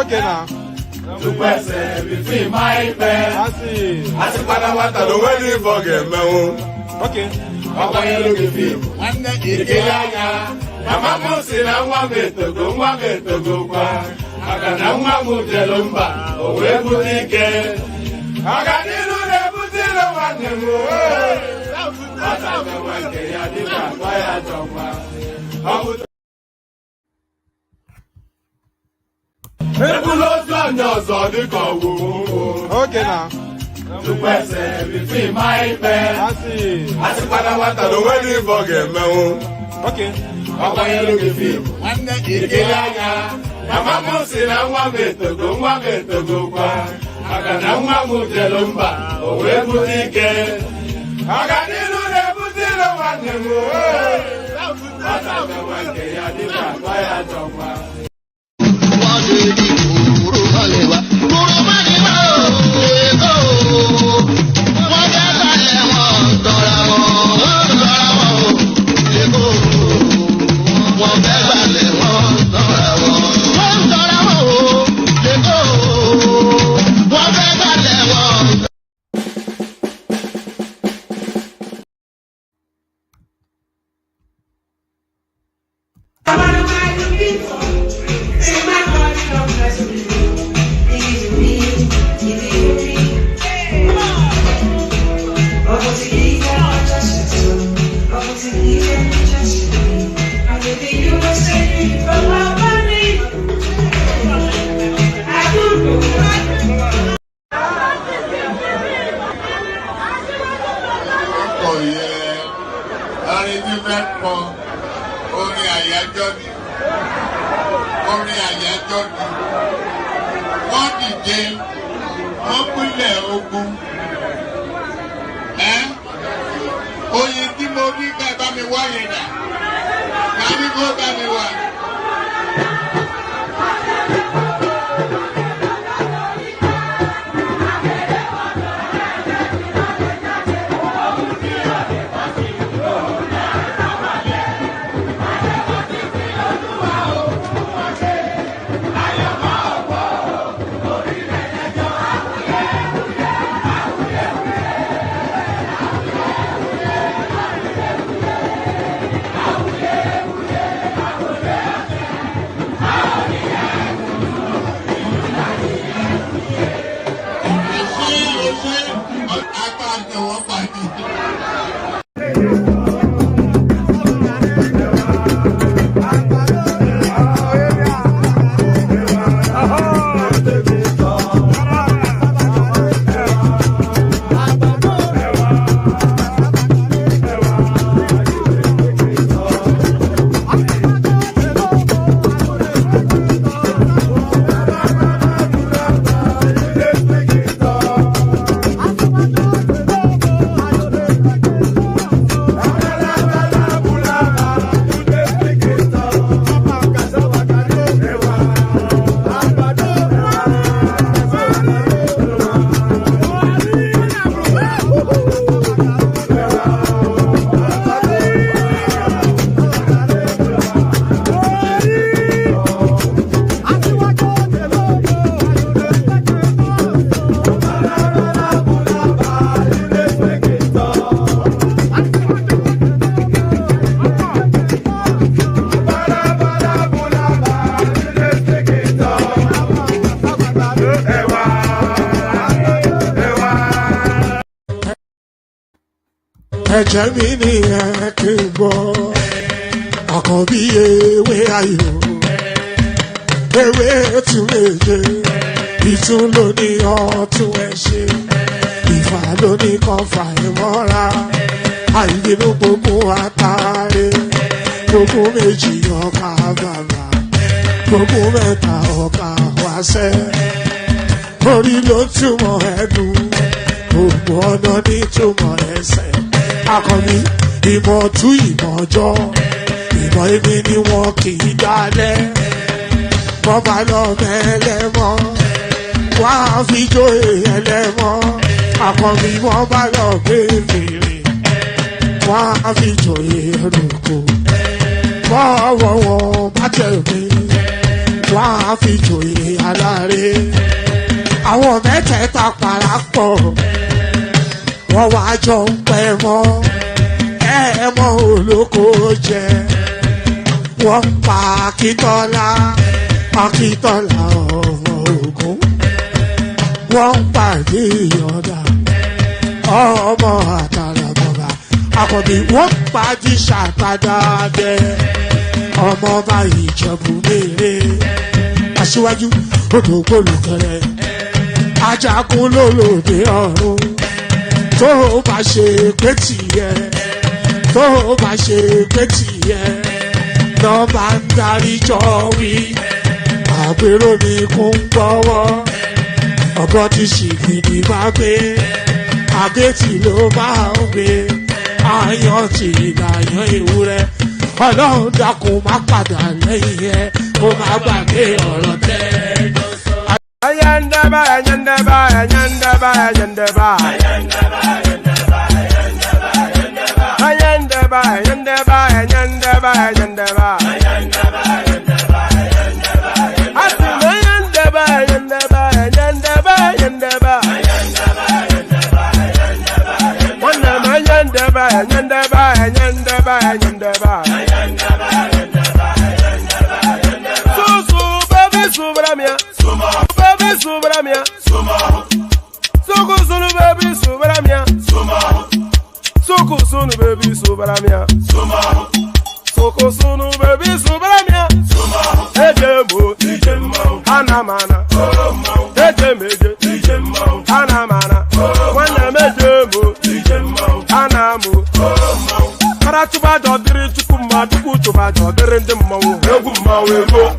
Okay now. To person between my bed. I see. I see what I don't want to forget me. Okay. What are you looking for? I'm not getting I'm not saying I want to go. I got no one who tell them back. Oh, where would he get? I got you to never tell one. I don't know what they are doing. Why I don't want. Okay now. To person between my bed. I see. I see what I don't want to forget me. Okay. What are you looking for? I'm not getting I'm not saying I want to go. I got no one who tell them back. Oh, where would he get? I got you to never tell one. I don't know what they are doing. Why I don't want. ẹ̀jẹ̀ mi ní ẹ̀kí gbọ́ àkànbí ewé ayò ewé tún méje ìtún ló ní ọ̀tún ẹ̀ ṣe ìfà ló ní kan fà ẹ̀ mọ́ra àìbínú gbogbo àtàrẹ gbogbo méjì ọkà bàbà gbogbo mẹ́ta ọkà wáṣẹ́ orí ló túmọ̀ ẹ̀dùn gbogbo ọ̀nà ní túmọ̀ ẹsẹ̀. Akọni ìmọ̀ tú ìmọ̀ ọjọ́ ìmọ̀ èmi ni wọn kì í dálẹ̀ wọ́n bá lọ mẹ́lẹ́mọ́ wọ́n á fi jó ẹlẹ́mọ́ akọni wọ́n bá lọ gbé fèrè wọ́n á fi jó ẹlòkò wọ́n wọ̀ wọ́n bá jẹ̀bi wọ́n á fi jòyè aláre àwọn mẹ́tẹ̀ẹ̀ta parapọ̀ wọ́n wá jọ ń pẹ́ mọ́ ẹ̀ẹ́mọ́ olóko jẹ wọ́n ń pa Akíntọ́lá ọmọ Ògún wọ́n ń pàdé ìyọ̀dà ọmọ àtàràbọ̀bà àkọ́bí wọ́n ń pàdé ṣàtàdàdẹ ọmọ ọba Ìjẹ̀bú Mèrè aṣíwájú odògbólùkẹrẹ ajagun lólòdì ọ̀run tó bá ṣe pé tìyẹ tó bá ṣe pé tìyẹ náà bá ń darí jọ wí àpérò ní kún gbọ́wọ́ ọ̀gọ́ ti ṣìgìdì máa gbé àbẹ́tì ló máa ń gbé àyàn tí ìlàyàn ewúrẹ́ ọlọ́run dákun má padà lẹ́yìn ẹ kó má gbàgbé ọ̀rọ̀ tẹ́. Ayandaba, ayandaba, ayandaba, ayandaba. Ayandaba, ayandaba, ayandaba, ayandaba. Asima ayandaba, ayandaba, ayandaba, ayandaba. Wanama ayandaba, ayandaba, ayandaba, ayandaba. Susu, baby, subramia. Baby, subramia. Suku sunu baby, subramia. Suku sunu baby, subramia. Suku sunu baby, subramia. Ejemo, anamana. Ejemeje, anamana. Wana mejemo, anamu. Karatuba jodiri chukuma, tukutuba jodiri ndimo, eguma wego.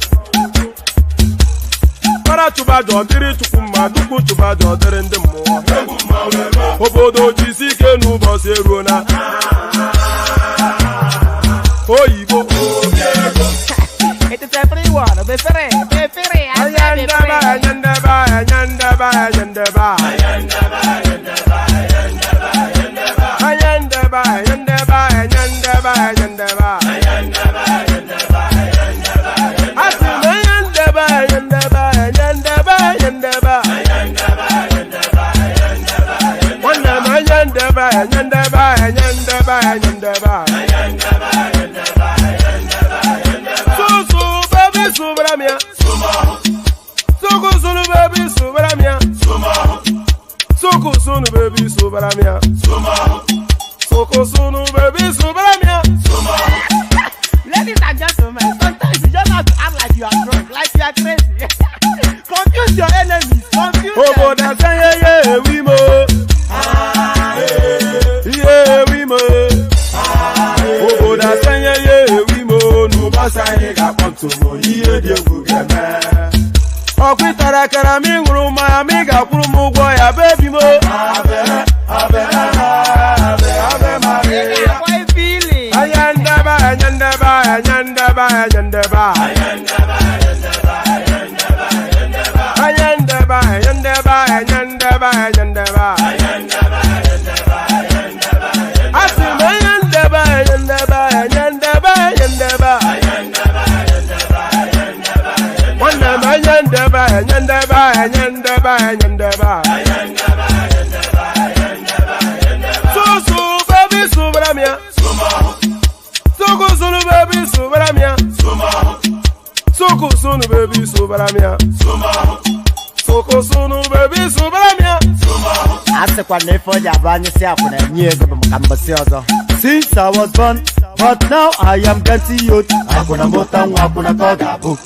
Karatuba jodiri chukuma, tukutuba jodiri ndimo, eguma wego. Obodo jisike nubo serona. Oyibo. It is everyone, be free, Ayandaba, ayandaba, ayandaba, ayandaba. Ayandaba, ayandaba, ayandaba, ayandaba. Asima ayandaba, ayandaba, ayandaba, ayandaba. Wanama ayandaba, ayandaba, ayandaba, ayandaba. Susu baby subramia. Suku sunu baby subramia. Suku sunu baby subramia. Suku sunu baby subramia. Ladies and gentlemen, sometimes you just have to act like you are drunk, like you are crazy. Confuse your enemies, confuse them. Oboda say yeah we mo. Yeah we mo. Oboda say yeah we mo. No basa ye ga ponto mo. Iye de gugeme. Okwitara kara mi nguru ma mi ga kwuru mu gwo ya baby mo. Abe Maria. Boy feeling. Ayandaba, ayandaba, ayandaba, ayandaba. Ayandaba, ayandaba, ayandaba. Asima ayandaba, ayandaba, ayandaba, ayandaba. Wanama ayandaba, ayandaba, ayandaba, ayandaba. Susu baby subramia. Suku sunu baby subramia. Suku sunu baby subramia. Suku sunu baby subramia. Asekwa nefo jabanye si akuna nyego bamkambasi ozo. Since I was born, but now I am getting youth. Akuna mota akuna koga book.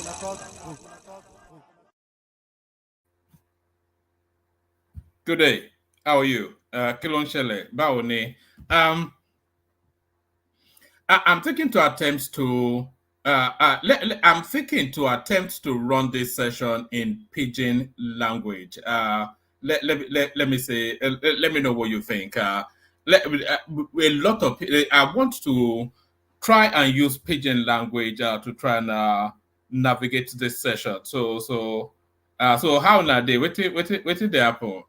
Good day. How are you? Kilon Shele, Baone. I'm thinking to attempt to run this session in pidgin language. Let me say. Let me know what you think. I want to try and use pidgin language to try and navigate this session. So how now they wait they happen?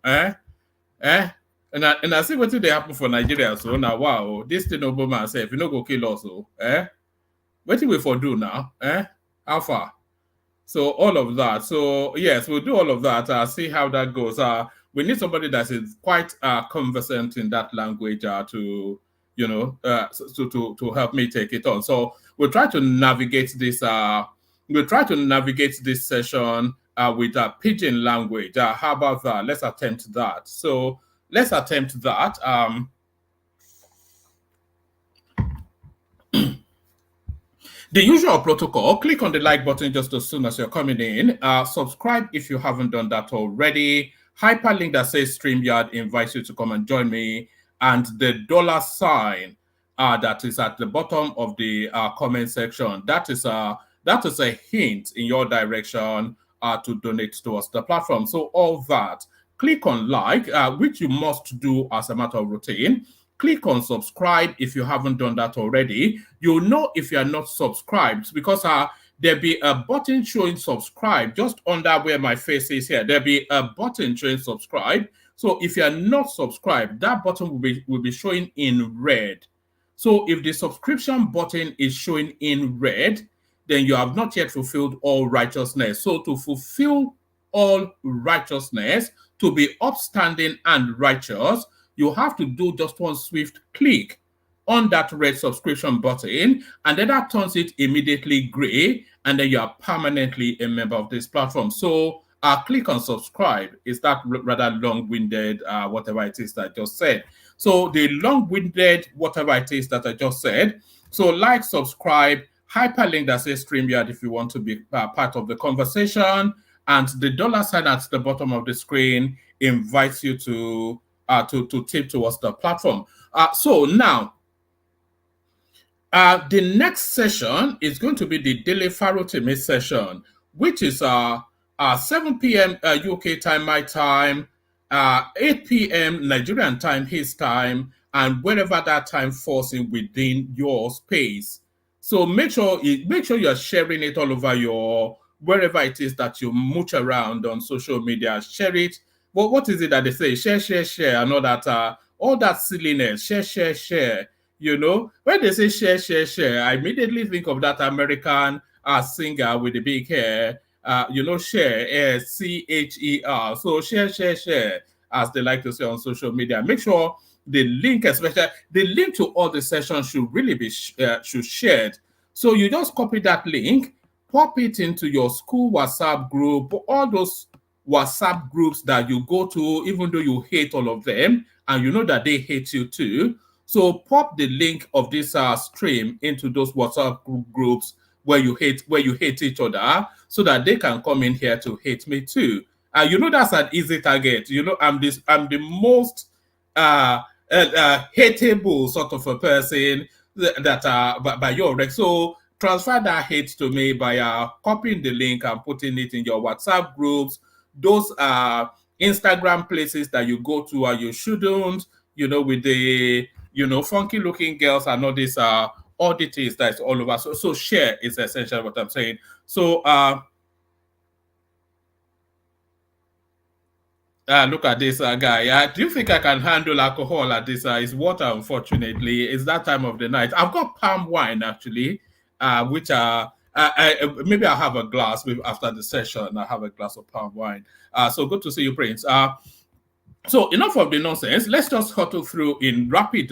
And I see what they happen for Nigeria. So now wow, this Tinubu man say if you no go kill us, what we for do now? How far? So all of that. So yes, we'll do all of that. See how that goes. We need somebody that is quite conversant in that language to, to help me take it on. So we'll try to navigate this. We'll try to navigate this session with pidgin language. How about that? Let's attempt that. So let's attempt that. The usual protocol, click on the like button just as soon as you're coming in. Subscribe if you haven't done that already. Hyperlink that says StreamYard invites you to come and join me. And the $sign that is at the bottom of the comment section, that is a hint in your direction to donate towards the platform. So all that, click on like, which you must do as a matter of routine. Click on subscribe if you haven't done that already. You'll know if you are not subscribed because there'll be a button showing subscribe just under where my face is here. There'll be a button showing subscribe. So if you are not subscribed, that button will be showing in red. So if the subscription button is showing in red, then you have not yet fulfilled all righteousness. So to fulfill all righteousness, to be upstanding and righteous, you have to do just one swift click on that red subscription button, and then that turns it immediately gray, and then you are permanently a member of this platform. So click on subscribe. Is that rather long-winded, whatever it is that I just said? So the long-winded, whatever it is that I just said. So like, subscribe, hyperlink that says StreamYard if you want to be part of the conversation, and the $sign at the bottom of the screen invites you to tip towards the platform. So now, the next session is going to be the Daily Farotimi session, which is 7 p.m. UK time, my time, 8 p.m. Nigerian time, his time, and wherever that time falls in within your space. So make sure you're sharing it all over your wherever it is that you mooch around on social media. Share it. Well, what is it that they say? Share, and all that silliness. Share. You know, when they say share, I immediately think of that American singer with the big hair. Share, CHER. So share, as they like to say on social media. Make sure the link, especially the link to all the sessions, should really be shared. So you just copy that link, pop it into your school WhatsApp group, all those WhatsApp groups that you go to, even though you hate all of them, and you know that they hate you too. So pop the link of this stream into those WhatsApp groups where you hate each other, so that they can come in here to hate me too. That's an easy target. I'm the most hateable sort of a person that by your rec. So transfer that hate to me by copying the link and putting it in your WhatsApp groups. Those Instagram places that you go to you shouldn't, with the funky looking girls and all this oddities that's all over. So share is essentially what I'm saying. So look at this guy. Do you think I can handle alcohol at this? It's water, unfortunately. It's that time of the night. I've got palm wine actually, which maybe I'll have a glass after the session. I'll have a glass of palm wine. So good to see you, Prince. So enough of the nonsense. Let's just hurtle through in rapid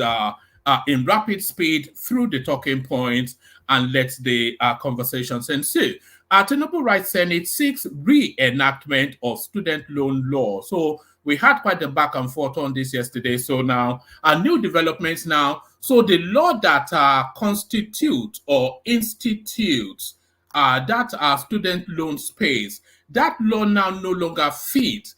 speed through the talking points and let the conversations ensue. Tinubu writes, Senate seeks reenactment of student loan law. So we had quite a back and forth on this yesterday. So now, new developments now. So the law that constitutes or institutes that student loan space, that law now no longer fits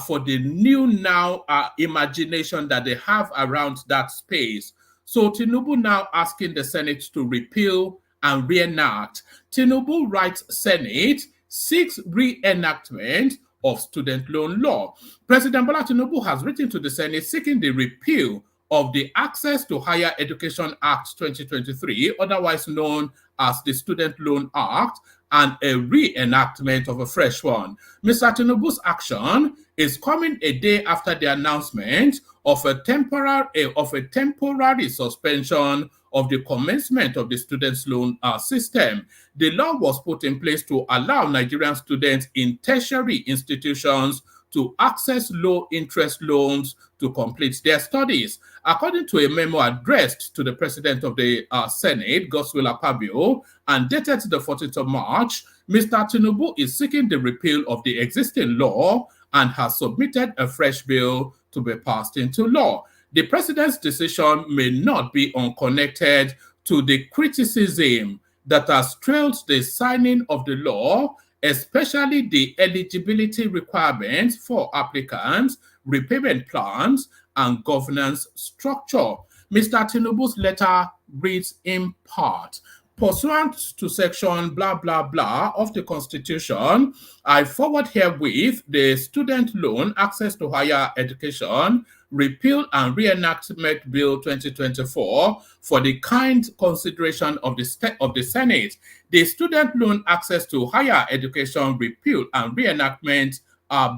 for the new now imagination that they have around that space. So Tinubu now asking the Senate to repeal and reenact. Tinubu writes, Senate seeks reenactment of student loan law. President Bola Tinubu has written to the Senate seeking the repeal of the Access to Higher Education Act 2023, otherwise known as the Student Loan Act, and a reenactment of a fresh one. Mr. Tinubu's action is coming a day after the announcement of a temporary suspension of the commencement of the students' loan system. The law was put in place to allow Nigerian students in tertiary institutions to access low-interest loans to complete their studies. According to a memo addressed to the President of the Senate, Godswill Akpabio, and dated the 14th of March, Mr. Tinubu is seeking the repeal of the existing law and has submitted a fresh bill to be passed into law. The President's decision may not be unconnected to the criticism that has trailed the signing of the law, especially the eligibility requirements for applicants, repayment plans, and governance structure. Mr. Tinubu's letter reads in part, pursuant to section blah, blah, blah of the Constitution, I forward herewith the Student Loan Access to Higher Education Repeal and Reenactment Bill 2024 for the kind consideration of the Senate. The Student Loan Access to Higher Education Repeal and Reenactment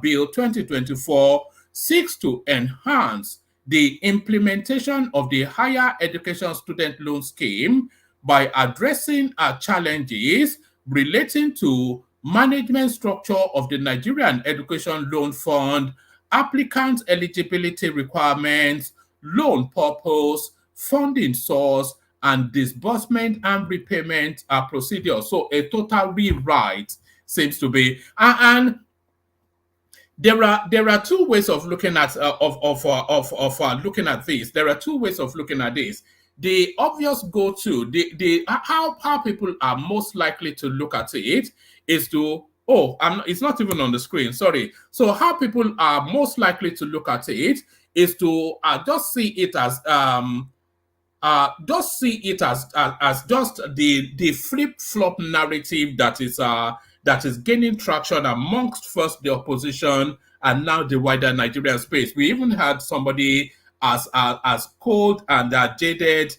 Bill 2024 seeks to enhance the implementation of the Higher Education Student Loan Scheme by addressing challenges relating to management structure of the Nigerian Education Loan Fund, applicant eligibility requirements, loan purpose, funding source, and disbursement and repayment procedure. So a total rewrite seems to be, and there are two ways of looking at looking at this. There are two ways of looking at this. The obvious go-to, how people are most likely to look at it is to, it's not even on the screen, sorry. So how people are most likely to look at it is to just see it as just the flip-flop narrative that is gaining traction amongst first the opposition and now the wider Nigerian space. We even had somebody as cold and jaded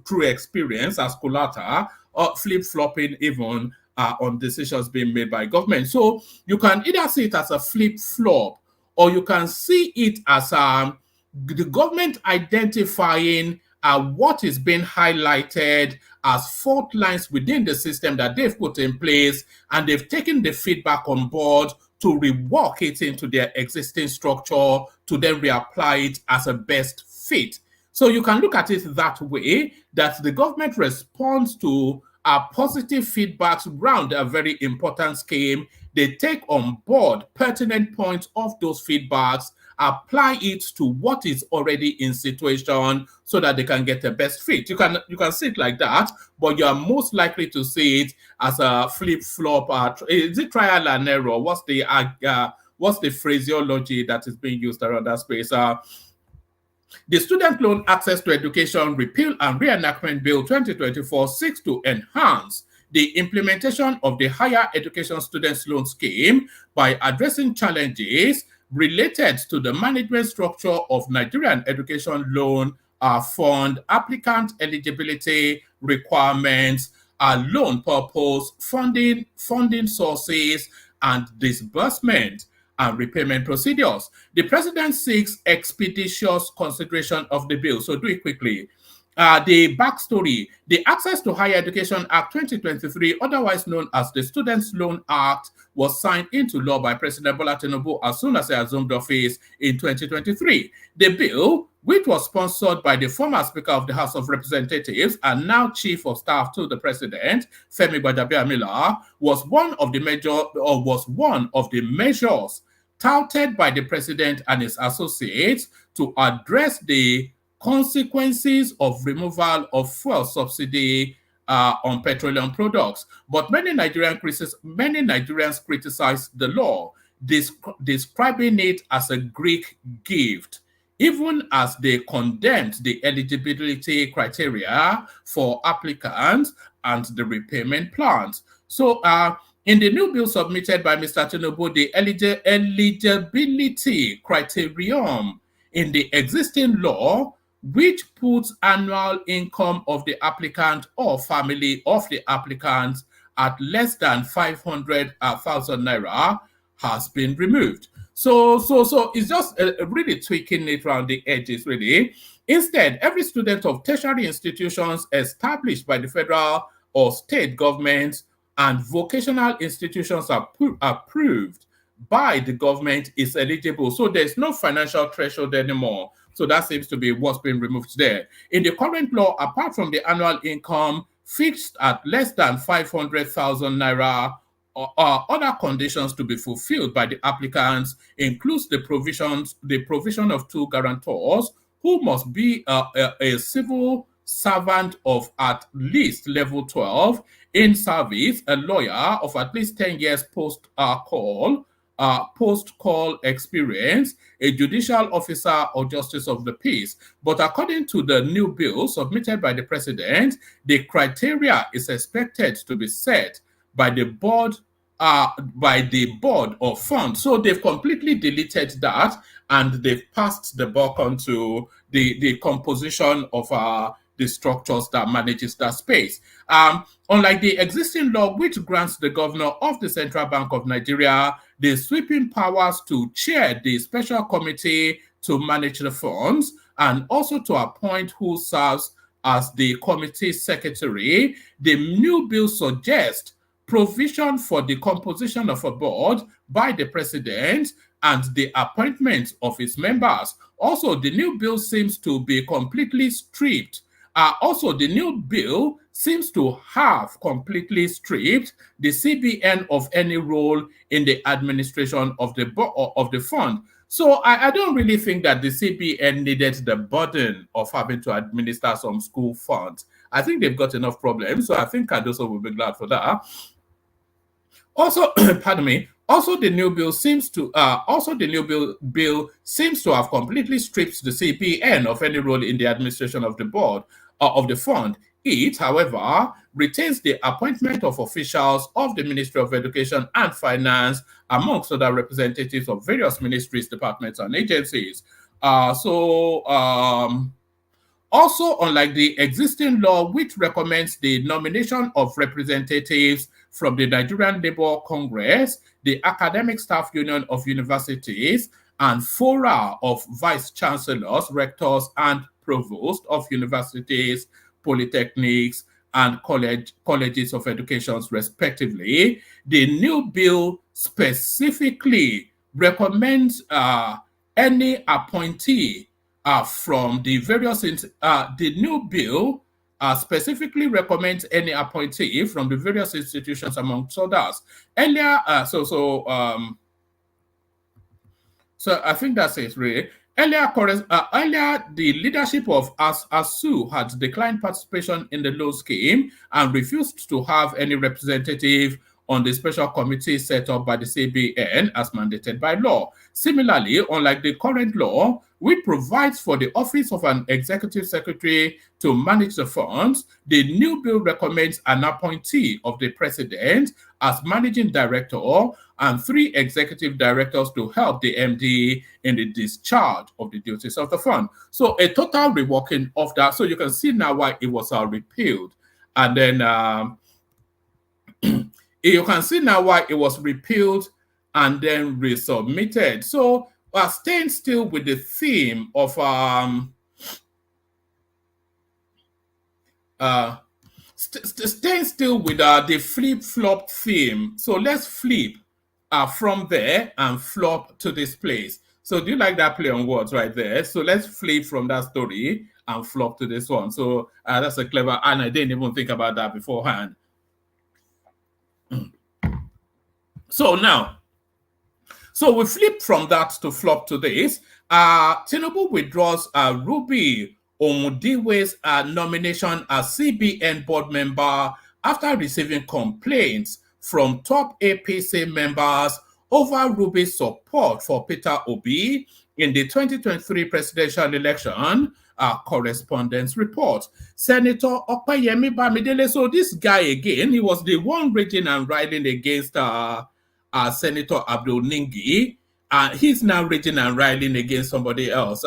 through experience as Kulata, flip-flopping even on decisions being made by government. So you can either see it as a flip-flop, or you can see it as the government identifying what is being highlighted as fault lines within the system that they've put in place, and they've taken the feedback on board to rework it into their existing structure to then reapply it as a best fit. So you can look at it that way, that the government responds to positive feedbacks around a very important scheme. They take on board pertinent points of those feedbacks, apply it to what is already in situation so that they can get the best fit. You can see it like that, but you are most likely to see it as a flip-flop. Is it trial and error? What's the phraseology that is being used around that space? The Student Loan Access to Education Repeal and Reenactment Bill 2024 seeks to enhance the implementation of the Higher Education Students Loan Scheme by addressing challenges related to the management structure of Nigerian Education Loan Fund, applicant eligibility requirements, loan purpose, funding sources, and disbursement and repayment procedures. The President seeks expeditious consideration of the bill. So do it quickly. The backstory: the Access to Higher Education Act 2023, otherwise known as the Students' Loan Act, was signed into law by President Bola Tinubu as soon as he assumed office in 2023. The bill, which was sponsored by the former Speaker of the House of Representatives and now Chief of Staff to the President, Femi Gbajabiamila, was one of the measures touted by the President and his associates to address the consequences of removal of fuel subsidy on petroleum products. But many Nigerians criticized the law, describing it as a Greek gift, even as they condemned the eligibility criteria for applicants and the repayment plans. So in the new bill submitted by Mr. Tinubu, the eligibility criterion in the existing law, which puts annual income of the applicant or family of the applicant at less than 500,000 naira, has been removed. So it's just really tweaking it around the edges, really. Instead, every student of tertiary institutions established by the federal or state governments and vocational institutions approved by the government is eligible. So there's no financial threshold anymore. So that seems to be what's been removed there. In the current law, apart from the annual income fixed at less than 500,000 naira, other conditions to be fulfilled by the applicants includes the provision of 2 guarantors who must be a civil servant of at least level 12 in service, a lawyer of at least 10 years post-call experience, a judicial officer or justice of the peace. But according to the new bill submitted by the president, the criteria is expected to be set by the board of funds. So they've completely deleted that and they've passed the buck onto the composition of the structures that manages that space. Unlike the existing law, which grants the governor of the Central Bank of Nigeria the sweeping powers to chair the special committee to manage the funds and also to appoint who serves as the committee secretary, the new bill suggests provision for the composition of a board by the president and the appointment of its members. Also, the new bill seems to be completely stripped. The new bill seems to have completely stripped the CBN of any role in the administration of the fund. So I don't really think that the CBN needed the burden of having to administer some school funds. I think they've got enough problems. So I think Cardoso will be glad for that. Also, pardon me. Also, the new bill seems to have completely stripped the CBN of any role in the administration of the board of the fund. It, however, retains the appointment of officials of the Ministry of Education and Finance, amongst other representatives of various ministries, departments, and agencies. Also, unlike the existing law, which recommends the nomination of representatives from the Nigerian Labour Congress, the Academic Staff Union of Universities, and fora of vice-chancellors, rectors, and provosts of universities, polytechnics, and colleges of education, respectively, the new bill specifically recommends any appointee from the various the new bill specifically recommends any appointee from the various institutions, amongst others. Earlier, so I think that's it, really. Earlier, the leadership of ASU had declined participation in the loan scheme and refused to have any representative on the special committee set up by the CBN as mandated by law. Similarly, unlike the current law, which provides for the office of an executive secretary to manage the funds, the new bill recommends an appointee of the president as managing director and 3 executive directors to help the MD in the discharge of the duties of the fund. So a total reworking of that. So you can see now why it was repealed. And then you can see now why it was repealed and then resubmitted. So staying still with the theme of staying still with the flip-flop theme. So let's flip from there and flop to this place. So do you like that play on words right there? So let's flip from that story and flop to this one. So that's a clever, and I didn't even think about that beforehand. So now, we flip from that to flop to this. Tinubu withdraws Ruby Onwudiwe's nomination as CBN board member after receiving complaints from top APC members over Ruby's support for Peter Obi in the 2023 presidential election. Correspondence report. Senator Opeyemi Bamidele. So this guy again, he was the one raging and riding against Senator Abdul Ningi. He's now raging and riding against somebody else.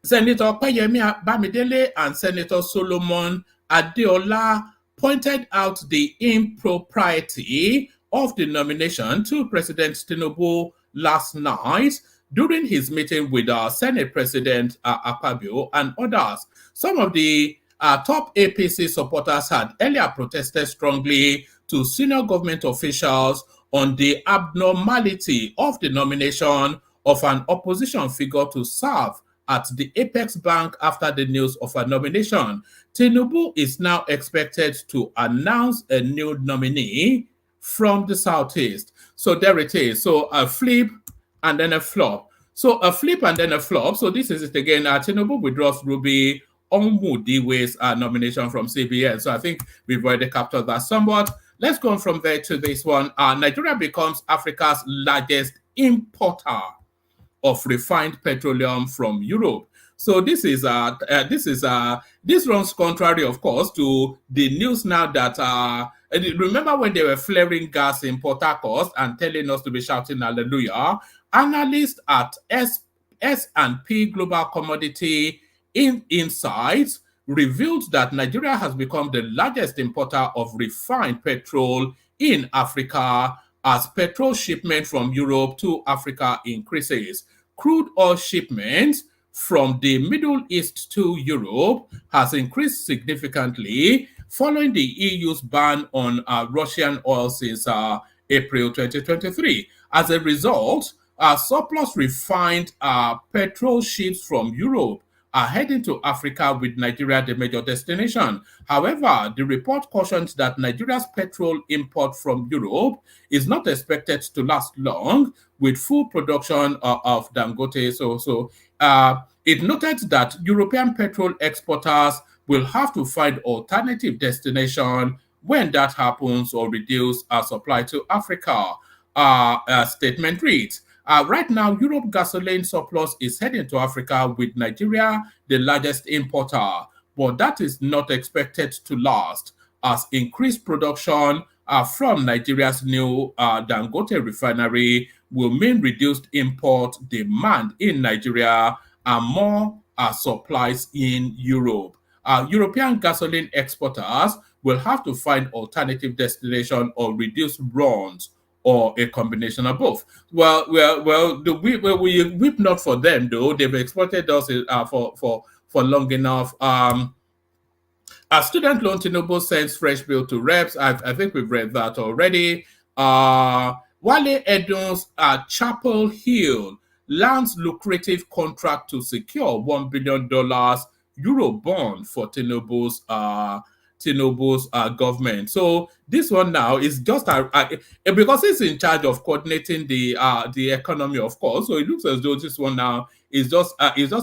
Senator Opeyemi Bamidele and Senator Solomon Adeola pointed out the impropriety of the nomination to President Tinubu last night. during his meeting with Senate President Akpabio and others. Some of the top APC supporters had earlier protested strongly to senior government officials on the abnormality of the nomination of an opposition figure to serve at the Apex Bank after the news of a nomination. Tinubu is now expected to announce a new nominee from the Southeast. So there it is. So a flip and then a flop. So a flip and then a flop. So this is it again. Tinubu withdraws Ruby Onwudiwe's nomination from CBN. So I think we've already captured that somewhat. Let's go on from there to this one. Nigeria becomes Africa's largest importer of refined petroleum from Europe. So this runs contrary, of course, to the news now that remember when they were flaring gas in Port Harcourt and telling us to be shouting hallelujah. Analysts at S&P Global Commodity Insights revealed that Nigeria has become the largest importer of refined petrol in Africa as petrol shipment from Europe to Africa increases. Crude oil shipments from the Middle East to Europe has increased significantly following the EU's ban on Russian oil since April 2023. As a result, surplus refined petrol ships from Europe are heading to Africa, with Nigeria the major destination. However, the report cautions that Nigeria's petrol import from Europe is not expected to last long with full production of Dangote. So it noted that European petrol exporters will have to find alternative destination when that happens or reduce supply to Africa. Statement reads, right now, Europe gasoline surplus is heading to Africa, with Nigeria the largest importer, but that is not expected to last, as increased production from Nigeria's new Dangote refinery will mean reduced import demand in Nigeria and more supplies in Europe. European gasoline exporters will have to find alternative destination or reduce runs, or a combination of both. Well, we weep not for them, though. They've exported us for long enough. A student loan, Tinubu sends fresh bill to reps. I think we've read that already. Wale Edun's Chapel Hill lands lucrative contract to secure $1 billion Euro bond for Tinubu's government. So this one now is just because he's in charge of coordinating the economy, of course. So it looks as though this one now is just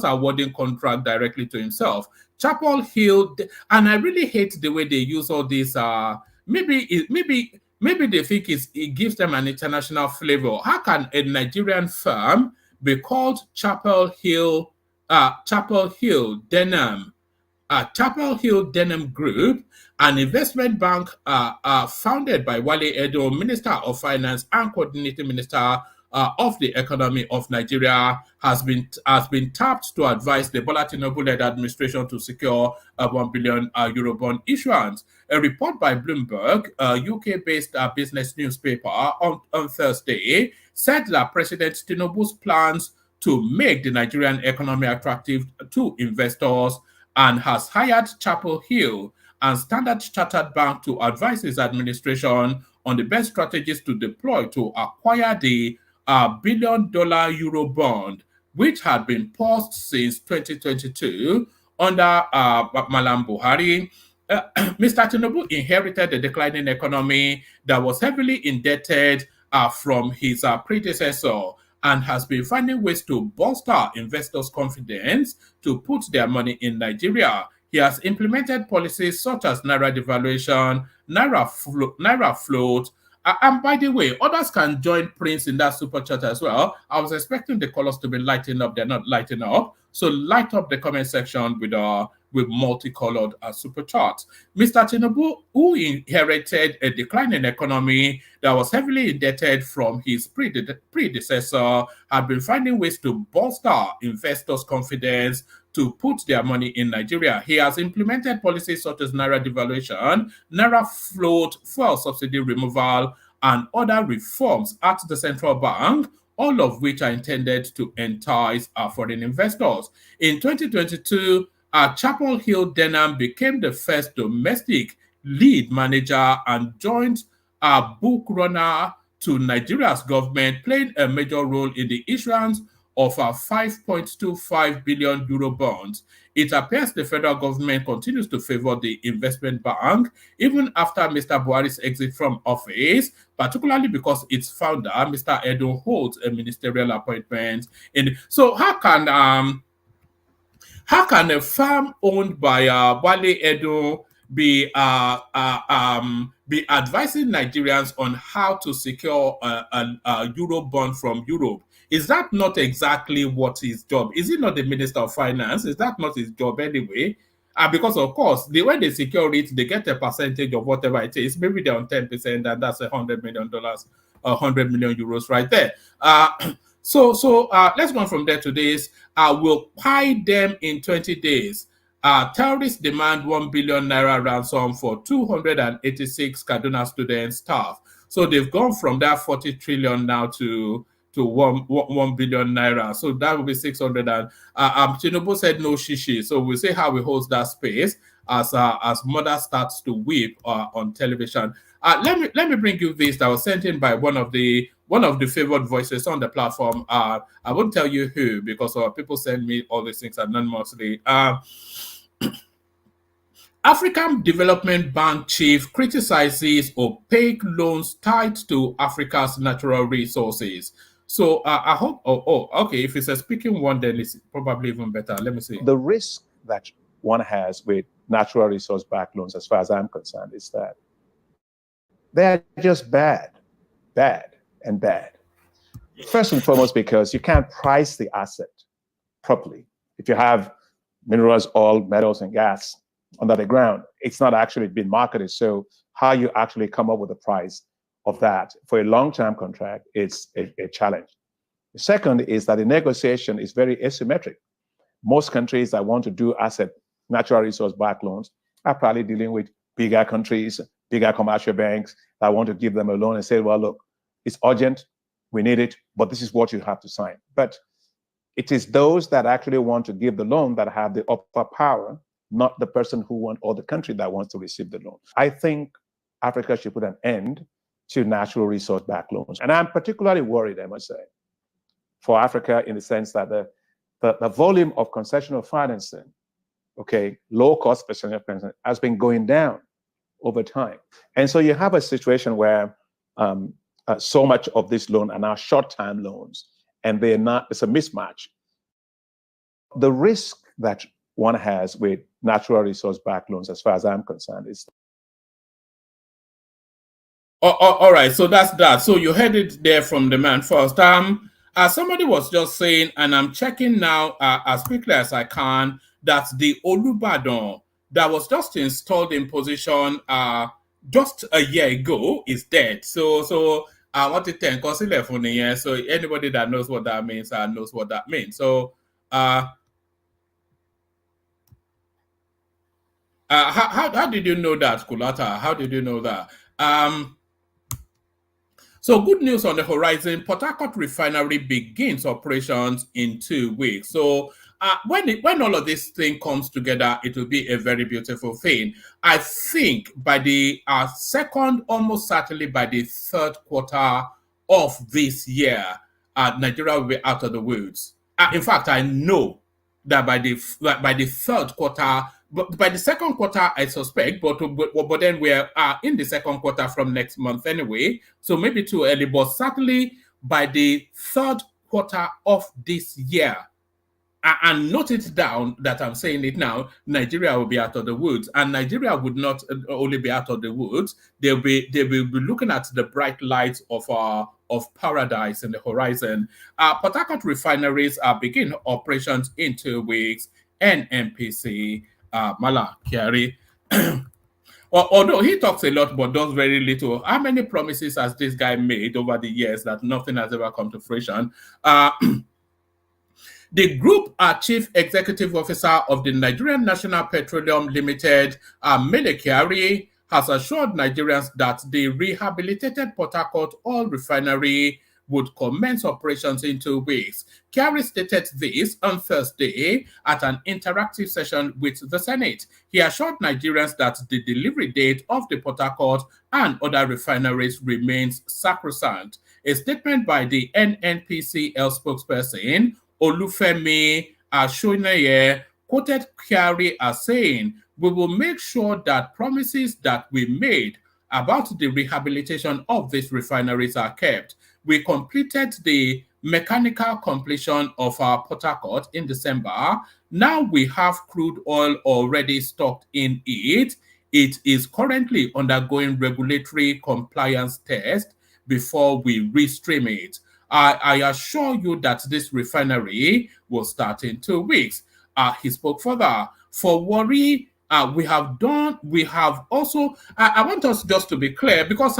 awarding contract directly to himself. Chapel Hill, and I really hate the way they use all this. Maybe they think it gives them an international flavor. How can a Nigerian firm be called Chapel Hill Denham? Chapel Hill Denham Group, an investment bank founded by Wale Edun, Minister of Finance and Coordinating Minister of the Economy of Nigeria, has been tapped to advise the Bola Tinubu-led administration to secure a €1 billion Euro bond issuance. A report by Bloomberg, a UK-based business newspaper, on Thursday said that President Tinubu's plans to make the Nigerian economy attractive to investors and has hired Chapel Hill and Standard Chartered Bank to advise his administration on the best strategies to deploy to acquire the $1 billion Euro bond, which had been paused since 2022 under Malam Buhari. Mr. Tinubu inherited a declining economy that was heavily indebted from his predecessor, and has been finding ways to bolster investors' confidence to put their money in Nigeria. He has implemented policies such as Naira devaluation, Naira float, and by the way, others can join Prince in that super chat as well. I was expecting the colors to be lighting up. They're not lighting up. So light up the comment section with multicolored super charts. Mr. Tinubu, who inherited a declining economy that was heavily indebted from his predecessor, had been finding ways to bolster investors' confidence to put their money in Nigeria. He has implemented policies such as Naira devaluation, Naira float, fuel subsidy removal, and other reforms at the central bank, all of which are intended to entice foreign investors. In 2022, Chapel Hill Denham became the first domestic lead manager and joined book runner to Nigeria's government, playing a major role in the issuance of a 5.25 billion euro bonds. It appears the federal government continues to favor the investment bank even after Mr. Buhari's exit from office, particularly because its founder, Mr. Edo, holds a ministerial appointment. So how can a firm owned by Wale Edo be advising Nigerians on how to secure a euro bond from Europe? Is that not exactly what his job? Is he not the Minister of Finance? Is that not his job anyway? Because of course, when they secure it, they get a percentage of whatever it is. Maybe they're on 10%, and that's $100 million, 100 million euros right there. So let's go on from there to this. We'll pay them in 20 days. Terrorists demand 1 billion naira ransom for 286 Kaduna student staff. So they've gone from that 40 trillion now to 1 billion naira. So that will be 600. And Tinubu said no shishi. So we'll see how he holds that space as mother starts to weep on television. Let me bring you this that was sent in by one of the favored voices on the platform. I won't tell you who, because people send me all these things anonymously. African Development Bank chief criticizes opaque loans tied to Africa's natural resources. So I hope. Okay. If it's a speaking one, then it's probably even better. Let me see. The risk that one has with natural resource backed loans, as far as I'm concerned, is that they're just bad. First and foremost, because you can't price the asset properly. If you have minerals, oil, metals, and gas under the ground, it's not actually been marketed. So how you actually come up with a price of that for a long-term contract is a challenge. The second is that the negotiation is very asymmetric. Most countries that want to do natural resource backed loans are probably dealing with bigger countries, bigger commercial banks that want to give them a loan and say, well, look, it's urgent, we need it, but this is what you have to sign. But it is those that actually want to give the loan that have the upper power, not the person who wants, or the country that wants to receive the loan. I think Africa should put an end to natural resource backed loans. And I'm particularly worried, I must say, for Africa, in the sense that the volume of concessional financing, low cost concessional financing, has been going down over time. And so you have a situation where so much of this loan are now short-term loans, and it's a mismatch. The risk that one has with natural resource backed loans, as far as I'm concerned, is. All right, so that's that. So you heard it there from the man first. Somebody was just saying, and I'm checking now as quickly as I can, that the Olubadan that was just installed in position just a year ago is dead. So I want to thank Consigliere. So anybody that knows what that means knows what that means. So how did you know that, Kulata? How did you know that? So good news on the horizon. Port Harcourt refinery begins operations in 2 weeks. So when all of this thing comes together, it will be a very beautiful thing. I think by the second, almost certainly by the third quarter of this year, Nigeria will be out of the woods. In fact, I know that by the third quarter. But by the second quarter, I suspect, but then we're in the second quarter from next month anyway, so maybe too early, but certainly by the third quarter of this year, and note it down that I'm saying it now, Nigeria will be out of the woods, and Nigeria would not only be out of the woods, they will be looking at the bright lights of paradise in the horizon. Port Harcourt refineries begin operations in 2 weeks, NNPC. Mala Kyari. Although he talks a lot but does very little, how many promises has this guy made over the years that nothing has ever come to fruition? The group chief executive officer of the Nigerian National Petroleum Limited, Mele Kyari, has assured Nigerians that the rehabilitated Port Harcourt oil refinery would commence operations in 2 weeks. Kyari stated this on Thursday at an interactive session with the Senate. He assured Nigerians that the delivery date of the Port Harcourt and other refineries remains sacrosanct. A statement by the NNPCL spokesperson, Olufemi Ashoneye, quoted Kyari as saying, "We will make sure that promises that we made about the rehabilitation of these refineries are kept. We completed the mechanical completion of our Port Harcourt in December. Now we have crude oil already stocked in it. It is currently undergoing regulatory compliance test before we restream it. I assure you that this refinery will start in 2 weeks." He spoke further. For Warri, we have also, I want us just to be clear because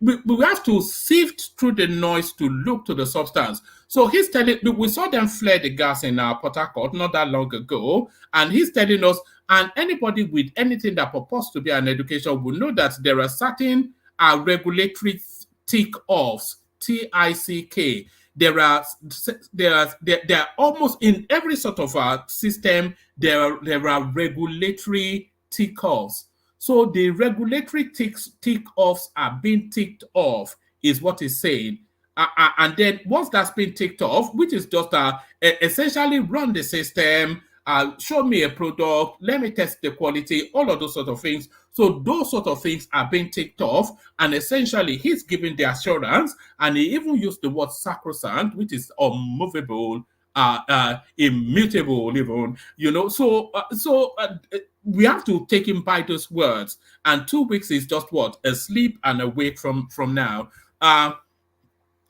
we have to sift through the noise to look to the substance. So he's telling, we saw them flare the gas in Port Harcourt not that long ago, and he's telling us, and anybody with anything that purports to be an education will know that there are certain regulatory tick-offs, TICK. There are almost in every sort of system, there are regulatory tick-offs. So the regulatory tick-offs are being ticked off, is what he's saying. And then once that's been ticked off, which is just essentially run the system, show me a product, let me test the quality, all of those sort of things. So those sort of things are being ticked off, and essentially he's giving the assurance, and he even used the word sacrosanct, which is unmovable, immutable even, so we have to take him by those words, and 2 weeks is just what, asleep and awake from now.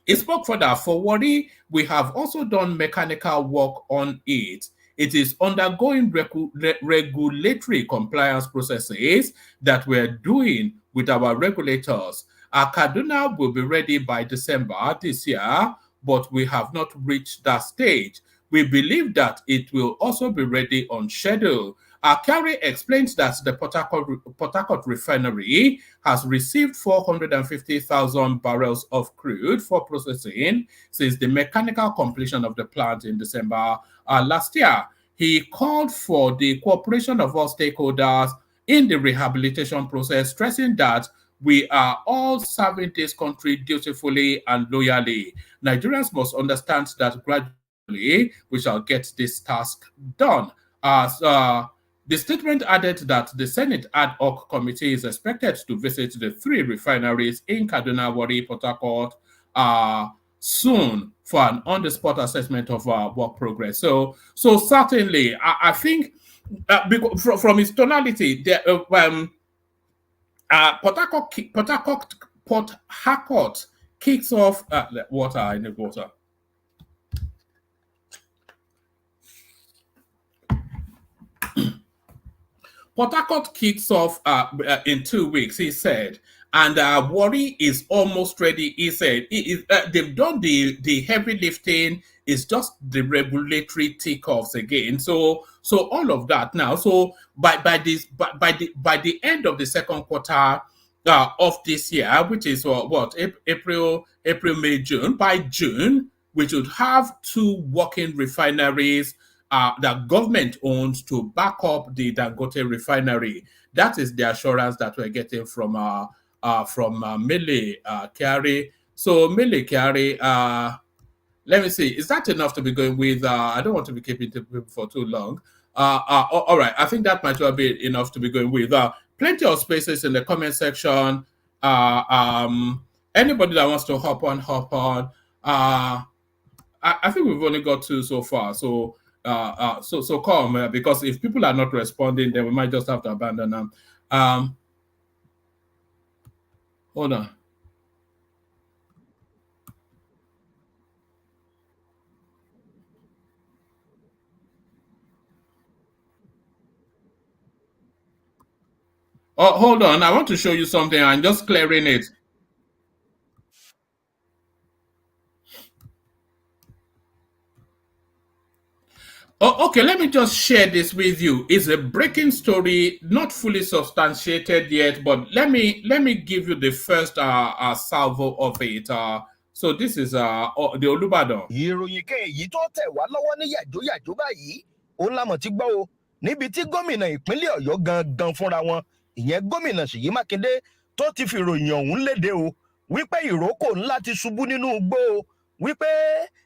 He spoke further. For Warri, we have also done mechanical work on it. It is undergoing regulatory compliance processes that we're doing with our regulators. Kaduna will be ready by December this year, but we have not reached that stage. We believe that it will also be ready on schedule. Kyari explains that the Port Harcourt refinery has received 450,000 barrels of crude for processing since the mechanical completion of the plant in December last year. He called for the cooperation of all stakeholders in the rehabilitation process, stressing that we are all serving this country dutifully and loyally. Nigerians must understand that gradually we shall get this task done. The statement added that the Senate ad hoc committee is expected to visit the 3 refineries in Kaduna, Warri, Port Harcourt soon for an on-the-spot assessment of work progress. So certainly, I think from its tonality, Port Harcourt kicks off. Water, I need water. Port Harcourt kicks off in 2 weeks, he said, and Warri is almost ready. He said they've done the heavy lifting. It's just the regulatory tick-offs again. So all of that now. So by the end of the second quarter of this year, which is April, May, June. By June, we should have 2 working refineries that government owns to back up the Dangote refinery. That is the assurance that we're getting from Mele Kyari. So Mele Kyari, let me see, is that enough to be going with? I don't want to be keeping people for too long. All right, I think that might well be enough to be going with. Plenty of spaces in the comment section. Anybody that wants to hop on. I think we've only got 2 so far. So come, because if people are not responding, then we might just have to abandon them. Hold on. Oh, hold on. I want to show you something. I'm just clearing it. Oh, okay, let me just share this with you. It's a breaking story, not fully substantiated yet, but let me give you the first salvo of it. So this is the Olubadan. ìròyìn kan èyí tó tẹ̀ wá lọ́wọ́ ní yàjóyàjó báyìí òun la mọ̀ ti gbọ́ o níbi tí gómìnà ìpínlẹ̀ ọ̀yọ́ gangan fúnra wọn ìyẹn gómìnà ṣèyí mákindé tó ti fi ìròyìn ọ̀hún léde o wípé ìrókò ńlá ti ṣubú nínú igbó o wípé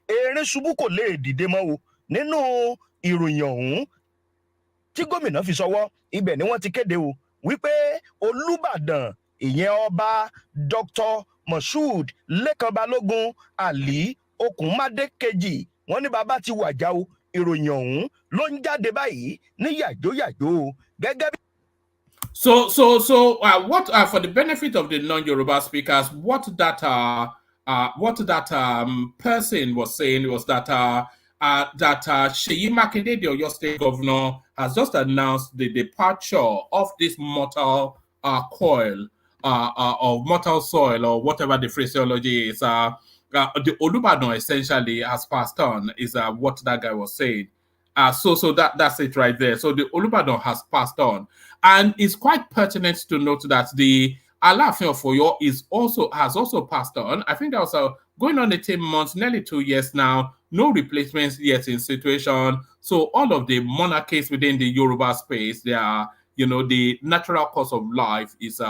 erin ṣubú kò lè dìde mọ́ o nínú ìròyìn ọ̀hún tí gómìnà fi ṣọwọ́ ibẹ̀ ni wọ́n ti kéde o wípé olùbàdàn ìyẹn ọba dr moshood lẹ́kan balógun ali okunmade kejì wọ́n ní bàbá ti wàjà o ìròyìn ọ̀hún ló ń jáde báyìí ní yàjóyàjó o gẹ́gẹ́ bí. So, what for the benefit of the non-Yoruba speakers, what that person was saying was that Seyi Makinde, the Oyo State Governor, has just announced the departure of this mortal coil of mortal soil, or whatever the phraseology is. The Olubadan essentially has passed on, is what that guy was saying. So that's it right there. So the Olubadan has passed on, and it's quite pertinent to note that the Alaafin of Oyo has also passed on. I think that was going on 18 months, nearly 2 years now. No replacements yet in situation. So all of the monarchies within the Yoruba space, they are, the natural course of life is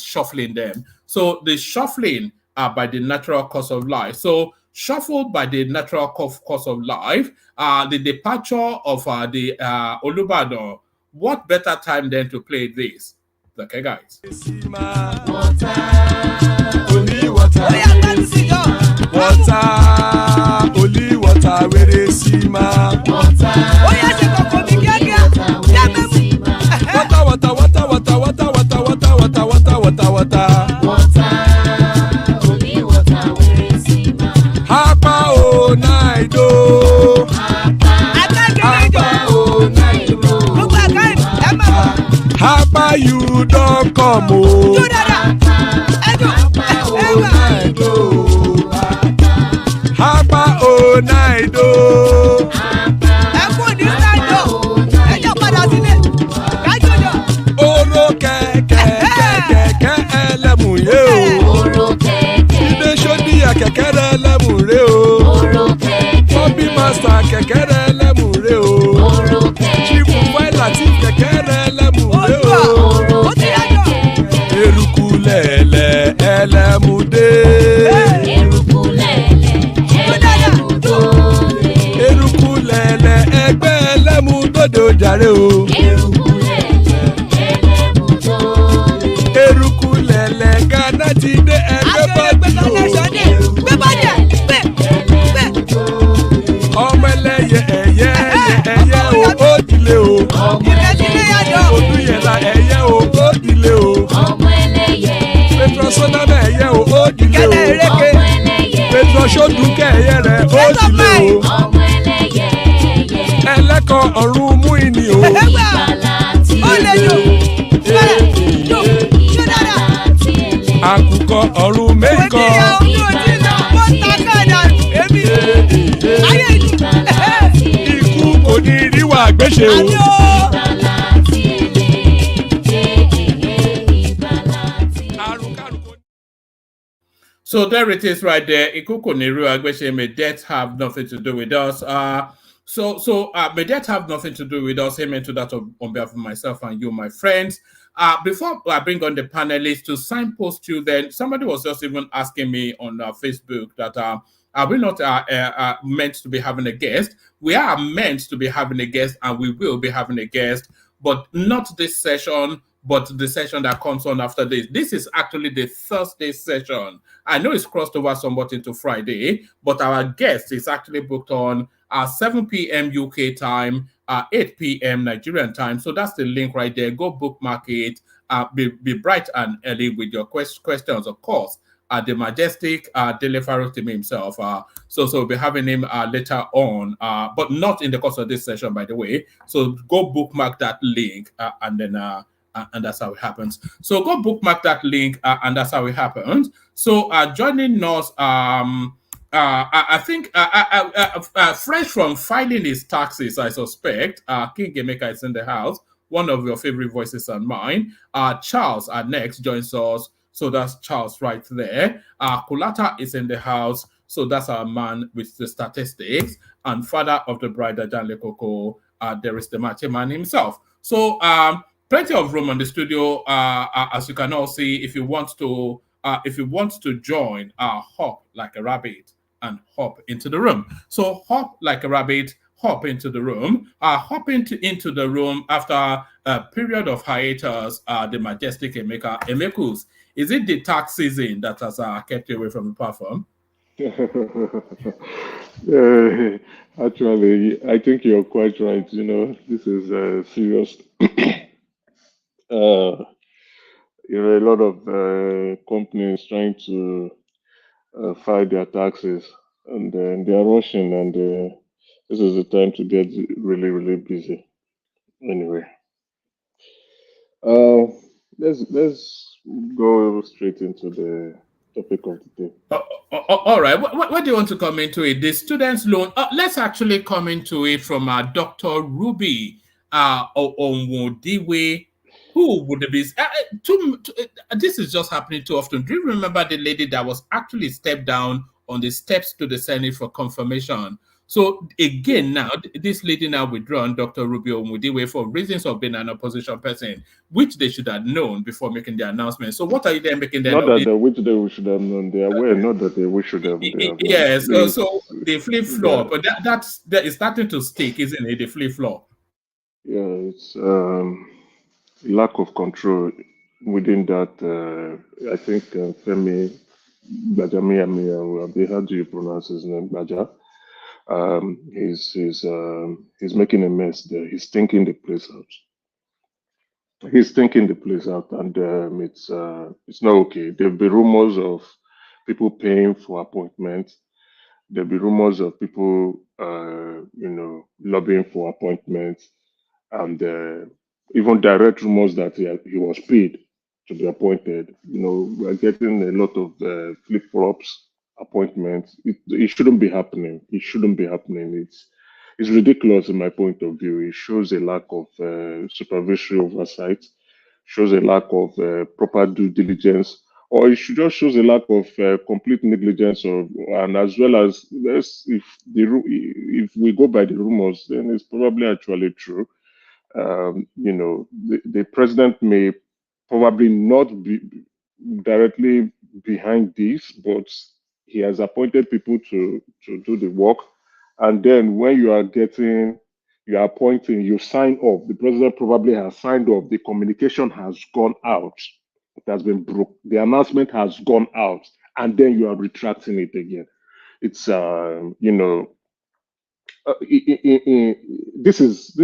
shuffling them. So the shuffling by the natural course of life. So shuffled by the natural course of life, the departure of the Olubadan. What better time than to play this? Okay, guys. Only water, where they see ma. Water, Hapa o naido. Hapa you don't come o. Hapa o naido. Oro kẹ̀kẹ́ ẹlẹ́mùrè o. Ilé sọ́díyà kẹ̀kẹ́ ẹlẹ́mùrè o. Bobby master kẹ̀kẹ́ ẹlẹ́mùrè o. Chief Wailati kẹ̀kẹ́ ẹlẹ́mùrè o. Eruku lẹ̀lẹ̀ ẹlẹ́mùdé. Eruku lẹ̀lẹ̀ ẹgbẹ́ ẹlẹ́mùdódò jàre o. Eruku lẹ̀lẹ̀ Ghana ti dé ẹgbẹ́ bọ́dì o. Ọmọ ẹlẹ́yẹ ẹyẹ o ó dilé o. Olúyẹ̀lá ẹyẹ o ó dilé o. Petrosodama ẹyẹ o ó dilé o. Petrosodukẹ ẹyẹ rẹ ó dilé o. Ẹlẹ́kọ̀ ọ̀run mú ìní o. Àkùkọ ọ̀run méjìkọ. Ikú kò ní ríwà gbéṣe o. So there it is right there. Ikuko Niru Agbeshe, may death have nothing to do with us. May death have nothing to do with us. Amen to that on behalf of myself and you, my friends. Before I bring on the panelists to signpost you, then somebody was just even asking me on Facebook that are we not meant to be having a guest? We are meant to be having a guest, and we will be having a guest, but not this session, but the session that comes on after this. This is actually the Thursday session. I know it's crossed over somewhat into Friday, but our guest is actually booked on 7 p.m. UK time, 8 p.m. Nigerian time. So that's the link right there. Go bookmark it. Be bright and early with your questions, of course. The majestic Dele Farotimi himself. So we'll be having him later on, but not in the course of this session, by the way. So go bookmark that link, and then and that's how it happens. So go bookmark that link, and that's how it happens. So joining us I think fresh from filing his taxes, I suspect, King Emeka is in the house, one of your favorite voices and mine. Charles, next, joins us. So that's Charles right there. Kulata is in the house. So that's our man with the statistics. And father of the bride, Janle Koko, there is the Mache man himself. So plenty of room on the studio. As you can all see, if you want to join, hop like a rabbit and hop into the room. So hop like a rabbit, hop into the room. Hop into the room after a period of hiatus. The majestic Emekus. Is it the tax season that has kept you away from the platform? Actually, I think you're quite right. This is serious. A lot of companies trying to file their taxes, and they are rushing, and this is the time to get really, really busy. Anyway, let's go straight into the topic of the day. All right. What do you want to come into it? The students' loan. Let's actually come into it from Dr. Ruby Onwudiwe. Who would it be? This is just happening too often. Do you remember the lady that was actually stepped down on the steps to the Senate for confirmation? So again, now this lady now withdrawn, Dr. Ruby Onwudiwe, for reasons of being an opposition person, which they should have known before making the announcement. So what are you then making? Not that which they should have known. They are aware, not that we should have. Yes. So they flip flop, but that is starting to stick, isn't it? The flip flop. Yeah, it's lack of control within that. I think Femi Gbajamiamia, how do you pronounce his name? Baja. He's making a mess there. He's thinking the place out. And it's not okay. There'll be rumors of people paying for appointments. There'll be rumors of people, lobbying for appointments, and even direct rumors that he was paid to be appointed. We're getting a lot of flip-flops appointments. It shouldn't be happening. It's ridiculous in my point of view. It shows a lack of supervisory oversight, shows a lack of proper due diligence, or it just shows a lack of complete negligence. And as well as if we go by the rumors, then it's probably actually true. The president may probably not be directly behind this, but he has appointed people to do the work. And then when you are appointing, you sign off. The president probably has signed off. The communication has gone out. It has been broke. The announcement has gone out, and then you are retracting it again. It's this is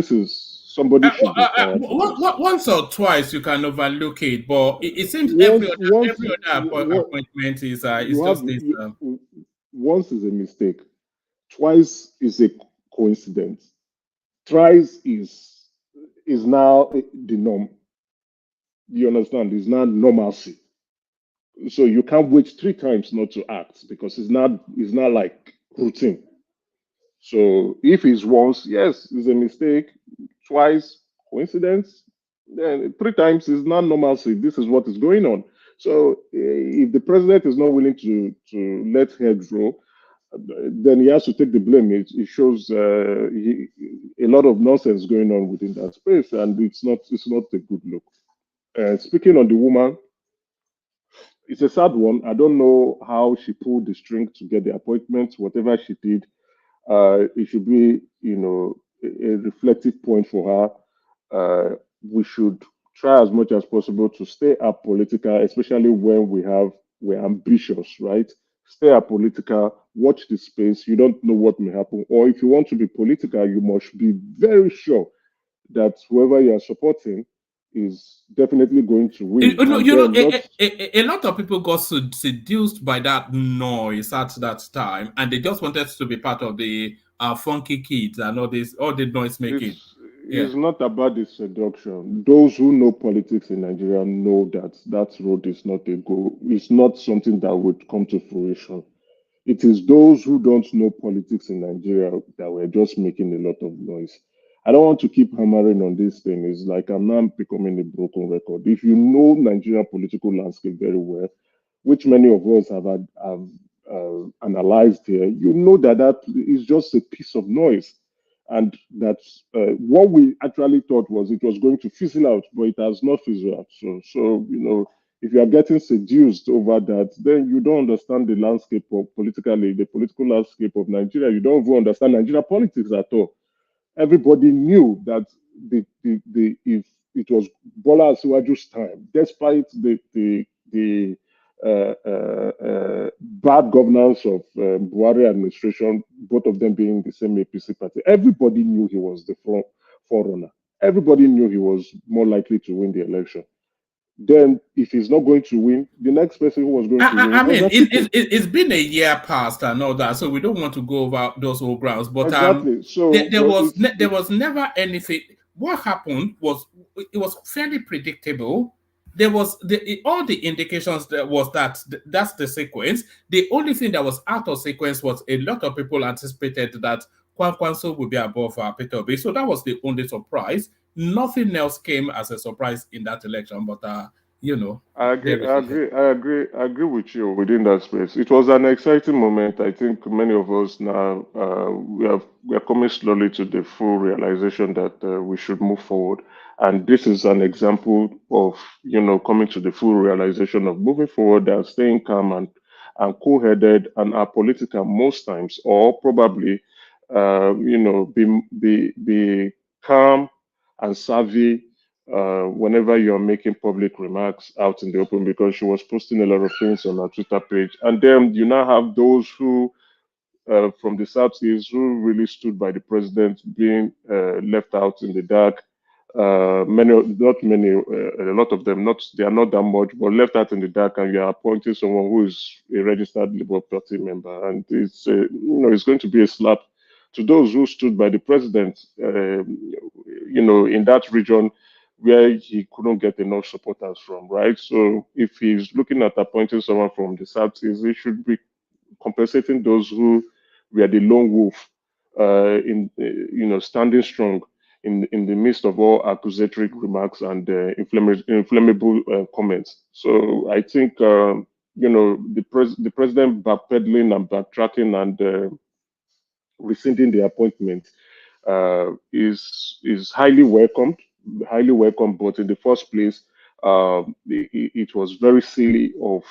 somebody should once or twice you can overlook it, but it seems every other appointment is just this. Once is a mistake, twice is a coincidence, thrice is now the norm. You understand? It's not normalcy. So you can't wait 3 times not to act because it's not like routine. So if it's once, yes, it's a mistake. Twice, coincidence. Then 3 times is not normalcy. This is what is going on. So if the president is not willing to let heads roll, then he has to take the blame. It shows a lot of nonsense going on within that space, and it's not a good look. Speaking on the woman, it's a sad one. I don't know how she pulled the string to get the appointment. Whatever she did, it should be, a reflective point for her. We should try as much as possible to stay apolitical, especially when we're ambitious, right? Stay apolitical, watch the space. You don't know what may happen. Or if you want to be political, you must be very sure that whoever you are supporting is definitely going to win. A lot of people got seduced by that noise at that time, and they just wanted to be part of the funky kids and all the noise making. It's not about the seduction. Those who know politics in Nigeria know that road is not a goal. It's not something that would come to fruition. It is those who don't know politics in Nigeria that were just making a lot of noise. I don't want to keep hammering on this thing. It's like I'm now becoming a broken record. If you know Nigerian political landscape very well, which many of us have analyzed here, you know that that is just a piece of noise. And that's what we actually thought was it was going to fizzle out, but it has not fizzled out. So you know, if you are getting seduced over that, then you don't understand the landscape of the political landscape of Nigeria. You don't even understand Nigeria politics at all. Everybody knew that the if it was Bola Asiwaju's time, despite the bad governance of Buhari administration, both of them being the same APC party, everybody knew he was the forerunner. Everybody knew he was more likely to win the election. Then, if he's not going to win, the next person who was going to win. I mean, it's been a year past and all that, so we don't want to go over those old grounds. But exactly. So there was never anything. What happened was it was fairly predictable. There was all the indications that was that's the sequence. The only thing that was out of sequence was a lot of people anticipated that Kwankwanso would be above Peter Obi. So that was the only surprise. Nothing else came as a surprise in that election, but you know. I agree with you within that space. It was an exciting moment. I think many of us now we are coming slowly to the full realization that we should move forward. And this is an example of coming to the full realization of moving forward and staying calm and cool-headed and apolitical most times, or probably be calm and savvy whenever you're making public remarks out in the open, because she was posting a lot of things on her Twitter page. And then you now have those who from the Southeast who really stood by the president being left out in the dark. A lot of them, they are not that much, but left out in the dark, and you are appointing someone who is a registered Labour Party member, and it's it's going to be a slap to those who stood by the president, in that region where he couldn't get enough supporters from, right? So if he's looking at appointing someone from the Southeast, he should be compensating those who were the lone wolf standing strong in the midst of all accusatory remarks and inflammable comments. So I think the president backpedaling and backtracking and rescinding the appointment is highly welcomed. But in the first place, it was very silly of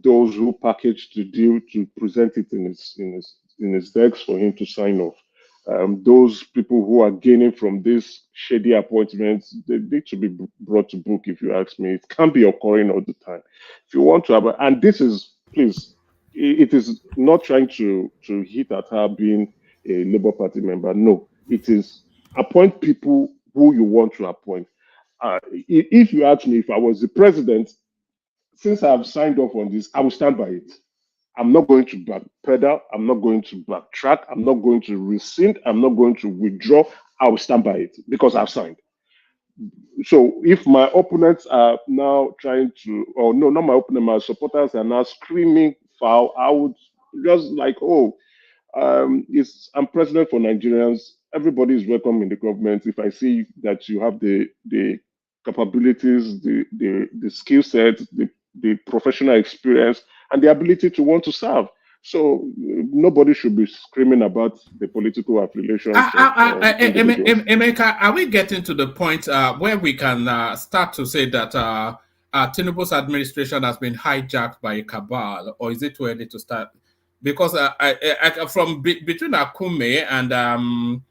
those who packaged the deal to present it in his decks for him to sign off. Those people who are gaining from this shady appointments, they need to be brought to book, if you ask me. It can't be occurring all the time. If you want to have, and this is, please, it is not trying to hit at her being a Labour Party member. No, it is appoint people who you want to appoint. If you ask me, if I was the president, since I have signed off on this, I will stand by it. I'm not going to backpedal. I'm not going to backtrack. I'm not going to rescind. I'm not going to withdraw. I will stand by it because I've signed. So if my opponents are now trying to, or no, not my opponent, my supporters are now screaming foul, I would just like, I'm president for Nigerians. Everybody is welcome in the government. If I see that you have the capabilities, the skill set, the professional experience, and the ability to want to serve. So nobody should be screaming about the political affiliations. Emeka, are we getting to the point where we can start to say that Tinubu's administration has been hijacked by a cabal, or is it too early to start? Because from between Akume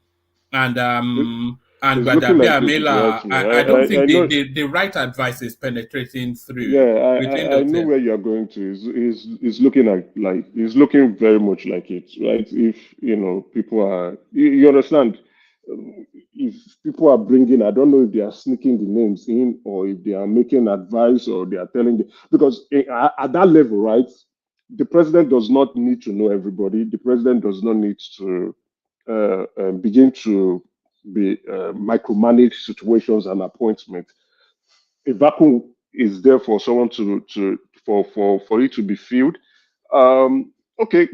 and Badabia Mela, I don't think the right advice is penetrating through. Yeah, I know where you're going to. Is looking like it's looking very much like it, right? If people are, you understand. If people are bringing, I don't know if they are sneaking the names in or if they are making advice or they are telling because at that level, right? The president does not need to know everybody. The president does not need to begin to be micromanage situations and appointments. A vacuum is there for someone for it to be filled. okay,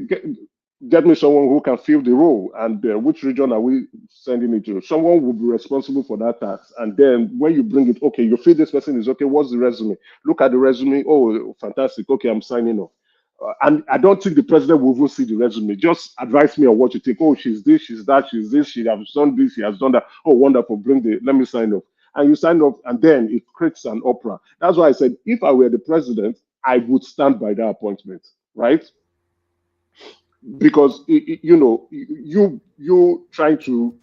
get me someone who can fill the role, and which region are we sending it to? Someone will be responsible for that task, and then when you bring it, okay, you feel this person is okay. What's the resume? Look at the resume. Oh, fantastic. Okay, I'm signing off. And I don't think the president will even see the resume. Just advise me on what you think. Oh, she's this, she's that, she's this, she has done this, she has done that. Oh, wonderful. Let me sign off. And you sign off, and then it creates an opera. That's why I said, if I were the president, I would stand by that appointment, right? Because you know, you trying to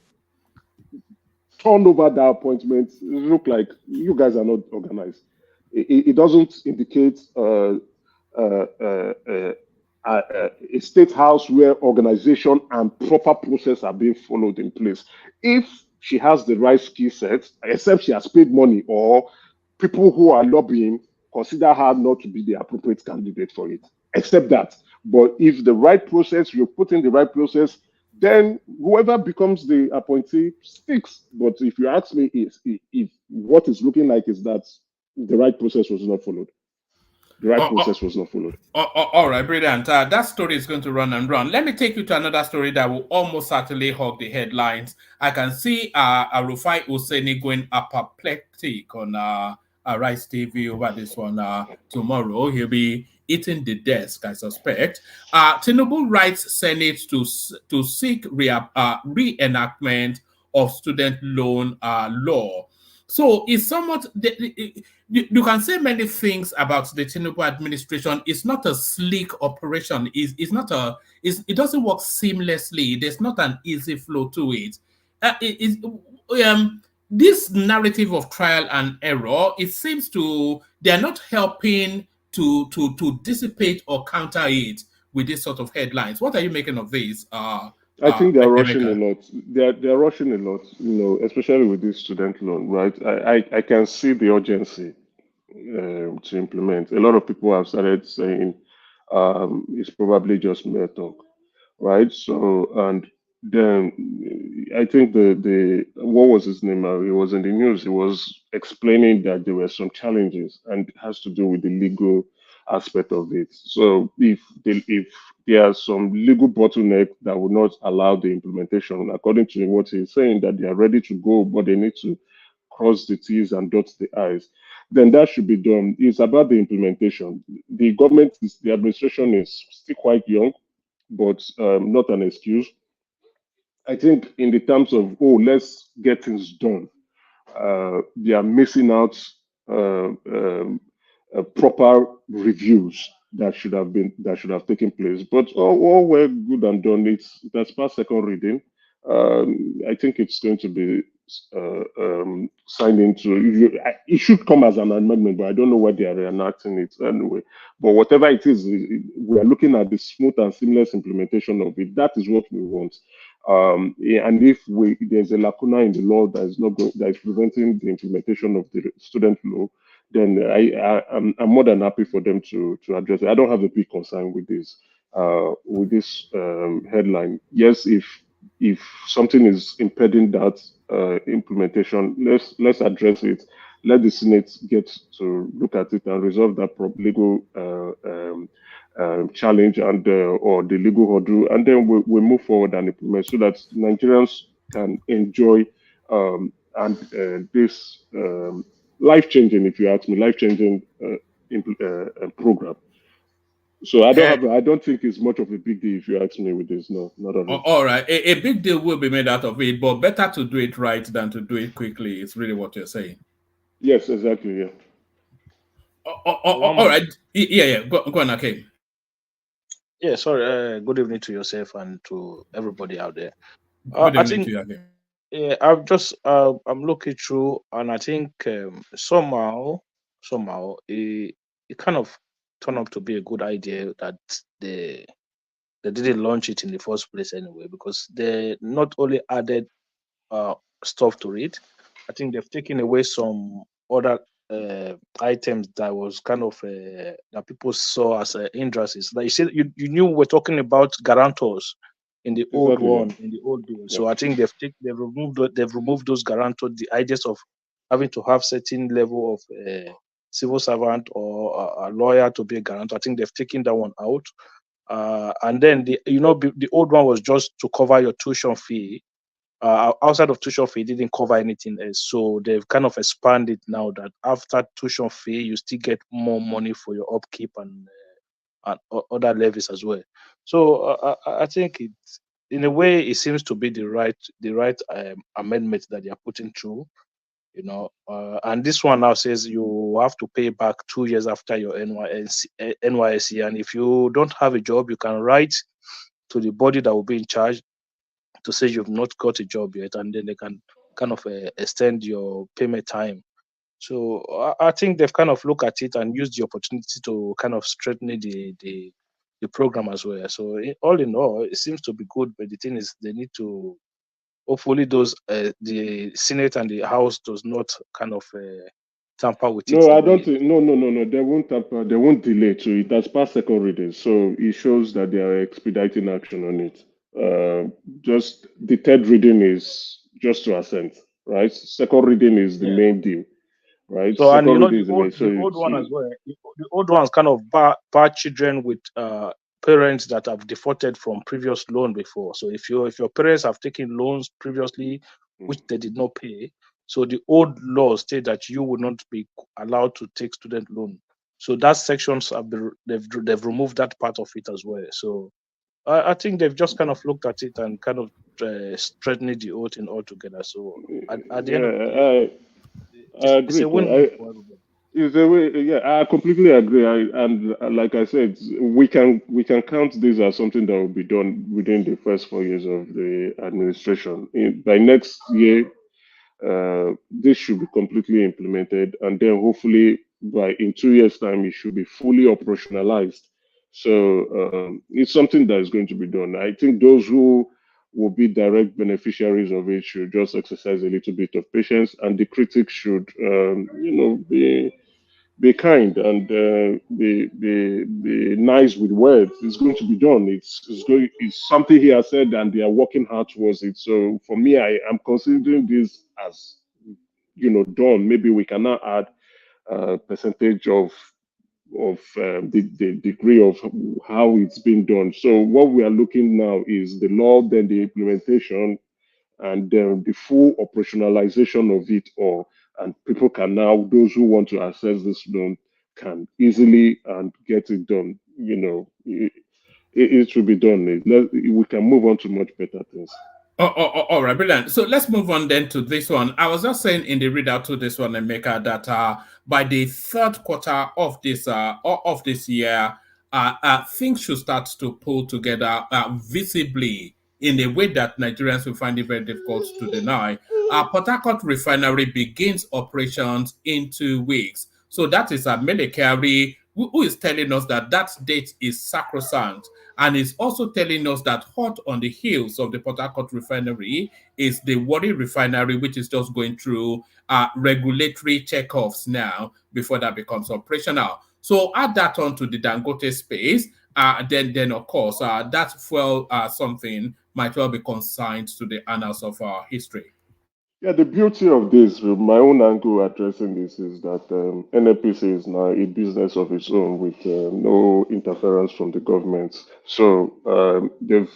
turn over that appointment look like you guys are not organized. It doesn't indicate a state house where organization and proper process are being followed in place. If she has the right skill set, except she has paid money or people who are lobbying consider her not to be the appropriate candidate for it. Except that. But if the right process, you put in the right process, then whoever becomes the appointee sticks. But if you ask me, if what is looking like is that the right process was not followed. The right process was not followed. All right, brilliant. That story is going to run and run. Let me take you to another story that will almost certainly hog the headlines. I can see Rufai Oseni going apoplectic on Rice TV over this one tomorrow. He'll be eating the desk, I suspect. Tinubu writes Senate to seek reenactment of student loan law. So it's somewhat, you can say many things about the Tinubu administration. It's not a sleek operation. It doesn't work seamlessly. There's not an easy flow to it. This narrative of trial and error, it seems they're not helping to dissipate or counter it with this sort of headlines. What are you making of this? I think they're rushing a lot. They're rushing a lot, you know, especially with this student loan, right? I can see the urgency to implement. A lot of people have started saying it's probably just mere talk, right? So, and then I think the what was his name? He was in the news. He was explaining that there were some challenges, and it has to do with the legal aspect of it. So, if there are some legal bottleneck that would not allow the implementation, according to what he's saying, that they are ready to go, but they need to cross the T's and dot the I's, then that should be done. It's about the implementation. The administration is still quite young, but not an excuse. I think in the terms of, oh, let's get things done, they are missing out proper reviews that should have taken place. But all were good and done. That's past second reading. I think it's going to be signed into. It should come as an amendment, but I don't know why they are reenacting it anyway. But whatever it is, we are looking at the smooth and seamless implementation of it. That is what we want. And if there's a lacuna in the law that is preventing the implementation of the student law, then I'm more than happy for them to address it. I don't have a big concern with this headline. Yes, if something is impeding that implementation, let's address it. Let the Senate get to look at it and resolve that legal challenge and or the legal hurdle, and then we move forward and implement so that Nigerians can enjoy this life-changing, if you ask me, life-changing program. So I don't think it's much of a big deal if you ask me with this. No, not at all. All right, a big deal will be made out of it, but better to do it right than to do it quickly. It's really what you're saying. Yes, exactly. Yeah. All right. Yeah. Go on, okay. Yeah, sorry. Good evening to yourself and to everybody out there. Good evening to you, okay. Yeah, I've just I'm looking through, and I think somehow it kind of turned up to be a good idea that they didn't launch it in the first place anyway, because they not only added stuff to it, I think they've taken away some other items that was kind of that people saw as hindrances. Like you said, you knew we're talking about guarantors in the old one, in the old bill. So I think they've removed those guarantors, the ideas of having to have certain level of civil servant or a lawyer to be a guarantor. I think they've taken that one out. And then the old one was just to cover your tuition fee. Outside of tuition fee, it didn't cover anything else. So they've kind of expanded now that after tuition fee, you still get more money for your upkeep and other levies as well. So I think it's, in a way, it seems to be the right amendment that they are putting through. And this one now says you have to pay back 2 years after your NYSC, and if you don't have a job, you can write to the body that will be in charge to say you've not got a job yet, and then they can kind of extend your payment time. So I think they've kind of looked at it and used the opportunity to kind of strengthen the program as well. So all in all, it seems to be good, but the thing is, they need to, hopefully those the Senate and the House does not kind of tamper with it. No, I don't think. No. They won't tamper. They won't delay to it. That's past second reading, so it shows that they are expediting action on it. Just the third reading is just to assent, right? Second reading is the main deal, right? So, and second the reading is the main. So old one as well. The old one's kind of bar children with parents that have defaulted from previous loan before. So if your parents have taken loans previously which they did not pay, so the old law state that you would not be allowed to take student loan. So that sections they've removed that part of it as well. So I think they've just kind of looked at it and kind of strengthened the whole thing altogether. So at the end of the day, I agree. it's a win for everybody. It's a way, yeah, I completely agree. And like I said, we can count this as something that will be done within the first 4 years of the administration. By next year, this should be completely implemented, and then hopefully in 2 years' time, it should be fully operationalized. So it's something that is going to be done. I think those who will be direct beneficiaries of it should just exercise a little bit of patience, and the critics should, be kind and be nice with words. It's going to be done. It's something he has said, and they are working hard towards it. So for me, I am considering this as done. Maybe we can now add a percentage of the degree of how it's been done. So what we are looking now is the law, then the implementation, and then the full operationalization of it all. And people can now, those who want to access this loan, can easily and get it done. It should be done. We can move on to much better things. All right, brilliant. So let's move on then to this one. I was just saying in the readout to this one, Emeka, that by the third quarter of this year, things should start to pull together visibly in a way that Nigerians will find it very difficult to deny. Port Harcourt refinery begins operations in 2 weeks. So that is Mele Kyari, who is telling us that date is sacrosanct. And is also telling us that hot on the heels of the Port Harcourt refinery is the Warri refinery, which is just going through regulatory checkoffs now before that becomes operational. So add that on to the Dangote space, then of course, that fuel something might well be consigned to the annals of our history. Yeah, the beauty of this, my own angle addressing this, is that NNPC is now a business of its own with no interference from the government. So they've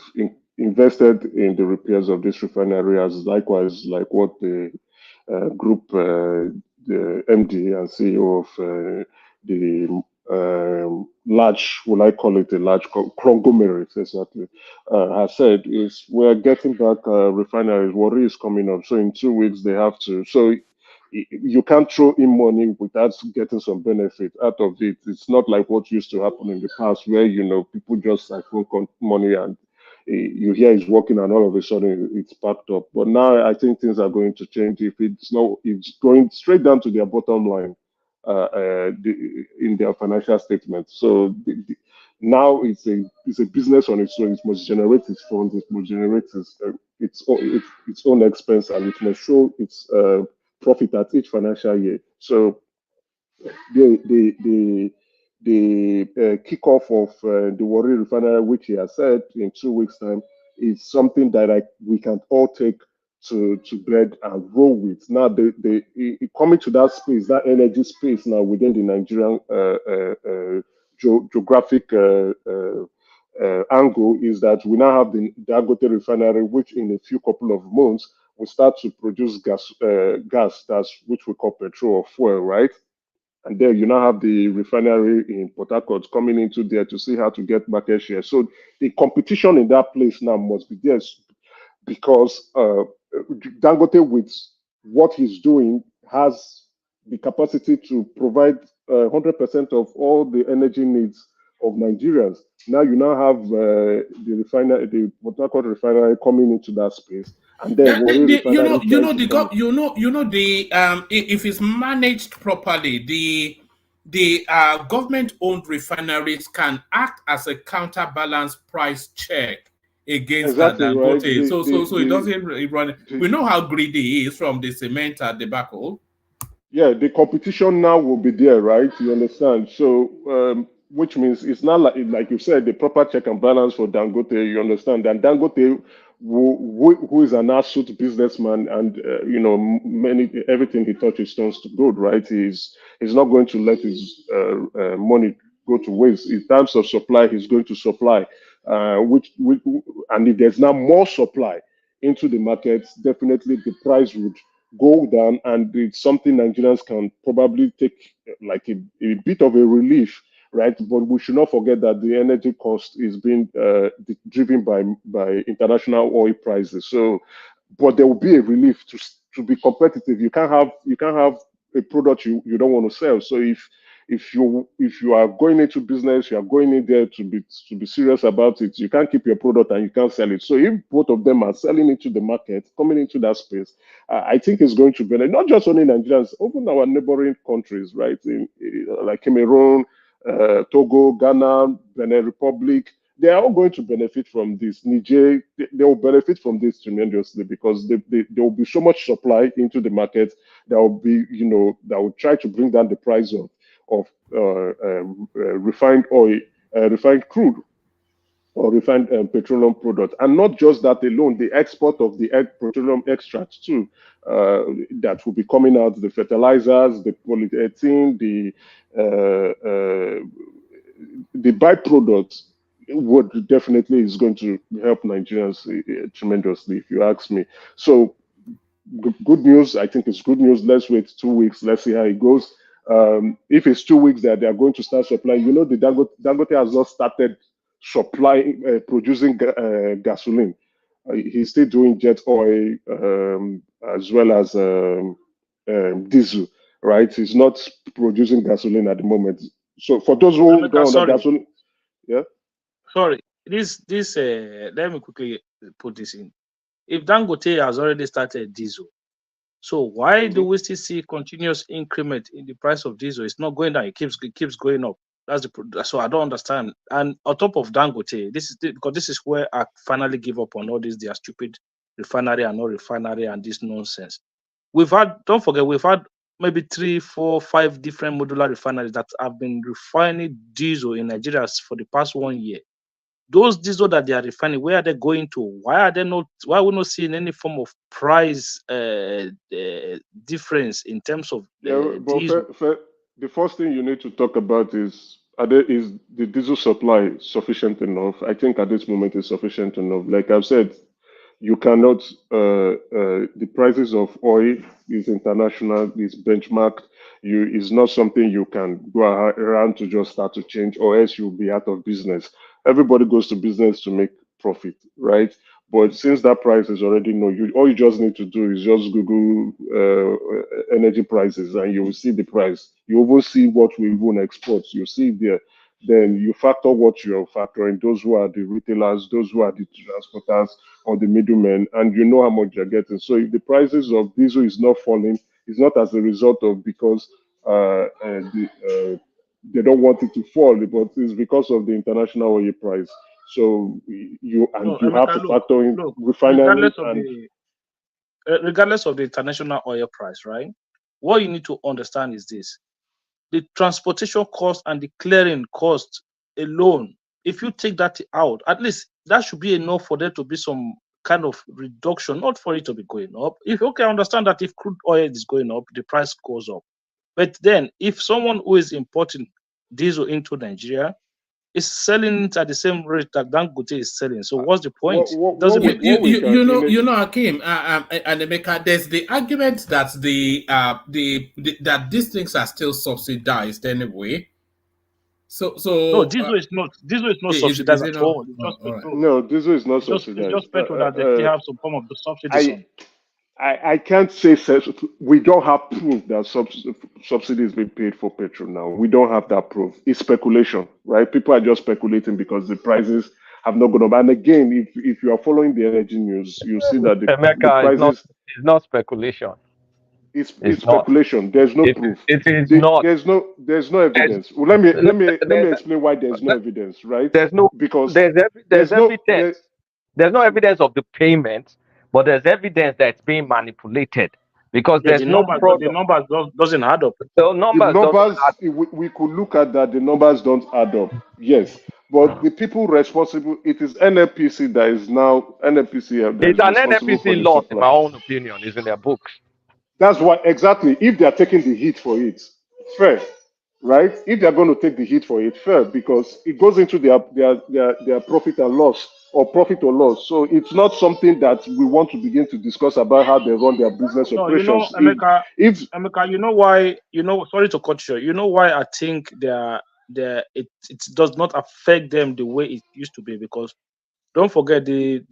invested in the repairs of this refinery, as likewise like what the group, the MD and CEO of the large, will I call it a large conglomerate, exactly, has said, is we're getting back refineries. Warri is coming up. So in 2 weeks, they have to. So you can't throw in money without getting some benefit out of it. It's not like what used to happen in the past where, people just siphon money and you hear it's working and all of a sudden it's packed up. But now I think things are going to change. If it's going straight down to their bottom line. In their financial statements. So now it's a business on its own. It must generate its funds. It must generate its own expense, and it must show its profit at each financial year. So the kickoff of the Warri refinery, which he has said in 2 weeks' time, is something that we can all take to bed and roll with. Now, coming to that space, that energy space now within the Nigerian geographic angle is that we now have the Dangote refinery, which in a few couple of months will start to produce gas, that's which we call petrol or fuel, right? And then you now have the refinery in Port Harcourt coming into there to see how to get market share. So the competition in that place now must be there because Dangote, with what he's doing, has the capacity to provide 100% of all the energy needs of Nigerians. Now you now have the refinery, the Port Harcourt refinery coming into that space, and then if it's managed properly, the government-owned refineries can act as a counterbalance price check against exactly that right. Dangote. So it doesn't run. We know how greedy he is from the cement debacle. Yeah, the competition now will be there, right? You understand? So, which means it's not like you said, the proper check and balance for Dangote. You understand? And Dangote, who is an astute businessman, and everything he touches turns to gold, right? He's not going to let his money go to waste. In terms of supply, he's going to supply, and if there's now more supply into the markets, definitely the price would go down, and it's something Nigerians can probably take like a bit of a relief, right? But we should not forget that the energy cost is being driven by international oil prices. So, but there will be a relief to be competitive. You can't have a product you don't want to sell. So if you are going into business, you are going in there to be serious about it. You can't keep your product and you can't sell it. So if both of them are selling into the market, coming into that space, I think it's going to benefit not just only Nigerians, even our neighboring countries, right? Like Cameroon, Togo, Ghana, Benin Republic. They are all going to benefit from this. Niger, they will benefit from this tremendously because there will be so much supply into the market that will be, that will try to bring down the price of refined oil, refined crude, or refined petroleum product. And not just that alone, the export of the petroleum extracts too, that will be coming out, the fertilizers, the polyethylene, the byproducts would definitely is going to help Nigerians tremendously, if you ask me. So good news. I think it's good news. Let's wait 2 weeks. Let's see how it goes. If it's 2 weeks that they are going to start supplying, the Dangote has not started producing gasoline. He's still doing jet oil as well as diesel, right? He's not producing gasoline at the moment. So for those who don't know gasoline, yeah. Sorry, this let me quickly put this in. If Dangote has already started diesel, so why do we still see continuous increment in the price of diesel? It's not going down; it keeps going up. So I don't understand. And on top of Dangote, because this is where I finally give up on all this their stupid refinery and no refinery and this nonsense. Don't forget, we've had maybe 3, 4, 5 different modular refineries that have been refining diesel in Nigeria for the past 1 year. Those diesel that they are refining, where are they going to? Why are we not seeing any form of price difference in terms of diesel? The first thing you need to talk about is the diesel supply sufficient enough? I think at this moment it's sufficient enough. Like I've said, you cannot the prices of oil is international, is benchmarked. Is not something you can go around to just start to change, or else you'll be out of business. Everybody goes to business to make profit, right? But since that price is already known, all you just need to do is just Google energy prices, and you will see the price. You will see what we even export. You see there. Then you factor what you're factoring, those who are the retailers, those who are the transporters or the middlemen, and you know how much you're getting. So if the prices of diesel is not falling, it's not as a result of because they don't want it to fall, but it's because of the international oil price. So you have to factor in refinery regardless of the international oil price, right? What you need to understand is this: the transportation cost and the clearing cost alone, if you take that out, at least that should be enough for there to be some kind of reduction, not for it to be going up. I understand that if crude oil is going up, the price goes up. But then if someone who is importing diesel into Nigeria is selling it at the same rate that Dangote is selling. So what's the point? What Doesn't we- make what we can Hakeem, and Emeka, there's the argument that that these things are still subsidized anyway. So no, diesel is not subsidized at all. It's just all right. petrol. No, diesel is not It's subsidized. just petrol that they have some form of the subsidies on. I can't say we don't have proof that subsidy is being paid for petrol now. We don't have that proof. It's speculation, right? People are just speculating because the prices have not gone up. And again, if you are following the energy news, you see that the prices it's not speculation. It's speculation. There's no proof. It is not. There's no evidence. Well, let me explain why there's no evidence, right? There's no because there's evidence. There's no evidence of the payment, but there's evidence that it's being manipulated because there's no the numbers doesn't add up. The numbers we could look at that. The numbers don't add up. Yes, but the people responsible, it is NFPC that is now NFPC. It's an NFPC loss, in my own opinion, is in their books. That's why exactly. If they are taking the heat for it, fair, right? If they are going to take the heat for it, fair, because it goes into their profit and loss or profit or loss. So it's not something that we want to begin to discuss about how they run their business operations. You know, Emeka, you know why? Sorry to cut you. You know why I think it does not affect them the way it used to be, because don't forget the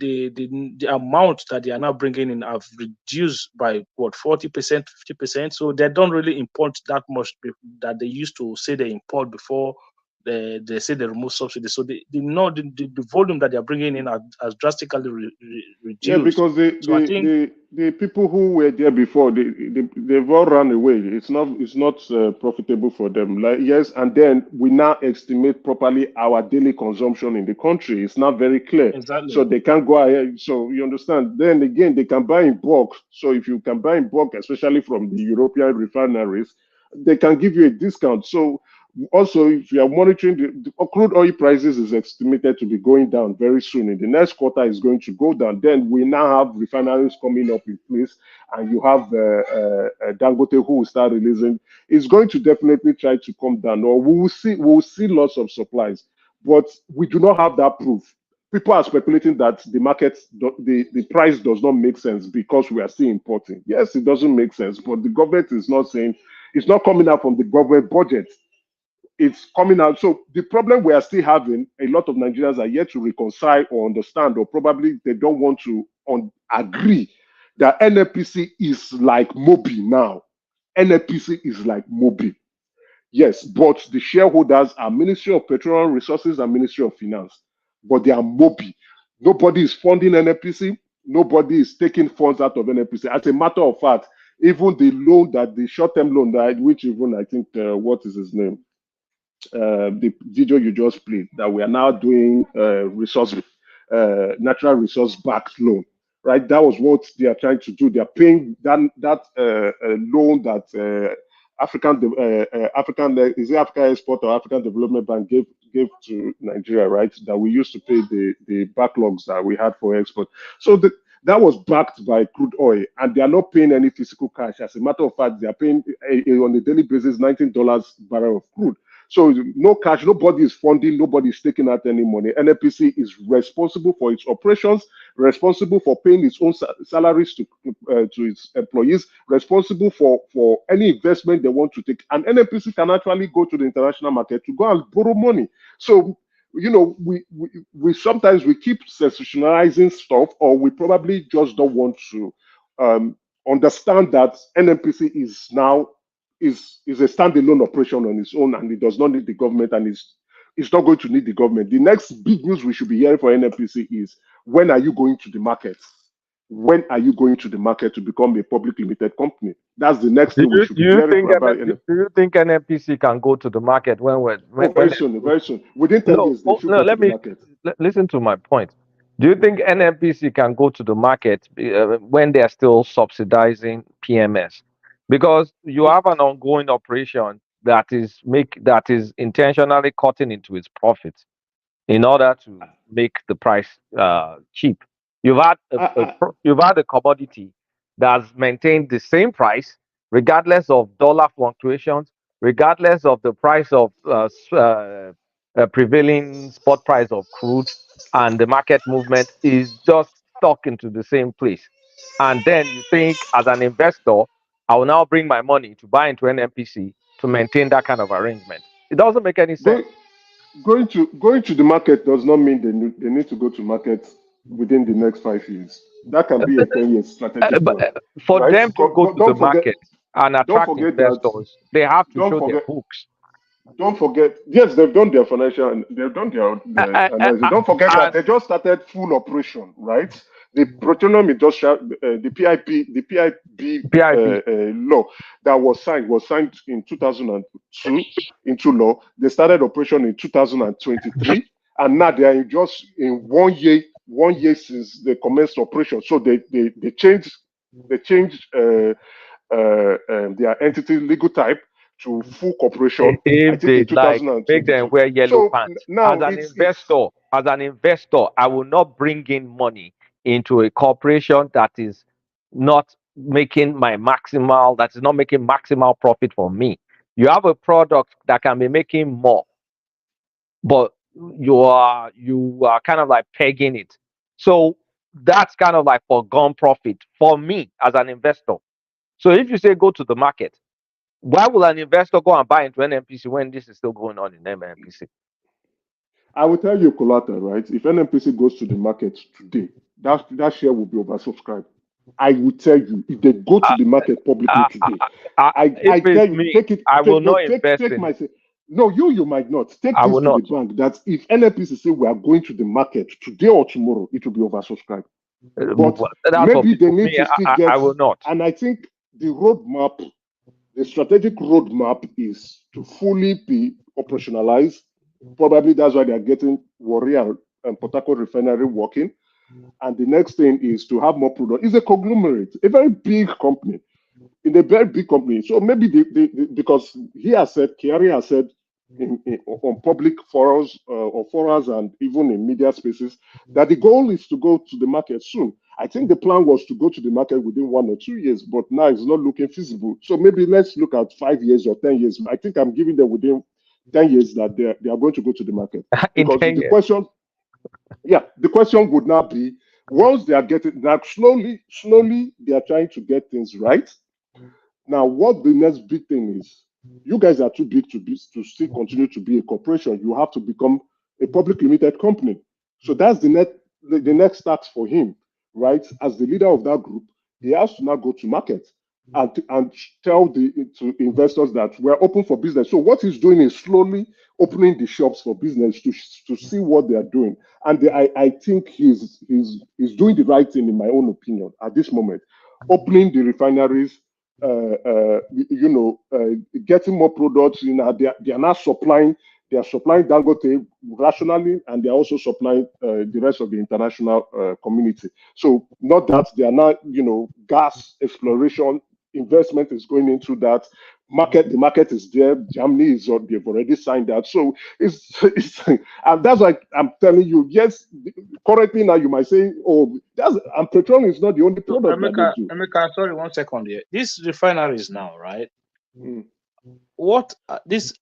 amount that they are now bringing in have reduced by 40%, 50%. So they don't really import that much that they used to say they import before they say they remove subsidy. So the volume that they are bringing in has drastically reduced. Yeah, because the people who were there before, they've all run away. It's not profitable for them. Yes, and then we now estimate properly our daily consumption in the country. It's not very clear. Exactly. So they can't go ahead. So you understand. Then again, they can buy in bulk. So if you can buy in bulk, especially from the European refineries, they can give you a discount. So also, if you are monitoring the crude oil prices is estimated to be going down very soon. In the next quarter, is going to go down. Then we now have refineries coming up in place, and you have Dangote who will start releasing. It's going to definitely try to come down, or we will see lots of supplies, but we do not have that proof. People are speculating that the market, the price does not make sense because we are still importing. Yes, it doesn't make sense, but the government is not saying, it's not coming out from the government budget. It's coming out. So the problem we are still having, a lot of Nigerians are yet to reconcile or understand, or probably they don't want to agree that NFPC is like Mobi now. NFPC is like Mobi. Yes, but the shareholders are Ministry of Petroleum Resources and Ministry of Finance, but they are Mobi. Nobody is funding NFPC. Nobody is taking funds out of NFPC. As a matter of fact, even the short-term loan which even I think, what is his name? The video you just played, that we are now doing natural resource backed loan, right? That was what they are trying to do. They are paying that loan that African Export or African Development Bank gave to Nigeria, right? That we used to pay the backlogs that we had for export. So that was backed by crude oil, and they are not paying any physical cash. As a matter of fact, they are paying on a daily basis $19 barrel of crude. So no cash, nobody is funding, nobody is taking out any money. NFPC is responsible for its operations, responsible for paying its own salaries to its employees, responsible for any investment they want to take. And NFPC can actually go to the international market to go and borrow money. So, we sometimes we keep sensationalizing stuff, or we probably just don't want to understand that NFPC is now is a standalone operation on its own, and it does not need the government, and it's not going to need the government. The next big news we should be hearing for NFPC is, when are you going to the market? When are you going to the market to become a public limited company? That's the next thing we should be hearing about. Do you think NFPC can go to the market very soon? Within 10 years, they should go to the market. Listen to my point. Do you think NFPC can go to the market when they are still subsidizing PMS? Because you have an ongoing operation that is intentionally cutting into its profits in order to make the price cheap. You've had a commodity that's maintained the same price regardless of dollar fluctuations, regardless of the price of prevailing spot price of crude and the market movement is just stuck into the same place. And then you think, as an investor, I will now bring my money to buy into an NPC to maintain that kind of arrangement. It doesn't make any sense. Going to the market does not mean they need to go to market within the next 5 years. That can be a 10-year strategic plan. For right? them to go to the market and attract forget investors, they have to show their forget, books. Don't forget, yes, they've done their financial, they've done their analysis. Don't forget that they just started full operation, right? The petroleum industrial, the PIB law that was signed in 2002 into law. They started operation in 2023, and now they are just in 1 year since they commenced operation. So they changed their entity legal type to full corporation. If they like, make them wear yellow pants. Now as an investor, I will not bring in money into a corporation that is not making maximal profit for me. You have a product that can be making more, but you are kind of like pegging it. So that's kind of like foregone profit for me as an investor. So if you say go to the market, why will an investor go and buy into an NPC when this is still going on in NPC? I will tell you, collateral, right? If an NPC goes to the market today, that share will be oversubscribed. I will tell you, if they go to the market publicly today, I tell you, take it. I will not invest in it. No, you might not. Take this to the bank that if NPC say we are going to the market today or tomorrow, it will be oversubscribed. But maybe they need to still get. I will not. And I think the strategic roadmap is to fully be operationalized. Probably that's why they are getting Warrior and Port Harcourt refinery working. And the next thing is to have more product. It's a conglomerate, a very big company. In a very big company. So maybe because Kiari has said on public forums or forums and even in media spaces that the goal is to go to the market soon. I think the plan was to go to the market within 1 or 2 years, but now it's not looking feasible. So maybe let's look at 5 years or 10 years. I think I'm giving them within 10 years that they are going to go to the market. Because the question would now be, once they are getting, now slowly they are trying to get things right. Now, what the next big thing is, you guys are too big to still continue to be a corporation. You have to become a public limited company. So that's the next task for him, right? As the leader of that group, he has to now go to market and tell to investors that we're open for business. So what he's doing is slowly opening the shops for business to see what they are doing. And I think he's doing the right thing, in my own opinion, at this moment. Opening the refineries, getting more products. They are now supplying. They are supplying Dangote rationally, and they are also supplying the rest of the international community. So not that they are not, gas exploration investment is going into that market. The market is there. Germany they've already signed that. So it's and that's why I'm telling you. Yes, currently now you might say, and petroleum is not the only product. Emeka, sorry, 1 second here. These refineries now, right? What this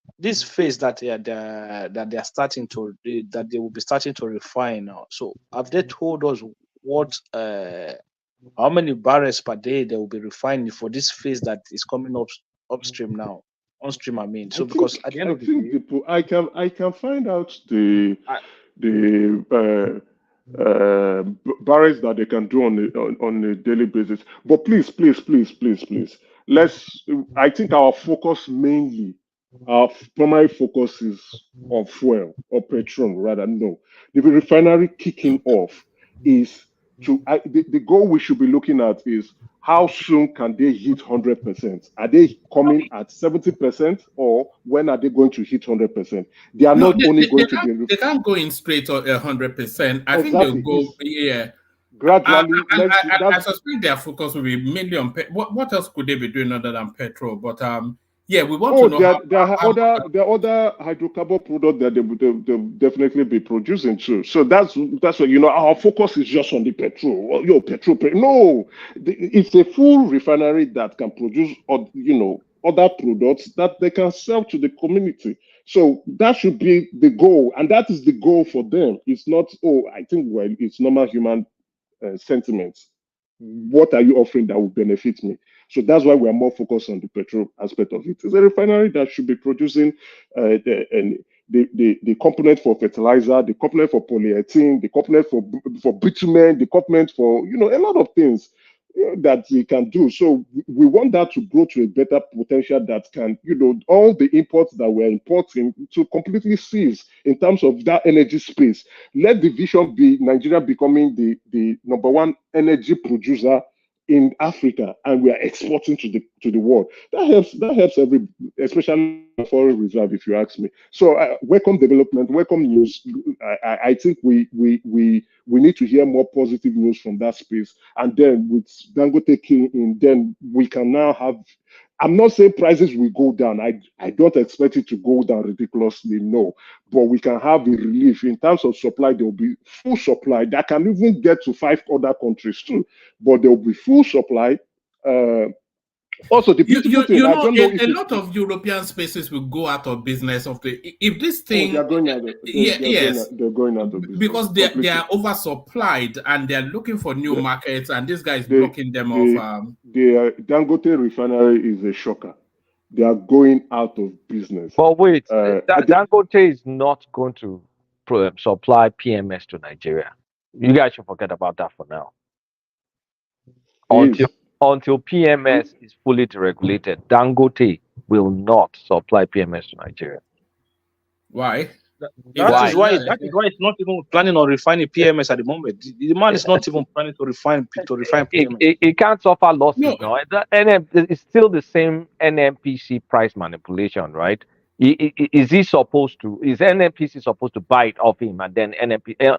phase that they are starting to that they will be starting to refine now? So have they told us what how many barrels per day they will be refining for this phase that is coming upstream now? Onstream, I mean. So because at the end of the day, I can find out the barrels that they can do on a daily basis. But please, I think our primary focus is on fuel or petrol rather. No, the refinery kicking off is the goal we should be looking at is how soon can they hit 100%? Are they coming at 70%, or when are they going to hit 100%? They are not only going to be. They can't go in straight or 100%. I think they'll go gradually. I suspect their focus will be mainly on what else could they be doing other than petrol? But we want to know. There are other hydrocarbon products that they will definitely be producing too. So that's what our focus is just on the petrol. Petrol. No, it's a full refinery that can produce other products that they can sell to the community. So that should be the goal, and that is the goal for them. It's not, oh, I think, well, it's normal human sentiments. What are you offering that will benefit me? So that's why we are more focused on the petrol aspect of it. It's a refinery that should be producing the component for fertilizer, the component for polyethylene, the component for bitumen, the component for a lot of things that we can do. So we want that to grow to a better potential that can, all the imports that we're importing to completely cease in terms of that energy space. Let the vision be Nigeria becoming the number one energy producer in Africa, and we are exporting to the world. That helps especially foreign reserve, if you ask me. So welcome development, welcome news. I think we need to hear more positive news from that space, and then with Dangote taking in, then we can now have. I'm not saying prices will go down. I don't expect it to go down ridiculously, no. But we can have a relief in terms of supply. There will be full supply that can even get to 5 other countries too. But there will be full supply. Also, the beautiful thing, I don't know if a lot of European spaces will go out of business if this thing. They're going out. They're going out of business because they are oversupplied and they're looking for new markets, and this guy is blocking them off. The Dangote refinery is a shocker. They are going out of business. But wait, Dangote is not going to supply PMS to Nigeria. You guys should forget about that for now. Until PMS is fully deregulated, Dangote will not supply PMS to Nigeria. Why? That is why it's not even planning on refining PMS at the moment. The man is not even planning to refine PMS. It can't suffer losses. No. It's still the same NMPC price manipulation, right? Is NMPC supposed to buy it off him, and then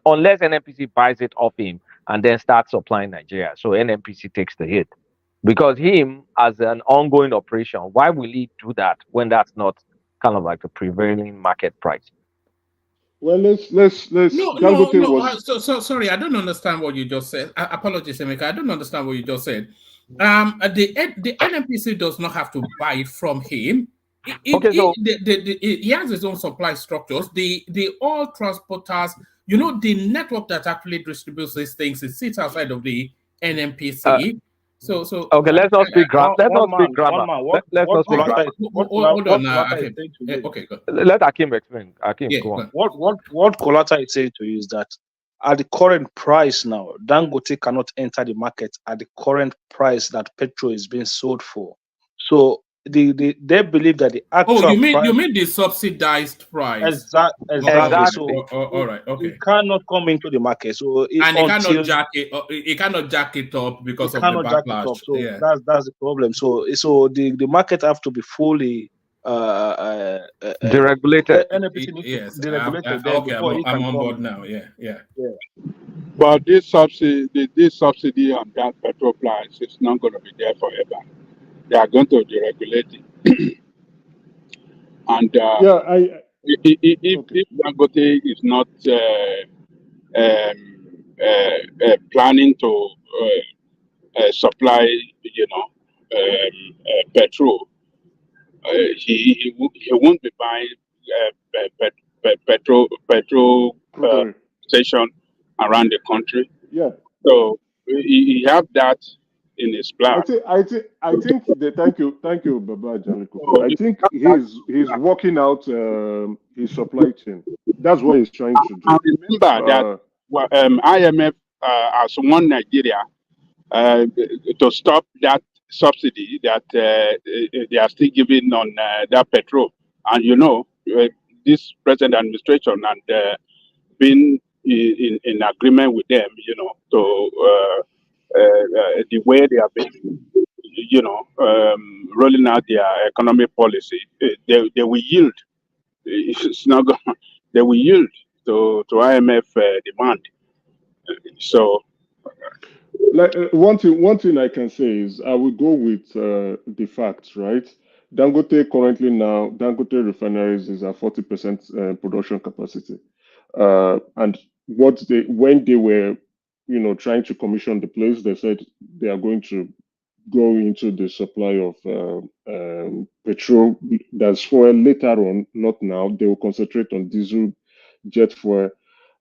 unless NMPC buys it off him and then starts supplying Nigeria, so NMPC takes the hit. Because him, as an ongoing operation, why will he do that when that's not kind of like the prevailing market price? Well, let's. Sorry, I don't understand what you just said. Apologies, Emeka. I don't understand what you just said. The NMPC does not have to buy it from him. He has his own supply structures. The oil transporters, the network that actually distributes these things, it sits outside of the NMPC. Okay, let's not speak grammar. Let's not speak grammar. Hold on. Okay, go. Let Akim explain. Akim, go on. What Kolata is saying to you is that at the current price now, Dangote cannot enter the market at the current price that petrol is being sold for. So they believe that the actual price, you mean the subsidized price? Exactly. So all right, okay. It cannot come into the market. So it cannot jack it up because of the backlash. So that's the problem. So the market have to be fully deregulated. Yes. Okay, I'm on board now. Yeah. But this subsidy on that petrol price is not going to be there forever. They are going to deregulate it. And if Dangote is not planning to supply, petrol, he won't be buying petrol station around the country. Yeah. So he have that in his plan. I think thank you, Baba Janiko. I think he's working out his supply chain. That's what he's trying to do. I remember that IMF has warned Nigeria to stop that subsidy that they are still giving on that petrol. And this present administration and been in agreement with them, to the way they have been, rolling out their economic policy, they will yield. It's not going. They will yield to IMF demand. So, one thing I can say is I will go with the facts, right? Dangote refineries is at 40% production capacity, and when they were trying to commission the place, they said they are going to go into the supply of petrol. That's fuel later on, not now. They will concentrate on diesel, jet fuel,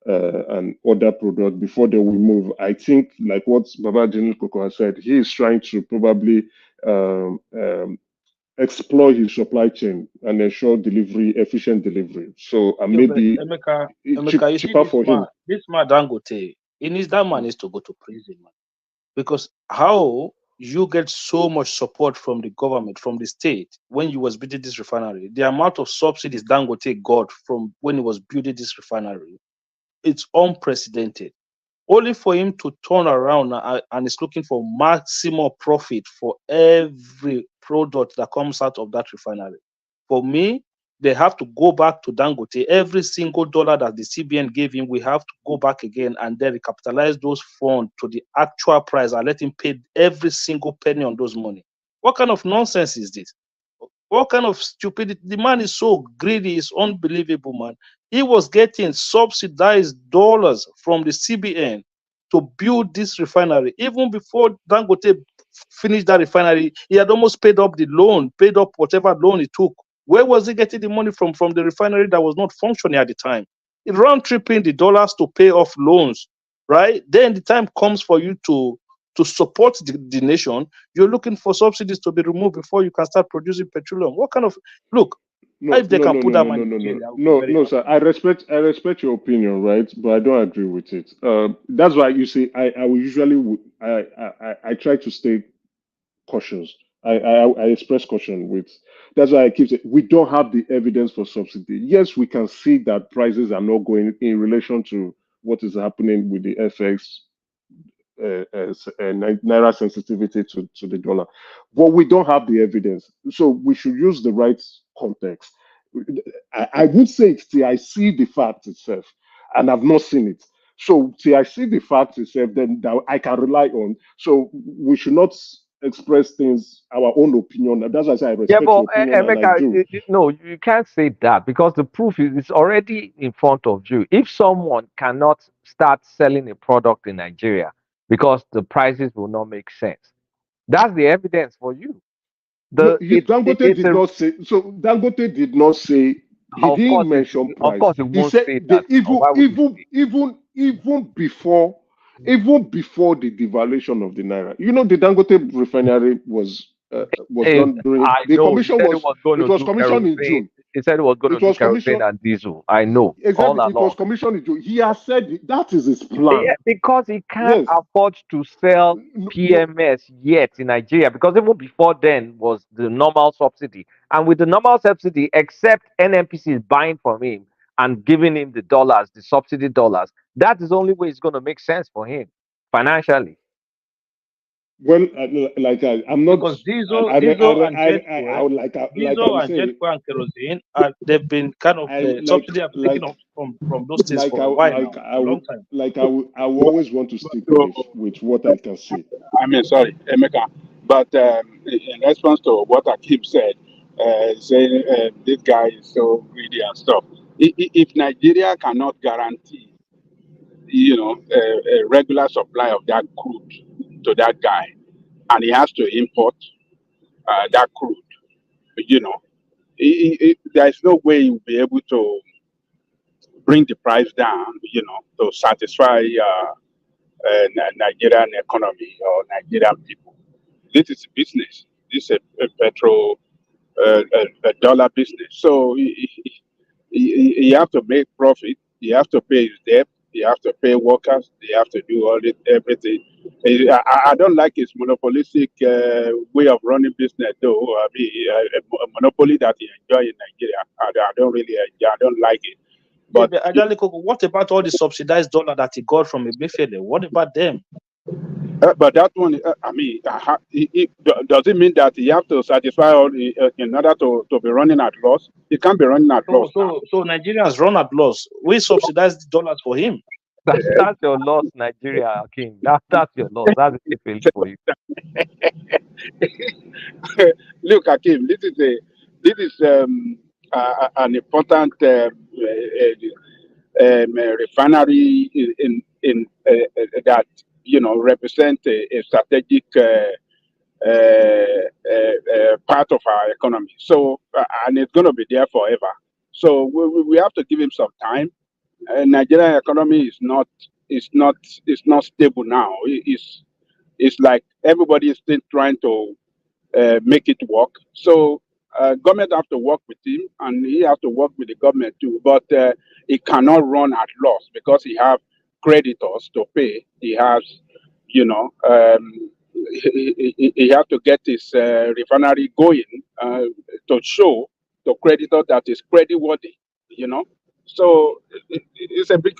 and other products before they will move. I think, like what Baba General Koko has said, he is trying to probably um, um, explore his supply chain and ensure delivery, efficient delivery. So Yeah, but maybe Emeka, it's Emeka, you see cheaper for him. this man Dangote, that man needs to go to prison, man. Because how you get so much support from the government, from the state, when you was building this refinery, the amount of subsidies Dangote got from when he was building this refinery, it's unprecedented. Only for him to turn around and is looking for maximum profit for every product that comes out of that refinery. For me, they have to go back to Dangote. Every single dollar that the CBN gave him, we have to go back again and then recapitalize those funds to the actual price and let him pay every single penny on those money. What kind of nonsense is this? What kind of stupidity? The man is so greedy, it's unbelievable, man. He was getting subsidized dollars from the CBN to build this refinery. Even before Dangote finished that refinery, he had almost paid up the loan, paid up whatever loan he took. Where was he getting the money from the refinery that was not functioning at the time? He round tripping the dollars to pay off loans, right? Then the time comes for you to support the nation, you're looking for subsidies to be removed before you can start producing petroleum. What kind of look? No, If they no, can no, put no, that no, man no, in no, jail, no, I would be no, very no, happy. sir. I respect your opinion, right? But I don't agree with it. That's why you see, I will usually, I try to stay cautious. I express caution with. That's why I keep saying we don't have the evidence for subsidy. Yes, we can see that prices are not going in relation to what is happening with the FX naira sensitivity to the dollar. But we don't have the evidence. So we should use the right context. I would say it's till I see the fact itself, and I've not seen it. So till I see the fact itself, then that I can rely on. So we should not express things our own opinion. And that's why I say I Yeah, respect but your opinion, and I Emeka, do. no, you can't say that because the proof is it's already in front of you. If someone cannot start selling a product in Nigeria because the prices will not make sense, that's the evidence for you. No, The it, Dangote it's did a not say. So Dangote did not say. He of didn't course mention of price. course it He won't said say the that now. Why would it say? even before the devaluation of the naira. You know, the Dangote refinery was It, done during I the know he commission said it was was going it to was do commissioned in kerosene. June. He said it was going to It do was kerosene commissioned and diesel. I know all exactly. It was along. commissioned in June. He has said that is his plan. Yeah, because he can't Yes. afford to sell No, PMS yet in Nigeria because even before then was the normal subsidy. And with the normal subsidy, except NMPC is buying from him and giving him the dollars, the subsidy dollars, that is the only way it's going to make sense for him financially. well, I'm not. Because diesel and jet I fuel, would like I would say and kerosene, they've been kind of I subsidy have been taken off from those things like for a I while now, like I a would long time. I will always want to stick So, with what I can see. I mean, sorry, Emeka, but in response to what Akim said, saying this guy is so greedy and stuff. If Nigeria cannot guarantee, a regular supply of that crude to that guy, and he has to import that crude, you know, there's no way you'll be able to bring the price down, to satisfy Nigerian economy or Nigerian people. This is business. This is a petrol, a dollar business. So you have to make profit. You have to pay his debt. You have to pay workers. You have to do all it, everything. I don't like his monopolistic way of running business, though. I mean, a monopoly that he enjoy in Nigeria. I don't really enjoy. I don't like it. Yeah, But but Ajali Koko, what about all the subsidized dollar that he got from Emefiele? What about them? but that one, I mean, does it mean that you have to satisfy all in order to be running at loss? You can't be running at loss now. So Nigerians run at loss. We subsidize the dollars for him. That's your loss, Nigeria, King. That's your loss. That's a feeling for you. Look, Akim, this is an important refinery in that represent a strategic part of our economy. So, and it's going to be there forever. So we have to give him some time. Nigerian economy is not stable now. It's like everybody is still trying to make it work. So government have to work with him, and he has to work with the government too. But he cannot run at loss because he have creditors to pay. He has, you know, he have to get his refinery going to show the creditor that is creditworthy. You know, so it's a big.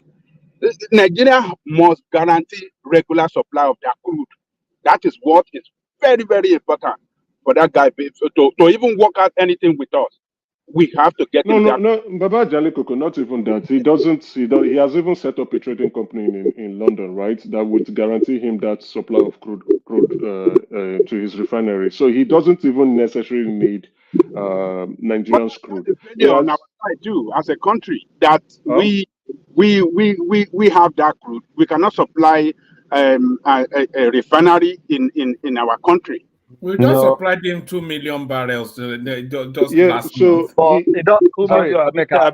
Nigeria must guarantee regular supply of their crude. That is what is very, very important for that guy to even work out anything with us. We have to get him that. No, Baba Jalikoko, not even that. He has even set up a trading company in London, right? That would guarantee him that supply of crude to his refinery. So he doesn't even necessarily need Nigerian crude. On our side too, as a country, that we have that crude. We cannot supply a refinery in our country. We just supplied him 2 million barrels just last month. But it does, sorry, Emeka,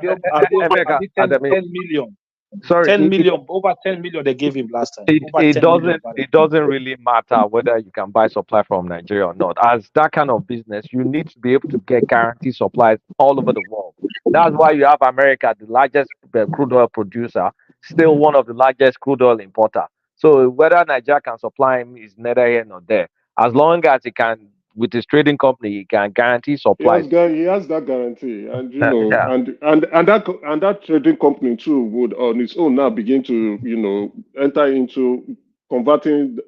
10 million. Sorry, 10 million, over 10 million they gave him last time. It doesn't really matter whether you can buy supply from Nigeria or not. As that kind of business, you need to be able to get guaranteed supplies all over the world. That's why you have America, the largest crude oil producer, still one of the largest crude oil importer. So whether Nigeria can supply him is neither here nor there. As long as he can, with his trading company, he can guarantee supplies. He has that guarantee, and you know, and that trading company too would on its own now begin to enter into converting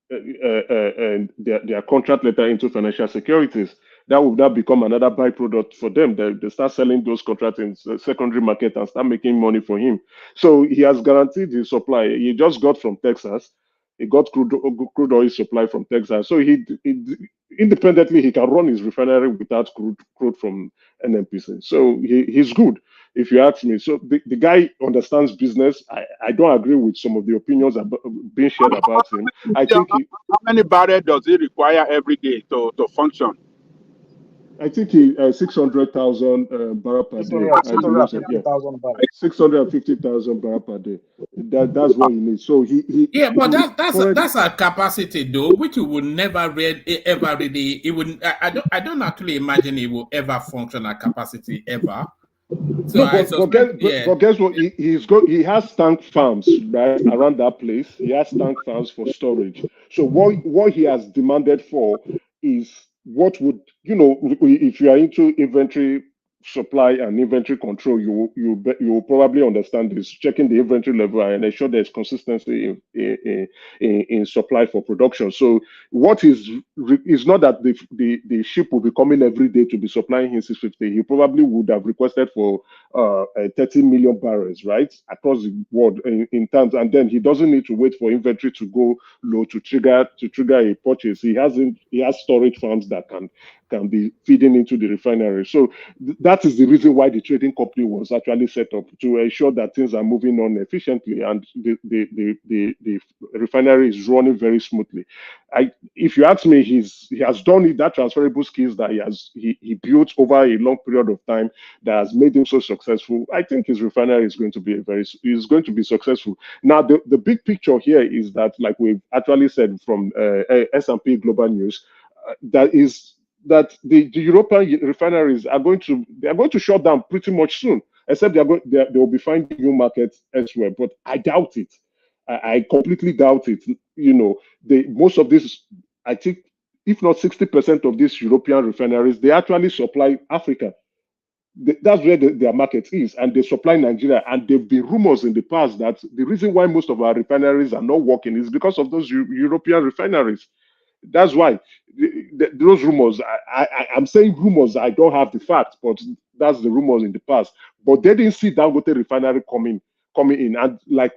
their contract letter into financial securities. That would now become another byproduct for them. They start selling those contracts in the secondary market and start making money for him. So he has guaranteed his supply. He just got from Texas. He got crude oil supply from Texas. So he independently he can run his refinery without crude from NNPC. So he's good, if you ask me. So the guy understands business. I don't agree with some of the opinions being shared about him. I think how many barrels does he require every day to function? I think 600,000 barrels per day. 650,000 barrels per day. That's what he needs. So that's a capacity though, which you would never ever really. It would. I don't actually imagine it will ever function at capacity ever. So but guess what? He has tank farms right around that place. He has tank farms for storage. So what he has demanded for is what would if you are into inventory supply and inventory control, you will probably understand this. Checking the inventory level and ensure there's consistency in supply for production. So what is not that the ship will be coming every day to be supplying him 650. He probably would have requested for 30 million barrels, right, across the world in terms, and then he doesn't need to wait for inventory to go low to trigger a purchase. He has storage farms that can be feeding into the refinery. So that is the reason why the trading company was actually set up, to ensure that things are moving on efficiently and the refinery is running very smoothly. If you ask me, he has done it, that transferable skills that he built over a long period of time that has made him so successful. I think his refinery is going to be successful. Now, the big picture here is that, like we've actually said from S&P Global News, that the European refineries are going to shut down pretty much soon, except they will be finding new markets elsewhere. But I doubt it. I completely doubt it. Most of this, I think, if not 60% of these European refineries, they actually supply Africa. That's where their market is, and they supply Nigeria. And there've been rumors in the past that the reason why most of our refineries are not working is because of those European refineries. That's why those rumors, I'm saying rumors, I don't have the facts, but that's the rumors in the past. But they didn't see Dangote refinery coming in and like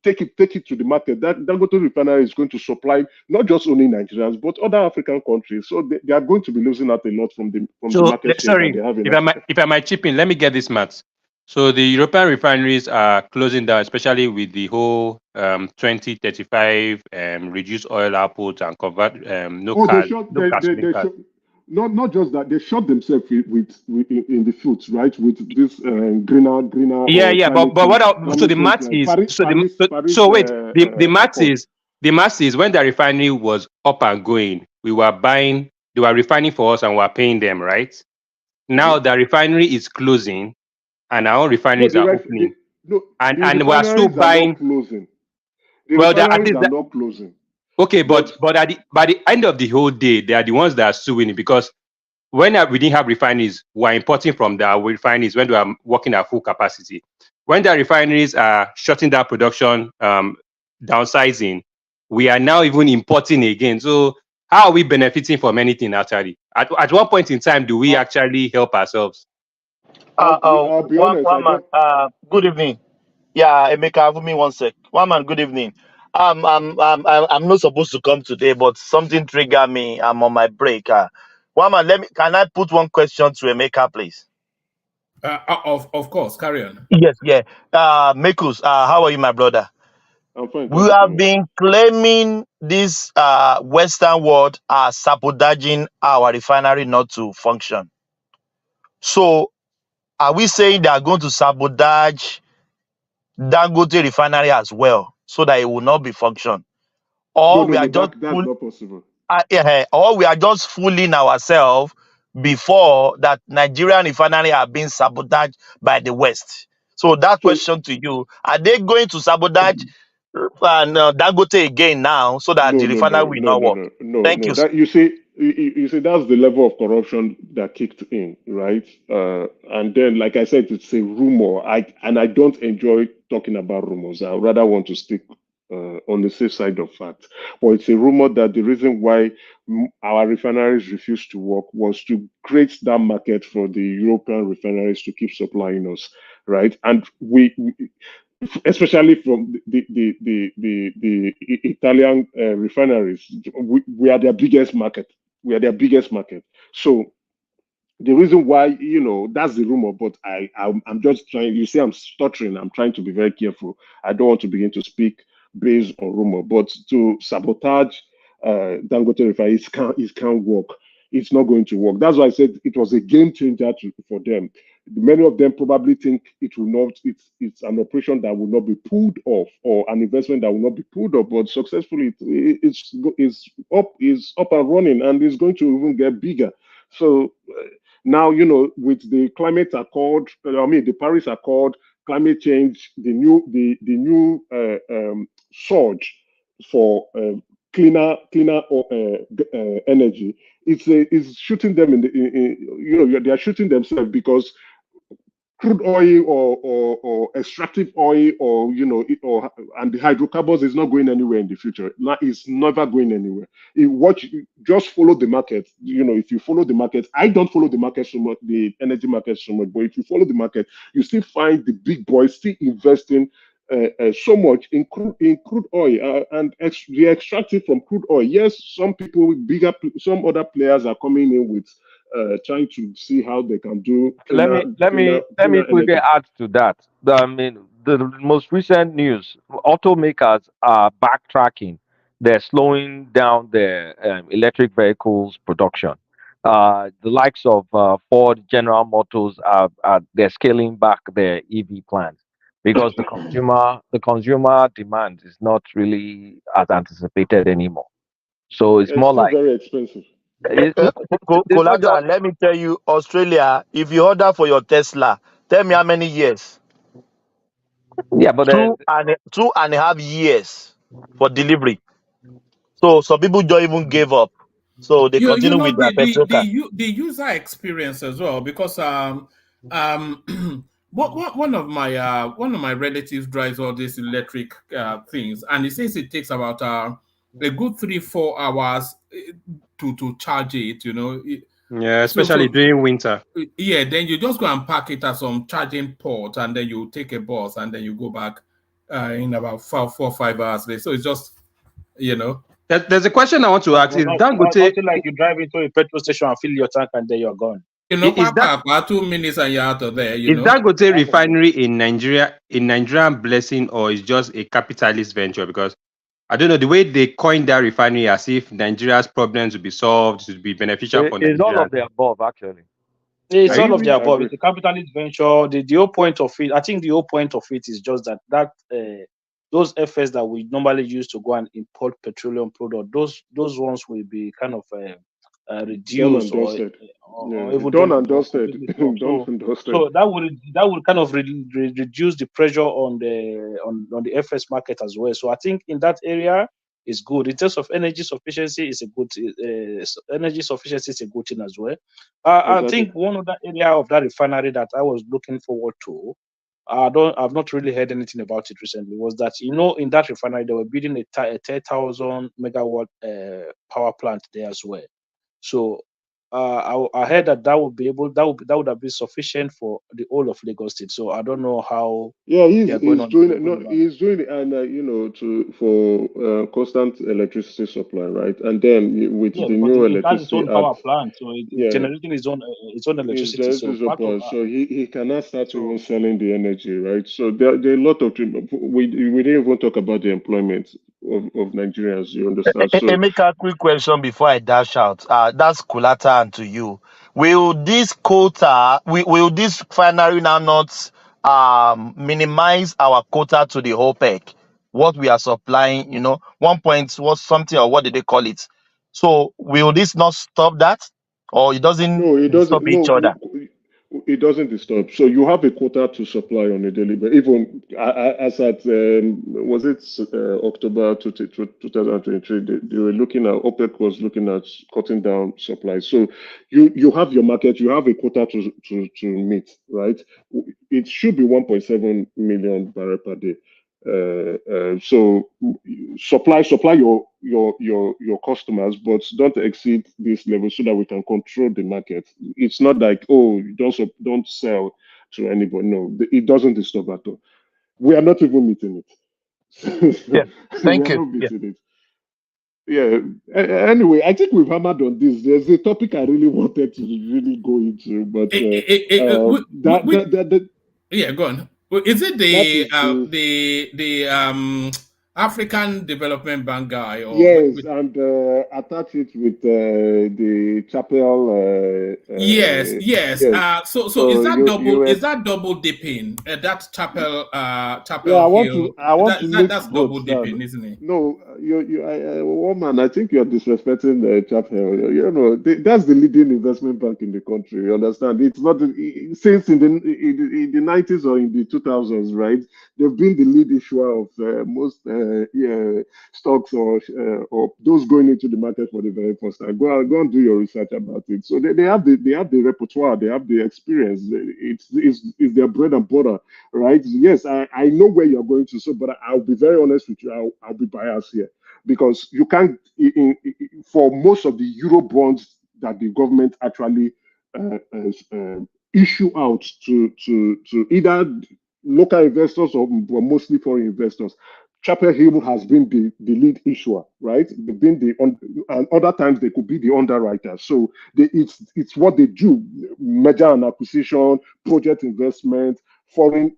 take it to the market. That Dangote refinery is going to supply not just only Nigerians, but other African countries. So they are going to be losing out a lot from the market share that they have in if I might chip in, let me get this, Matt. So the European refineries are closing down, especially with the whole 2035 reduce oil output and convert no Oh, cars, no gasoline they cars. shot, not just that, they shot themselves in the foot, right? With this greener Yeah, or yeah, climate but what change, so the climate change math plan. is Paris so wait, the math Accord. is when the refinery was up and going, we were buying, they were refining for us and we were paying them, right? Now the refinery is closing and our own No, refineries are opening, no, the and we are still refineries are not buying. closing. The Well, at refineries least are not closing. okay, But but by the end of the whole day, they are the ones that are suing it because when we didn't have refineries, we are importing from the refineries when they are working at full capacity. When the refineries are shutting down production, downsizing, we are now even importing again. So how are we benefiting from anything actually? At what point in time do we actually help ourselves? I'll be honest, I Man, don't. good evening. Yeah, Emeka, give me one sec. One man, good evening. I'm not supposed to come today, but something triggered me. I'm on my break. One man, can I put one question to Emeka, please? Of course, carry on. Yes, yeah. Mekus, how are you, my brother? I'm fine, We thank you so have much. been claiming this Western world are sabotaging our refinery not to function. So, are we saying they are going to sabotage Dangote refinery as well, so that it will not be function? No, Or no, we are no, just that's not possible. or we are just fooling ourselves before that Nigerian refinery are being sabotaged by the West. So that So question to you: are they going to sabotage Dangote again now, so that no, the no, refinery no, will no, not no, work? no, no, Thank no. you, sir. That you see, that's the level of corruption that kicked in, right? And then, like I said, it's a rumor. I don't enjoy talking about rumors. I rather want to stick on the safe side of fact. But it's a rumor that the reason why our refineries refused to work was to create that market for the European refineries to keep supplying us, right? And we especially from the Italian refineries. We are their biggest market. We are their biggest market. So the reason why, that's the rumor, but I'm just trying. You see, I'm stuttering. I'm trying to be very careful. I don't want to begin to speak based on rumor, but to sabotage Dangote refinery, it can't work. It's not going to work. That's why I said it was a game changer for them. Many of them probably think it will not. It's an operation that will not be pulled off, or an investment that will not be pulled off. But successfully, it's up and running, and it's going to even get bigger. So now, with the climate accord, the Paris Accord, climate change, the new surge for cleaner energy, it's shooting them they are shooting themselves because crude oil or extractive oil or and the hydrocarbons is not going anywhere in the future. It's never going anywhere. Just follow the market. If you follow the market, I don't follow the market so much, the energy market so much, but if you follow the market, you still find the big boys still investing so much in crude oil and the extractive from crude oil. Yes, some people some other players are coming in with trying to see how they can do Let me cleaner quickly energy. add to that. I mean, the most recent news: automakers are backtracking. They're slowing down their electric vehicles production. The likes of Ford, General Motors are they're scaling back their EV plans because the consumer demand is not really as anticipated anymore. So it's It's more still like very expensive. it's not Collateral, just. let me tell you, Australia, if you order for your Tesla, tell me how many years? Yeah, but Two and a half years for delivery. So some people don't even give up. So they You continue know with their petrol car. the user experience as well, because one of my relatives drives all these electric things, and he says it takes about a good 3-4 hours to charge it. Yeah, So especially so during winter. yeah, then you just go and park it at some charging port, and then you take a bus, and then you go back in about 4 or 5 hours later. So it's just you know. There's a question I want to ask: is Dangote? Until like you drive into a petrol station and fill your tank and then you're gone. You know, Is that 2 minutes and you're out of there, you is know. Dangote refinery in Nigeria a Nigerian blessing or is just a capitalist venture? Because I don't know the way they coined that refinery as if Nigeria's problems would be solved, it would be beneficial for It's all Nigeria. of the above, actually. It's I all of agree. the I above. agree. It's a capitalist venture. The whole point of it, I think, the whole point of it is just that those FS that we normally use to go and import petroleum product, those ones will be kind of Done reduced and dusted. or Yeah, even done done and or dusted. completely stopped. Done and dusted. So that would kind of reduce the pressure on the FS market as well. So I think in that area is good. In terms of energy sufficiency, is a good energy sufficiency is a good thing as well. I Exactly. think one other area of that refinery that I was looking forward to, I've not really heard anything about it recently, was that in that refinery they were building a 10,000 megawatt power plant there as well. So I heard that would have been sufficient for the whole of Lagos State. So I don't know how Yeah, they are going he's on doing it. going No, about it. he's doing it, and for constant electricity supply, right? And then with Yeah, the because new it has its electricity own power act, plant, so it's yeah, generating its own is electricity. So generating part of supply, so he cannot start even so selling the energy, right? So there are a lot of we didn't even talk about the employment of Nigerians. You understand? So Emeka, quick question before I dash out. That's Kulata and to you. Will this quota, will this finally now not minimize our quota to the OPEC? What we are supplying, 1 point what something, or what did they call it? So will this not stop that, or it doesn't no, it doesn't. stop each other? It doesn't disturb. So you have a quota to supply on a daily basis. Even as at was it October 2023? They were looking at OPEC was looking at cutting down supply. So you have your market. You have a quota to meet, right? It should be 1.7 million barrel per day. So supply your customers, but don't exceed this level so that we can control the market. It's not like, oh, you don't sell to anybody. No, it doesn't disturb at all. We are not even meeting Yeah. it. We Thank are you. not Yeah. meeting it. Yeah. Anyway, I think we've hammered on this. There's a topic I really wanted to really go into, but Yeah, go on. Well, is it that is the African Development Bank guy or yes, and attach it with the chapel. yes, yes. Yes. So So you is that double dipping? That yeah, Chapel Hill, I want to mix that's double both down. dipping, isn't it? No, woman, I think you're disrespecting the chapel. That's the leading investment bank in the country. You understand? It's not since in the 90s or in the 2000s, right? They've been the lead issuer of most stocks or those going into the market for the very first time. Go and do your research about it. So they have the repertoire, they have the experience. It's their bread and butter, right? Yes, I know where you're going to. So, but I'll be very honest with you. I'll be biased here because you can't for most of the euro bonds that the government actually issue out to either local investors or mostly foreign investors. Chapel Hill has been the lead issuer, right? They've been and other times they could be the underwriter. So it's what they do: merger and acquisition, project investment, foreign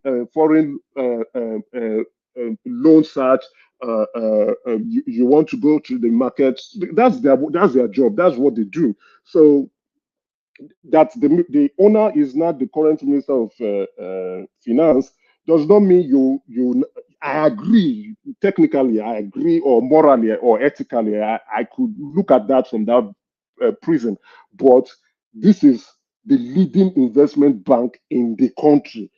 loan search. You want to go to the market? That's their job. That's what they do. So that the owner is not the current minister of finance does not mean you. I agree technically, I agree, or morally or ethically, I could look at that from that prism, but this is the leading investment bank in the country,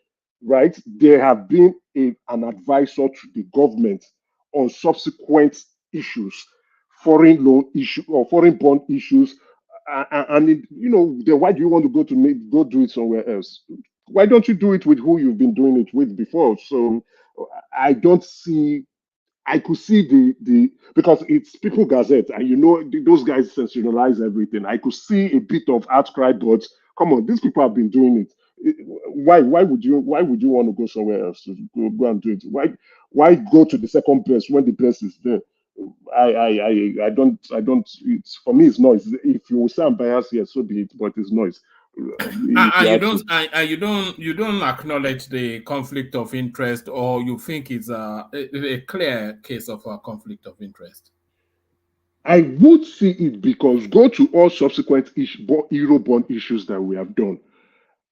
right? They have been an advisor to the government on subsequent issues, foreign loan issue or foreign bond issues, and then why do you want to go do it somewhere else? Why don't you do it with who you've been doing it with before? So I don't see. I could see the because it's People Gazette, and those guys sensationalize everything. I could see a bit of outcry, but come on, these people have been doing it. Why would you want to go somewhere else to go and do it? Why go to the second best when the best is there? I don't. It's for me. It's noise. If you say I'm biased, yes, so be it. But it's noise. You don't acknowledge the conflict of interest, or you think it's a clear case of a conflict of interest? I would see it, because go to all subsequent Eurobond issues that we have done,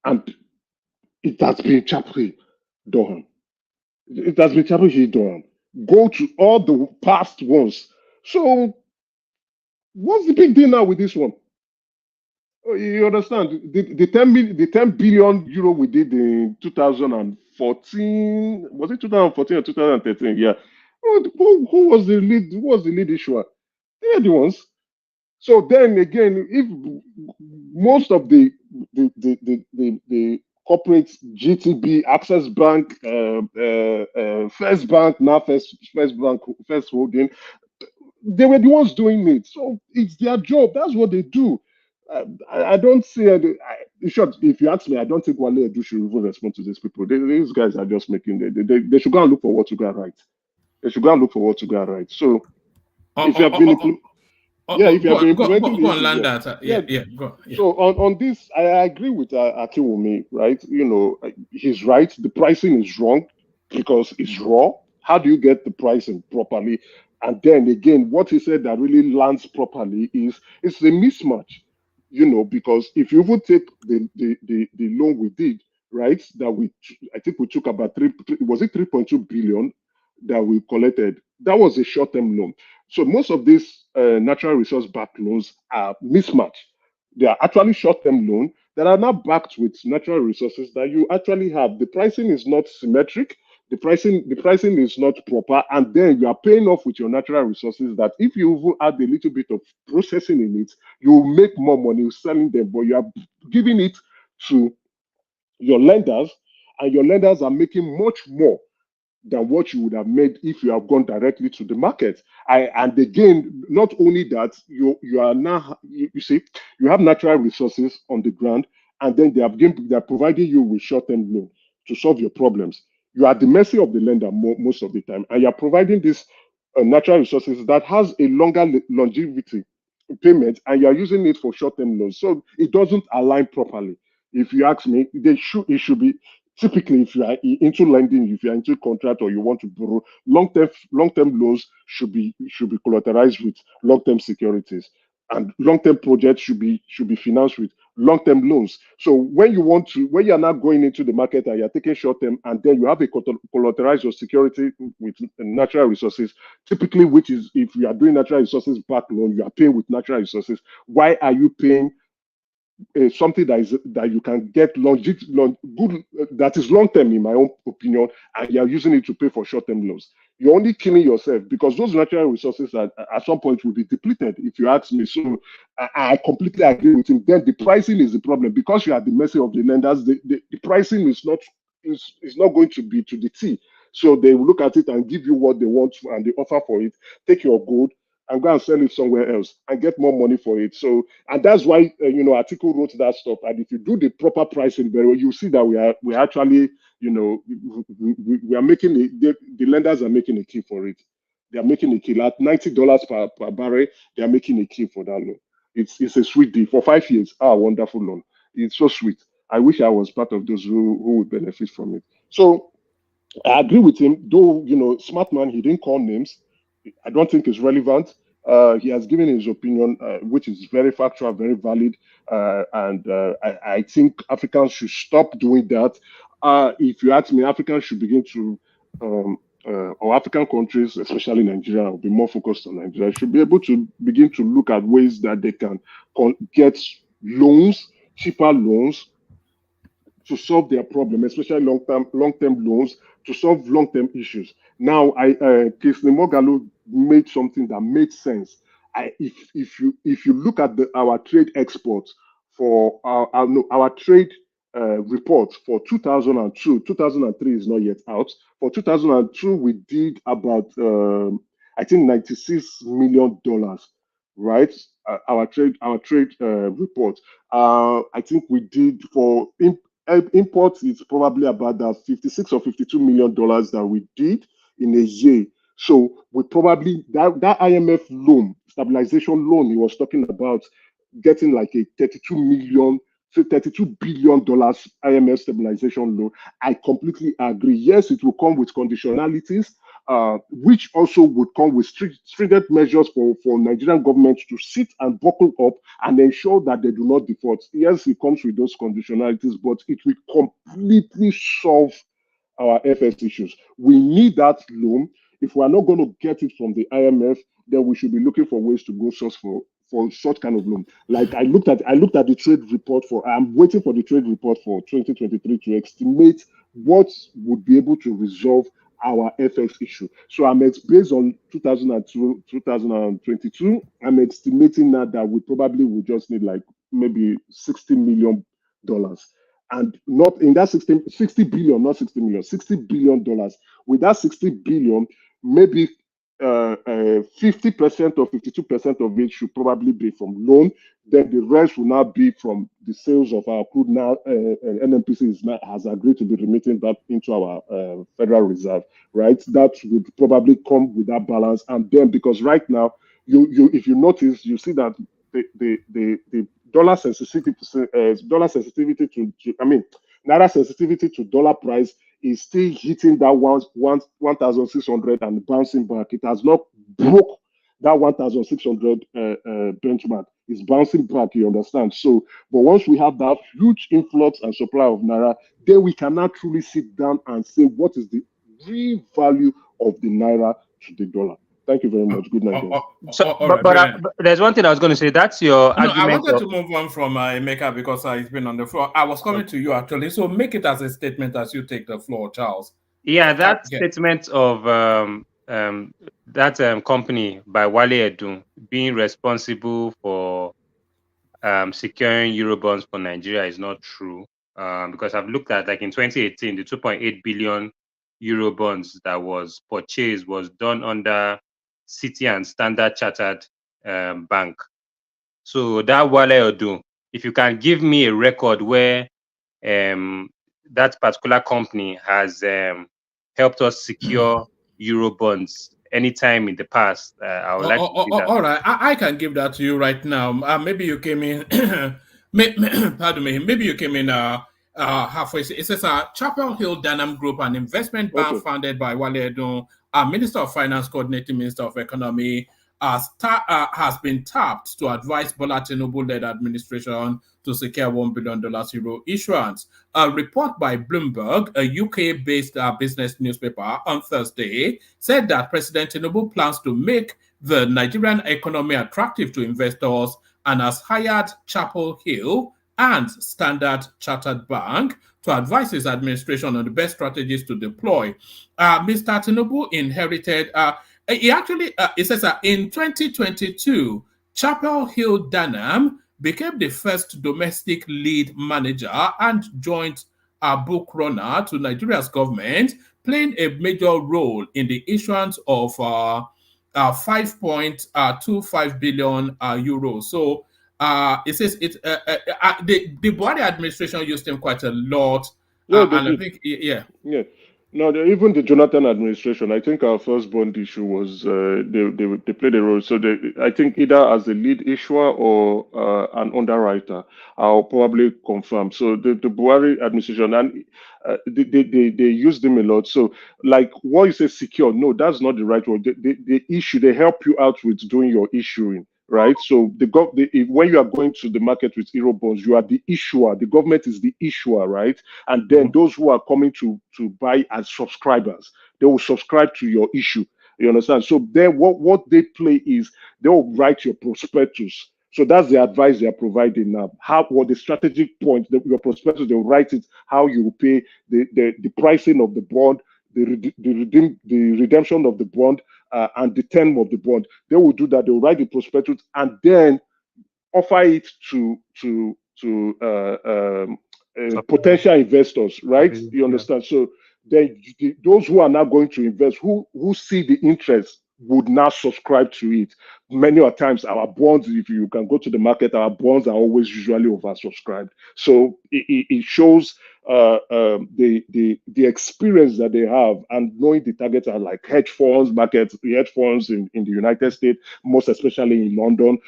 and it has been Chapri done. It has been Chapri done. Go to all the past ones. So what's the big deal now with this one? You understand? The 10 billion euro we did in 2014, was it 2014 or 2013? Yeah. Who was the lead? Who was the lead issuer? They are the ones. So then again, if most of the corporate GTB, Access Bank, First Bank, now First Bank, First Holding, they were the ones doing it. So it's their job. That's what they do. I don't see any. In short, if you ask me, I don't think Wale Edu should even respond to these people. These guys are just making. They should go and look for what to get right. They should go and look for what to get right. So if you have been if you have been implementing go on, land that. Go. Yeah. So on this, I agree with Akiwumi, right? You know, he's right. The pricing is wrong because it's raw. How do you get the pricing properly? And then again, what he said that really lands properly is it's a mismatch, you know, because if you would take the loan we did, right, that I think we took about 3.2 billion that we collected. That was a short-term loan. So most of these natural resource backed loans are mismatched. They are actually short-term loans that are now backed with natural resources that you actually have. The pricing is not symmetric. The pricing is not proper, and then you are paying off with your natural resources that if you add a little bit of processing in it, you will make more money selling them, but you are giving it to your lenders, and your lenders are making much more than what you would have made if you have gone directly to the market. And again, not only that, you are now, you see, you have natural resources on the ground, and then they're providing you with short-term loan to solve your problems. You are at the mercy of the lender most of the time, and you're providing this natural resources that has a longer longevity payment, and you're using it for short-term loans. So it doesn't align properly. If you ask me, it should be typically, if you are into lending, if you are into contract or you want to borrow, long-term loans should be collateralized with long-term securities, and long-term projects should be financed with long-term loans. So when you are now going into the market and you're taking short-term, and then you have a collateralized your security with natural resources, typically, which is if you are doing natural resources back loan, you are paying with natural resources. Why are you paying something that you can get good, that is long term, in my own opinion, and you are using it to pay for short term loans? You're only killing yourself, because those natural resources at some point will be depleted, if you ask me. So I completely agree with him. Then the pricing is the problem, because you are at the mercy of the lenders. The pricing is not going to be to the T. So they will look at it and give you what they want, and they offer for it. Take your gold and go and sell it somewhere else and get more money for it. So, and that's why Article wrote that stuff. And if you do the proper pricing very well, you see that we actually, we are making the lenders are making a key for it. They are making a kill at $90 per barrel. They are making a kill for that loan. It's a sweet deal for 5 years. Wonderful loan. It's so sweet. I wish I was part of those who would benefit from it. So I agree with him, though, smart man, he didn't call names. I don't think it's relevant. He has given his opinion, which is very factual, very valid, and I think Africans should stop doing that. If you ask me, Africans should begin to, or African countries, especially Nigeria, will be more focused on Nigeria, should be able to begin to look at ways that they can get loans, cheaper loans, to solve their problem, especially long-term loans, to solve long-term issues. Now, Kisne Mogalo made something that made sense. If you look at our trade exports for our trade report for 2002, 2003 is not yet out. For 2002, we did about I think $96 million, right? Our trade report. I think we did for imports, it's probably about that $56 or $52 million that we did in a year. So we probably that IMF loan, stabilization loan, he was talking about getting like a 32 million say $32 billion IMF stabilization loan. I completely agree. Yes, it will come with conditionalities, which also would come with stringent measures for Nigerian government to sit and buckle up and ensure that they do not default. Yes, it comes with those conditionalities, but it will completely solve our FS issues. We need that loan. If we are not going to get it from the IMF, then we should be looking for ways to go source for such kind of loan. Like I looked at the trade report I'm waiting for the trade report for 2023 to estimate what would be able to resolve our FX issue. So based on 2022, I'm estimating that we probably will just need like maybe $60 million. And not in that 60 billion, not 60 million, $60 billion. With that 60 billion, maybe 50% or 52% of it should probably be from loan. Then the rest will now be from the sales of our crude. Now, NNPC has agreed to be remitting that into our Federal Reserve, right? That would probably come with that balance. And then, because right now, if you notice, you see that the dollar sensitivity to naira sensitivity to dollar price is still hitting that 1,600 and bouncing back. It has not broke that 1,600 benchmark. It's bouncing back, you understand? So, but once we have that huge influx and supply of naira, then we cannot truly sit down and say what is the real value of the naira to the dollar. Thank you very much. Good night, guys. But there's one thing I was going to say. That's your argument. I wanted to move on from Emeka because he's been on the floor. I was coming to you actually. So make it as a statement as you take the floor, Charles. Yeah, that statement of that company by Wale Edun being responsible for securing Eurobonds for Nigeria is not true. Because I've looked at, like in 2018, the 2.8 billion Eurobonds that was purchased was done under City and Standard Chartered Bank. So that Wale Edun, if you can give me a record where that particular company has helped us secure Eurobonds anytime in the past, I would like to see that. All right, I can give that to you right now. Maybe you came in, pardon me, maybe you came in halfway. It says Chapel Hill Dynam Group, an investment bank founded by Wale Edun, Minister of Finance, coordinating Minister of Economy, has been tapped to advise Bola Tinubu-led administration to secure $1 billion euro issuance. A report by Bloomberg, a UK-based business newspaper, on Thursday said that President Tinubu plans to make the Nigerian economy attractive to investors and has hired Chapel Hill and Standard Chartered Bank to advise his administration on the best strategies to deploy. Mr. Tinubu inherited... it says that in 2022, Chapel Hill Dynam became the first domestic lead manager and joint book runner to Nigeria's government, playing a major role in the issuance of 5.25 billion euros. So it says the Buhari administration used him quite a lot. Yeah, and I think, yeah. No, even the Jonathan administration, I think our first bond issue was they played a role. So I think either as a lead issuer or an underwriter, I'll probably confirm. So the Buhari administration, and they used them a lot. So like what you say secure, no, that's not the right word. They help you out with doing your issuing. Right, so when you are going to the market with Eurobonds, you are the issuer. The government is the issuer, right? And then those who are coming to buy as subscribers, they will subscribe to your issue. You understand? So then, what they play is they will write your prospectus. So that's the advice they are providing now. What the strategic point, your prospectus, they will write it, how you will pay, the pricing of the bond, the redemption of the bond, and the term of the bond. They will do that. They will write the prospectus and then offer it to potential investors, right? You understand? So those who are now going to invest, who see the interest, would now subscribe to it. Many times our bonds, if you can go to the market, our bonds are always usually oversubscribed. So it shows the experience that they have and knowing the targets are like hedge funds, the hedge funds in the United States, most especially in London,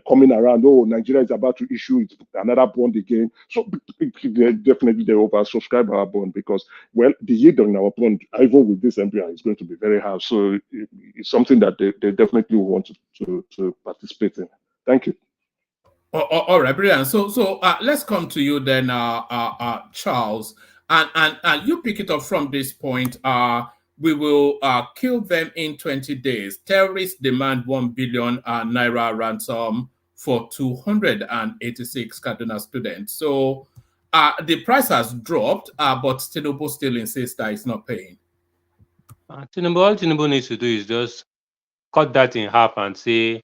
coming around. Oh, Nigeria is about to issue another bond again. So definitely they oversubscribe our bond because, well, the yield on our bond, even with this MPR, is going to be very high. So it's something that they definitely want to participate in. Thank you. All right, brilliant. So let's come to you then, Charles, and you pick it up from this point. We will kill them in 20 days. Terrorists demand 1 billion naira ransom for 286 Kaduna students. So the price has dropped, but Tinubu still insists that it's not paying. All Tinubu needs to do is just cut that in half and say,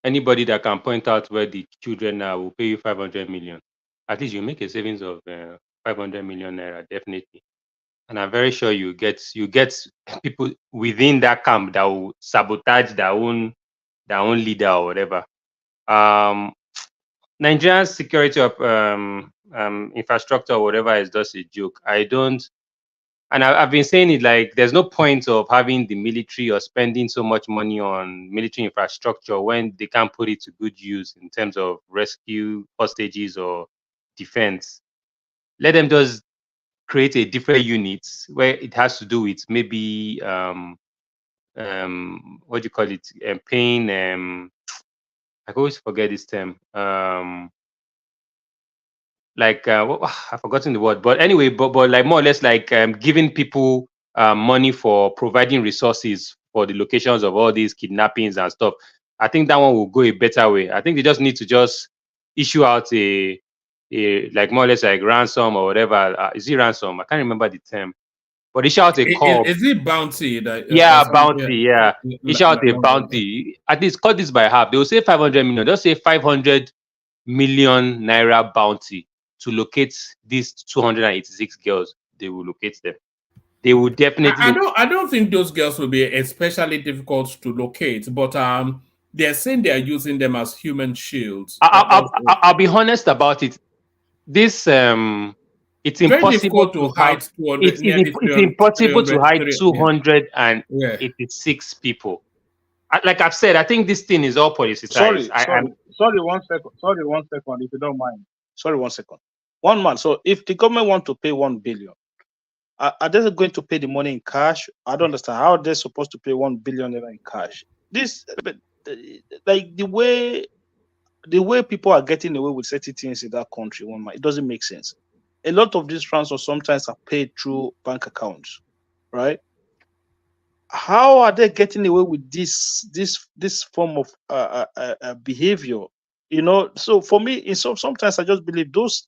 anybody that can point out where the children are will pay you 500 million. At least you make a savings of 500 million naira, definitely. And I'm very sure you get people within that camp that will sabotage their own leader or whatever. Nigeria's security of infrastructure or whatever is just a joke. I've been saying it, like, there's no point of having the military or spending so much money on military infrastructure when they can't put it to good use in terms of rescue hostages or defense. Let them just create a different unit where it has to do with maybe what do you call it? Paying I always forget this term. I've forgotten the word, but anyway, but like more or less like giving people money for providing resources for the locations of all these kidnappings and stuff. I think that one will go a better way. I think they just need to just issue out a like more or less like ransom or whatever. Is it ransom? I can't remember the term. But issue out a call. Is it bounty? Yeah, bounty. Yeah, issue out a bounty. At least cut this by half. They will say 500 million. They'll say 500 million naira bounty to locate these 286 girls. They will locate them. They will definitely. I don't think those girls will be especially difficult to locate, but they're saying they are using them as human shields. I'll be honest about it. This it's impossible to hide. It's impossible to hide 286 people. Like I've said, I think this thing is all politicized. Sorry, 1 second. Sorry, 1 second, if you don't mind. Sorry, 1 second. 1 month. So if the government want to pay 1 billion, are they going to pay the money in cash? I don't understand how they're supposed to pay 1 billion in cash. This, like the way people are getting away with certain things in that country, it doesn't make sense. A lot of these transfers sometimes are paid through bank accounts, right? How are they getting away with this form of behavior? You know, so for me, sometimes I just believe those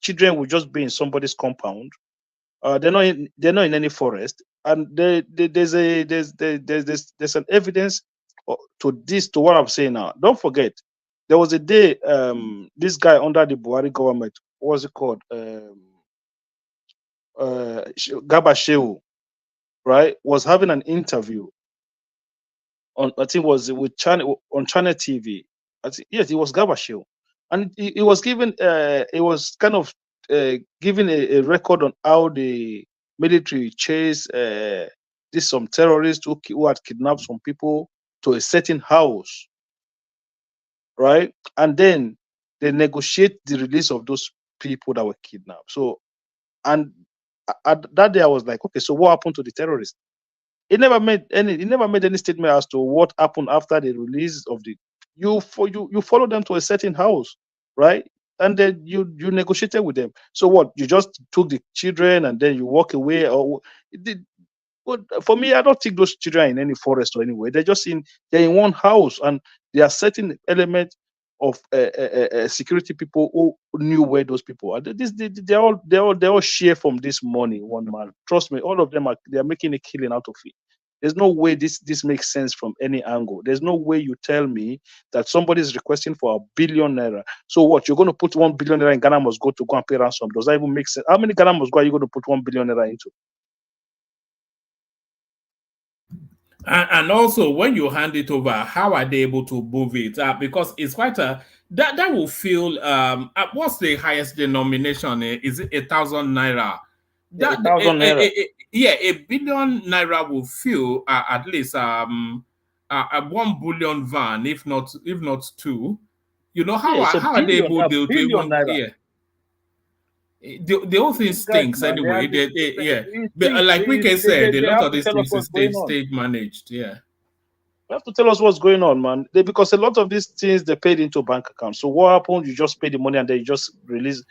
children will just be in somebody's compound. They're not in any forest, and there's an evidence to what I'm saying now. Don't forget, there was a day this guy under the Buhari government, what was it called? Garba Shehu, right, was having an interview on, I think it was on Channel TV. Yes, it was Garba Shehu, and he was given it was kind of giving a record on how the military chased some terrorists who had kidnapped some people to a certain house, right? And then they negotiate the release of those people that were kidnapped. So, and that day I was like, okay, so what happened to the terrorists? He never made any statement as to what happened after the release of the. You follow them to a certain house, right? And then you negotiated with them. So what? You just took the children and then you walk away, or for me, I don't think those children are in any forest or anywhere. They're in one house, and there are certain elements of security people who knew where those people are. They all share from this money. One man, trust me, all of them they are making a killing out of it. There's no way this makes sense from any angle. There's no way you tell me that somebody is requesting for 1 billion naira. So what? You're going to put 1 billion naira in Ghana must go to pay ransom? Does that even make sense? How many Ghana must go are you going to put 1 billion naira into? And also, when you hand it over, how are they able to move it? Because it's quite a that will feel what's the highest denomination? Is it 1,000 naira? Yeah, 1,000 naira. Yeah, 1 billion naira will feel at least 1 billion van, if not two. You know how Yeah, it's a how are they billion, able a to billion even naira. yeah. The whole thing These guys, stinks man, anyway. Yeah, it but stinks. like Wike said, a They lot have of to these tell us things is what's going on. stage managed. Yeah. You have to tell us what's going on, man. Because a lot of these things they paid into bank accounts. So what happened? You just pay the money and then you just release.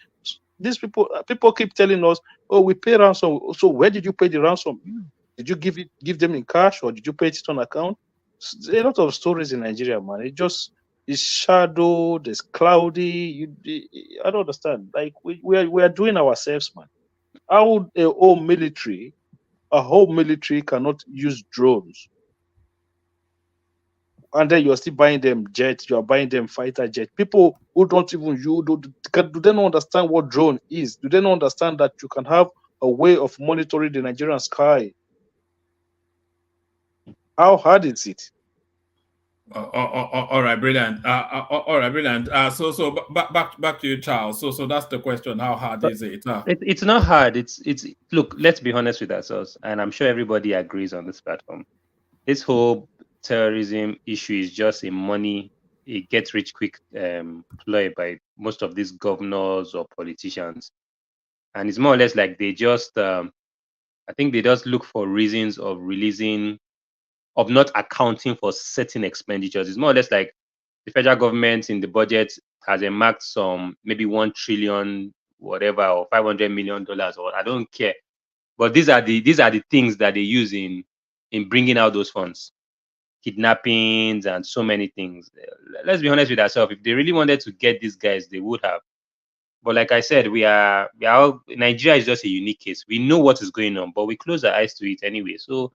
These people keep telling us, "Oh, we pay ransom." So where did you pay the ransom? Did you give them in cash or did you pay it on account? A lot of stories in Nigeria, man. It's shadow. There's cloudy. I don't understand. Like we are doing ourselves, man. How would a whole military cannot use drones? And then you're still buying them jets, you are buying them fighter jets. People who don't even do they not understand what drone is? Do they not understand that you can have a way of monitoring the Nigerian sky? How hard is it? All right, brilliant. All right, brilliant. Back to you, Charles. So that's the question. How hard is it? It's not hard. It's look. Let's be honest with ourselves, and I'm sure everybody agrees on this platform. This whole terrorism issue is just a get rich quick ploy by most of these governors or politicians, and it's more or less like they just I think they just look for reasons of not accounting for certain expenditures. It's more or less like the federal government in the budget has earmarked some maybe 1 trillion whatever or $500 million or I don't care. But these are the things that they use in bringing out those funds, kidnappings and so many things. Let's be honest with ourselves. If they really wanted to get these guys, they would have. But like I said, Nigeria is just a unique case. We know what is going on, but we close our eyes to it anyway. So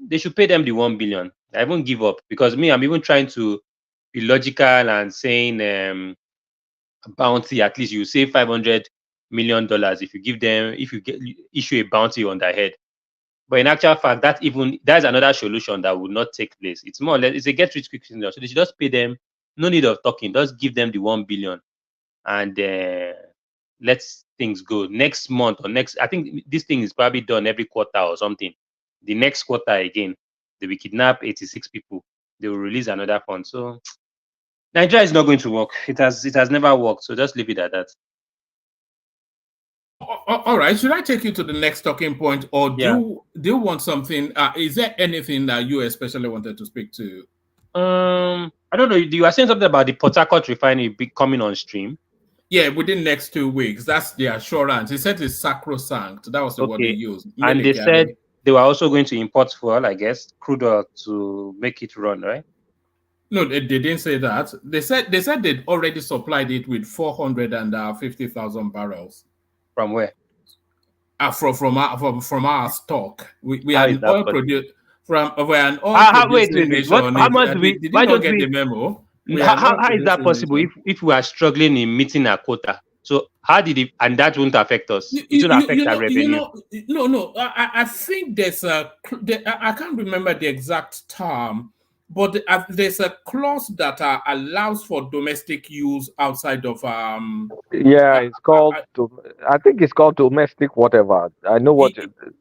they should pay them the 1 billion. I won't give up because I'm even trying to be logical and saying bounty. At least you save $500 million if you issue a bounty on their head. But in actual fact, that's another solution that would not take place. It's more or less it's a get rich quick scenario. So they should just pay them. No need of talking. Just give them the 1 billion and let things go. Next month or next, I think this thing is probably done every quarter or something. The next quarter again, they will kidnap 86 people. They will release another fund. So Nigeria is not going to work. It has never worked. So just leave it at that. All right. Should I take you to the next talking point, or do you want something? Is there anything that you especially wanted to speak to? I don't know. You were saying something about the Port Harcourt refinery coming on stream. Yeah, within next 2 weeks. That's the assurance. He said it's sacrosanct. That was the word they used. And they said they were also going to import fuel, I guess, crude oil to make it run, right? No, they didn't say that. They said they'd already supplied it with 450,000 barrels. From where? From our stock. We are an oil producer. We're an oil producing nation. How much why don't get the memo? How is that possible if we are struggling in meeting our quota? So how did it, and that won't affect us? It will affect our revenue. No. I think I can't remember the exact term, but there's a clause that allows for domestic use outside of it's called I think it's called domestic whatever. I know what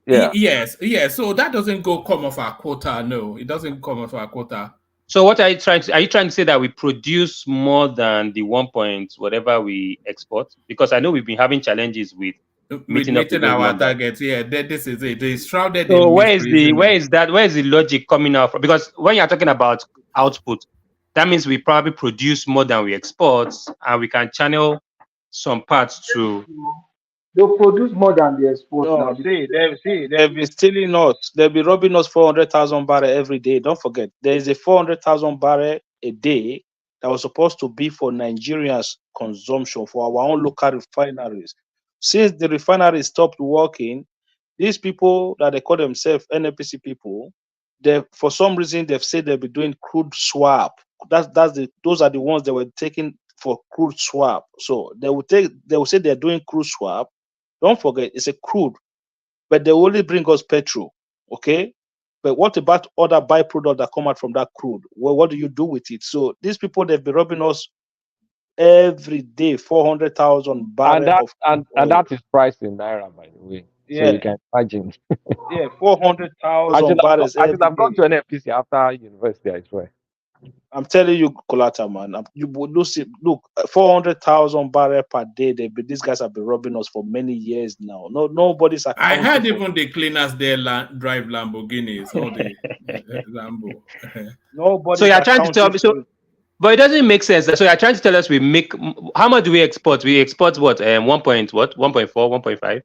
Yes. So that doesn't come off our quota. No, it doesn't come off our quota. So what are you trying to say, that we produce more than the 1 point whatever we export? Because I know we've been having challenges with meeting up to our targets. Yeah, this is it. It's shrouded so in where is the logic coming out from? Because when you're talking about output, that means we probably produce more than we export, and we can channel some parts to. They'll produce more than they export. No, they'll be stealing us. They'll be robbing us 400,000 barrel every day. Don't forget, there is a 400,000 barrel a day that was supposed to be for Nigerians' consumption, for our own local refineries. Since the refinery stopped working, these people that they call themselves NPC people, for some reason they've said they'll be doing crude swap. Those are the ones that were taking for crude swap. So they will say they're doing crude swap. Don't forget, it's a crude, but they only bring us petrol, okay? But what about other byproducts that come out from that crude? Well, what do you do with it? So these people, they've been robbing us every day 400,000 barrels and that is priced in naira, by the way. So Yeah. you can imagine. Yeah, 400,000 barrels I every should have gone day. to NFPC after university, I swear. I'm telling you, Kolata, man. You would look 400,000 barrels per day. These guys have been robbing us for many years now. Nobody's I accounting heard for even the cleaners there drive Lamborghinis, all the Lambo. nobody's So you're trying to tell accounting me, for it. but it doesn't make sense. So you're trying to tell us we make, how much do we export? We export what? 1 point what? 1.4, 1.5?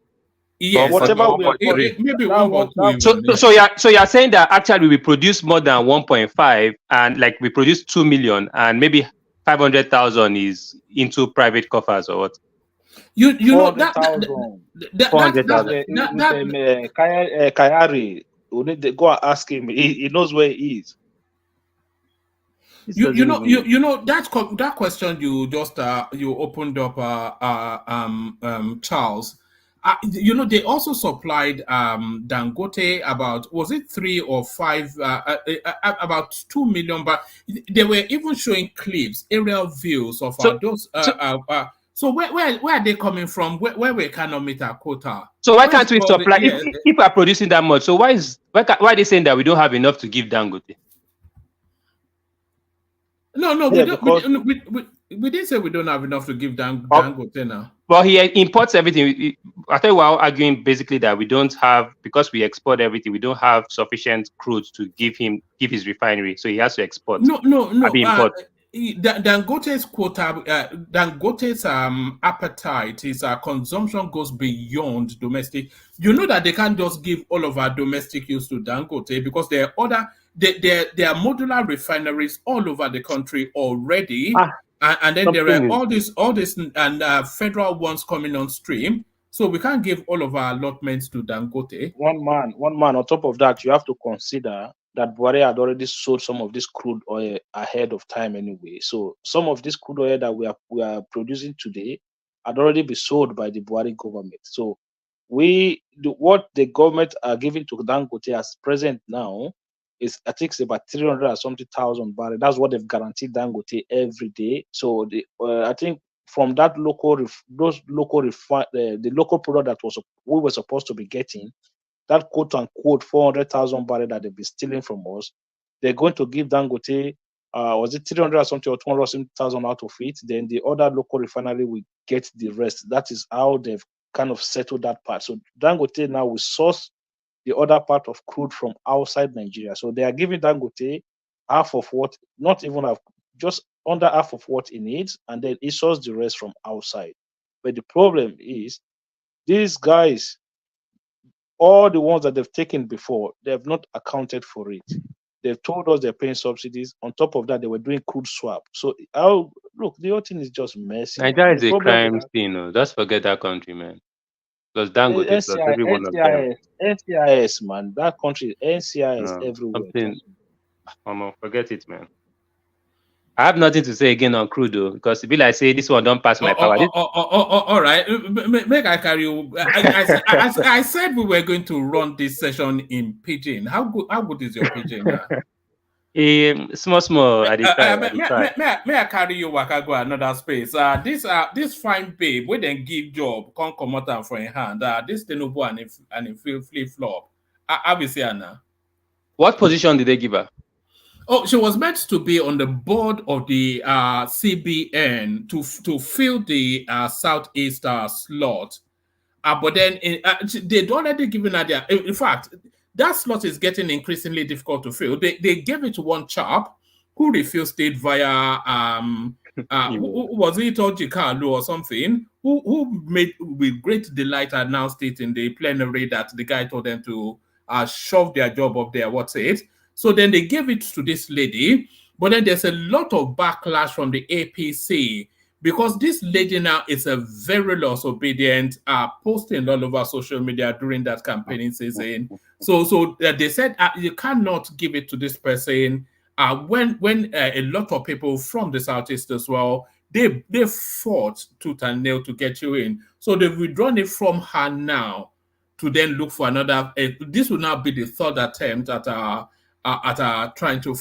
Yes, Whatever we but export, maybe that 1 or one, 2 that, even. So you're saying that actually we produce more than 1.5, and like we produce 2 million, and maybe 500,000 is into private coffers or what? You know 400,000. that 400,000. Kayari, we need to go and ask him. He knows where he is. you know that question you just you opened up Charles. You know, they also supplied Dangote about, was it 3 or 5 about 2 million, but they were even showing clips, aerial views of those so where are they coming from? Where we cannot meet our quota? So why can't we supply if we are producing that much? So why are they saying that we don't have enough to give Dangote? No, Yeah, we didn't say we don't have enough to give Dangote now. Well, he imports everything. I thought we were arguing basically that we don't have, because we export everything, we don't have sufficient crude to give his refinery, so he has to export. No. Import. Dangote's quota, Dangote's appetite, his consumption goes beyond domestic. You know that they can't just give all of our domestic use to Dangote, because there are modular refineries all over the country already, and then there are all these and federal ones coming on stream. So we can't give all of our allotments to Dangote. One man. On top of that, you have to consider that Buhari had already sold some of this crude oil ahead of time anyway. So some of this crude oil that we are producing today had already been sold by the Buhari government. So what the government are giving to Dangote as present now is, I think, it's about 300 or something thousand barrels. That's what they've guaranteed Dangote every day. So I think from that the local product that we were supposed to be getting, that quote unquote 400,000 barrels that they've been stealing from us, they're going to give Dangote was it 300 or something or 200,000 out of it. Then the other local refinery will get the rest. That is how they've kind of settled that part. So Dangote now will source the other part of crude from outside Nigeria. So they are giving Dangote half of what, not even half, just under half of what he needs, and then he sources the rest from outside. But the problem is, these guys, all the ones that they've taken before, they have not accounted for it. They've told us they're paying subsidies. On top of that, they were doing crude swap. So, look, the whole thing is just messy. Nigeria is a crime scene. Just forget that country, man. Because Dangote plus every one of them. NCIS, man. That country, NCIS everywhere. Forget it, man. I have nothing to say again on crude, though, because it be like say this one don't pass my power. All right, make I carry you. I said we were going to run this session in pidgin. How good is your pidgin now? Small. May I carry you waka go another space? This fine babe, we then give job, come out and for a hand. This Tinubu and if flip flop. Obviously, Anna. What position did they give her? Oh, she was meant to be on the board of the CBN to fill the Southeast slot. But then they'd already given her their. In fact, that slot is getting increasingly difficult to fill. They gave it to one chap who refused it via who was it Ojikalu or something, who made with great delight announced it in the plenary that the guy told them to shove their job up there. What's it? So then they gave it to this lady, but then there's a lot of backlash from the APC because this lady now is a very loss-obedient, posting all over social media during that campaigning season. So they said you cannot give it to this person. When a lot of people from the Southeast as well, they fought tooth and nail to get you in. So they've withdrawn it from her now to then look for another. This will now be the third attempt at trying to,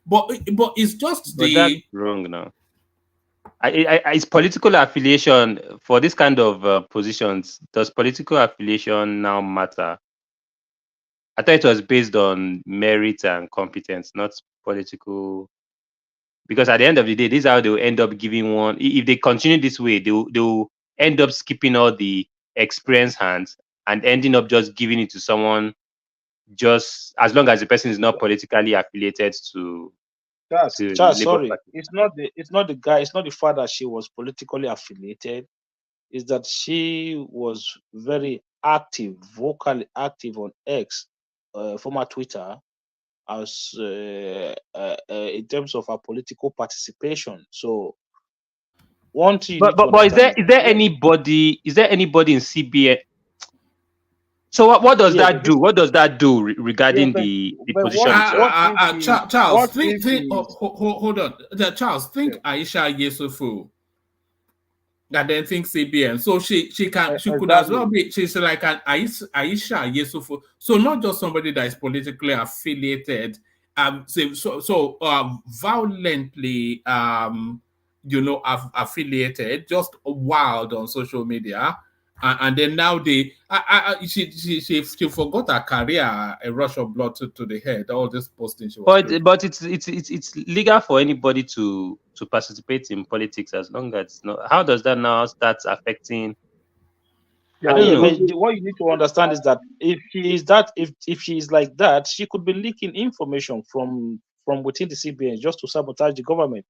but it's just that's wrong now. Is political affiliation for this kind of positions? Does political affiliation now matter? I thought it was based on merit and competence, not political. Because at the end of the day, this is how they'll end up giving one. If they continue this way, they'll end up skipping all the experienced hands and ending up just giving it to someone, just as long as the person is not politically affiliated to the Charles, Labour sorry, Party. it's not the guy, it's not the fact that she was politically affiliated. Is that she was very active, vocally active on X, former Twitter, as in terms of her political participation. So one thing you need to But is understand there is is that there anybody in CBN? So what does yeah, that do? What does that do yeah, regarding the but position itself? Charles, what think, if think, is hold on. Charles, think Aisha Yesufu, and then think CBN. So she could as well exactly? be. She's like an Aisha Yesufu. So not just somebody that is politically affiliated. Violently, affiliated, just wild on social media. And then now she forgot her career, a rush of blood to the head. All this posting she was doing. But it's legal for anybody to participate in politics as long as it's not. How does that now start affecting? I don't Yeah, know. but what you need to understand is that if she is like that, she could be leaking information from within the CBN just to sabotage the government.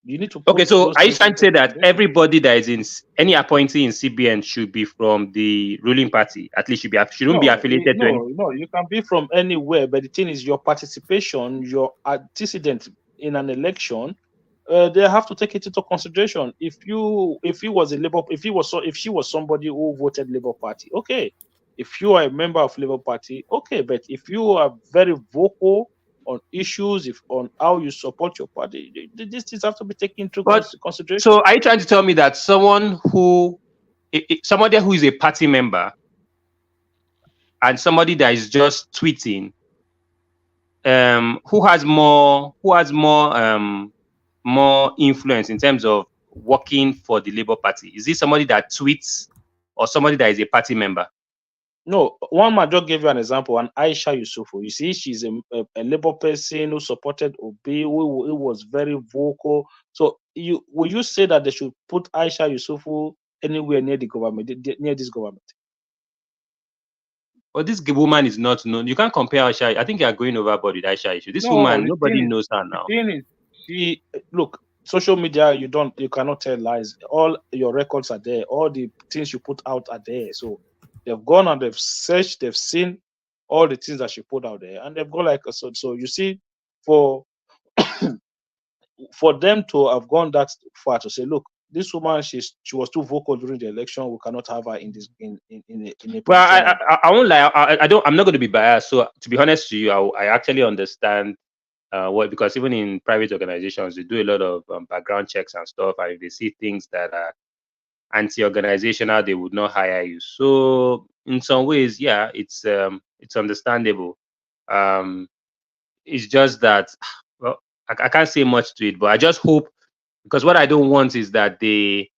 You need to Okay, put so those are you things trying to into say that consideration. everybody that is in any appointee in CBN should be from the ruling party? At least shouldn't be affiliated to any. No. You can be from anywhere, but the thing is, your participation, your antecedent in an election, they have to take it into consideration. If he was a labor, if she was somebody who voted Labour Party, okay. If you are a member of Labour Party, okay. But if you are very vocal on issues, if on how you support your party, these things have to be taken into But consideration. so are you trying to tell me that somebody who is a party member and somebody that is just tweeting, who has more influence in terms of working for the Labour Party? Is it somebody that tweets or somebody that is a party member? No, one man just gave you an example, and Aisha Yusufu. You see, she's a Labour person who supported Obi, who was very vocal. So will you say that they should put Aisha Yusufu anywhere near the government, near this government? But this woman is not known. You can't compare Aisha. I think you are going overboard with Aisha issue. This No, woman, nobody knows her the now. thing is, look, social media, you cannot tell lies. All your records are there. All the things you put out are there. So they've gone and they've searched, they've seen all the things that she put out there, and they've gone like so. So you see, for them to have gone that far to say, look, this woman, she was too vocal during the election. We cannot have her in this in a Well, position like that. I won't lie. I don't. I'm not going to be biased. So to be honest to you, I actually understand because even in private organizations, they do a lot of background checks and stuff, and if they see things that are anti-organizational, they would not hire you. So in some ways, yeah, it's understandable. It's just that, well, I can't say much to it, but I just hope, because what I don't want is that they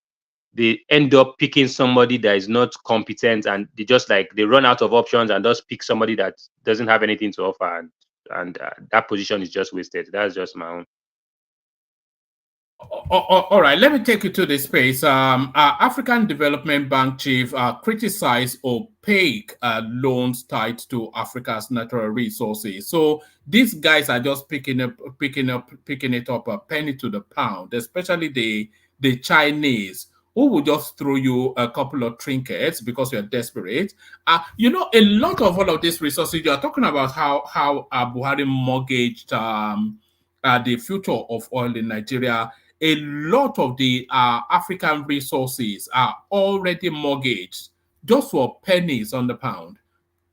end up picking somebody that is not competent, and they run out of options and just pick somebody that doesn't have anything to offer, and that position is just wasted. That's just my own. All right, let me take you to the space. African Development Bank chief criticized opaque loans tied to Africa's natural resources. So these guys are just picking it up a penny to the pound, especially the Chinese, who will just throw you a couple of trinkets because you're desperate. A lot of all of these resources, you're talking about how Buhari mortgaged the future of oil in Nigeria. A lot of the African resources are already mortgaged just for pennies on the pound.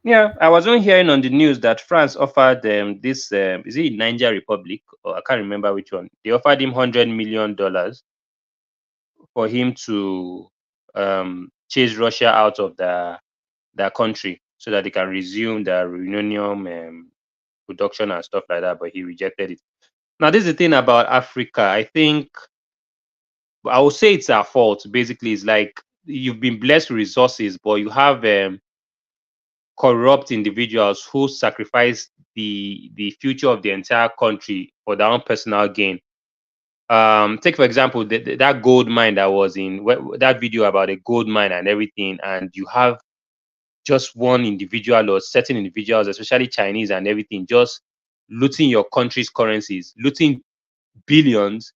Yeah, I was only hearing on the news that France offered this. Is it Niger Republic, or I can't remember which one? They offered him $100 million for him to chase Russia out of their country so that they can resume their uranium production and stuff like that. But he rejected it. Now, this is the thing about Africa. I think I would say it's our fault. Basically, it's like you've been blessed with resources, but you have corrupt individuals who sacrifice the future of the entire country for their own personal gain. Take for example that gold mine that was in that video about a gold mine and everything, and you have just one individual or certain individuals, especially Chinese and everything, just looting your country's currencies, looting billions,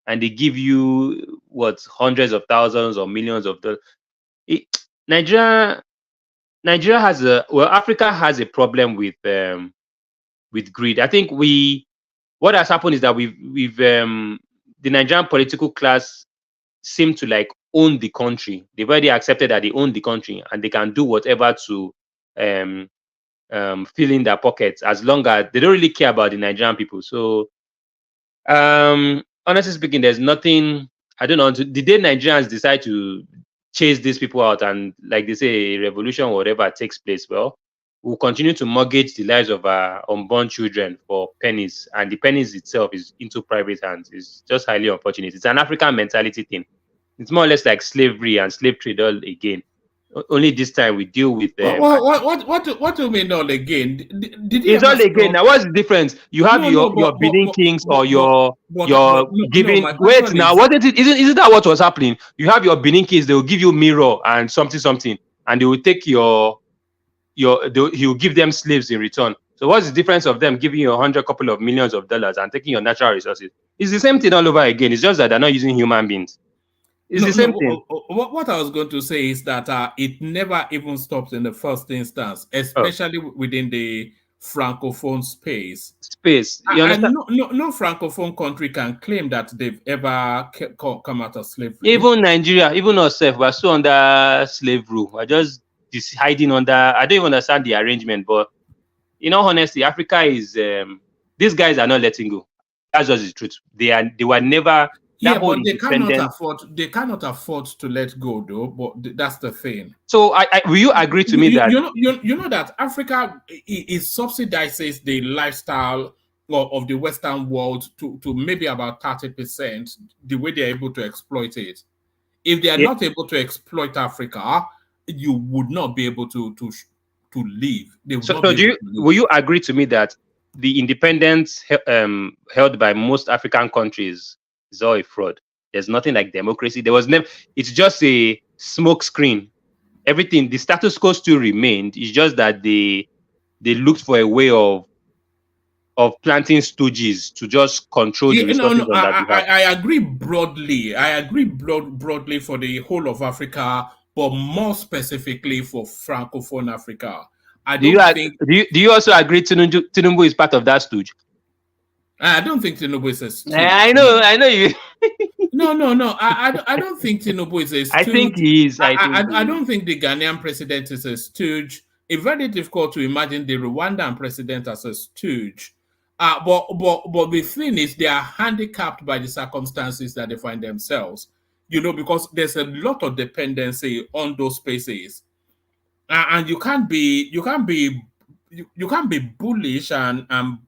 and they give you what, hundreds of thousands or millions of dollars. Nigeria has Africa has a problem with greed. I think what has happened is that we've the Nigerian political class seem to like own the country. They've already accepted that they own the country and they can do whatever to fill in their pockets, as long as they don't really care about the Nigerian people. So honestly speaking, there's nothing, I don't know, the day Nigerians decide to chase these people out and, like they say, a revolution or whatever takes place, well, we'll continue to mortgage the lives of our unborn children for pennies, and the pennies itself is into private hands. It's just highly unfortunate. It's an African mentality thing. It's more or less like slavery and slave trade all again. Only this time we deal with what do you mean all again? Did it's all again. Now what's the difference? You have your Benin kings or your giving. Wait, now what is it? Isn't that what was happening? You have your Benin kings. They will give you mirror and something, and they will take he will give them slaves in return. So what's the difference of them giving you couple of millions of dollars and taking your natural resources? It's the same thing all over again. It's just that they're not using human beings. It's the same thing. What I was going to say is that it never even stops in the first instance, especially within the francophone space. You understand? No francophone country can claim that they've ever come out of slavery. Even Nigeria, even ourselves, we're still under slave rule. We're just hiding under. I don't even understand the arrangement, but in all honesty, Africa is. These guys are not letting go. That's just the truth. They were never. Yeah, but they cannot afford to let go, though. But that's the thing. So, will you agree to me that you know that Africa is subsidizes the lifestyle of the Western world to maybe about 30%, the way they're able to exploit it. If they are not able to exploit Africa, you would not be able to live. Will you agree to me that the independence held by most African countries is all a fraud? There's nothing like democracy. There was never. It's just a smoke screen. Everything, the status quo still remained. It's just that they looked for a way of planting stooges to just control the resources. I agree broadly. I agree broadly for the whole of Africa, but more specifically for Francophone Africa. Do you also agree Tinubu is part of that stooge? I don't think Tinubu is a stooge. I know you. No. I don't think Tinubu is a stooge. I think he is. I don't think the Ghanaian president is a stooge. It's very difficult to imagine the Rwandan president as a stooge. But the thing is, they are handicapped by the circumstances that they find themselves. Because there's a lot of dependency on those spaces, and you can't be bullish and and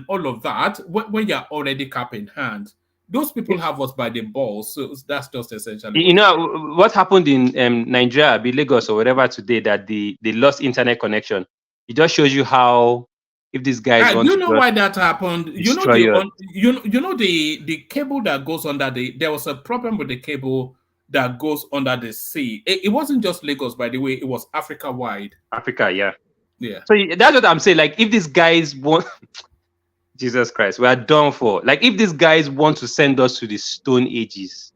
all of that when you're already cap in hand. Those people have us by the balls, so that's just essentially. What happened in Nigeria, Lagos or whatever today, that they lost internet connection. It just shows you how, if these guys want to why that happened. The cable that goes under there was a problem with the cable that goes under the sea. It wasn't just Lagos, by the way, it was Africa wide. Africa, yeah. Yeah. So that's what I'm saying. Like, if these guys want Jesus Christ, we are done for. Like, if these guys want to send us to the Stone Ages,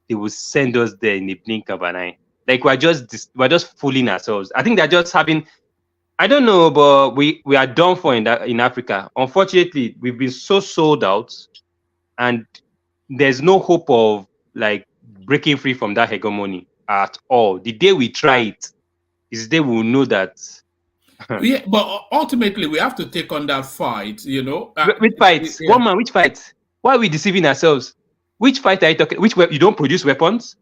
they will send us there in the blink of an eye. Like, we're just fooling ourselves. I think they're just having, I don't know, but we are done for in Africa. Unfortunately, we've been so sold out, and there's no hope of like breaking free from that hegemony at all. The day we try it is the day we will know that. Yeah, but ultimately we have to take on that fight, Which fight? Yeah. One man, which fight? Why are we deceiving ourselves? Which fight are you talking? You don't produce weapons?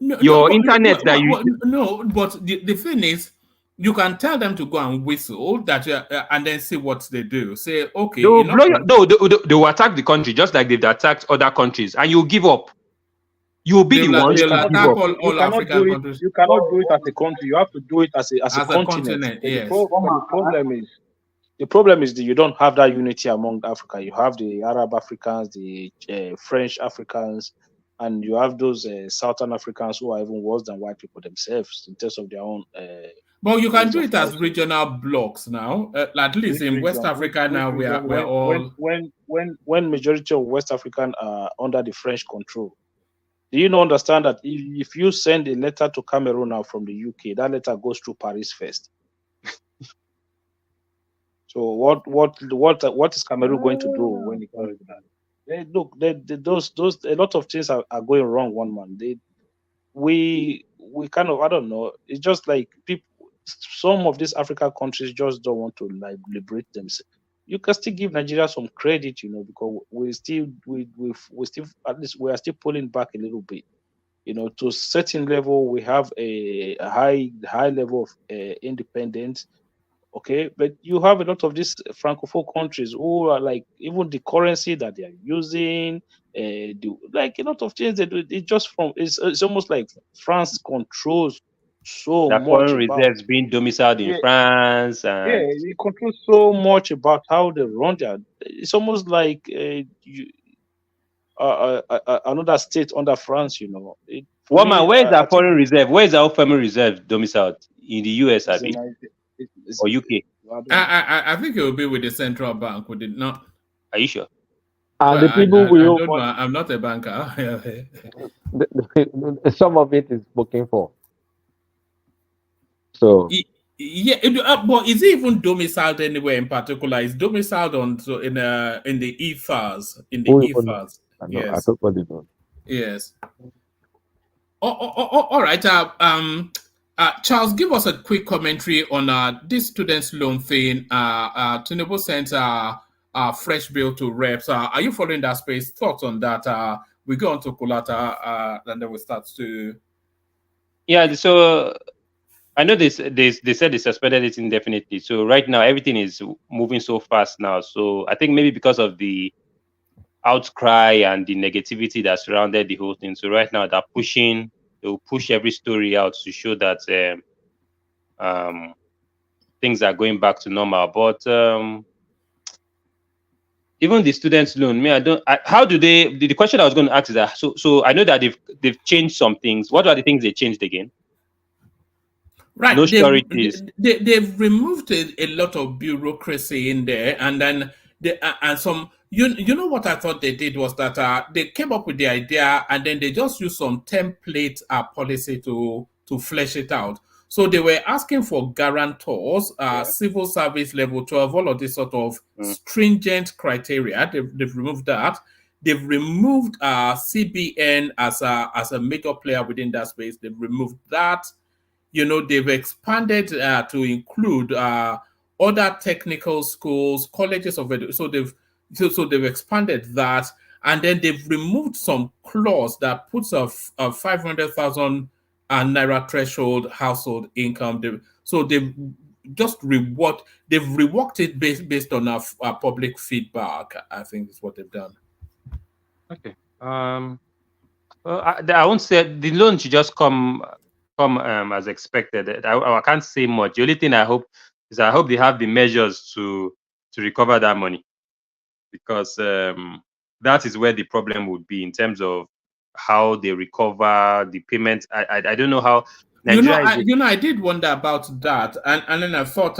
No, Your internet that you... No, but the thing is, You can tell them to go and whistle that, and then see what they do. Say, okay, They will blow they will attack the country just like they've attacked other countries, and you give up. You will be the ones they'll to give attack up. all African countries. You cannot do it as a country. You have to do it as a continent. But yes. The problem is that you don't have that unity among Africa. You have the Arab Africans, the French Africans, and you have those Southern Africans who are even worse than white people themselves in terms of their own. Well, you can do it as regional blocks now. At least in West Africa now, we're all. When majority of West African are under the French control. Do you not understand that if you send a letter to Cameroon now from the UK, that letter goes through Paris first? So what is Cameroon going to do when it comes to that? Look, those a lot of things are going wrong. One man, we kind of, I don't know. It's just like people. Some of these African countries just don't want to like liberate themselves. You can still give Nigeria some credit, because we still at least we are still pulling back a little bit. To a certain level, we have a high level of independence. Okay, but you have a lot of these francophone countries who are like, even the currency that they are using, like a lot of things they do. It's just it's almost like France controls so that much foreign reserves being domiciled in France. And they control so much about how they run their. It's almost like another state under France. Woman, where is our foreign reserve? Where is our foreign reserve domiciled? In the US, I think, or UK? I think it will be with the central bank. Would it not? Are you sure? And the people will. I don't know. I'm not a banker. Some of it is spoken for. So yeah, but is it even domiciled anywhere in particular? It's domiciled in the ethers. Ethers. Yes. I thought what it was. Yes. All right. Charles, give us a quick commentary on this students' loan thing. Tinubu sent a fresh bill to reps. Are you following that space? Thoughts on that? We go on to Kulata, and then we start to. Yeah. So I know they said they suspended it indefinitely. So right now everything is moving so fast now. So I think maybe because of the outcry and the negativity that surrounded the whole thing. So right now they'll push every story out to show that things are going back to normal. But even the students' loan, the question I was going to ask is that so I know that they've changed some things. What are the things they changed again? Right, no sureties. They've removed a lot of bureaucracy in there, and then and some. You know what I thought they did was that they came up with the idea, and then they just used some template policy to flesh it out. So they were asking for guarantors, civil service level 12, all of this sort of stringent criteria. They've removed that. They've removed CBN as a major player within that space. They've removed that. They've expanded to include other technical schools, colleges of education. So they've expanded that, and then they've removed some clause that puts a 500,000 naira threshold household income. They've just reworked it based on our public feedback. I think is what they've done. Okay. Well, I won't say the loan should just come as expected. I can't say much. The only thing I hope they have the measures to recover that money, because that is where the problem would be in terms of how they recover the payment. I don't know how. I did wonder about that, and then I thought,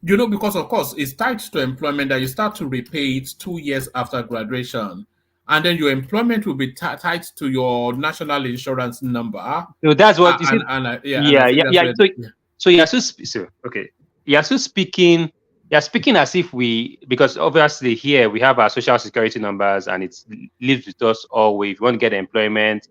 because of course it's tied to employment that you start to repay it 2 years after graduation. And then your employment will be tied to your national insurance number. So that's what you see. So you're still speaking. You're speaking as if because obviously here we have our social security numbers and it lives with us always. If you want to get employment,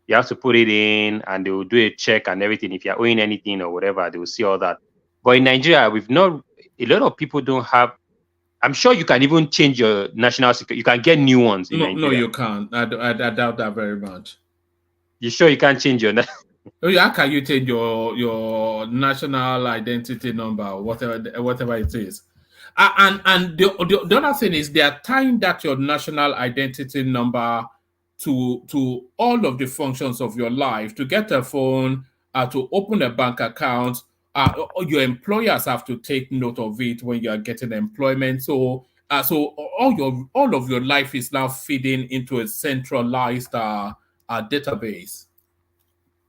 you have to put it in and they will do a check and everything. If you're owing anything or whatever, they will see all that. But in Nigeria, a lot of people don't have. I'm sure you can even change your national security. You can get new ones in Nigeria. No, you can't. I doubt that very much. You sure you can't change your? How can you change your national identity number, whatever it is? And the other thing is they are tying that your national identity number to all of the functions of your life. To get a phone, to open a bank account, your employers have to take note of it when you are getting employment. So all of your life is now feeding into a centralized database.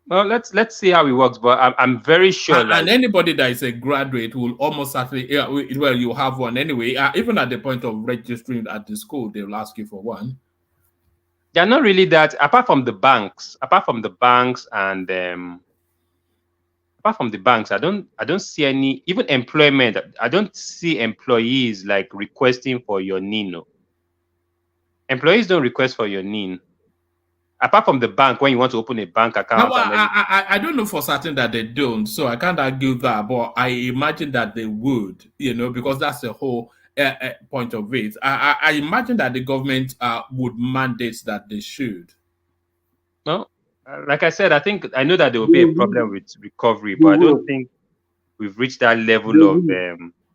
Well, let's see how it works, but I'm very sure, And like, anybody that is a graduate will almost certainly, yeah, well, you have one anyway. Even at the point of registering at the school, they will ask you for one. they're not really that. Apart from the banks, and apart from the banks, I don't see any, even employment. I don't see employees like requesting for your NIN. No. Employees don't request for your NIN. Apart from the bank, when you want to open a bank Now, account and everything. I don't know for certain that they don't, so I can't argue that, but I imagine that they would, because that's the whole point of it. I imagine that the government would mandate that they should. No, like I said, I know that there will be a problem with recovery, but I don't think we've reached that level of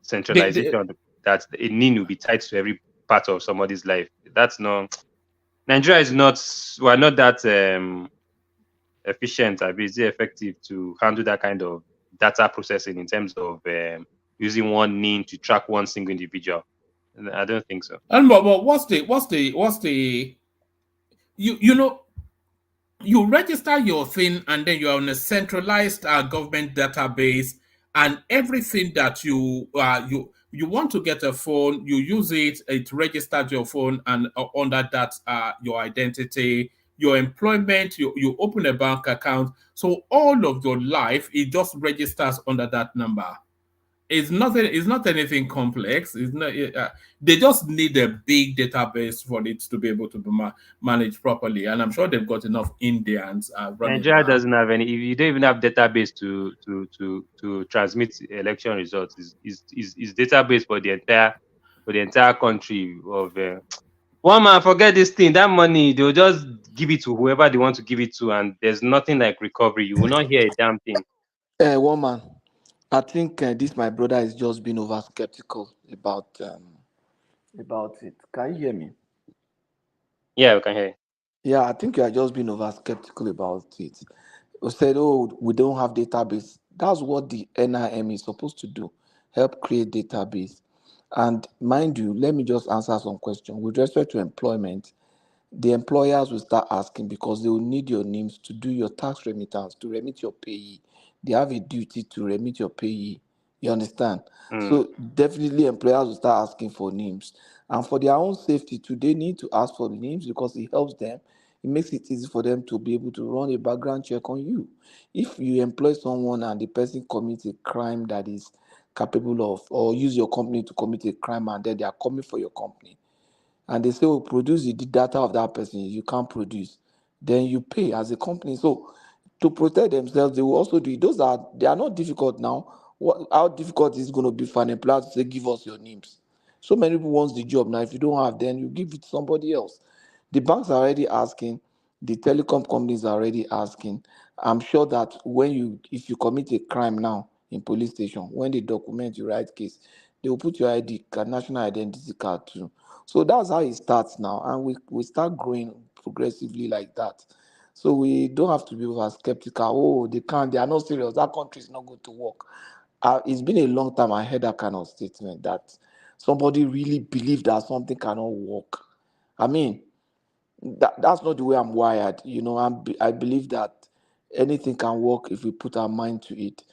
centralization that a NIN will be tied to every part of somebody's life. That's not. Nigeria is not. We're not that efficient. I mean, is it effective to handle that kind of data processing in terms of using one NIN to track one single individual? I don't think so. And but what's the you register your thing and then you're on a centralized government database, and everything that you want to get a phone, you use it registers your phone, and under that your identity, your employment, you open a bank account, so all of your life it just registers under that number. It's nothing. It's not anything complex. It's not. They just need a big database for it to be able to be managed properly. And I'm sure they've got enough Indians running Nigeria around. doesn't have any. If you don't even have database to transmit election results, is database for the entire country of. One man, forget this thing. That money, they'll just give it to whoever they want to give it to, and there's nothing like recovery. You will not hear a damn thing. One man, I think this my brother is just being over skeptical about it. Can you hear me? Yeah, we can hear you. Yeah, I think you are just being over skeptical about it. You said, "Oh, we don't have database." That's what the NIM is supposed to do: help create database. And mind you, let me just answer some questions with respect to employment. The employers will start asking because they will need your names to do your tax remittance, to remit your payee. They have a duty to remit your payee. You understand? So definitely employers will start asking for names. And for their own safety too, they need to ask for the names because it helps them. It makes it easy for them to be able to run a background check on you. If you employ someone and the person commits a crime that is capable of, or use your company to commit a crime and then they are coming for your company, and they say, "Oh, produce the data of that person," you can't produce, then you pay as a company. So to protect themselves, they will also do it. They are not difficult now. How difficult is it going to be for an employer to say, "Give us your names"? So many people want the job now. If you don't have, then you give it to somebody else. The banks are already asking, the telecom companies are already asking. I'm sure that if you commit a crime now in police station, when they document your right case, they will put your ID card, national identity card too. So that's how it starts now, and we start growing progressively like that. So we don't have to be over skeptical. Oh, they are not serious. That country is not going to work. It's been a long time I heard that kind of statement that somebody really believed that something cannot work. I mean, that's not the way I'm wired. I believe that anything can work if we put our mind to it,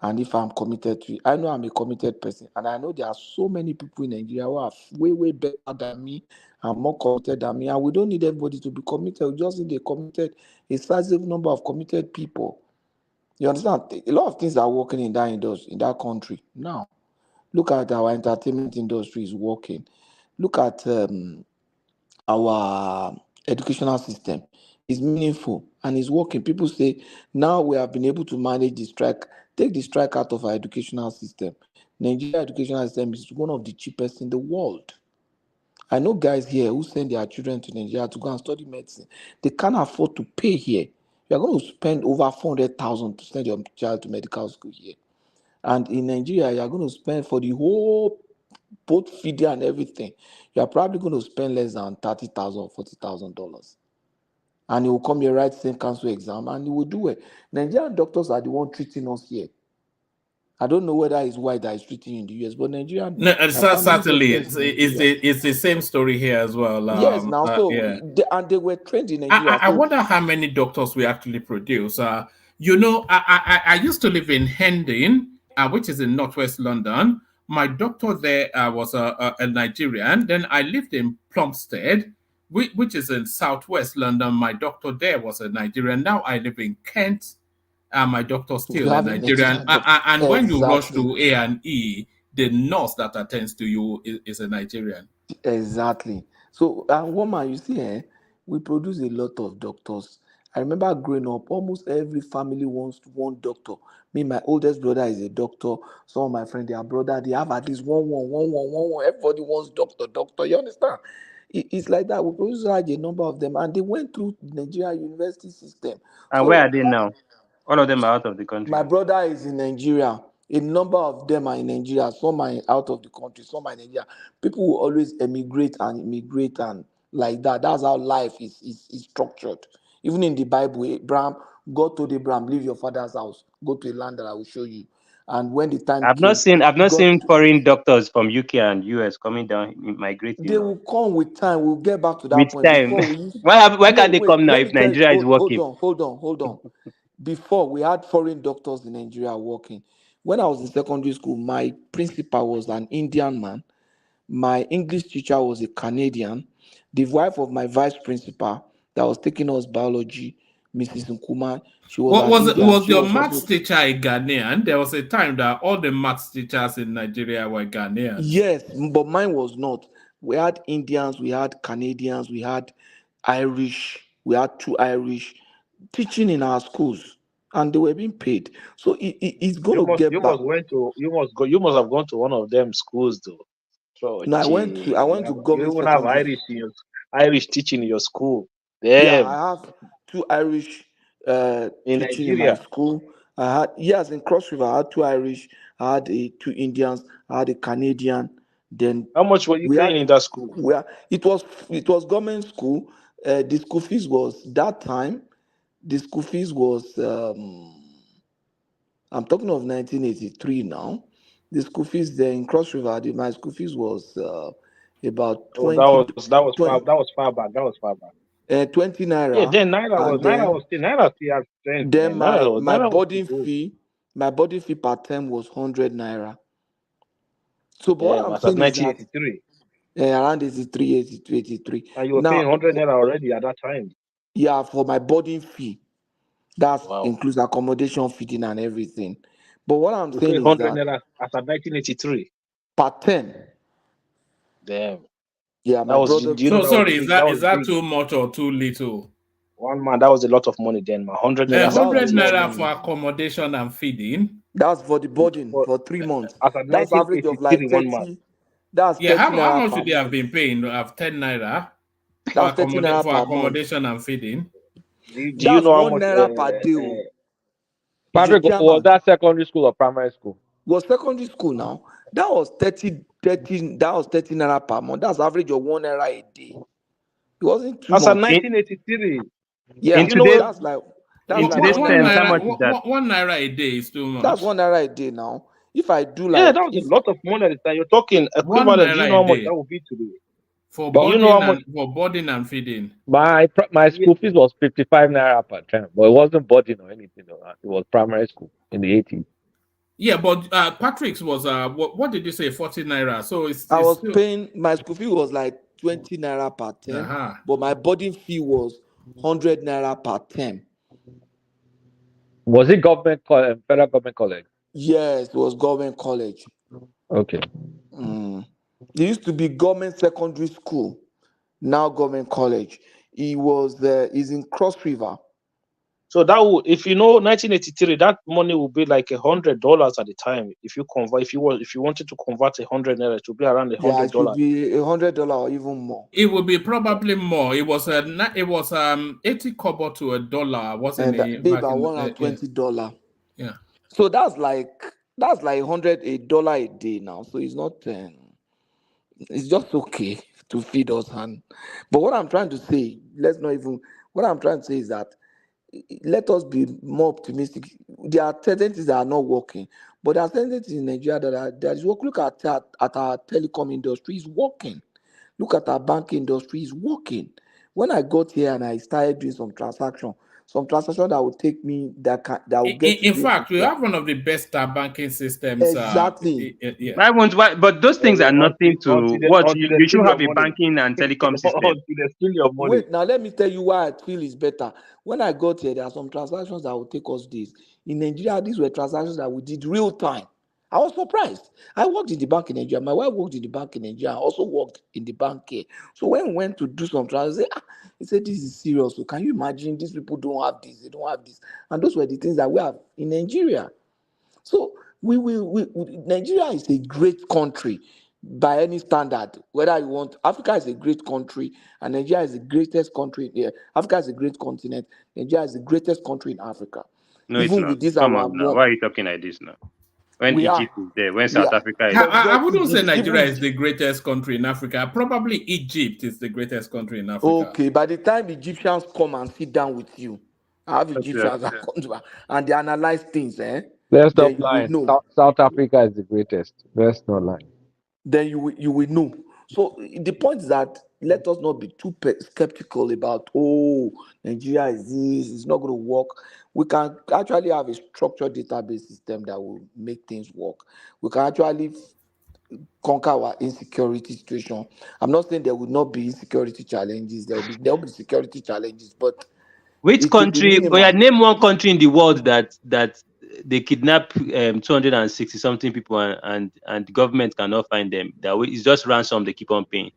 and if I'm committed to it. I know I'm a committed person, and I know there are so many people in Nigeria who are way, way better than me and more committed than me, and we don't need everybody to be committed. We just need a sizable number of committed people. You understand? A lot of things are working in that industry, in that country now. Look at our entertainment industry is working. Look at our educational system. Is meaningful and is working. People say now we have been able to manage the strike, take the strike out of our educational system. Nigeria educational system is one of the cheapest in the world. I know guys here who send their children to Nigeria to go and study medicine. They can't afford to pay here. You are going to spend over 400,000 to send your child to medical school here. And in Nigeria, you are going to spend for the whole both feeding and everything. You are probably going to spend less than $30,000 or $40,000. And he will come here, write same council exam, and he will do it. Nigerian doctors are the one treating us here. I don't know whether it's white that is treating you in the US, but Nigerian, No, my family got certainly, trained it's in Nigeria. it's the same story here as well. Yes, now so Yeah. and they were trained in Nigeria. I So wonder how many doctors we actually produce. You know, I used to live in Hendon, which is in northwest London. My doctor there was a Nigerian. Then I lived in Plumstead, which is in southwest London. My doctor there was a Nigerian. Now I live in Kent, and my doctor we still a have a Nigerian. Nigerian doctor. And when you rush Exactly. to A&E, the nurse that attends to you is a Nigerian. Exactly. So, woman, you see, we produce a lot of doctors. I remember growing up, almost every family wants one doctor. Me, my oldest brother is a doctor. Some of my friends, their brother, they have at least one. Everybody wants doctor, doctor. You understand? It's like that. We produce like a number of them, and they went through the Nigeria university system. And where So, are they now? All of them are out of the country. my brother is in Nigeria. A number of them are in Nigeria. Some are out of the country. Some are in Nigeria. People will always emigrate and immigrate and like that. That's how life is structured. Even in the Bible, Abraham, God told Abraham, leave your father's house, go to a land that I will show you. And when the time came, I've not God, seen foreign doctors from UK and US coming down they migrating will come with time. We'll get back to that with point. time. Before we used, Why no, can't they wait, come now let me if tell you. Nigeria is Hold working? on, hold on. Before we had foreign doctors in Nigeria working. When I was in secondary school, my principal was an Indian man. My English teacher was a Canadian. The wife of my vice principal that was taking us biology, Mrs. Nkuma, she was What an was it? Indian. Was She your was maths also, teacher a Ghanaian? There was a time that all the maths teachers in Nigeria were Ghanaians. yes, but mine was not. We had Indians, we had Canadians, we had Irish, we had two Irish teaching in our schools, and they were being paid. So it's going You to must get back. you must have gone to one of them schools though. So No, I went to you government even have secondary. Irish teaching in your school. Yeah, Damn. I have two Irish In teaching in my Nigeria. school. I had, yes, in Cross River, I had two Irish, I had two Indians, I had a Canadian. Then How much were you we paying had in that school? it was government school. The school fees was that time. The school fees was I'm talking of 1983 now. The school fees there in Cross River, my school fees was about Oh, 20, that was far back. That was far back. 20 Yeah, naira, then and Naira then was still have strength, then man. my Naira was boarding good. fee, per term was 100 naira. So, but what Damn, I'm as at saying is that 1983. around 83, 82, 83. And you were Now, paying 100 naira already at that time. yeah, for my boarding fee, that Wow. includes accommodation, feeding, and everything. But what I'm You saying pay is 100 that naira as at 1983. per term, Damn. yeah, That my was, brother, do you know So that was sorry, big? That is was that big. too much or too little? 1 man, that was a lot of money then, man. 100 naira as that at was a 100 lot of 1983. naira money. for accommodation and feeding. That's for the boarding For, for 3 months. as at That's average of like 1983, 1 man. 30. That's Yeah, 30 how naira much per should they have month. been paying? Have 10 naira That's 30 naira for per month. accommodation and feeding? Do you That's know how one much? naira per day. Patrick, was Chairman, that secondary school or primary school? was secondary school now. That was 30. That was 30 naira per month. That's average of 1 naira a day. It wasn't too As at much. 1983. Yeah, In Do you know what? today's that's like One, today's 1 one naira. terms, how naira, much is that? 1 naira a day is too That's much. 1 naira a day now. If I do Yeah, like that was if a lot of money at the time. You're talking 1 equivalent. Do you naira know a how much that day would be today? for Do you know how much? boarding and feeding. My Yeah, school fees was 55 naira per term, but it wasn't boarding or anything. It was primary school in the 80s. Yeah, but Patrick's was what did you say? 40 naira. So I it's was still paying, my school fee was like 20 naira per term, uh-huh. but my boarding fee was 100 naira per term. Was it federal government college? Yes, it was government college. Okay. It used to be government secondary school, now government college. He's in Cross River. So that would, if you know, 1983, that money would be like $100 at the time. If you convert, if you wanted to convert 100 naira, it would be around Yeah, it should $100. be $100 or even more. It would be probably more. It was 80 kobo to $1, wasn't And it? be Back about in $120. yeah. So that's like $100 a day now. So it's not. It's just okay to feed us, and but what I'm trying to say, let's not even. What I'm trying to say is that let us be more optimistic. There are certain things that are not working, but there are certain things in Nigeria that is working. Look at our telecom industry is working. Look at our banking industry is working. When I got here and I started doing some transaction that would take me that will get to In me. fact, we have one of the best banking systems. Exactly. Yeah. I won't. But those things are nothing to what until they you steal should your have a money. banking and telecom system. Until they steal your money. Wait, now let me tell you why I feel it's better. When I got here, there are some transactions that will take us days. In Nigeria, these were transactions that we did real time. I was surprised. I worked in the bank in Nigeria. My wife worked in the bank in Nigeria. I also worked in the bank here. So when we went to do some transactions, he said, this is serious. So can you imagine these people don't have this, they don't have this. And those were the things that we have in Nigeria. So Nigeria is a great country by any standard. Whether you want, Africa is a great country, and Nigeria is the greatest country here. Africa is a great continent. Nigeria is the greatest country in Africa. No, it's Even not. with this, Come on now. Why are you talking like this now? When we are. Egypt is there, when We South are. Africa is But I get wouldn't say Egypt, Nigeria even is the greatest country in Africa. Probably Egypt is the greatest country in Africa. okay. By the time Egyptians come and sit down with you, I have Egyptians that come to and they analyze things, Let's then stop you will lying. know. South Africa is the greatest. Let's not lie. Then you will know. So the point is that let us not be too skeptical about Nigeria is this, it's not going to work. We can actually have a structured database system that will make things work. We can actually conquer our insecurity situation. I'm not saying there will not be insecurity challenges. There will be security challenges, but which it will be country? Oh yeah, minimal. name one country in the world that they kidnap 260 something people and the government cannot find them. It's just ransom they keep on paying.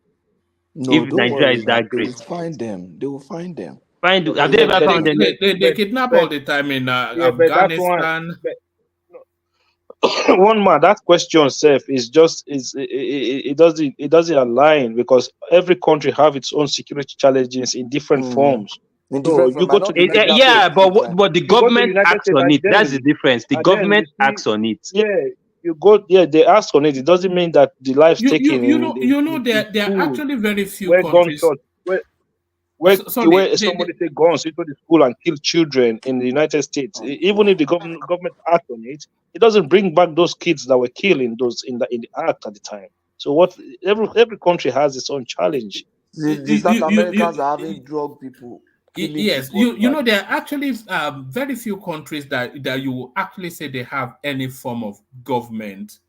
No, If don't Nigeria worry. is that They will great, find them. They will find them. have they ever found any? They kidnap all the time in But that one. Afghanistan. One man, that question self is just it doesn't align because every country have its own security challenges in different forms. In So different you form, go might to not the be United legal Yeah, States, but the you go to the government United acts States on and it. That's the then difference. The government you acts on it. see, you go, they ask on it. It doesn't mean that the life taken in There are schools actually very few where countries. gunshots where Sorry, somebody take guns into the school and kill children in the United States. Even if the government act on it, it doesn't bring back those kids that were killed in the act at the time. So what every country has its own challenge. The South Americans are having drug people, killing Yes, people. there are actually very few countries that you will actually say they have any form of government.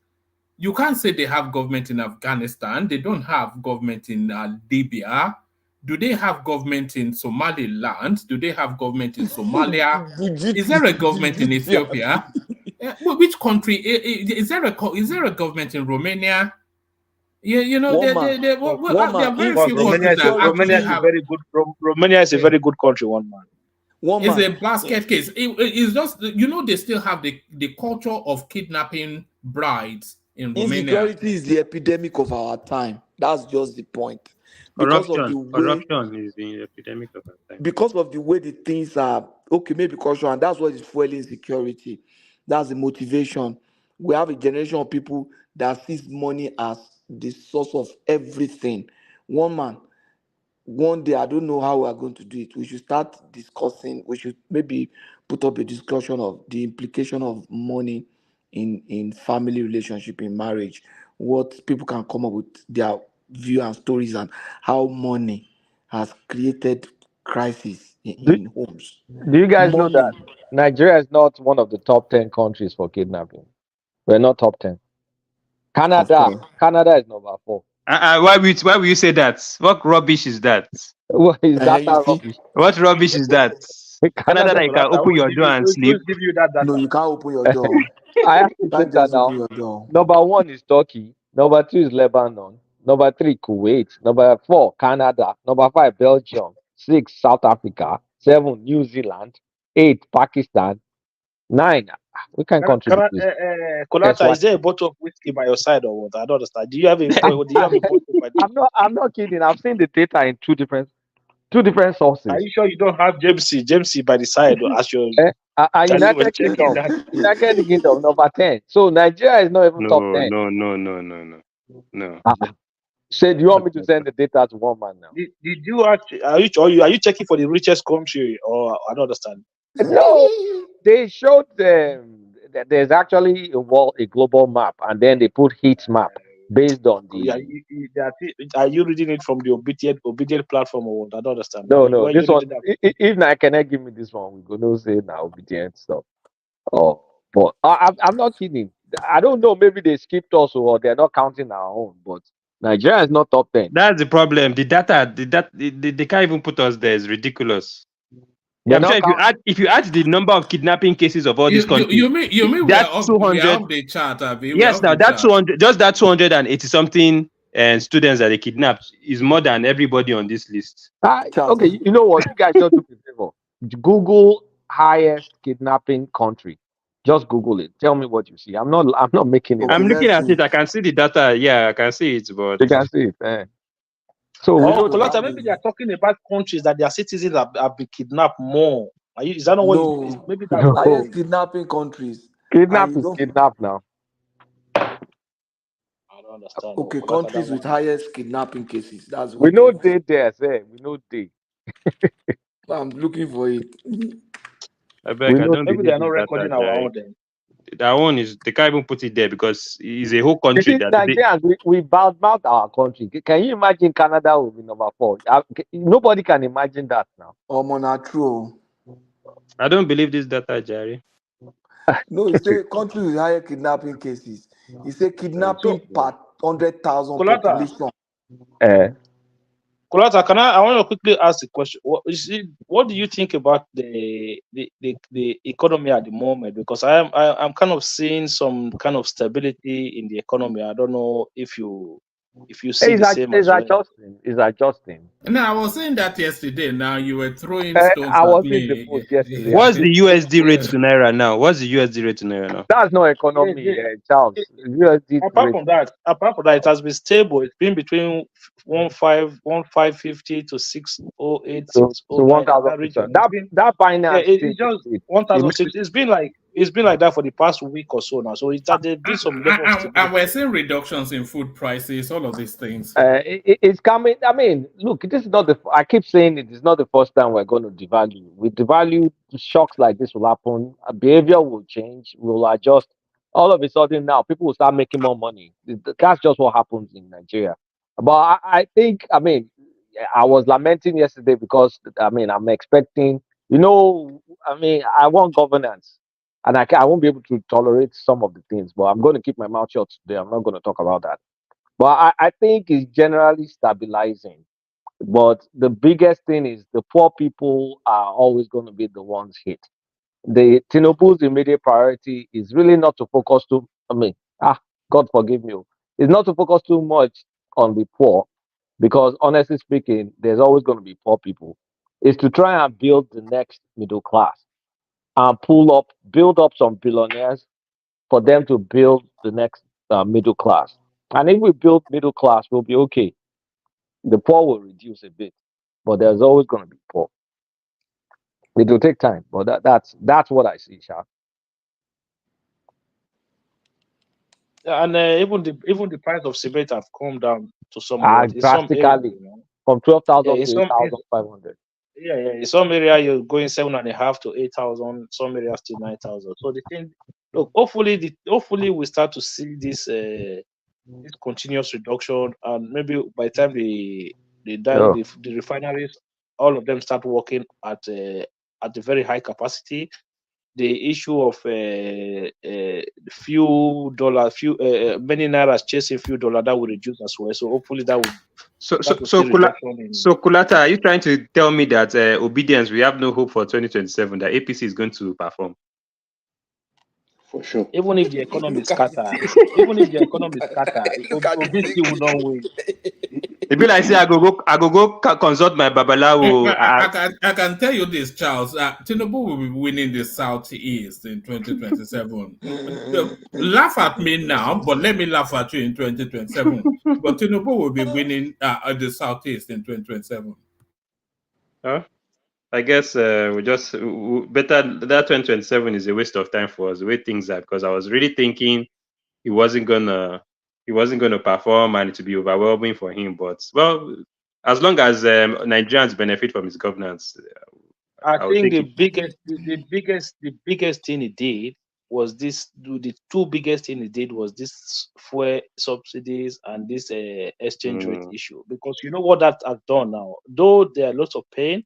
You can't say they have government in Afghanistan. They don't have government in Libya. Do they have government in Somaliland? Do they have government in Somalia? Is there a government in Ethiopia? Which country? Is there a government in Romania? Yeah, there are very few countries that actually have. Romania is a very good country. One man. It's a basket case. It's just they still have the culture of kidnapping brides in Romania. Insecurity is the epidemic of our time. That's just the point. Corruption is the epidemic of our time. Because of the way the things are, maybe corruption, and that's what is fueling insecurity. That's the motivation. We have a generation of people that sees money as the source of everything. One day, I don't know how we are going to do it. We should start discussing, we should maybe put up a discussion of the implication of money in family relationship, in marriage, what people can come up with their view and stories, and how money has created crisis in homes. Do you guys know that Nigeria is not one of the top 10 countries for kidnapping? We're not top 10. Canada is number 4. Why will you say that? What rubbish is that? What is that rubbish? What rubbish is that? Canada, that you can open your door and sleep. No, you can't open your door. I have to check that now. Number 1 is Turkey. Number 2 is Lebanon. Number 3, Kuwait. Number 4, Canada. Number 5, Belgium. 6, South Africa. 7, New Zealand. 8 Pakistan, 9 we can contribute this. Kolata, is there a bottle of whiskey by your side or what? I don't understand. Do you have a bottle by I'm not kidding. I've seen the data in two different sources. Are you sure you don't have James C by the side as your United Kingdom, United Kingdom number 10. So Nigeria is not even top 10. No. So do you want me to send the data to one man now? Did you actually are you checking for the richest country or I don't understand? No, they showed that there's actually a global map, and then they put heat map based on the. Are you reading it from the obedient platform or what? I don't understand. No. This one, if I cannot give me this one, we go no say now obedient stuff. Oh, but I'm not kidding. I don't know. Maybe they skipped us or they're not counting our own. But Nigeria is not top 10. That's the problem. The data, they can't even put us there. It's ridiculous. Yeah, I'm sure if you add the number of kidnapping cases of all these countries, you mean that's 200. We are up the chart, yes, now that's 200. Just that 280 something and students that they kidnapped is more than everybody on this list. Okay, you know what? You guys just do me a favor. Google highest kidnapping country. Just Google it. Tell me what you see. I'm not making it. I'm looking at it. I can see the data. Yeah, I can see it, but you can see it. So maybe they are talking about countries that their citizens have been kidnapped more. Is that not what? Maybe that's highest kidnapping countries. Kidnap is kidnapped now. I don't understand. Okay, countries with highest kidnapping cases. That's what we know they there, say we know they. I'm looking for it. I beg, I don't maybe they are not recording our own then. That one is they can't even put it there because it's a whole country that Nigerians, we badmouth our country. Can you imagine Canada will be number 4? Nobody can imagine that now. Not true. I don't believe this data, Jerry. No, it's a country with higher kidnapping cases. It's a kidnapping per 100,000 population. Kolata, I want to quickly ask the question. What do you think about the economy at the moment? Because I'm kind of seeing some kind of stability in the economy. I don't know if you see the same as well. It's adjusting. No, I was saying that yesterday. Now you were throwing stones. I was in the post yesterday. What's the USD rate to Naira now? What's the USD rate to Naira now? That's not economy, Charles. USD apart from that, it has been stable. It's been between 1550 to 608, 609. That finance. It's just 1,006. It's been like that for the past week or so now. So there's been some level of and we're seeing reductions in food prices, all of these things. It's coming. I mean, look, this is not I keep saying it is not the first time we're going to devalue. We devalue, shocks like this will happen. Behavior will change. We'll adjust. All of a sudden now, people will start making more money. That's just what happens in Nigeria. But I think, I I was lamenting yesterday because, I'm expecting, I want governance. And I won't be able to tolerate some of the things, but I'm going to keep my mouth shut today. I'm not going to talk about that. But I think it's generally stabilizing. But the biggest thing is the poor people are always going to be the ones hit. The Tinubu's immediate priority is really not to focus God forgive me. It's not to focus too much on the poor, because honestly speaking, there's always going to be poor people. It's to try and build the next middle class and build up some billionaires for them to build the next middle class. And if we build middle class, we'll be okay. The poor will reduce a bit, but there's always going to be poor. It will take time, but that's what I see, Sha. And even the price of cement have come down to some drastically, from 12,000 to 8,500. Yeah. In some area you're going 7,500 to 8,000. Some areas to 9,000. So the thing, look, hopefully we start to see this continuous reduction, and maybe by the time the refineries, all of them start working at a very high capacity, the issue of many nairas chasing few dollars, that will reduce as well. So hopefully that will. So Kulata, are you trying to tell me that obedience, we have no hope for 2027, that APC is going to perform? For sure. Even if the economy is scattered, obesity will not win. It be like say I go go consult my babalawo. I can tell you this, Charles. Tinubu will be winning the Southeast in 2027. Laugh at me now, but let me laugh at you in 2027. But Tinubu will be winning the Southeast in 2027. Huh? I guess we just better that 2027 is a waste of time for us the way things are, because I was really thinking he wasn't gonna perform and it would be overwhelming for him. But well, as long as Nigerians benefit from his governance, I I'll think take the it. biggest thing he did was this. The two biggest thing he did was this fuel subsidies and this exchange rate issue. Because you know what that has done now. Though there are lots of pain,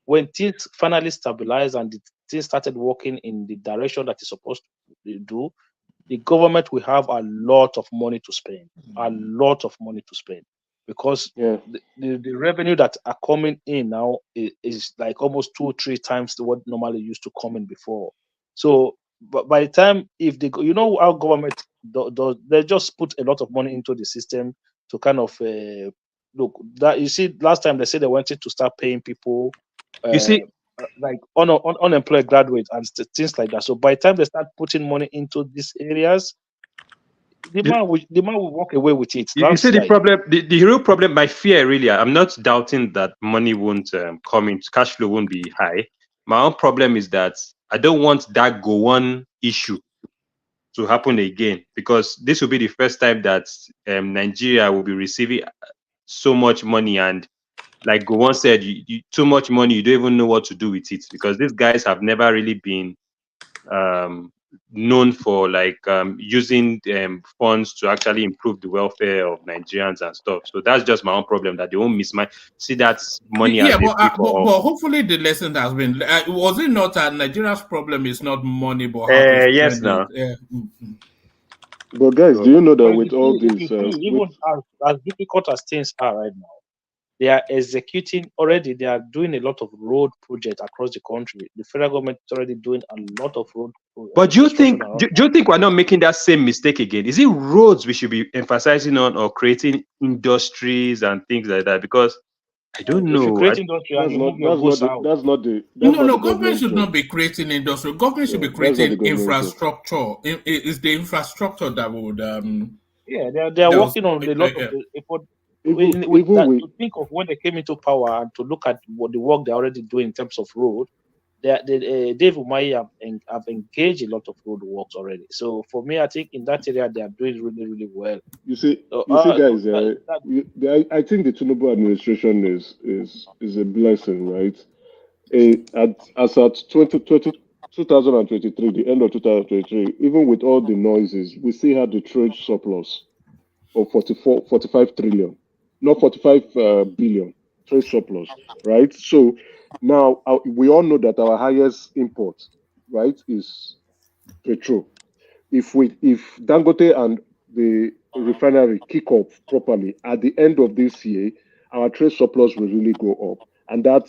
when things finally stabilized and the things started working in the direction that it's supposed to do, the government will have a lot of money to spend. A lot of money to spend. Because the revenue that are coming in now is like almost 2-3 times what normally used to come in before. So, but by the time if they go, you know, our government they just put a lot of money into the system to kind of look that you see last time they said they wanted to start paying people You see, like unemployed graduates and things like that. So by the time they start putting money into these areas, the man will walk away with it. you see the problem, the real problem, my fear really, I'm not doubting that money won't come in, cash flow won't be high. My own problem is that I don't want that go on issue to happen again, because this will be the first time that Nigeria will be receiving so much money, and like Gowon said, too much money, you don't even know what to do with it, because these guys have never really been known for like using funds to actually improve the welfare of Nigerians and stuff. So that's just my own problem, that they won't mismanage. See, that's money as Yeah, they pay for all. but hopefully the lesson has been. Was it not that Nigeria's problem is not money, but how to spend Yes, it? now. But guys, do you know that with all these, even as difficult as things are right now, they are executing already. They are doing a lot of road projects across the country. The federal government is already doing a lot of road. But do you think we're not making that same mistake again? Is it roads we should be emphasizing on, or creating industries and things like that? Because I don't know. If you create industry and you move your goods out, Government should not be creating industry. Government should be creating infrastructure. It's the infrastructure that would. They are working on a lot of to think of when they came into power and to look at what the work they're already doing in terms of road. Dave Umahi have engaged a lot of road works already. So for me, I think in that area they are doing really, really well. You see, guys, I think the Tinubu administration is a blessing, right? As at 2023, the end of 2023, even with all the noises, we still had the trade surplus of 45 trillion, not 45 billion trade surplus, right? So now we all know that our highest import, right, is petrol. If Dangote and the refinery kick off properly at the end of this year, our trade surplus will really go up, and that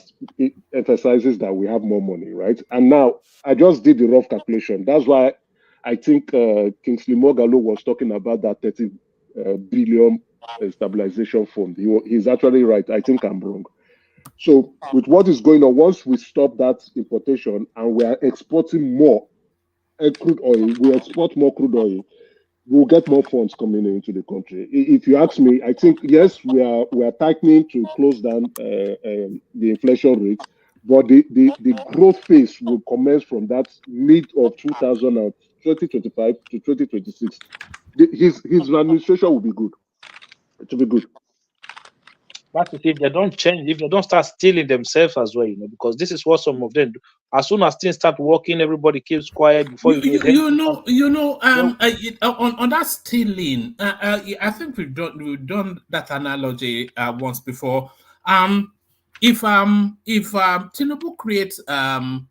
emphasizes that we have more money, right? And now I just did the rough calculation. That's why I think Kingsley Moghalu was talking about that 30 billion stabilization fund. He's actually right. I think I'm wrong. So with what is going on, once we stop that importation and we are exporting more crude oil, we export more crude oil, we'll get more funds coming into the country. If you ask me, I think yes, we are tightening to close down the inflation rate, but the growth phase will commence from that mid of 2025 to 2026. His administration will be good. It will be good. But if they don't change, if they don't start stealing themselves as well, because this is what some of them do. As soon as things start working, everybody keeps quiet before on that stealing. I think we've done that analogy once before. If Tinubu creates a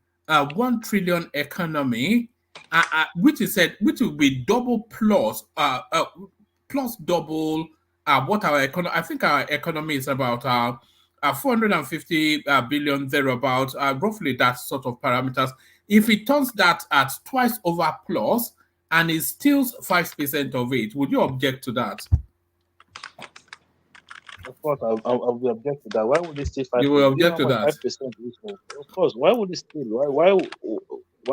1 trillion economy, which will be double plus double what our economy. I think our economy is about 450 billion thereabouts, roughly that sort of parameters. If it turns that at twice over plus and it steals 5% of it, would you object to that? Of course, I will object to that. Why would they steal 5%? You will Do you know object how to much that. 5% is? Of course. Why would they steal? Why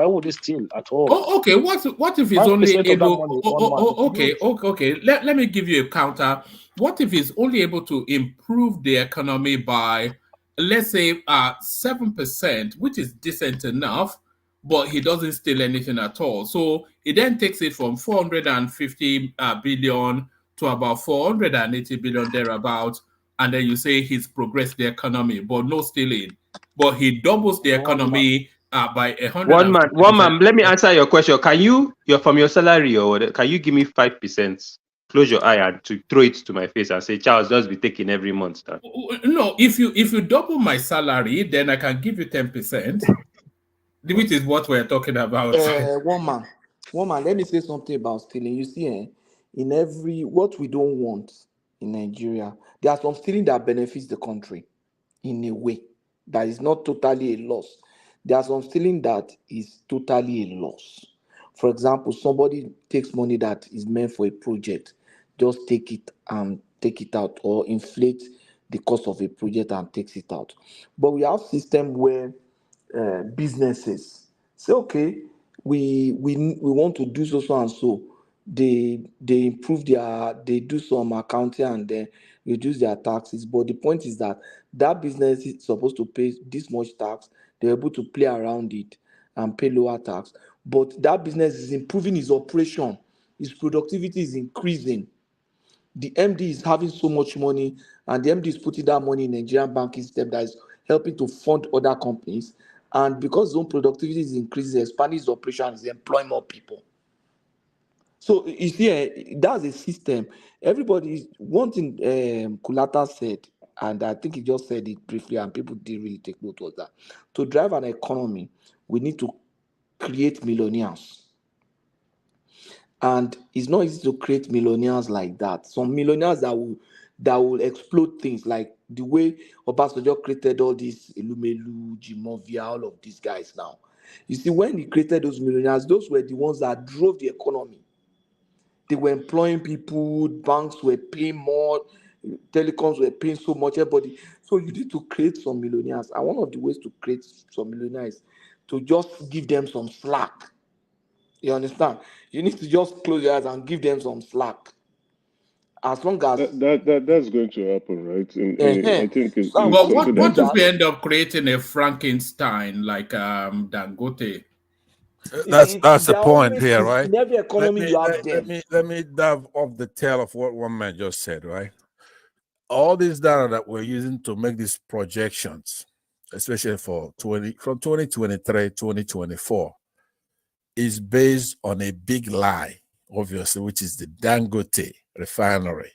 would they steal at all? Oh, okay. What if he's 5% only of that able? money, 1 month, is Okay, huge. okay. Let me give you a counter. What if he's only able to improve the economy by, let's say, 7%, which is decent enough, but he doesn't steal anything at all. So he then takes it from 450 billion to about 480 billion thereabout, and then you say he's progressed the economy, but no stealing. But he doubles the 1 month. economy by 100%. One man. Let me answer your question. Can you're from your salary or what, can you give me 5%? Close your eye and to throw it to my face and say, Charles, just be taking every month. No, if you double my salary, then I can give you 10%, which is what we're talking about. One man. Let me say something about stealing. You see, in what we don't want in Nigeria, there are some stealing that benefits the country in a way that is not totally a loss. There are some stealing that is totally a loss. For example, somebody takes money that is meant for a project, just take it and take it out, or inflate the cost of a project and takes it out. But we have system where businesses say, okay, we want to do so and so. They improve they do some accounting and then reduce their taxes. But the point is that business is supposed to pay this much tax. They're able to play around it and pay lower tax. But that business is improving its operation, its productivity is increasing. The MD is having so much money, and the MD is putting that money in Nigerian banking system that is helping to fund other companies. And because his own productivity is increasing, expanding his operation, is employing more people. So you see, that's a system. Everybody, one thing Kulata said, and I think he just said it briefly, and people didn't really take note of that. To drive an economy, we need to create millionaires. And it's not easy to create millionaires like that. Some millionaires that will explode things, like the way Obasanjo created all these Elumelu, Jimovia, all of these guys now. You see, when he created those millionaires, those were the ones that drove the economy. They were employing people, banks were paying more, telecoms were paying so much, everybody. So you need to create some millionaires. And one of the ways to create some millionaires is to just give them some slack. You understand? You need to just close your eyes and give them some slack. As long as that's going to happen, right? I think it's but something what if we end up creating a Frankenstein like Dangote? That's the point here, right? In every economy, you have them. Let me dive off the tail of what one man just said, right? All this data that we're using to make these projections, especially from 2023, 2024, is based on a big lie, obviously, which is the Dangote refinery,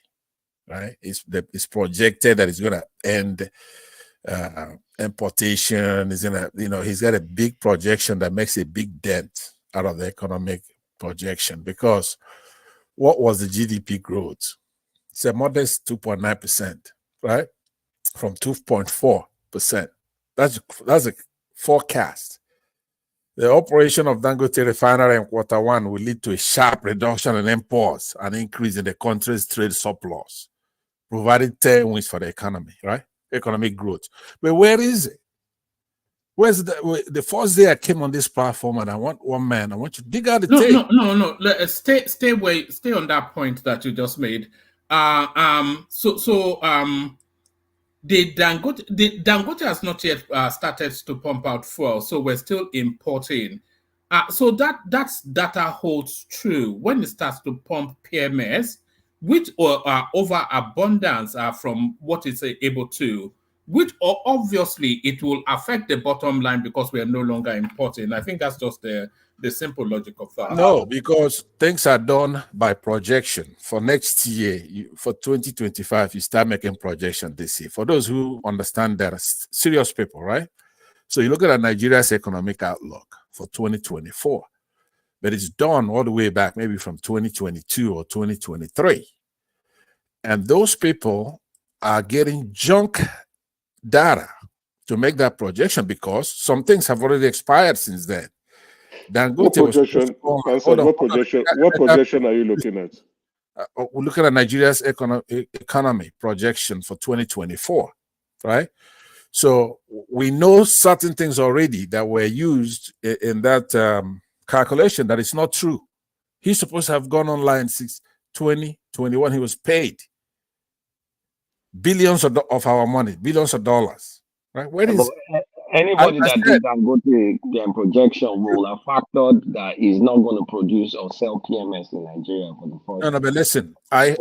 right? It's projected that it's going to end importation. Is gonna, he's got a big projection that makes a big dent out of the economic projection, because what was the GDP growth? It's a modest 2.9%, right? From 2.4%. That's a forecast. The operation of Dangote refinery in Q1 will lead to a sharp reduction in imports and increase in the country's trade surplus, providing tailwinds for the economy, right? Economic growth. But where is it? Where's the first day I came on this platform, and I want you to dig out the tape. No. Stay on that point that you just made. The Dangote has not yet started to pump out fuel, so we're still importing. So that data holds true when it starts to pump PMS, which overabundance from what it's able to, which obviously it will affect the bottom line because we are no longer importing. I think that's just the simple logic of that. No, because things are done by projection. For next year, for 2025, you start making projection this year. For those who understand that, serious people, right? So you look at Nigeria's economic outlook for 2024, but it's done all the way back, maybe from 2022 or 2023. And those people are getting junk data to make that projection because some things have already expired since then. What projection are you looking at? we look at Nigeria's economy projection for 2024, right? So we know certain things already that were used in that calculation that is not true. He's supposed to have gone online since 2021. He was paid billions of our money, billions of dollars, right? Where is anybody that did that go to their projection will have factored that he's not going to produce or sell PMS in Nigeria for the first. No, but listen, I've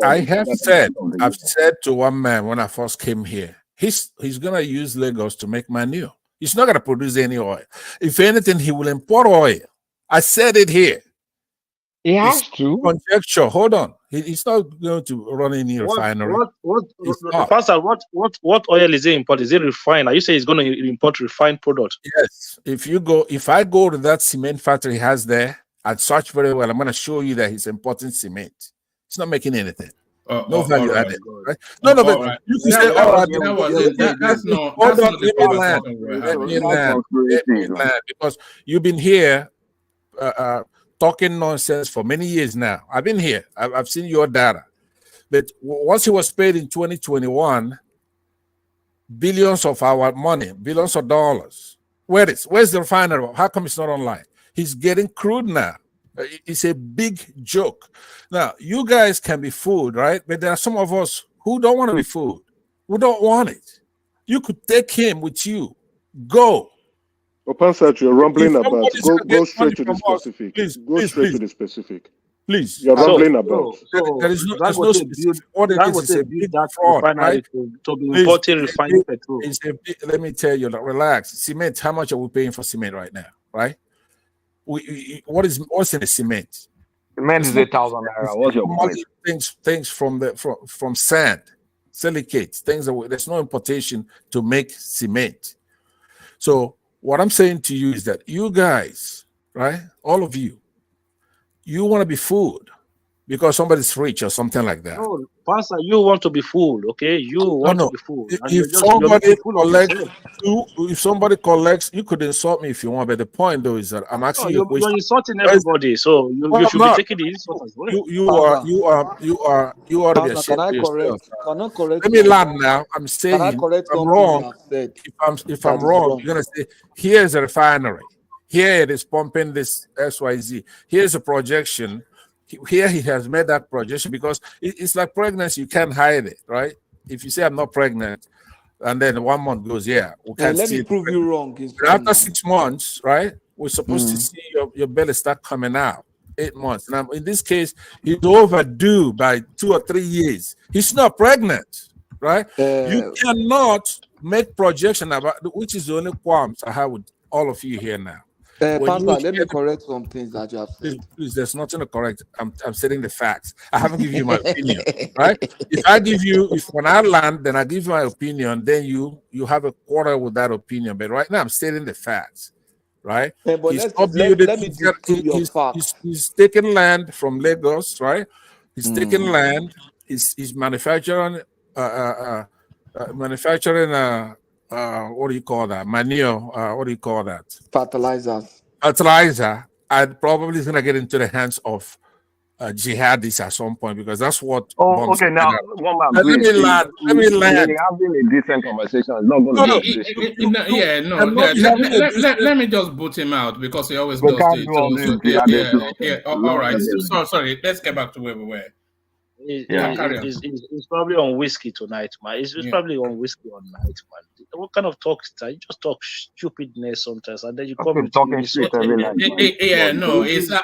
said to one man when I first came here, he's gonna use Lagos to make manure. He's not gonna produce any oil. If anything, he will import oil. I said it here. He has to. Conjecture. Hold on. He's not going to run any refinery. Pastor, what oil is he import? Is it refined? Are you saying he's going to import refined products? Yes. If I go to that cement factory he has there, I'd search very well. I'm going to show you that he's importing cement. He's not making anything. No value added. Right? No, but right. You can say, let me land. Because you've been here talking nonsense for many years now. I've been here. I've seen your data. But once he was paid in 2021, billions of our money, billions of dollars. Where's the refinery? How come it's not online? He's getting crude now. It's a big joke. Now, you guys can be fooled, right? But there are some of us who don't want to be fooled. Who don't want it. You could take him with you. Go. Well, Pansat, you're rumbling about. Go straight to the specific. Please, go straight to the specific. Please. You're rumbling about. There is no specific. What it is a big fraud, right? To be importing refined petrol. Let me tell you, relax. Cement, how much are we paying for cement right now, right? What's in the cement? Cement is 8,000 naira. What's your point? Things from sand, silicates, things that there's no importation to make cement. So what I'm saying to you is that you guys, right, all of you want to be fooled because somebody's rich or something like that. No, Pastor, you want to be fooled, okay? You want to be fooled. If somebody collects, you could insult me if you want, but the point though is that I'm asking you a question. You're insulting everybody, so you should be taking the insult as well. You are Pastor, can I correct? Let me land now. I'm saying I'm wrong. If I'm wrong, you're gonna say here's a refinery. Here it is pumping this XYZ. Here's a projection. Here he has made that projection because it's like pregnancy. You can't hide it, right? If you say I'm not pregnant, and then 1 month goes, we can't let see me prove you wrong. After 6 months, right? We're supposed to see your belly start coming out. 8 months. Now, in this case, he's overdue by 2 or 3 years. He's not pregnant, right? You cannot make projection about, which is the only qualms I have with all of you here now. Pastor, let me correct some things that you have said. Please, there's nothing to correct. I'm stating the facts. I haven't given you my opinion, right? If when I land, then I give you my opinion, then you have a quarter with that opinion. But right now, I'm stating the facts, right? But he's taking land from Lagos, right? He's taking land. He's manufacturing what do you call that? Manure. What do you call that? Fertilizer. And probably is going to get into the hands of jihadists at some point because that's what. Okay. Now, let me land. Having a decent conversation is not going to. Let me just boot him out because he always does it. All right. Sorry. Let's get back to where we were. He's probably on whiskey tonight, man. He's probably on whiskey all night, man. What kind of talk is that? You just talk stupidness sometimes, and then you come with talking shit every night. It's the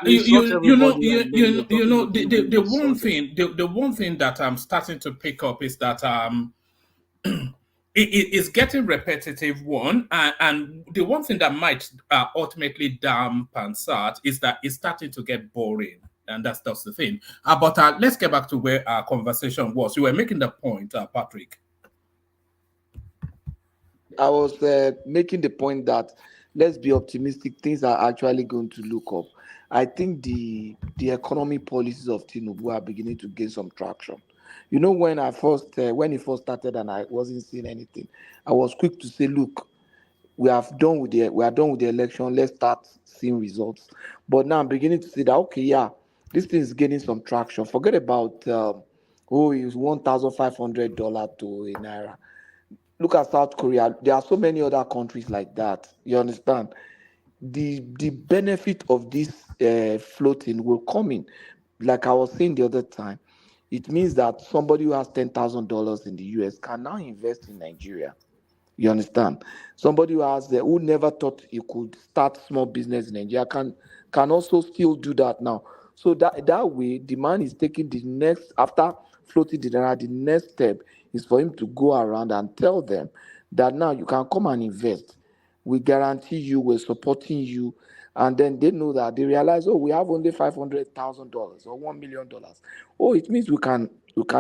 one thing that I'm starting to pick up is that it's getting repetitive. And the one thing that might ultimately dampen that is that it's starting to get boring. And that's the thing. But let's get back to where our conversation was. You were making the point, Patrick. I was making the point that let's be optimistic. Things are actually going to look up. I think the economy policies of Tinubu are beginning to gain some traction. You know, when he first started and I wasn't seeing anything, I was quick to say, look, we are done with the election. Let's start seeing results. But now I'm beginning to see that This thing is gaining some traction. Forget about it's $1,500 to a naira. Look at South Korea. There are so many other countries like that. You understand? The benefit of this floating will come in. Like I was saying the other time, it means that somebody who has $10,000 in the US can now invest in Nigeria. You understand? Somebody who never thought he could start small business in Nigeria can also still do that now. So that way, the man is taking the next after floating the naira. The next step is for him to go around and tell them that now you can come and invest. We guarantee you, we're supporting you, and then they know that they realize, oh, we have only $500,000 or $1 million. Oh, it means we can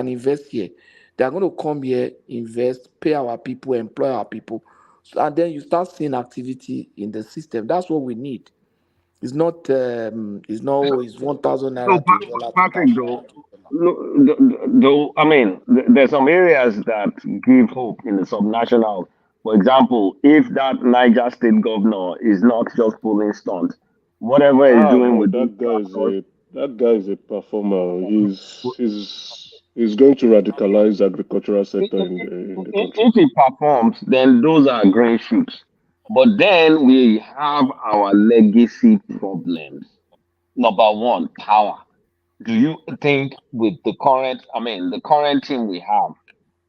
invest here. They are going to come here, invest, pay our people, employ our people. So, and then you start seeing activity in the system. That's what we need. It's 1,000 So, naira to dollar, Patrick, 2,000 though, naira to dollar. though, I mean, there's some areas that give hope in the subnational. For example, if that Niger State governor is not just pulling stunt, whatever he's doing No, with these tractors, that guy is a performer. He's going to radicalize agricultural sector in the country. if he performs, then those are green shoots. But then we have our legacy problems. Number one, power. Do you think with the current team we have,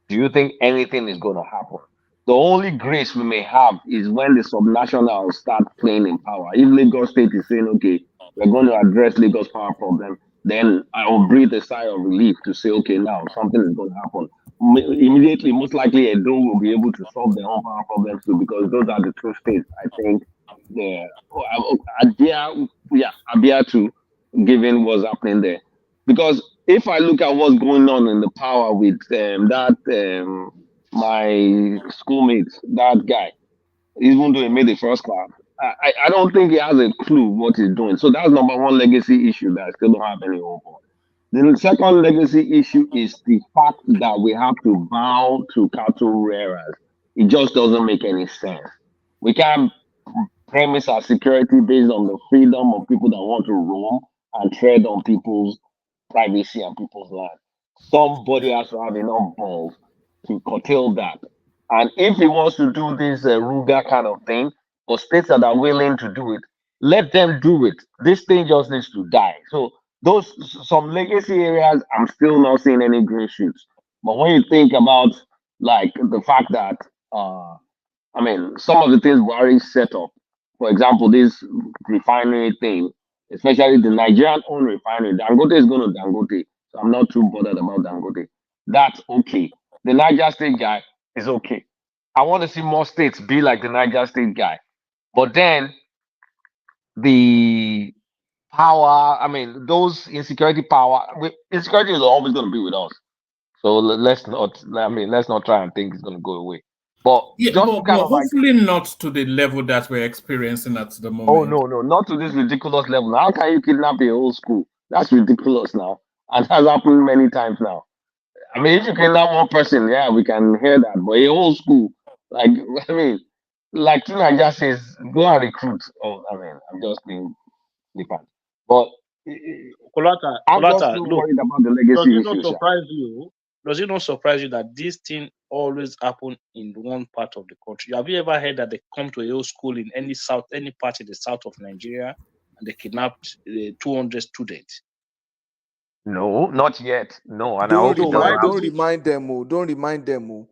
do you think anything is going to happen? The only grace we may have is when the subnationals start playing in power. If Lagos State is saying, okay, we're going to address Lagos power problem, then I will breathe a sigh of relief to say, okay, now something is going to happen. Immediately, most likely, Edo will be able to solve their own power problems too, because those are the two states, I think, the Abia too, given what's happening there. Because if I look at what's going on in the power with my schoolmate, that guy, even though he made the first class, I don't think he has a clue what he's doing. So that's number one legacy issue that I still don't have any hope on. The second legacy issue is the fact that we have to bow to cattle rearers. It just doesn't make any sense. We can't premise our security based on the freedom of people that want to roam and tread on people's privacy and people's land. Somebody has to have enough balls to curtail that. And if he wants to do this Ruga kind of thing, for states that are willing to do it, let them do it. This thing just needs to die. So those some legacy areas, I'm still not seeing any green shoots. But when you think about like the fact that some of the things Buhari set up, for example, this refinery thing, especially the Nigerian owned refinery, Dangote is going to Dangote. So I'm not too bothered about Dangote. That's okay. The Niger State guy is okay. I want to see more states be like the Niger State guy. But then the power, those insecurity is always going to be with us. So let's not try and think it's going to go away. But yeah, just but kind of like, hopefully not to the level that we're experiencing at the moment. oh no, not to this ridiculous level. How can you kidnap a whole school? That's ridiculous now, and has happened many times now. If you kidnap one person, yeah, we can hear that, but a whole school, like like Tinaja says, go and recruit. Oh, I'm just being flippant, but I'm just Kolata, so look, worried about the does legacy it not issues. Yeah. surprise you? Does it not surprise you that this thing always happen in one part of the country? Have you ever heard that they come to a whole school in any part in the south of Nigeria and they kidnapped 200 students? No, not yet. No, and I Don't hope it doesn't remind, happen. don't remind them, oh. Don't remind them, oh.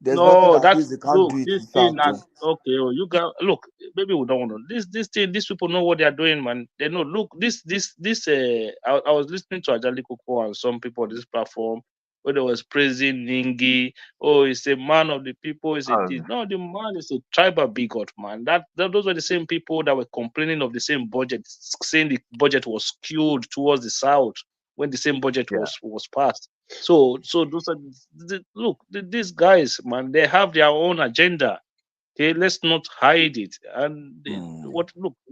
There's nothing No, that that's says they can't look. do it This in thing South, that oh. okay. Oh, you got look. Maybe we don't know this thing. These people know what they are doing, man. They know. Look, this. I was listening to Ajali Koko and some people on this platform where they was praising Ningi. Oh, he's a man of the people. Is it? No, the man is a tribal bigot, man. Those were the same people that were complaining of the same budget, saying the budget was skewed towards the south when the same budget was passed. So those are these guys, man. They have their own agenda. Okay, let's not hide it. And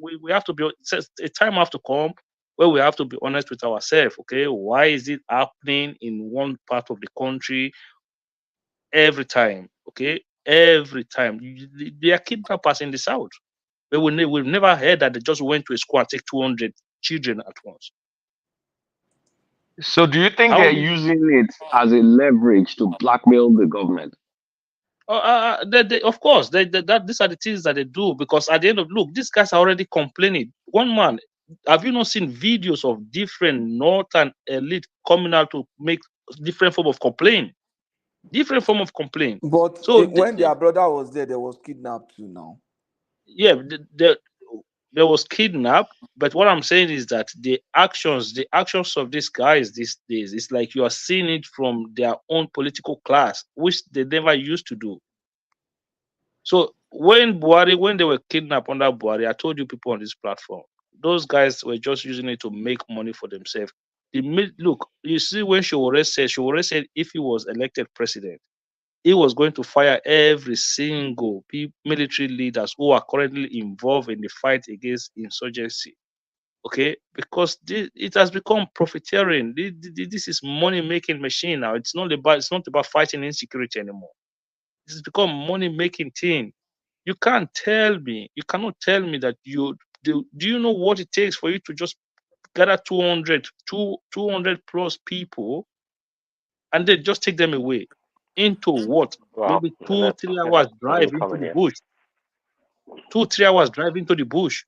we have to be. A time have to come where we have to be honest with ourselves. Okay, why is it happening in one part of the country every time? Okay, every time they are kidnappers in the south. But we've never heard that they just went to a school and take 200 children at once. So do you think How they're will you? using it as a leverage to blackmail the government? Of course, these are the things that they do because at the end of look, these guys are already complaining. One man, have you not seen videos of different northern elite coming out to make different form of complaint? Different form of complaint. But So when their brother was there was kidnapped too now. yeah, there was kidnapped. But what I'm saying is that the actions of these guys these days, it's like you are seeing it from their own political class, which they never used to do. So when they were kidnapped under Buhari, I told you people on this platform, those guys were just using it to make money for themselves. Look, you see, when Showore said if he was elected president, he was going to fire every single military leaders who are currently involved in the fight against insurgency. Okay, because it has become profiteering. This is money making machine now. It's not about fighting insecurity anymore. This has become money making thing. You cannot tell me that do you know what it takes for you to just gather 200 plus people and then just take them away into what? Well, Maybe let 2-3 hours let me drive into come in the here. bush. 2-3 hours drive into the bush.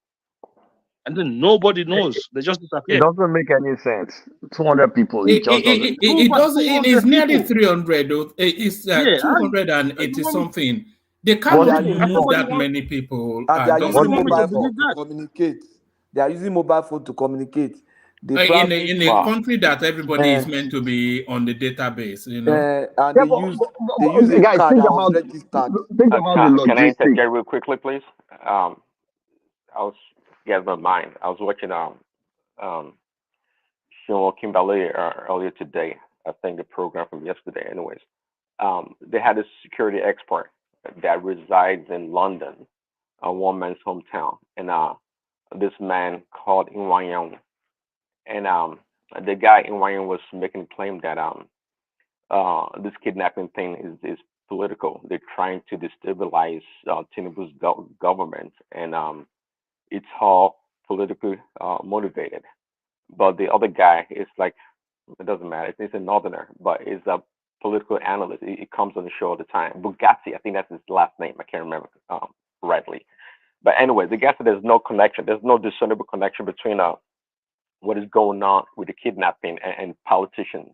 And then nobody knows. They just It disappear. doesn't make any sense. 200 people, it just doesn't. It doesn't. It is 200 nearly people. 300. Though. It's Yeah, 280 something. They And they cannot are using move nobody that wants many people. and they are Just nobody using want me to mobile because believe phone to that. communicate. They are using mobile phone to communicate. They in probably in a Well, country that everybody is meant to be on the database, and Yeah, they use a guys, car that was registered. think about the can I logistics. interject real quickly, please? I was, yeah, my mind. I was watching um Sean Kimberley earlier today. I think the program from yesterday. Anyways, they had a security expert that resides in London, a one man's hometown, and this man called Inwayan, and the guy Inwayan was making a claim that this kidnapping thing is political. They're trying to destabilize Tinubu's government, and it's all politically motivated. But the other guy is like, it doesn't matter. It's a northerner, but he's a political analyst. He comes on the show all the time. Bugatti, I think that's his last name. I can't remember rightly. But anyway, the guy said there's no connection. There's no discernible connection between what is going on with the kidnapping and politicians,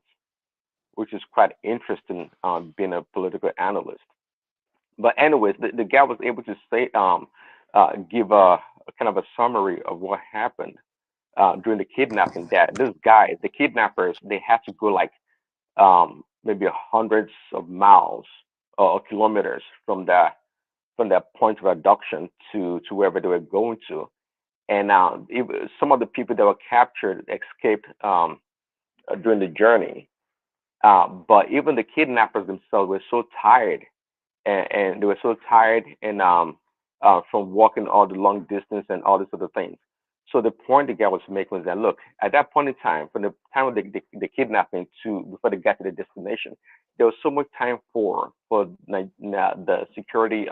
which is quite interesting being a political analyst. But anyways, the guy was able to say, give a kind of a summary of what happened during the kidnapping. That this guy, the kidnappers, they had to go like maybe hundreds of miles or kilometers from that point of abduction to wherever they were going to. And some of the people that were captured escaped during the journey. But even the kidnappers themselves were so tired, and they were so tired and from walking all the long distance and all these other things. So the point the guy was making was that look, at that point in time, from the time of the kidnapping to before they got to the destination, there was so much time for the security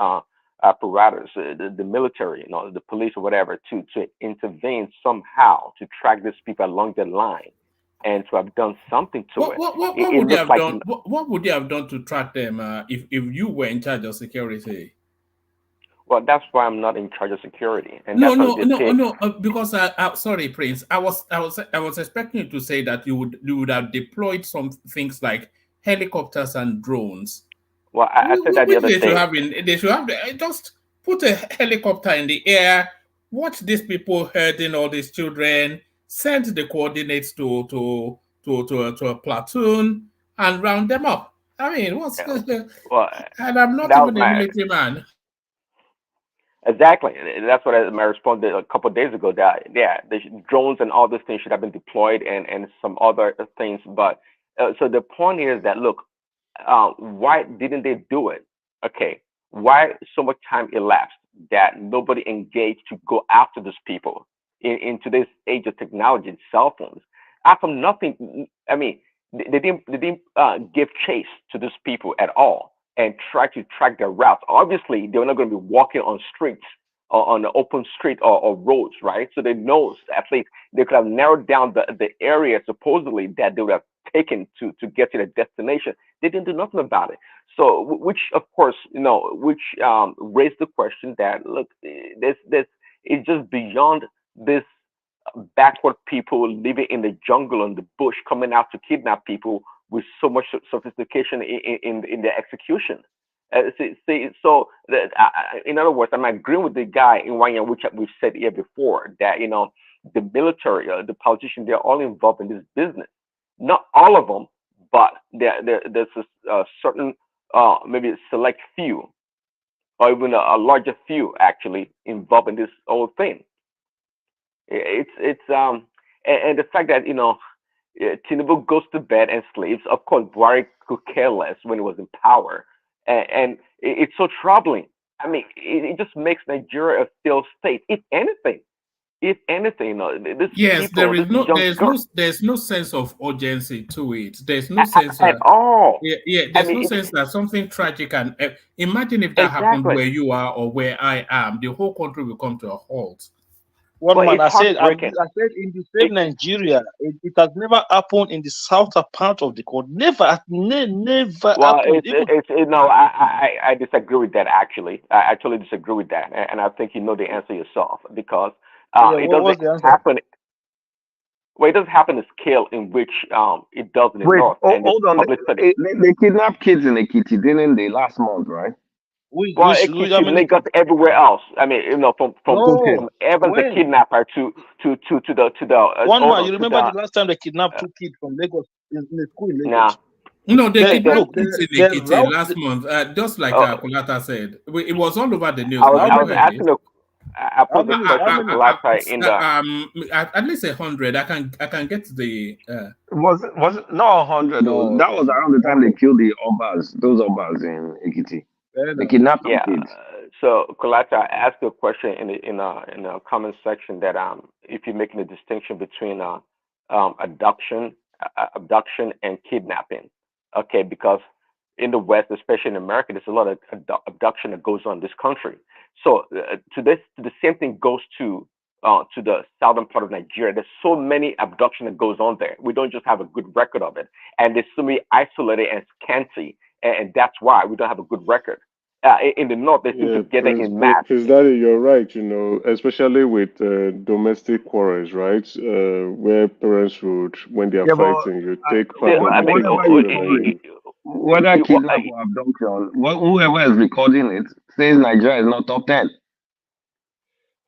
apparatus, the military, the police or whatever, to intervene somehow to track these people along the line and to have done something to it. what It would they looks have like done? What would they have done to track them if you were in charge of security? well, that's why I'm not in charge of security, and No, that's why no, they no, say, no. Because sorry, Prince. I was expecting you to say that you would have deployed some things like helicopters and drones. well, I said that the Which other day. they should have just put a helicopter in the air, watch these people herding all these children, send the coordinates to a platoon and round them up. I mean, Well, and I'm not that was even a my military man. exactly. That's what my response did a couple of days ago. That yeah, the drones and all these things should have been deployed and some other things. But so the point is that look, why didn't they do it? Okay, why so much time elapsed that nobody engaged to go after these people in today's age of technology and cell phones? How come nothing? I mean, they didn't give chase to these people at all and try to track their routes. Obviously, they're not going to be walking on streets on the open street or roads, right? So they know at least they could have narrowed down the area supposedly that they would have taken to get to the destination. They didn't do nothing about it. So, which of course, which raised the question that look, this it's just beyond this backward people living in the jungle and the bush coming out to kidnap people with so much sophistication in their execution. So in other words, I'm agreeing with the guy in Wanya, which we've said here before, that the military, the politicians, they're all involved in this business. Not all of them, but there's a certain maybe a select few, or even a larger few actually involved in this whole thing. And the fact that Tinubu goes to bed and sleeps. Of course, Buhari could care less when he was in power, and it's so troubling. I mean, it just makes Nigeria a failed state. If anything, this Yes, people, this young girl, there's no sense of urgency to it. There's no sense at all. yeah, I there's mean, no sense that something tragic and imagine if that happened exactly. where you are or where I am, the whole country will come to a halt. One But man, it's I said heartbreaking. in the same Nigeria, it has never happened in the southern part of the country. Never Well, happened. Even I disagree with that actually. I totally disagree with that, and I think you know the answer yourself because yeah, it what was doesn't the answer? happen. Well, it doesn't happen the scale in which it does in the Wait, north, and it's hold on. publicity. They kidnapped kids in Ekiti, didn't they, last month, right? Well, Ekiti, Lagos, everywhere else. I mean, from Okay. No, Evans the when kidnapper to the one hold man, on you to remember the the last time they kidnapped two kids from Lagos in a school in nah. Lagos? No, they kidnapped Look, kids in the Ekiti route. last month, just like Uh, Kulata said. It was all over the I news. was Now, How I you was many? heard it. asking I How posed the many? How question to many? Colata in the At least 100. I can get the. Was it not 100 though? No. That was around the time they Okay. killed the Obas, those Obas in Ekiti. Fair They enough. kidnapped some yeah. kids. So Colata, I asked you a question in a comment section that if you're making a distinction between abduction and kidnapping, okay, because in the West, especially in America, there's a lot of abduction that goes on in this country. So the same thing goes to the southern part of Nigeria. There's so many abduction that goes on there. We don't just have a good record of it, and there's so many isolated and scanty, and that's why we don't have a good record. In the north, they seem Yeah, to get it in mass. Prince Daddy, you're right. Especially with domestic quarrels, right? Where parents would, when they are Yeah, but fighting, you take part of I the mean, kid whatever and you children, call and it, you. whether kidnap or abduction, whoever is recording it says Nigeria is not top 10.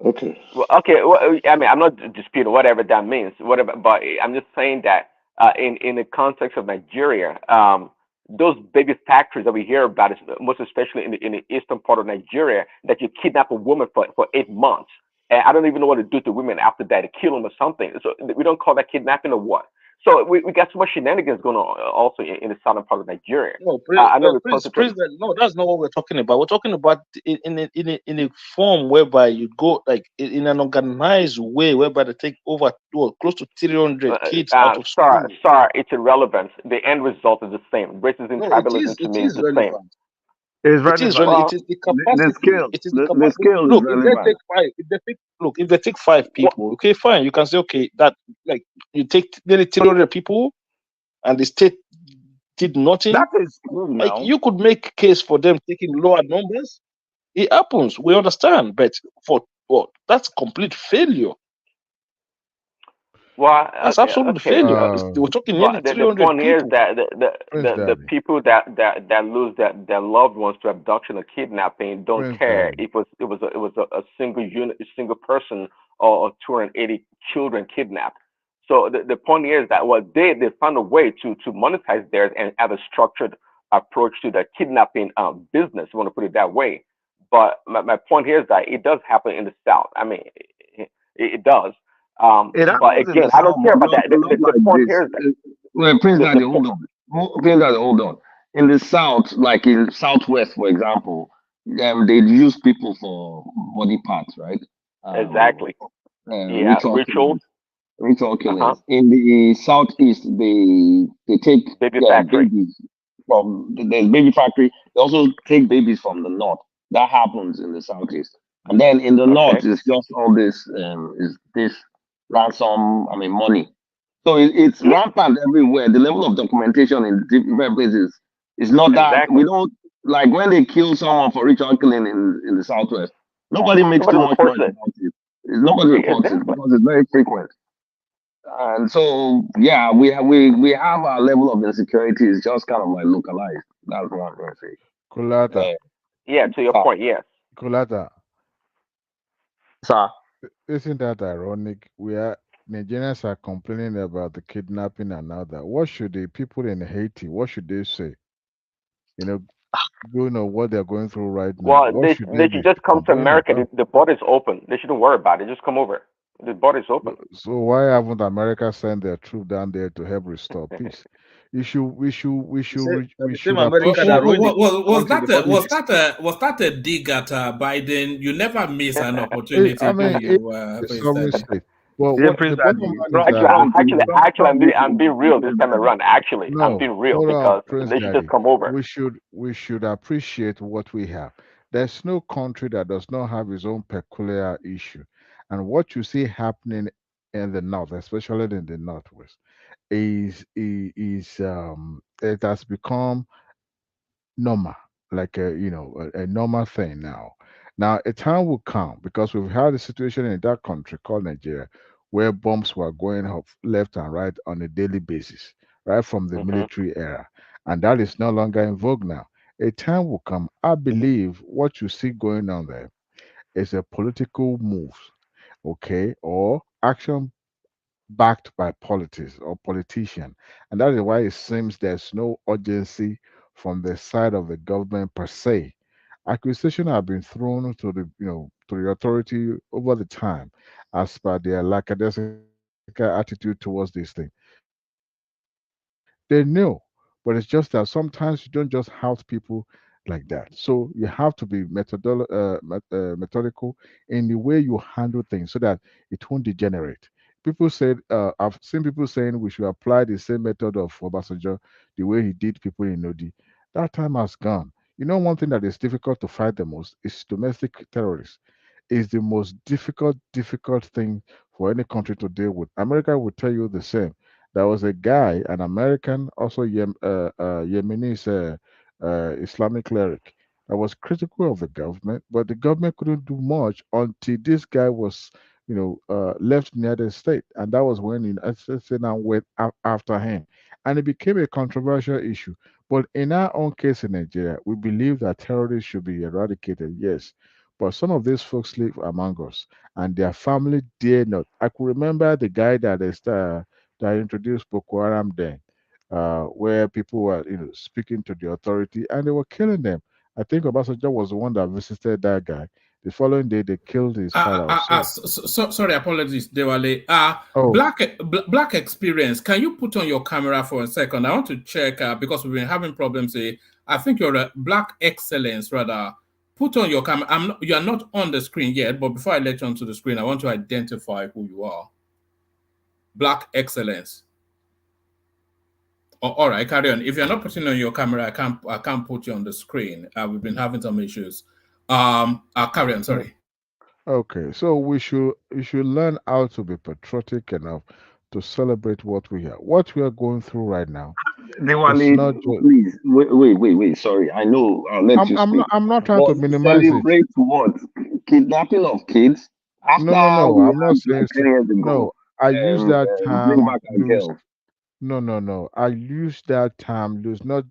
Okay. well, okay. Well, I mean, I'm not disputing whatever that means, whatever. But I'm just saying that in the context of Nigeria, those baby factories that we hear about, most especially in the eastern part of Nigeria, that you kidnap a woman for 8 months, and I don't even know what to do to women after that, to kill them or something. So we don't call that kidnapping or what? So we got so much shenanigans going on also in the southern part of Nigeria. No, I know we Prince, concentrate. no, that's not what we're talking about. We're talking about in a form whereby you go like in an organized way, whereby they take over close to 300 kids out of school. Sorry, it's irrelevant. The end result is the same. Racism, No, tribalism to it me is is the same. relevant. It's It is relevant. relevant. Well, It is the The capacity. scale, It is the the capacity. scale is Look, if they relevant. take five, if they take five people, okay, fine. You can say, okay, that like you take nearly 300 people, and the state did nothing. That is cool Like now. you could make a case for them taking lower numbers. It happens. We understand, but that's complete failure. well, That's absolute okay. failure. We're talking nearly But the 300 point here is people. that Prince the Daddy. people that lose their loved ones to abduction or kidnapping don't Prince care Daddy. if it was a single unit, a single person, or 280 children kidnapped. So the point here is that they found a way to monetize theirs and have a structured approach to the kidnapping business. I want to put it that way. But my point here is that it does happen in the South. I mean, it does. It But happens in again, the I south, don't care but about that. not The like point this. here is that Well, Prince the Daddy, hold on. Prince Daddy, hold on. In the south, like in Southwest, for example, they use people for body parts, right? exactly. Yeah, Ritual rituals. killings. Ritual Uh-huh. killings. In the southeast, they take Baby factory. babies from there's baby factory. They also take babies from the north. That happens in the southeast. And then in the Okay. north, it's just all this is this ransom. I mean, money. So it's Yeah. rampant everywhere. The level of documentation in different places is not that. Exactly. We don't like when they kill someone for ritual killing in the southwest. Nobody makes Nobody too much reports noise it. about it. Nobody reports it Exactly. because it's very frequent. And so, yeah, we have our level of insecurity is just kind of like localized. That's what I'm going to say. Kulata, Yeah. To your Sir, point. Yes. Kulata, sir. isn't that ironic? Nigerians are complaining about the kidnapping and all that. What should the people in Haiti? What should they say? You know, you know what they're going through right now. Well, What should they they should be just come to complaining America. about? The border's open. They shouldn't worry about it. Just come over. The border's open. So why haven't America sent their troop down there to help restore peace? We The same should America that appreciate. ruined the country in the first place. Was that a dig at Biden? You never miss an I opportunity, do mean, you, it's Prince always Daddy? safe. Well, Yeah, what Prince the bottom Daddy. line is Trump, Actually, that Trump, I'm being real this time around. Actually, I'm no, being real hold on, because Prince they should just Daddy. come over. We should appreciate what we have. There's no country that does not have its own peculiar issue, and what you see happening in the north, especially in the northwest, is it has become normal, like a normal thing now. Now a time will come because we've had a situation in that country called Nigeria where bombs were going off left and right on a daily basis, right from the Hmm. military era, and that is no longer in vogue now. A time will come. I believe what you see going on there is a political move, okay, or action backed by politics or politician. And that is why it seems there's no urgency from the side of the government per se. Accusations have been thrown to to the authority over the time as per their lackadaisical attitude towards this thing. They know, but it's just that sometimes you don't just house people like that. So you have to be methodical in the way you handle things so that it won't degenerate. People said, I've seen people saying we should apply the same method of Obasanjo, the way he did people in Nodi. That time has gone. One thing that is difficult to fight the most is domestic terrorists. Is the most difficult thing for any country to deal with. America will tell you the same. There was a guy, an American, also Yemenis Islamic cleric, that was critical of the government, but the government couldn't do much until this guy was, left the United States, and that was when the United States now went after him, and it became a controversial issue. But in our own case in Nigeria, we believe that terrorists should be eradicated, yes. But some of these folks live among us, and their family dare not. I could remember the guy that introduced Boko Haram then, where people were, speaking to the authority, and they were killing them. I think Obasanjo was the one that visited that guy. The following day, they killed his father also. Sorry, apologies, Dewale. Oh, Black experience. Can you put on your camera for a second? I want to check because we've been having problems. I think you're a Black Excellence, rather. Put on your camera. You are not on the screen yet, but before I let you onto the screen, I want to identify who you are. Black Excellence. Oh, all right, carry on. If you're not putting on your camera, I can't put you on the screen. We've been having some issues. Carry on. oh, Sorry. okay. So we should learn how to be patriotic enough to celebrate what we have. What we are going through right now, it's Diwali, not just. please, wait. Sorry, I know. I'll let you speak. I'm not trying But to minimize it. celebrate what? Kidnapping of kids No. after we I'm not had saying like 10 years ago. no. I use that Bring term back our loose. girls. No. I use that term loose not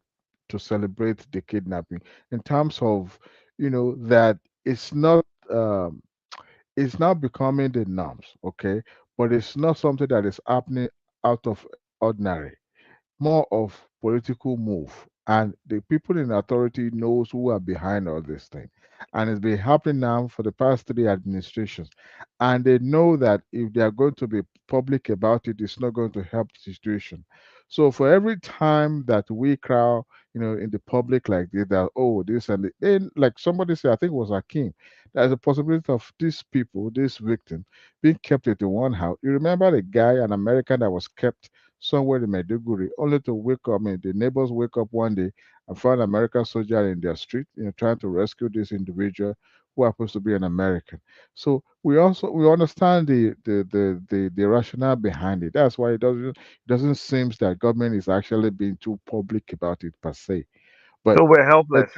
to celebrate the kidnapping in terms of that it's not it's not becoming the norms, okay? But it's not something that is happening out of ordinary, more of political move, and the people in authority knows who are behind all this thing, and it's been happening now for the past three administrations, and they know that if they are going to be public about it, it's not going to help the situation. So for every time that we crowd, in the public like this, that this and then like somebody said, I think it was Akim, there's a possibility of these people, this victim, being kept at the one house. You remember the guy, an American that was kept somewhere in Maiduguri, only to wake up. I mean, the neighbors wake up one day and find an American soldier in their street, trying to rescue this individual who happens to be an American. So we understand the rationale behind it. That's why it doesn't seem that government is actually being too public about it per se. But So we're the helpless.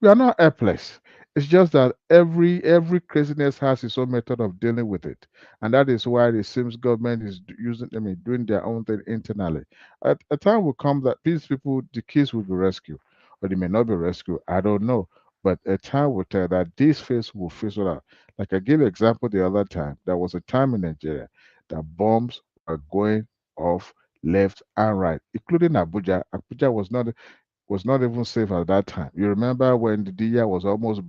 we are not helpless. It's just that every craziness has its own method of dealing with it, and that is why it seems government is using. I mean, doing their own thing internally. At a time will come that these people, the kids, will be rescued, or they may not be rescued. I don't know, but a time will tell that this phase will fizzle out. Like I gave an example the other time. There was a time in Nigeria that bombs were going off left and right, including Abuja. Abuja was not even safe at that time. You remember when the DIA was almost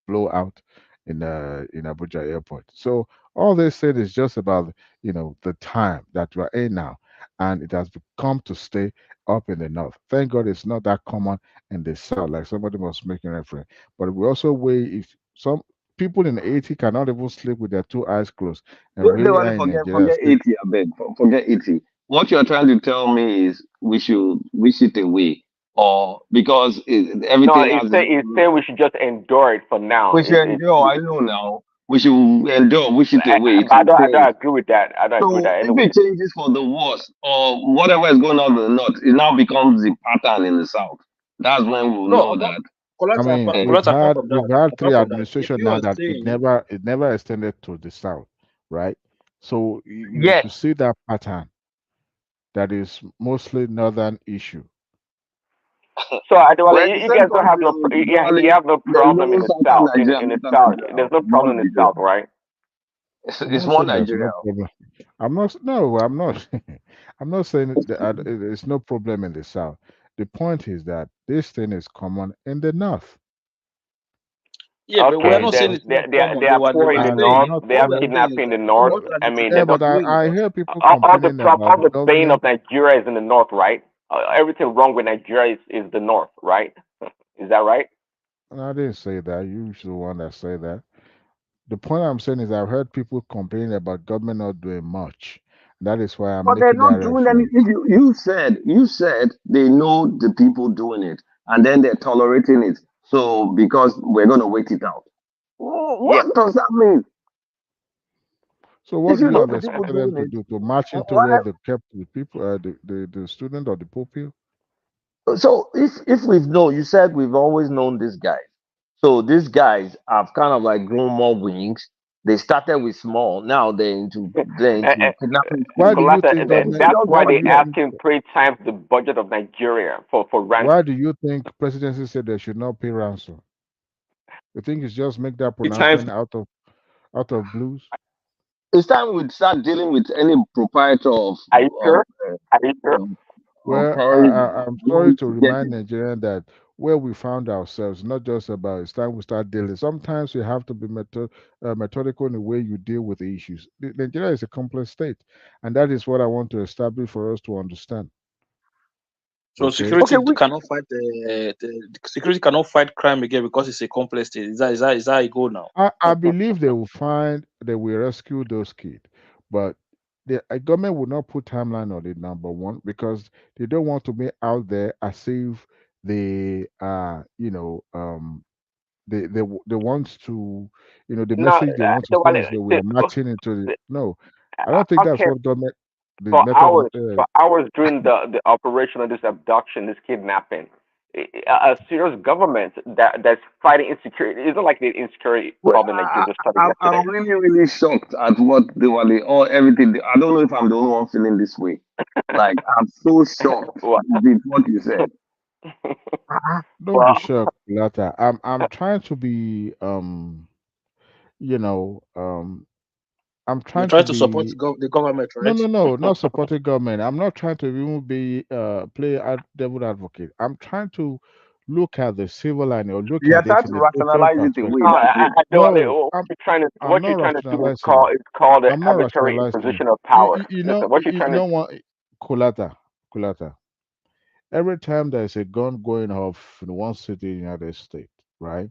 blow out in Abuja Airport. So all they said is just about the time that we're in now, and it has come to stay up in the north. Thank God it's not that common in the south, like somebody was making reference. But we also way if some people in Haiti cannot even sleep with their two eyes closed, and They we want are to in forget Nigeria forget still. 80, I beg. Forget 80. What you're trying to tell me is we should wish it away, or because No, everything has its it's own. saying we should just endure it for now. We should endure. I know now. We should endure. Wish it away. It will I don't change. agree with that. I don't agree with So that. if Anyways, it changes for the worse, or whatever is going on in the north, it now becomes the pattern in the south. That's when we'll No, know that. I mean, eh, we've had three if administration you now are that it saying never extended to the south, right? So you Yes. could see that pattern that is mostly northern issue. so We're Adewale, the you same guys don't have country. no, Oh, you Diwali, have no there's problem in no the southern south. Nigeria In and the northern south, Nigeria. there's no It's one problem in the Nigeria. south, right? I'm It's not one saying there's Nigeria. no problem. I'm not. No, I'm not. I'm not saying it's no problem in the south. The point is that this thing is common in the north, yeah, but we are Okay, not saying then it's not they common. are They poor in were the and it's north. saying not They what have we are common. saying is kidnapping in that the north. what I mean, Yeah, there's but doing is I that hear people all the complaining about all the the bane of government. Nigeria is in the north, right? Everything wrong with Nigeria is the north, right? Is that right? And I didn't say that. You should the one that say that. The point I'm saying is I've heard people complaining about government not doing much. That is why I'm But they're making that not doing any. reference. If you said they know the people doing it, and then they're tolerating it. So because we're gonna wait it out. Yeah. What does that mean? So what If do you you know have the people expected them doing to it, do? To march into what? where they kept the people, the student or the pupil? So if we've known, you said we've always known these guys. So these guys have kind of like grown more wings. They started with small. Now they're into kidnapping Why do schools. you Colata, think government? that's Just why Why what do they you they're ask think? him 3 times the budget of Nigeria for Why ransom. do you think presidency said they should not pay ransom? You think it's just make that 3 times. pronouncement out of blues? it's time we start dealing with any proprietor Are you of sure? Are you sure? Well, terrorism I'm sorry money to to get remind it. Nigerians that where we found ourselves, not just about it's time we start dealing. Sometimes you have to be methodical in the way you deal with the issues. Nigeria is a complex state, and that is what I want to establish for us to understand. so Okay, Okay, security cannot fight the security cannot fight crime again because it's a complex state. Is that a goal now? I believe they will rescue those kids, but the government will not put timeline on it. Number one, because they don't want to be out there as if they are, they want to, the No, message they want to the one. send is that we are marching into the. No, I don't think that's Okay, what government, the method. for hours during the operation of this abduction, this kidnapping. A serious government that's fighting insecurity. It's not like the insecurity well, problem that you just started I'm yesterday. really really shocked at what they were or everything. I don't know if I'm the only one feeling this way. Like I'm so shocked Well, with what you said. Don't be well, shocked, Lata. I'm trying to be you know I'm You're trying to trying to support be. the government, No, right? no, no, not supporting government. I'm not trying to even be play devil advocate. I'm trying to look at the civil line or look You're at it trying in to a different rationalize it away. no, perspective. That's it. I don't. No, I'm What not you're trying to do is rationalizing it. called an I'm not arbitrary rationalizing it. imposition of power. Listen, what you're You trying to know what, Kulata. Every time there's a gun going off in one city in the United States, right?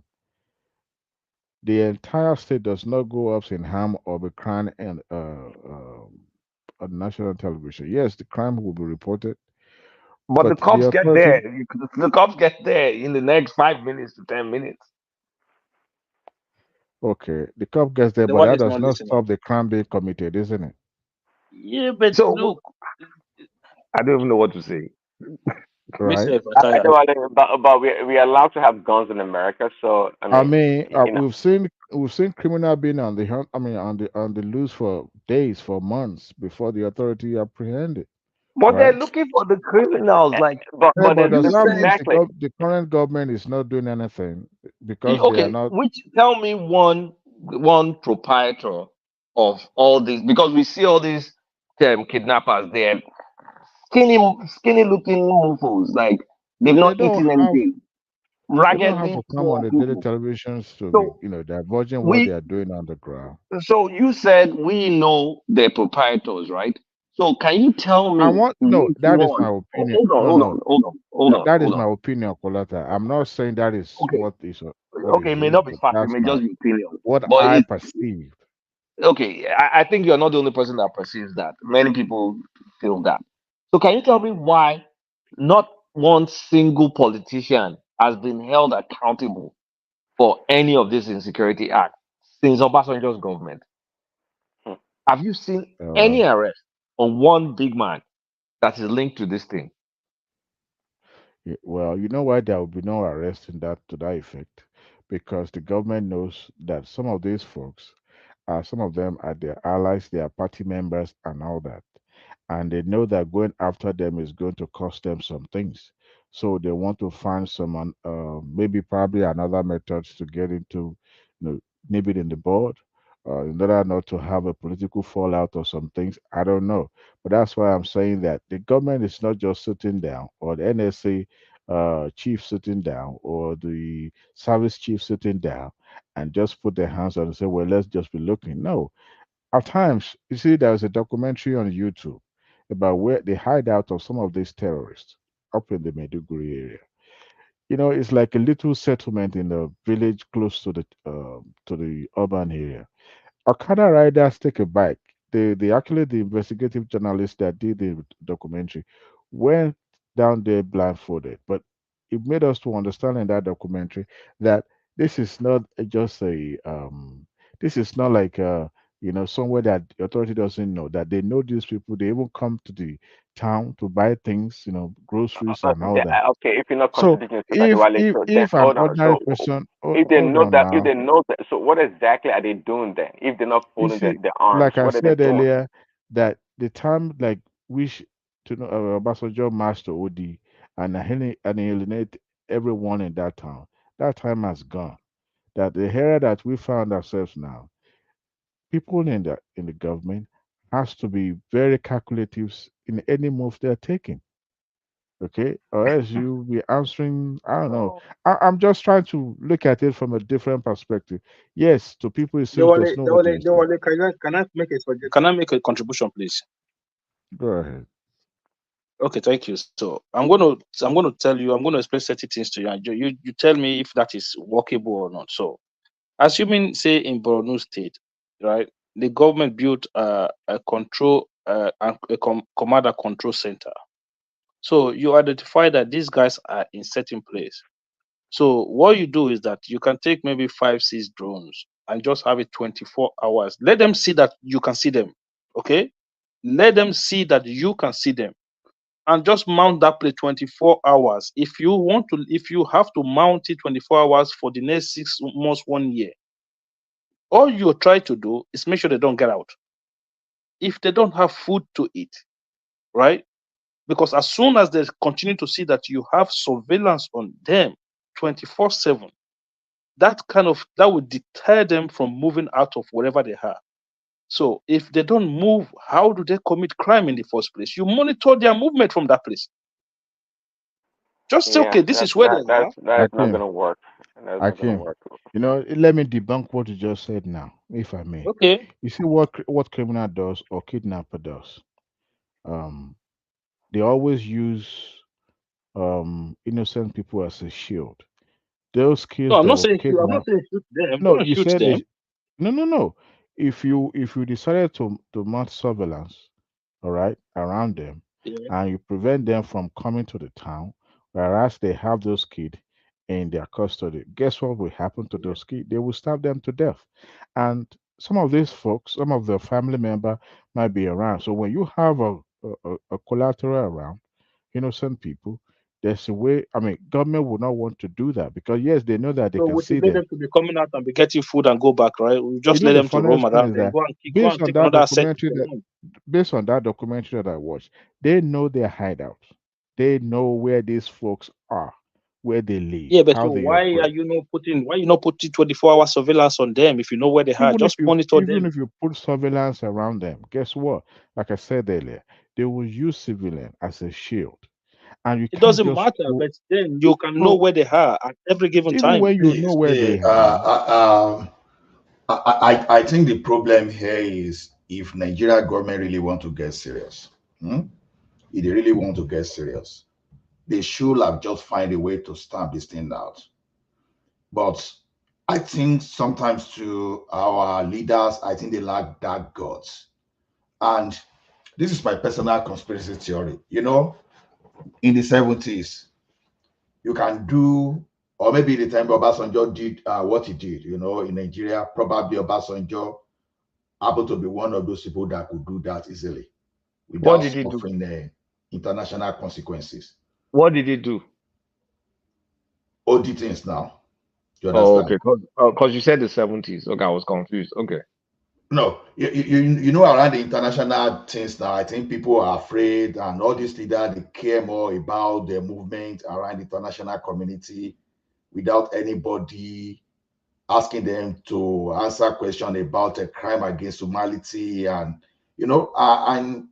The entire state does not go up in harm or be crying and on national television. Yes, the crime will be reported, But the but the cops get authority. there. The cops get there in the next 5 minutes to 10 minutes. Okay, the cop gets there, The but one that is does not not listening. stop the crime being committed, isn't it? Yeah, but So look, I don't even know what to say. Right? Mr. I Fataya, know, but we are allowed to have guns in America, so I I mean, mean, you know. we've seen criminal being on the hunt. I mean, on the loose for days, for months before the authority apprehended. But they're Right? looking for the criminals. Like Yeah, But but there's does you that said, mean exactly. the current government is not doing anything because they are Okay, not? which tell me one proprietor of all this, because we see all these kidnappers. They're skinny looking mofos, like they've They not don't eaten have anything, they don't have raggedly to come on poor the daily people. televisions to be, So divulging what they we are doing on the ground. so you said we know the proprietors, right? So can you tell I me want no. which That is my one? opinion. Hold on, No, hold no. on, hold on, hold on, That is hold my on. opinion, Colata. I'm not saying that is Okay, what okay, is it may it, not be but fact, it that's may my just be opinion, what but I it perceive. okay. I think you're not the only person that perceives that. Many people feel that. So can you tell me why not one single politician has been held accountable for any of this insecurity act since Obasanjo's government? Hmm. Have you seen Uh, any arrest on one big man that is linked to this thing? well, you know why there will be no arrest in that to that effect, because the government knows that some of these folks, some of them are their allies, they are party members, and all that. And they know that going after them is going to cost them some things. So they want to find someone, maybe probably another methods to get into, nib it in the board, in order not to have a political fallout or some things. I don't know, but that's why I'm saying that the government is not just sitting down, or the NSA chief sitting down, or the service chief sitting down, and just put their hands on and say, "Well, let's just be looking." No, at times, you see, there's a documentary on YouTube about where the hideout of some of these terrorists up in the Maiduguri area. It's like a little settlement in a village close to the urban area. Okada riders take a bike. They actually, the investigative journalist that did the documentary went down there blindfolded, but it made us to understand in that documentary that this is not just this is not like somewhere that the authority doesn't know, that they know these people. They even come to the town to buy things, groceries and all that. Okay, if you're not So contradicting Mr. if Adewale, if so then if an hold on. ordinary So person, if hold on now. they know that, so what exactly are they doing then? If they're not You following see, the arms, like I what are they said doing? earlier, that the time like wish to know Obasanjo Master OD and alienate everyone in that town, that time has gone. That the era that we found ourselves now, people in the government has to be very calculative in any move they're taking. Okay, or else you be answering. I don't know. I'm just trying to look at it from a different perspective. Yes, to people it seems there's no urgency. Can I make a can I suggestion? make a contribution, please? Go ahead. Okay, thank you. So I'm going to tell you, I'm going to explain certain things to you, and you tell me if that is workable or not. So, assuming, say, in Borno State, right, the government built a control, command and control center. So you identify that these guys are in certain place. So what you do is that you can take maybe 5, 6 drones and just have it 24 hours. Let them see that you can see them. Okay. Let them see that you can see them, and just mount that plate 24 hours. If you have to mount it 24 hours for the next 6 months, 1 year, all you try to do is make sure they don't get out. If they don't have food to eat, right? Because as soon as they continue to see that you have surveillance on them 24/7, that would deter them from moving out of wherever they are. So if they don't move, how do they commit crime in the first place? You monitor their movement from that place. Just say, Yeah, okay, this is where they are. that is not Akim, gonna work. That is not gonna Akim, work. let me debunk what you just said now, if I may. Okay. You see what criminal does or kidnapper does. Um, they always use innocent people as a shield. Those No, kids I'm that not will saying shoot. I'm not kidnap. saying shoot them. No, Don't you shoot said them. they. No, no, no. If you decided to mount surveillance, all right, around them, Yeah. and you prevent them from coming to the town, whereas they have those kids, in their custody. Guess what will happen to those kids? They will stab them to death. And some of these folks, some of their family member might be around. So when you have a collateral around, innocent people, there's a way. I mean, government would not want to do that because yes, they know that they So can we see should let them. them to be coming out and be getting food and go back, right? We just let The them to roam funniest thing around is and that go and take another set. based on that documentary that I watched, they know their hideouts. They know where these folks are, where they live, Yeah, but so how they why are operate. you not putting 24-hour surveillance on them if you know where they are? Just monitor Even them. if you put surveillance around them, guess what? Like I said earlier, they will use civilian as a shield, and you It can't doesn't just matter, go. but then you can know So where they are at every given even time. when you know where they are, I think the problem here is if Nigeria government really want to get serious, if they really want to get serious, they should have just find a way to stamp this thing out. But I think sometimes to our leaders, I think they lack that guts. And this is my personal conspiracy theory. In the 70s, you can do, or maybe the time Obasanjo did what he did, in Nigeria, probably Obasanjo happened to be one of those people that could do that easily What without did he do? suffering international consequences. What did he do? All the things now. You Oh, understand? okay. Because you said the 70s. Okay, I was confused. Okay. No, around the international things now, I think people are afraid, and all these leaders they care more about their movement around the international community without anybody asking them to answer questions about a crime against humanity, and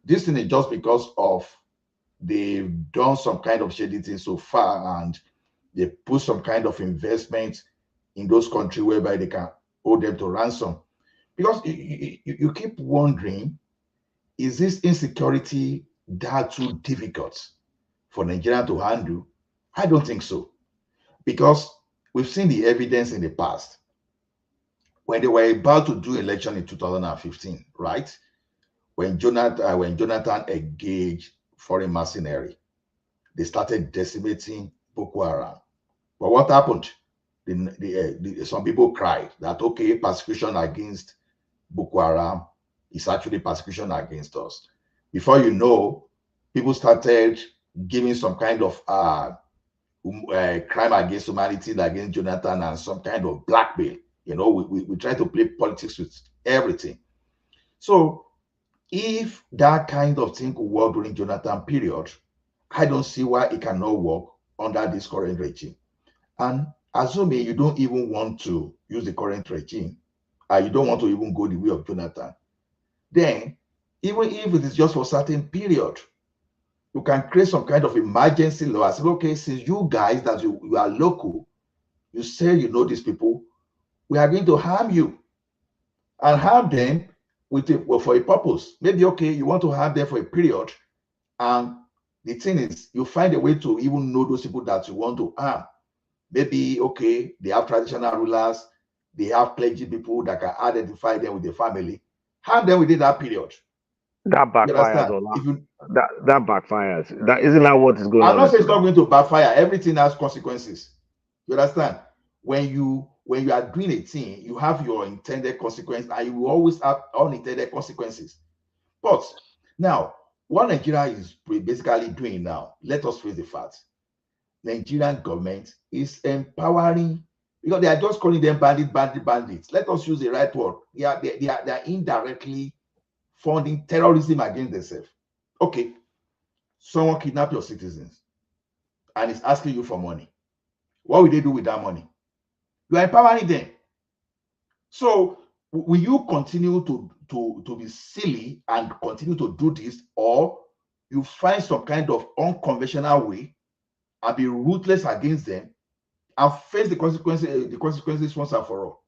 this thing is just because of they've done some kind of shady thing so far, and they put some kind of investment in those countries whereby they can hold them to ransom. Because you keep wondering, is this insecurity that too difficult for Nigeria to handle? I don't think so. Because we've seen the evidence in the past. When they were about to do election in 2015, right? When Jonathan engaged foreign mercenary, they started decimating Boko Haram. But what happened? Some people cried that, okay, persecution against Boko Haram is actually persecution against us. Before you know, people started giving some kind of crime against humanity against Jonathan and some kind of blackmail. We try to play politics with everything. So if that kind of thing could work during Jonathan period, I don't see why it cannot work under this current regime. And assuming you don't even want to use the current regime, you don't want to even go the way of Jonathan, then even if it is just for a certain period, you can create some kind of emergency law. I said, okay, since you guys that you are local, you say you know these people, we are going to harm you and harm them for a purpose. Maybe, okay, you want to harm them for a period, and the thing is, you find a way to even know those people that you want to harm. Maybe, okay, they have traditional rulers, they have clergy people that can identify them with the family. Harm them within that period. That You backfires, understand? that backfires. That isn't that what is going I'm on not in saying it's Sudan? not going to backfire. Everything has consequences. You understand? When you are doing a thing, you have your intended consequence, and you will always have unintended consequences. But now, what Nigeria is basically doing now, let us face the facts. Nigerian government is empowering, because they are just calling them bandits. Let us use the right word. They are indirectly funding terrorism against themselves. Okay, someone kidnap your citizens and is asking you for money. What will they do with that money? You are empowering them. So will you continue to be silly and continue to do this, or you find some kind of unconventional way and be ruthless against them and face the consequences once and for all?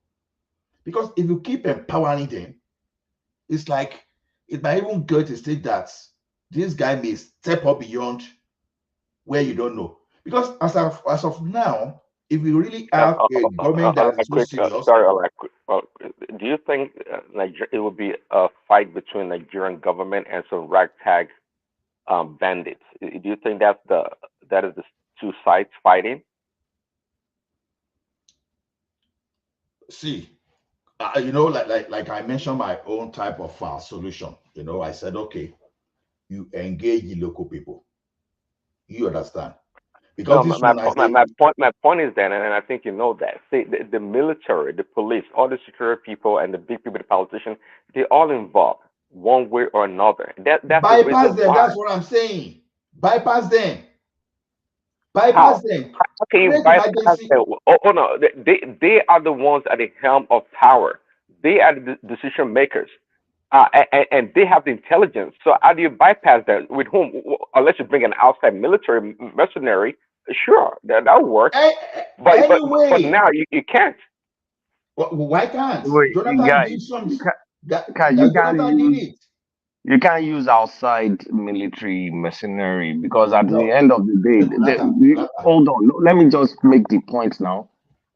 Because if you keep empowering them, it's like it might even go to state that this guy may step up beyond where you don't know. Because as of now, if we really have a government that is so serious, Do you think it would be a fight between Nigerian government and some ragtag bandits? Do you think that is the two sides fighting? see, like I mentioned my own type of solution. I said, okay, you engage the local people. You understand? Because No, this one, I say, my point is that, and I think you know that. See, the military, the police, all the security people, and the big people, the politicians, they all involved one way or another. That's the bypass reason them. why. That's what I'm saying. Bypass them. Bypass them. How can you Create bypass emergency. them? Oh no, they are the ones at the helm of power. They are the decision makers. And they have the intelligence. So how do you bypass that? With whom? Unless you bring an outside military mercenary, sure, that'll work. But for Anyway, now, you can't. why can't Wait, Jonathan guys, did some? you That can't Jonathan did use it. you can't use outside military mercenary because at the No, end of the day, hold on. Let me just make the point now.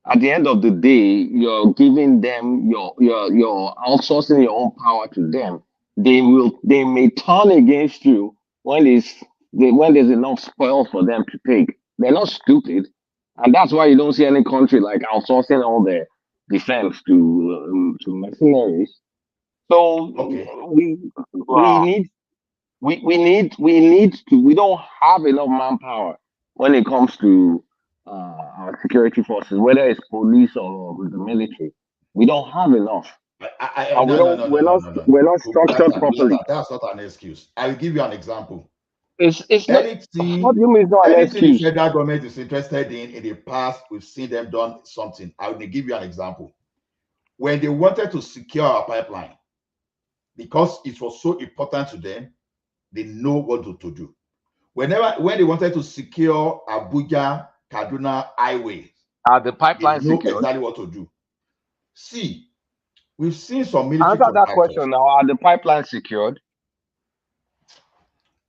At the end of the day, you're giving them you're outsourcing your own power to them. They may turn against you when when there's enough spoil for them to take. They're not stupid, and that's why you don't see any country like outsourcing all their defense to mercenaries. So we don't have enough manpower when it comes to our security forces, whether it's police or the military. We don't have enough. And No. we're not structured properly. That's not an excuse. I'll give you an example. It's not. What do you mean it's not an Anything the excuse? federal government is interested in the past, we've seen them done something. I will give you an example. When they wanted to secure our pipeline, because it was so important to them, they know what to do. When they wanted to secure Abuja, Kaduna highway, Are the pipelines they know secured? exactly what to do. See, we've seen some military Answer that contractors. question now. Are the pipelines secured?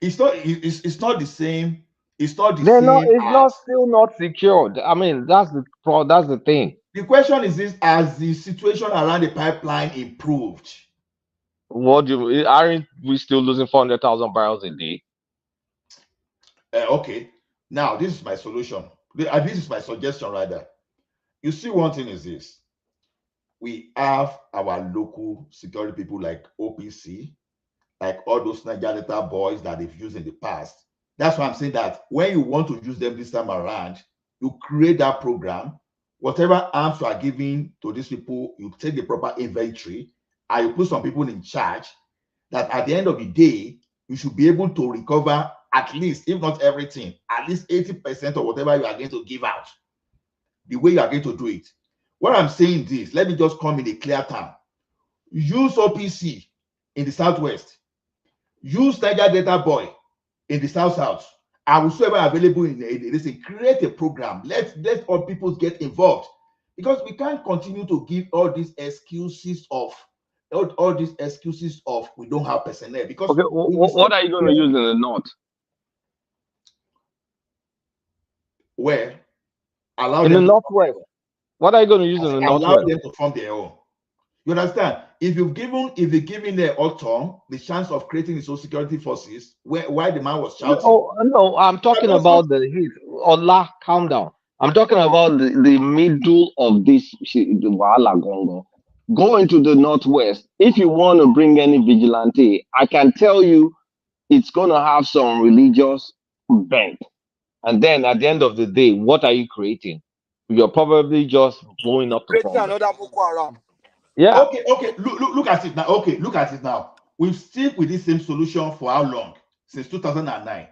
It's not the same. It's not the They're same. not. It's not still not secured. I mean, that's the thing. The question is this: has the situation around the pipeline improved? What do you, aren't we still losing 400,000 barrels a day? Okay. Now this is my solution. This is my suggestion, rather. You see, one thing is this: we have our local security people like OPC, like all those Niger Delta boys that they've used in the past. That's why I'm saying that when you want to use them this time around, you create that program. Whatever arms you are giving to these people, you take the proper inventory, and you put some people in charge that at the end of the day, you should be able to recover at least, if not everything, at least 80% of whatever you are going to give out, the way you are going to do it. What I'm saying is, let me just come in a clear term. Use OPC in the Southwest. Use Niger Delta Boy in the South. And whosoever available in this, create a program. Let all people get involved. Because we can't continue to give all these excuses of we don't have personnel. Because okay, what are you going to use in the north? Where? Allow in them the northwest. What are you going to use in the northwest? Allow them to form their own. You understand? If you've given the autumn the chance of creating his own security forces, why the man was shouting? Oh no, I'm talking about the heat. Allah, calm down. I'm talking about the middle of this go into the northwest. If you want to bring any vigilante, I can tell you it's gonna have some religious bent. And then at the end of the day, what are you creating? You're probably just blowing up the creating another Boko Haram. Yeah. Okay. Look at it now. Okay, look at it now. We've stick with this same solution for how long? Since 2009,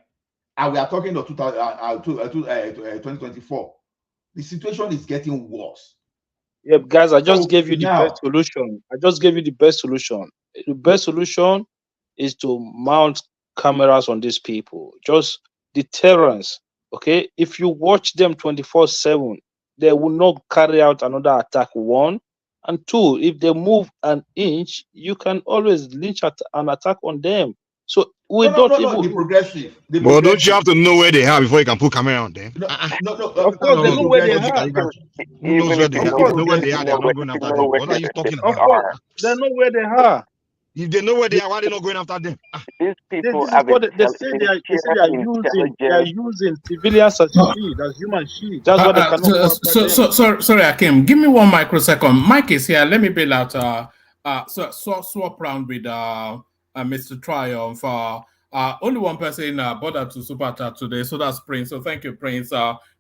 and we are talking of 2024. The situation is getting worse. Yeah, guys, I just gave you the best solution. The best solution is to mount cameras on these people. Just deterrence. Okay, if you watch them 24/7, they will not carry out another attack. 1 and 2, if they move an inch, you can always launch an attack on them. So we no, the progressive. But don't you have to know where they are before you can put camera on them? Of course, they know where they are. Who knows where they are? If they know where they are, they're not going after them. What are you talking about? Of course, they know where they are. If they know where they are, why are they not going after them? These people This is have what they say they are using civilians as shield, as human shield. That's what they cannot go after them. Sorry, Akim. Give me 1 microsecond. Mike is here. Let me bail out. Swap round with Mr. Triumph. Only one person bothered to super chat today, so that's Prince. So thank you, Prince.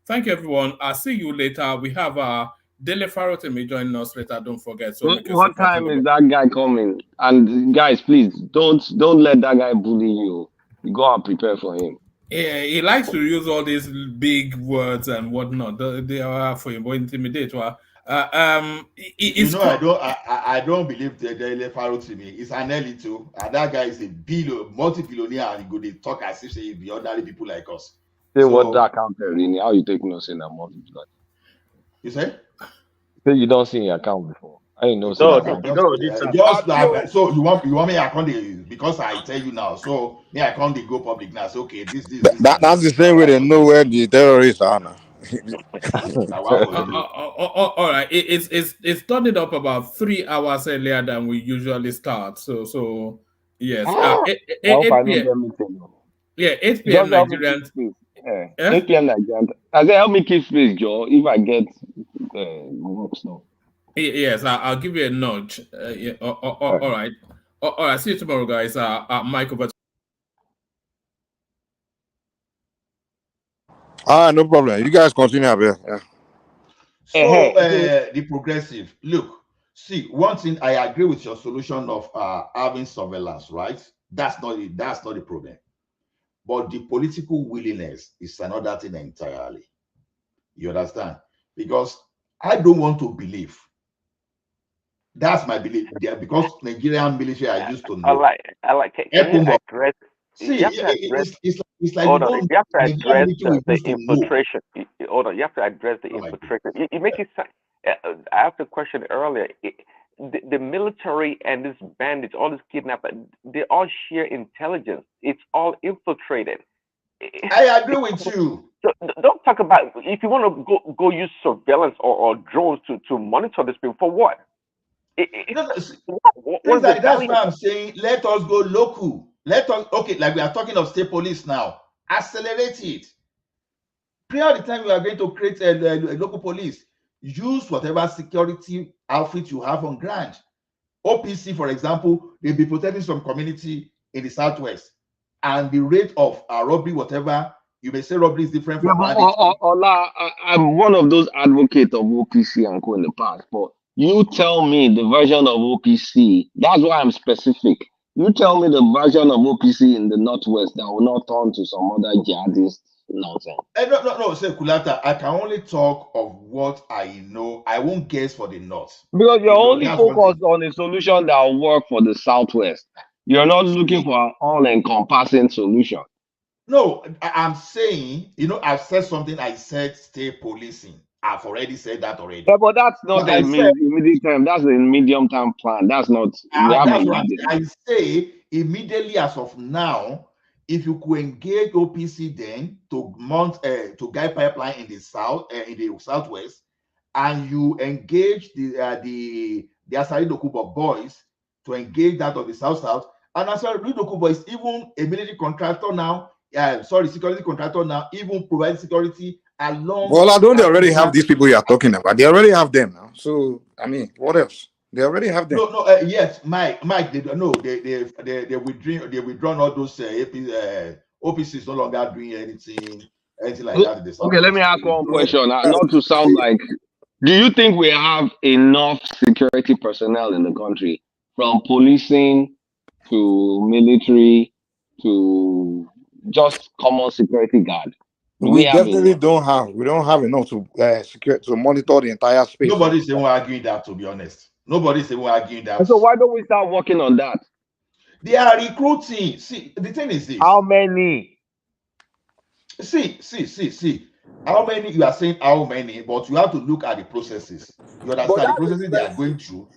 Thank you, everyone. I'll see you later. We have Dele Farotimi joining us later. Don't forget. So What time is that guy coming? And guys, please don't let that guy bully you. You go and prepare for him. Yeah, he likes to use all these big words and whatnot. They are for him, but intimidate. I don't believe the Dele Farotimi. It's an elite too. And that guy is a multi-billionaire, and he go they talk as if he be ordinary people like us. Say what that counted in? How you take notes in that multi-billionaire? You say? Say you don't see your account before. I didn't know. So you want me account because I tell you now. So me I can't go public now. So okay, this. That's the same way they know where the terrorists are now. All right, it's started up about 3 hours earlier than we usually start. So yes, 8 p.m. Yeah, 8 p.m. Nigerian. 8 p.m. Nigerian. I say help me keep space, Joe. If I get work stuff. Yes, I'll give you a nudge. Yeah. All right. All right. See you tomorrow, guys. Mike over. No problem. You guys continue up here. Yeah. So the progressive look. See, one thing I agree with your solution of having surveillance, right? That's not the problem. But the political willingness is another thing entirely. You understand? Because I don't want to believe. That's my belief. Yeah, because Nigerian military are used to know. I like. Can you address? See, it's like hold on. You have to address the infiltration. Hold on. You have to address the infiltration. You make it sound. I asked the question earlier. The military and this bandits, all this kidnapping, they all share intelligence. It's all infiltrated. I agree with you. So don't talk about if you want to go use surveillance or drones to monitor this people for what? That's why I'm saying let us go local. Let us like we are talking of state police now. Accelerate it. Prior the time we are going to create a local police, use whatever security outfit you have on ground. OPC, for example, they'll be protecting some community in the southwest, and the rate of robbery, whatever you may say, robbery is different from. I'm one of those advocates of OPC and co in the past, but you tell me the version of OPC. That's why I'm specific. You tell me the version of OPC in the northwest that will not turn to some other jihadist nonsense. No, say Kulata. I can only talk of what I know. I won't guess for the north. Because you're only focused on a solution that will work for the southwest. You're not looking for an all-encompassing solution. No, I'm saying, I've said something. I said state policing. I've already said that already. Yeah, but that's not a immediate term. That's a medium-term plan. That's not. That's what I say. Immediately, as of now, if you could engage OPC then to mount to guide pipeline in the southwest, and you engage the Asari Dokubo boys to engage that of the south, and Asari Dokubo is even a military contractor now. Security contractor now, even provide security along. Well, I don't. They already have these people you are talking about. They already have them now. So I mean, what else? They already have them. Yes, Mike. They withdrawn all those OPC is no longer doing anything like that. Okay, let me ask one question. Not to sound like, do you think we have enough security personnel in the country, from policing to military to just common security guard? We definitely don't have. We don't have enough to monitor the entire space. Nobody's even arguing that, to be honest. Nobody's even arguing that. So why don't we start working on that? They are recruiting. See, the thing is this. How many? See. How many? You are saying how many, but you have to look at the processes. You understand the processes they are going through.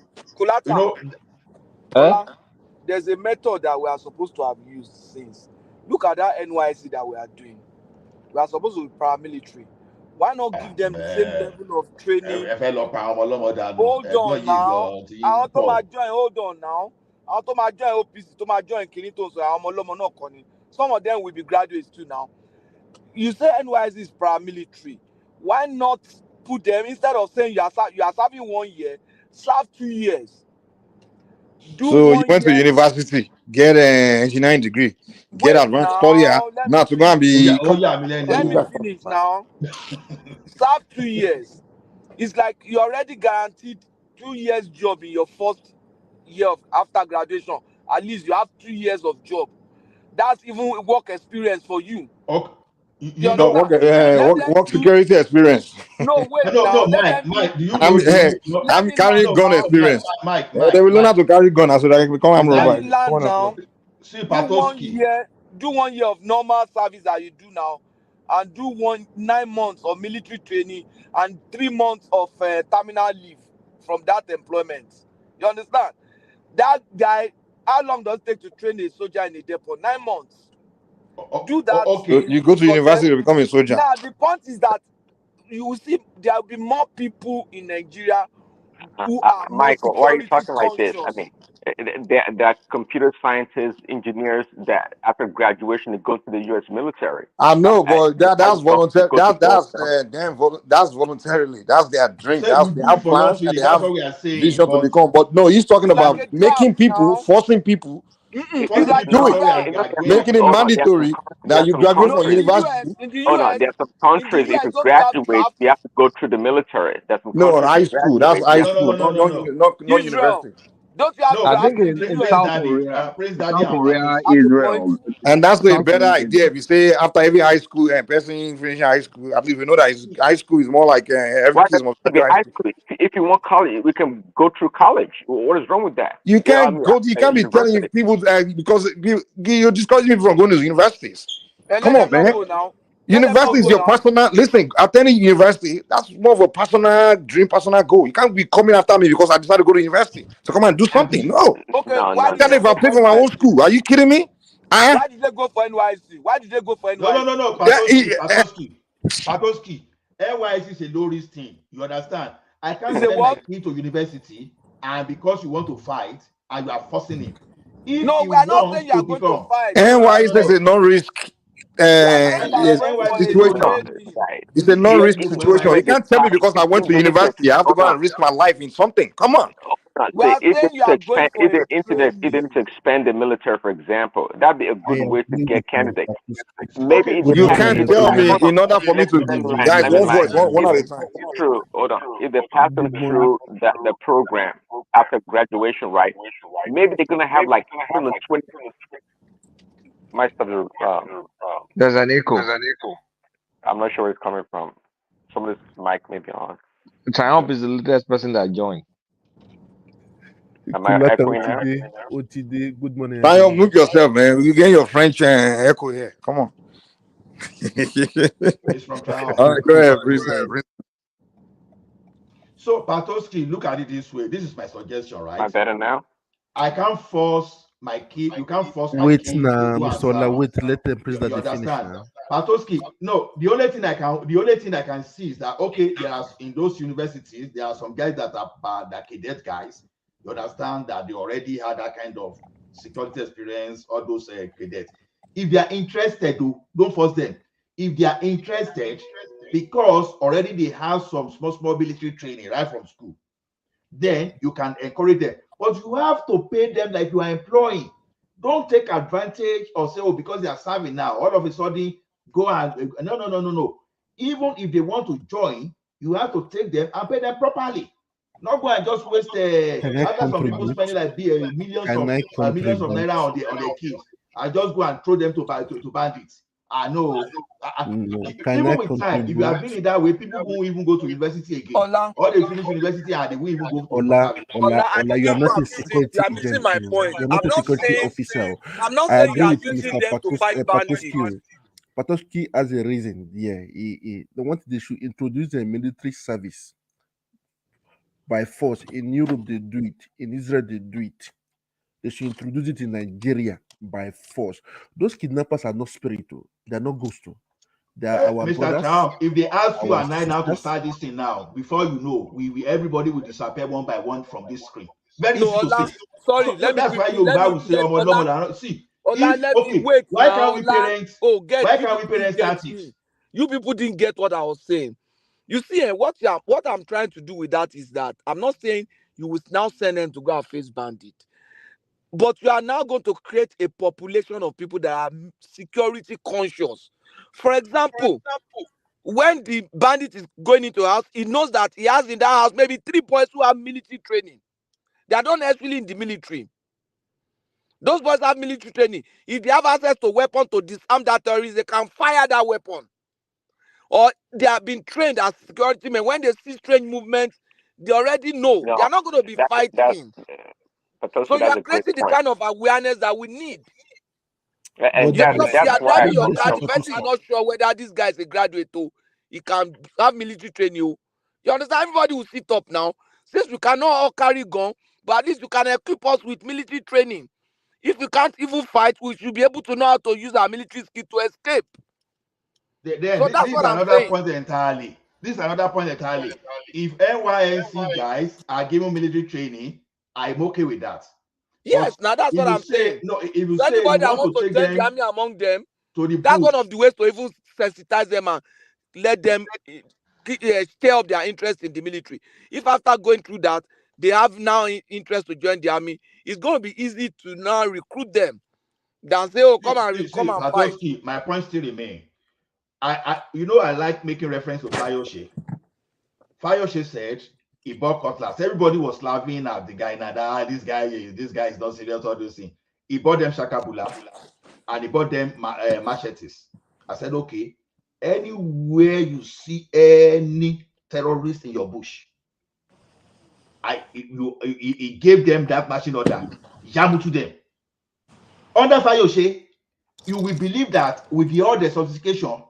There's a method that we are supposed to have used since. Look at that NYC that we are doing. We are supposed to be paramilitary. Why not give them the same level of training? Hold on now. Hold on now. àwọn tó máa join OPC tó máa join kìíní tó ń sọ àwọn ọmọ ọlọ́mọ náà kọ́ ni some of them will be graduates too now. You say NYSC is paramilitary, why not put them, instead of saying you are serving 1 year, serve 2 years. Do So you 1 went to year. university, get an engineering degree, get Wait advanced study. now, let Now me to go and finish. be. Let me finish now. Serve 2 years. It's like you already guaranteed 2 years job in your first year of after graduation. At least you have 2 years of job. That's even work experience for you. Okay. You No, understand? Let them work do. security experience. No, wait No, now. no, Let them do. Mike, do you I'm, know? Let I'm me land carrying gun now. experience. Mike, They will learn how to carry gun so that they can become armed Let robber. me land now. See, Do 1 Patoski. year. Do 1 year of normal service that you do now, and do 9 months of military training and 3 months of terminal leave from that employment. You understand? That guy, how long does it take to train a soldier in a depot? 9 months. Do that. So you go to university to become a soldier. Now the point is that you will see there will be more people in Nigeria who are more Michael, why are you security talking like this? I conscious. mean, there are computer scientists, engineers that after graduation they go to the U.S. military. I know, but that's voluntary. That's voluntarily. That's their dream. Say we They do it have plans and voluntarily. they That's have what we are saying. vision to But become. But no, he's talking It's like about a making draft people, now. forcing people forcing to people do before we are it, graduating. making it Hold on, mandatory there that are you some graduate No, from in the countries. US, university. Hold on, there are some countries. If you don't you have graduate, draft? you have to go through the military. There's some No, countries high you school. That's graduate, you high have to school, go through. not Israel, university. don't you have I draft think in the in US? South Daddy, Korea, Praise Daddy South and Korea, Patoski. At the Israel, point. And that's a South better Korea, idea. If you say after every high school and person finishing high school, at least we know that high school is more like every Why kid does must it be graduate high high school. school? If you want college, we can go through college. What is wrong with that? You Yeah, I can't mean, go. You can't be telling university. people because you're discouraging people from going to universities. And Come let on, them not man. go now. Let them University not is go your now. personal. Listen, attending university, that's more of a personal dream, personal goal. You can't be coming after me because I decided to go to university to come and do something. No. Okay, No, why no, did Can't they no. even go pay for for my own NYC? school. Are you kidding me? Why did they go for NYC? Why did they go for NYC? No, Yeah, Patoski. NYC is a low risk thing. You understand? I can't It's a send my what? kid to university, and because you want to fight, and you are forcing him. If No, he we are not wants saying you to are going to become, fight. NYS is a non-risk We are saying you are going for a Hold situation. on. training. Right. It's a If non-risk you situation. You graduate, can't tell me because I went if to they need to, university, I have to hold go on. and risk my life in something. Come on. We Say, are if they saying need you to are going expand, for a if they need training. to expand the military, for example, that'd be a good way to get candidates. Maybe okay, it You depends. can't If they tell pass, me hold on. in order for me to guys Let me one land. voice, one If at they a time. true, hold on. If they pass them through the program after graduation, right? Maybe they're gonna have like 120. My stuff is There's an echo. I'm not sure where it's coming from. Somebody's mic may be on. Triumph is the latest person that joined. Am I echoing now? OTD, good morning. Zion, move yourself, man. You get your French echo here. Come on. it's from Triumph. All right, go ahead, please. So Patoski, look at it this way. This is my suggestion, right? Am I better now? I can't force my kid. You can't force my Wait kid now, to go and Mr. Ola, serve. wait, let them press You that they finish understand? now. Patoski, no, the only thing I can see is that okay, there are in those universities, there are some guys that are the cadet guys. You understand that they already had that kind of security experience, all those cadets. If they are interested, don't force them. If they are interested, because already they have some small military training right from school, then you can encourage them. But you have to pay them like you are employing. Don't take advantage or say, oh, because they are serving now, all of a sudden go and no. Even if they want to join, you have to take them and pay them properly. Not go and just waste. After some people spending like millions of naira on their kids, and just go and throw them to bandits. I know. Even with time, if you are doing it that way, people won't even go to university again. Or they finish university and they won't even go to Ola, you are not a security You are missing agent. my point. You're not a security officer. I'm not I saying agree you are with using Mr. them to fight bandits. Patoski has a reason. Yeah, they should introduce a military service by force. In Europe, they do it. In Israel, they do it. They should introduce it in Nigeria by force. Those kidnappers are not spiritual. They are not ghosts. They are our Mr. brothers. Trump, if they ask you our and I now to sisters. start this thing now, before you know, everybody will disappear one by one from this screen. Very No, easy to Ola, say. sorry, So let me that's why quickly, let Yoruba me, will say, let, "Omo Ola, lomo." See, Ola, if let me, okay, wait why now, can't we Ola. parents? Oh, get, Why you can't we people didn't parents get start it? me. You people didn't get what I was saying. You see, what I'm trying to do with that is that I'm not saying you will now send them to go and face bandit, but you are now going to create a population of people that are security conscious. For example, when the bandit is going into a house, he knows that he has in that house maybe 3 boys who have military training. They are not necessarily in the military. Those boys have military training. If they have access to weapon to disarm that terrorist, they can fire that weapon. Or they have been trained as security men. When they see strange movements, they already know. They No, are not going to be that's fighting. So Satoshi. you That's are a great creating the point. kind of awareness that we need. And But You, but you that's are why I driving your brought car. up. The person is not sure whether this guy is a graduate or he can have military training. You understand? Everybody will sit up now. Since we cannot all carry gun, but at least you can equip us with military training. If we can't even fight, we should be able to know how to use our military skill to escape. So that's This is what I'm another saying. point entirely. This is another point entirely. If NYNC guys are given military training, I'm okay with that. But Yes, now that's if what you I'm say saying. no, if you So say you anybody that want wants to to take join the them army among them, to the that's one bush, of the ways to even sensitize them and let them stir up their interest in the military. If after going through that, they have now interest to join the army, it's going to be easy to now recruit them than say, oh, come and fight. Satoshi, my point still remain. I like making reference to Fayoshe. Fayoshe said he bought cutlass. Everybody was laughing at the guy. Nada, this guy is not serious. All those things. He bought them shakabula and he bought them machetes. I said, okay, anywhere you see any terrorist in your bush, he gave them that machine order. Yamu to them. Under Fayoshe, you will believe that with all the sophistication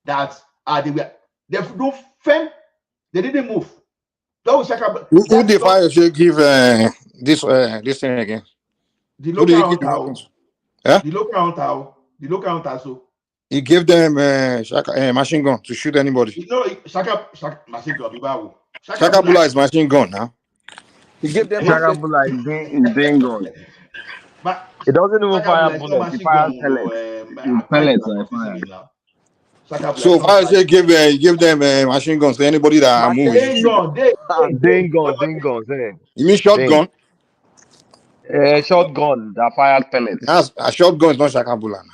that they don't firm, they didn't move. Who the fire should give this thing again? The Who did local he give the hunter, weapons? Yeah? the local hunter. So He gave them machine gun to shoot anybody. Shaka machine gun. Shaka Bula is machine gun now. He gave them Shaka machete. Bula is being gone. But It doesn't even Shaka fire Bula is not bullets, it machine fires gun, pellets. according to Pellets my are official fired. now. Shaka Bula is So not fire fire. should give them machine guns to anybody that are moving. They gun, Ding guns, eh? You mean shotgun? Shotgun that fires pellets. That's a shotgun is not Shaka Bula now.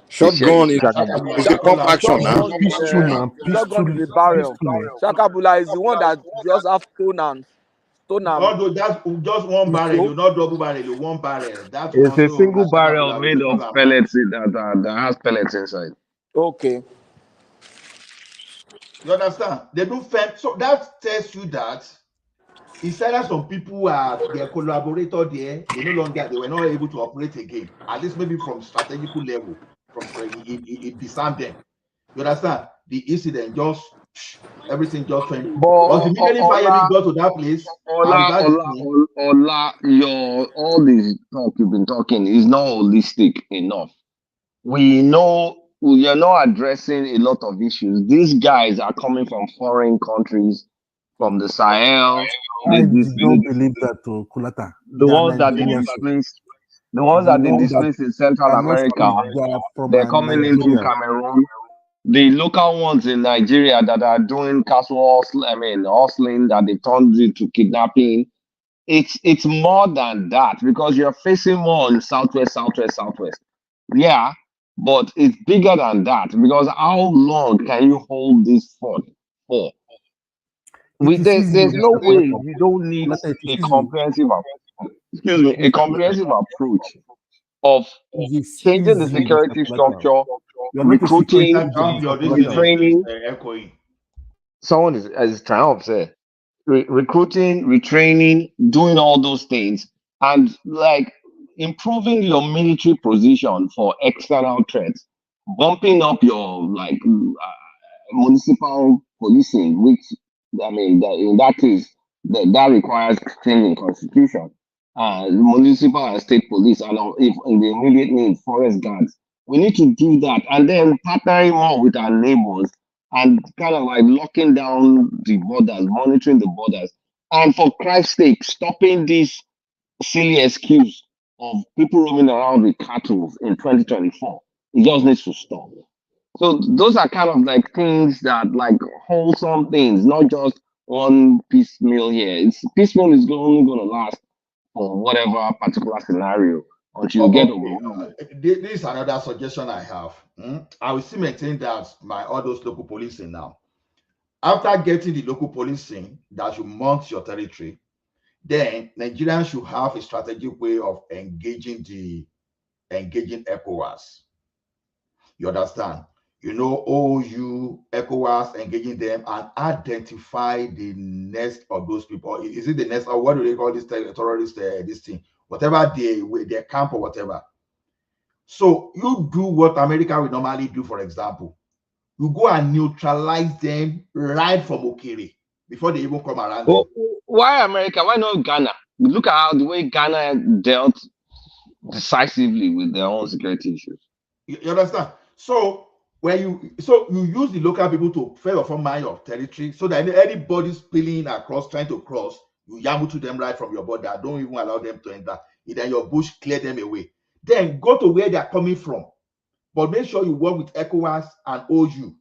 Shotgun is Shaka Shaka Bula is is a pump call action out. now. Shotgun, shotgun is a barrel. Shakabula is the one that just have stone and Although that's just one barrel, pistol. not double barrel, one barrel. That It's one, a so single na Shaka barrel Bula we dey made of call am now. pellets that has pellets inside. Okay. You understand? They don't firm. So that tells you that it's either some people are their collaborator there, they were not able to operate again. At least maybe from strategical level, it disarmed them. You understand? The incident just everything just went. But But immediately Fayemi got to that place and without Ola, all this talk you've been talking is not holistic enough. We know you're not addressing a lot of issues. These guys are coming from foreign countries, from the Sahel, I don't believe that to Kulata. the They are ones that they Nigerians. displaced, the ones The that they ones that displaced in Central are not America, from, they are from they're coming into Nigeria. Cameroon. The local ones in Nigeria that are doing hustling that they turned into kidnapping. It's more than that because you're facing more on southwest. Yeah, but it's bigger than that because how long can you hold this fort for? There's no way you don't need a comprehensive approach of changing the security structure, recruiting, retraining. Someone is trying to say recruiting, retraining, doing all those things, and like improving your military position for external threats, bumping up your municipal policing, which that in that case that requires changing constitution. Municipal and state police, and if in the immediate need, forest guards. We need to do that, and then partnering more with our neighbors and kind of like locking down the borders, monitoring the borders, And for Christ's sake, stopping this silly excuse of people roaming around with cattle in 2024. It just needs to stop. So those are kind of like things that like wholesome things, not just one piecemeal here. It's piecemeal is only going to last for whatever particular scenario until you get Okay, overwhelmed. this is another suggestion I have. I will still maintain that all those local policing now. After getting the local policing that should mount your territory, then Nigerians should have a strategic way of engaging ECOWAS. You understand? You know, OU, ECOWAS, engaging them and identify the nest of those people. Is it the nest, or what do they call this terrorist, this thing? Whatever their camp or whatever. So you do what America will normally do, for example. You go and neutralize them right from Okere before they even come around Well, you. why America? Why not Ghana? Look at how the way Ghana dealt decisively with their own security issues. You understand? So you use the local people to first of all mine your territory, so that anybody spilling across, trying to cross, you yammer to them right from your border. Don't even allow them to enter. Then your bush, clear them away. Then go to where they are coming from, but make sure you work with ECOWAS and OU.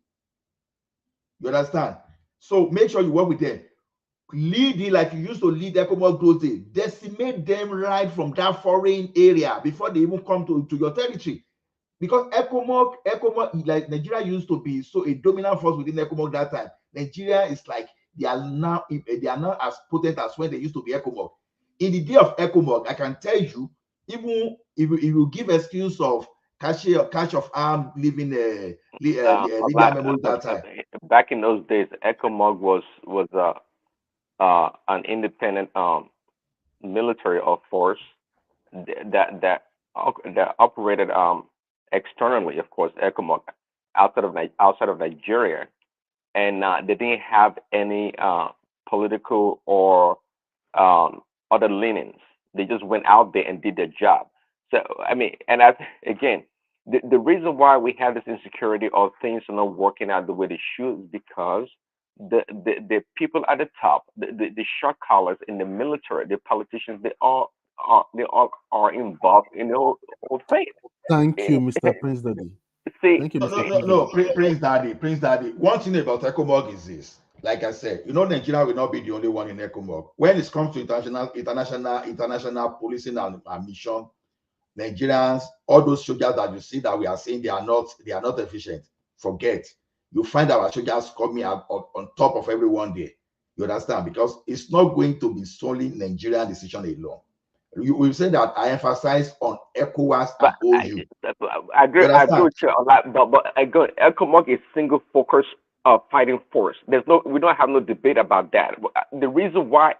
You understand? So make sure you work with them. Lead it like you used to lead ECOWAS those days. Decimate them right from that foreign area before they even come to your territory. Because ECOWAS, like Nigeria used to be so a dominant force within ECOWAS that time. Nigeria is like they are now as potent as when they used to be ECOWAS. In the day of ECOWAS, I can tell you, even if you give excuse of catch of arm leaving Libya memory that time. Back in those days, ECOMOG was an independent military force that operated externally, of course, ECOMOG outside of Nigeria, and they didn't have any political or other leanings. They just went out there and did their job. So I mean, and again, the reason why we have this insecurity or things are not working out the way they should is because the people at the top, the short collars in the military, the politicians, they all are involved in the whole thing. Thank you, Mr. Prince Daddy. See, Thank you, Mr. No, Prince Daddy. Prince Daddy. One thing about ECOMOG is this. Like I said, Nigeria will not be the only one in ECOMOG. When it comes to international policing and mission, Nigerians, all those soldiers that you see that we are saying they are not efficient. Forget. You find our soldiers coming out on top of everyone there. You understand? Because it's not going to be solely Nigerian decision alone. You will say that I emphasize on ECOWAS and OU. I agree with you on that, but ECOMOG is single focus fighting force. We don't have no debate about that. The reason why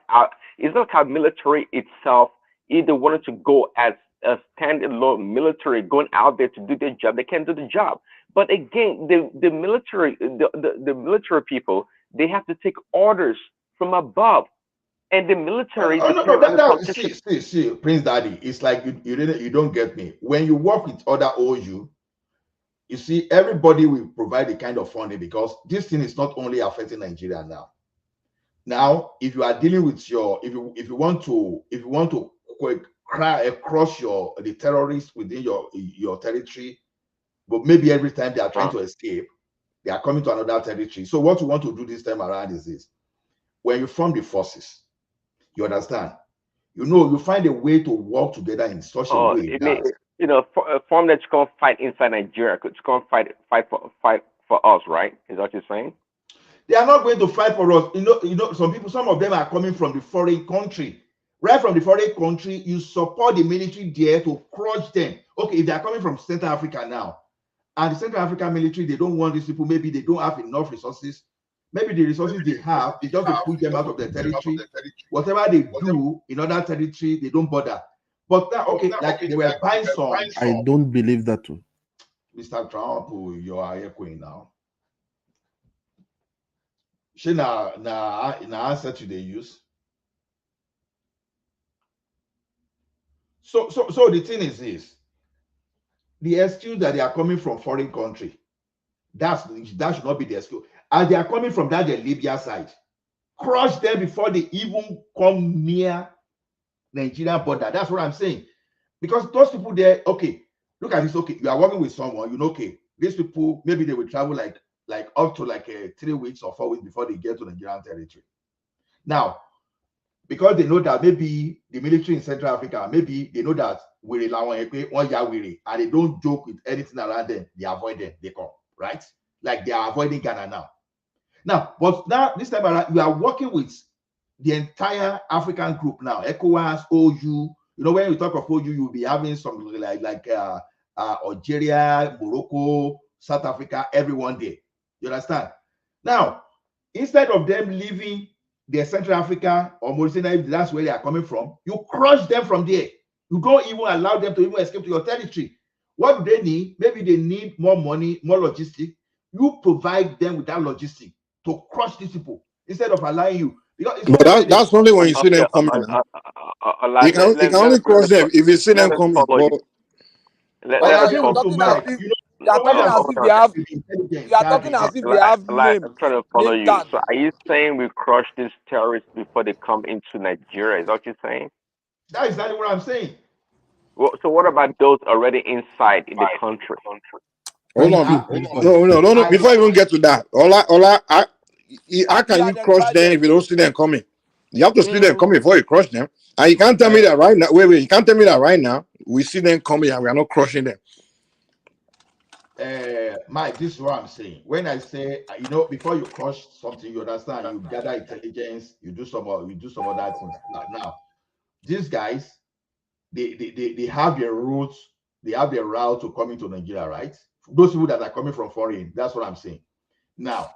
it's not how military itself either wanted to go as a standalone military going out there to do their job. They can't do the job. But again, the military people, they have to take orders from above. And the military see, Prince Daddy, it's like you don't get me. When you work with other OU, you see, everybody will provide a kind of funding, because this thing is not only affecting Nigeria now. Now, if you are dealing with if you want to cross the terrorists within your territory, but maybe every time they are trying to escape, they are coming to another territory. So what you want to do this time around is this: when you form the forces, you understand, you find a way to work together in such a way that form that's going to fight inside Nigeria. It's going to fight for us, right? Is that what you're saying? They are not going to fight for us. Some of them are coming from the foreign country. Right from the foreign country, you support the military there to crush them. Okay, if they are coming from Central Africa now, and the Central African military, they don't want these people, maybe they don't have enough resources. Maybe the resources they have, they just to push them out of their territory. Whatever they do in other territory, they don't bother. But now, they were buying some. I don't believe that too. Mr. Trump, you are echoing now. She na answer to the use. So the thing is this: the excuse that they are coming from foreign country, that should not be the excuse. And they are coming from the Libya side. crush them before they even come near Nigerian border. That's what I'm saying. Because those people there, okay, look at this. Okay, you are working with someone, you know, okay, these people, maybe they will travel like up to 3 weeks or 4 weeks before they get to Nigerian territory. Now, because they know that maybe the military in Central Africa, maybe they know that and they don't joke with anything around them, they avoid them, they come, right? Like they are avoiding Ghana now. But now this time around, you are working with the entire African group now, ECOWAS, OU. You know, when you talk of OU, you'll be having some like Algeria, Morocco, South Africa, everyone there. You understand? Now, instead of them leaving the Central Africa or Mauritania, if that's where they are coming from, you crush them from there. You don't even allow them to even escape to your territory. What do they need? Maybe they need more money, more logistics. You provide them with that logistics to crush these people instead of allowing you. Because it's But that's only when you see them coming. You can only crush them if you see them coming. You are talking as if they have. You are talking as if they have name. I'm trying to follow name you. tag. So are you saying we crush these terrorists before they come into Nigeria? Is that what you're saying? That is exactly what I'm saying. Well, so what about those already inside in the country? Hold on. No. Before you even get to that, how can you crush them if you don't see them coming? You have to see them coming before you crush them. And you can't tell me that right now. Wait. You can't tell me that right now. We see them coming and we are not crushing them. Mike, this is what I'm saying. When I say, you know, before you crush something, you understand, you gather intelligence, you do some other things. Now, these guys, they have their roots, they have their route to coming to Nigeria, right? Those people that are coming from foreign, that's what I'm saying. Now,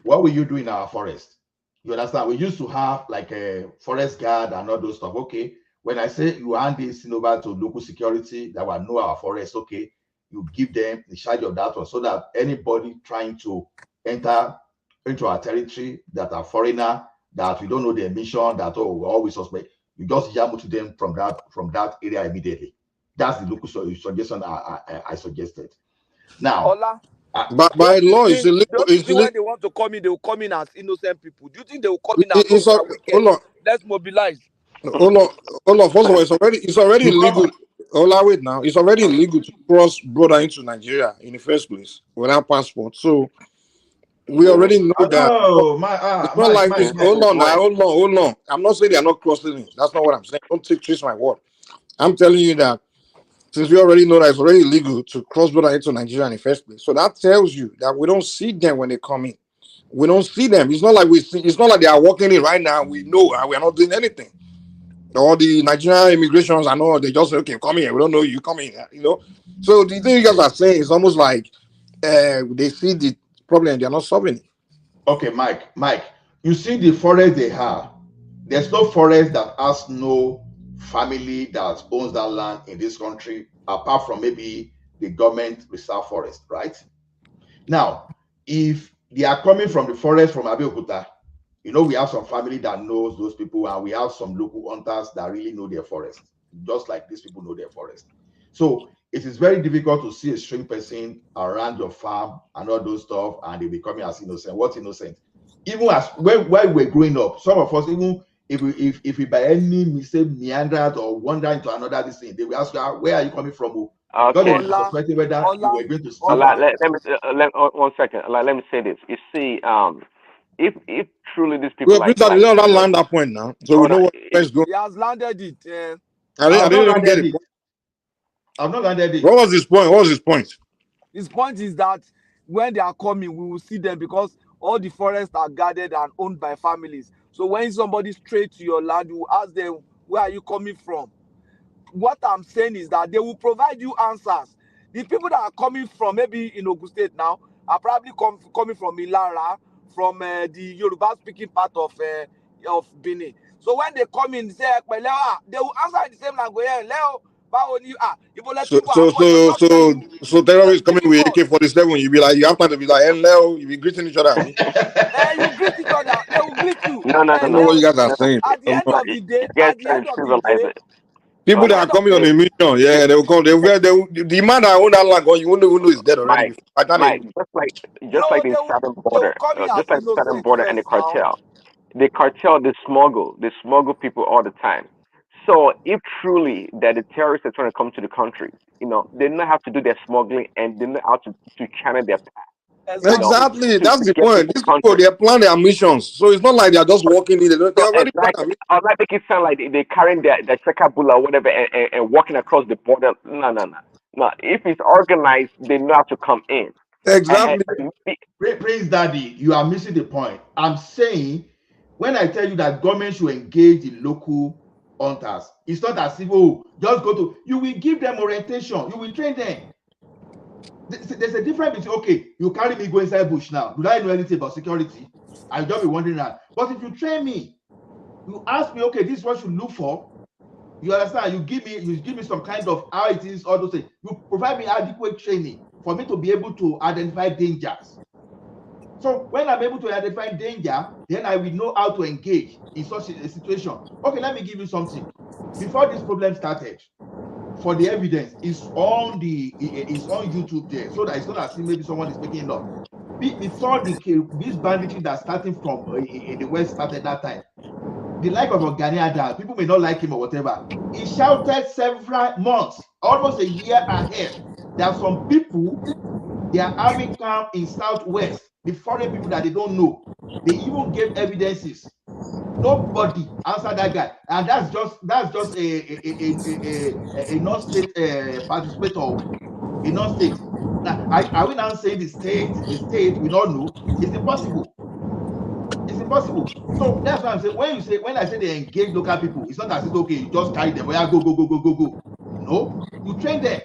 what will you do in our forest? You understand? We used to have like a forest guard and all those stuff. Okay, when I say you hand this over to local security that will know our forest, okay, you give them the charge of that one so that anybody trying to enter into our territory that are foreigner, that we don't know their mission, that we always suspect, you just jam to them from that area immediately. That's the local suggestion I suggested. Now, Ola, but by law, it's illegal. Don't you think when they want to come in, they will come in as innocent people? Do you think they will come in as It's those wicked? hold on. Let's mobilize. Hold on. First of all, it's already illegal. Wait now. It's already illegal to cross border into Nigeria in the first place without passport. So we already know that. It's not like this. Hold on. I'm not saying they are not crossing it. That's not what I'm saying. Don't twist my word. I'm telling you that since we already know that it's already illegal to cross border into Nigeria in the first place. So that tells you that we don't see them when they come in. We don't see them. It's not like it's not like they are walking in right now. We know and we are not doing anything. All the Nigerian immigrations, I know they just say, okay, come here. We don't know you, come in, you know. So the thing you guys are saying is almost like they see the problem, they are not solving it. Okay, Mike, you see the forest they have. There's no forest that has no family that owns that land in this country, apart from maybe the government reserve forest, right? Now, if they are coming from the forest from Abeokuta, you know, we have some family that knows those people, and we have some local hunters that really know their forest, just like these people know their forest. So it is very difficult to see a strange person around your farm and all those stuff, and they becoming as innocent. What's innocent? Even as when we're growing up, some of us, even if we by any mistake meandered or wander into another this thing, they will ask you, where are you coming from? Okay. Suspecting whether you were going to steal. One second. Let me say this. You see, if truly these people we don't land that point now, so we know what is going. He has landed it. I didn't even get it. I've not landed it. What was his point? His point is that when they are coming, we will see them because all the forests are guarded and owned by families. So when somebody straight to your land, you ask them, where are you coming from? What I'm saying is that they will provide you answers. The people that are coming from maybe in Ogun State now are probably coming from Ilara, from the Yoruba-speaking part of Benin. So when they come in, they will answer in the same language. So terrorists coming with AK-47, you be like, you have to be like, hello, you be greeting each other. You greet each other, they will greet you. No. I know what you guys are saying. At the end of the day, people that are coming on a mission, yeah, they will come. The man that own that land, you won't even know he's dead already. Mike, just like the southern border, just like the southern border and the cartel. The cartel, they smuggle people all the time. So if truly that the terrorists are trying to come to the country, they know how to do their smuggling and they know how to channel their path, Exactly. to That's the get point. into the These people, country. they plan their missions. So it's not like they're just walking in. They So already plan their exactly, I'll not make it sound like they're carrying their checkabula or whatever and walking across the border. No, no, no. No, if it's organized, they know how to come in. Exactly. Prince Daddy, you are missing the point. I'm saying when I tell you that government should engage the local hunters, it's not as if just go to. You will give them orientation. You will train them. There's a difference between you carry me go inside bush now. Do I know anything about security? I'll just be wondering that. But if you train me, you ask me, this is what you look for. You understand? You give me some kind of how it is, all those things. You provide me adequate training for me to be able to identify dangers. So when I'm able to identify danger, then I will know how to engage in such a situation. Okay, let me give you something. Before this problem started, for the evidence, it's on YouTube there, so that it's not as if maybe someone is making it up. Before this banditry that's starting from in the West started that time, the like of Gani Adams, people may not like him or whatever, he shouted several months, almost a year ahead, that some people, they are having camp in Southwest, the foreign people that they don't know. They even gave evidences. Nobody answered that guy, and that's just a non-state participator, a non-state. Now, are we now saying the state we don't know? It's impossible. It's impossible. So that's why I'm saying when I say they engage local people, it's not as if you just carry them. Go. No, you train them.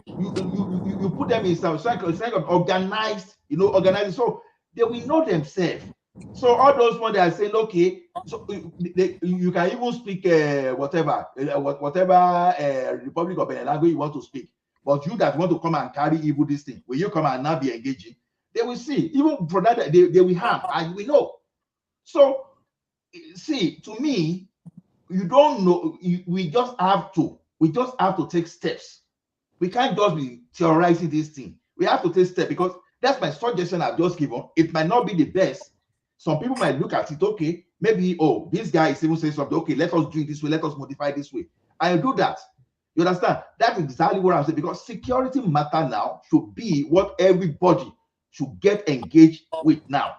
You put them in some cycle of organized, organized, so they will know themselves. So all those ones that are saying, so you can even speak whatever Republic of Benin language you want to speak, but you that want to come and carry evil this thing, will you come and not be engaging? They will see. Even for that, they will harm, and we know. So see, to me, you don't know. We just have to take steps. We can't just be theorizing this thing. We have to take steps, because that's my suggestion I've just given. It might not be the best. Some people might look at it, maybe, this guy is even saying something, let us do it this way, let us modify this way. I'll do that. You understand? That's exactly what I'm saying, because security matter now should be what everybody should get engaged with now.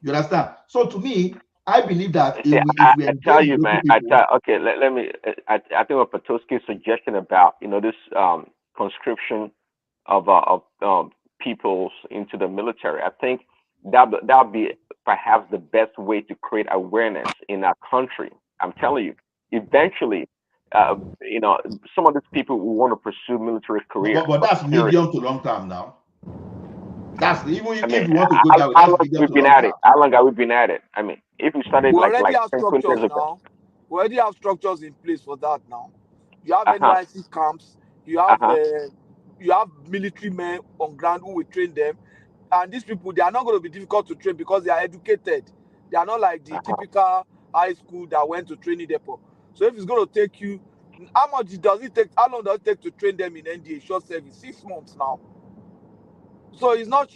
You understand? So to me, I believe that See, I tell you, man. Let me. I think what Patosky's suggestion about this conscription of peoples into the military, I think that'll be perhaps the best way to create awareness in our country. I'm telling you, eventually, some of these people will want to pursue military career. But that's medium to long term now. That's if you want to go that way. How long have we been at it? How long have we been at it? I mean, if you started we like already have 10, 20 structures years ago. now. We already have structures in place for that now. You have NYC camps. You have military men on ground who will train them, and these people, they are not going to be difficult to train because they are educated. They are not like the typical high school that went to training depot. So if it's going to take you, how long does it take to train them in NDA short service? 6 months now. So it's not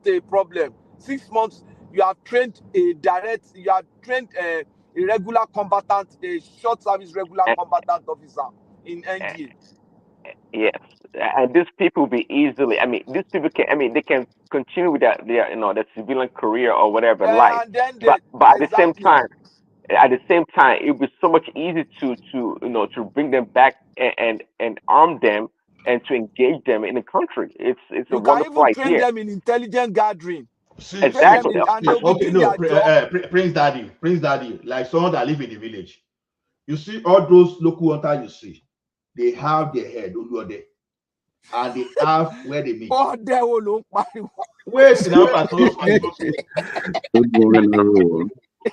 a problem. 6 months, you have trained a regular combatant, a short service regular combatant officer in NDA. Yes, and these people will be easily. I mean, these people can. I mean, they can continue with their their civilian career or whatever life. And then But at the same time, it would be so much easier to bring them back and arm them and to engage them in the country. It's you a can wonderful even train idea. them in intelligent gathering. Exactly. Prince Daddy, like someone that live in the village. You see all those local hunters you see, they have their head Onwudiwe, and they have where they meet. Wait, now Patosky.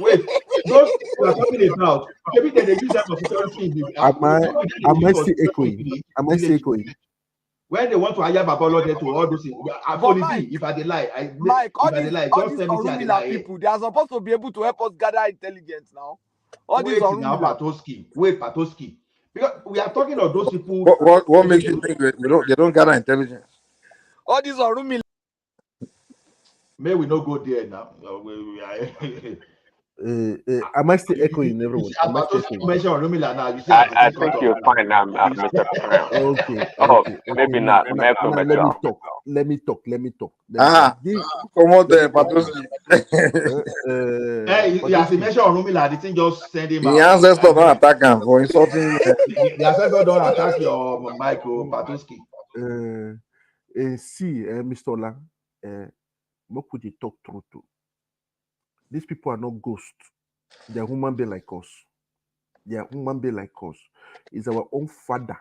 Wait, those we are talking about, maybe they use that for security. Am I still echoing? When they want to hire Babalode to all those things, if I lie, Mike, all these just tell me say I people, they are supposed to be able to help us gather intelligence now. Wait, Patosky. Because we are talking of those people. What makes you think they don't gather intelligence? All these Orumila. May we not go there now. Am I still echoing everyone? Am I still echoing? I think you're fine now, Mr. Crown. Okay, Oh, okay, maybe okay. not. Now, Malcolm let me Mitchell. talk. Let me talk. Let me talk. Come on Let me there, talk. Patosi. Hey, you have to mention Rumila, the thing just send him The out. ancestor don't attack him for insulting. The ancestor don't attack your Michael Patoski. See, Mr. Ola, what could you talk through to? These people are not ghosts. They are human beings like us. They are human beings like us. It's our own father,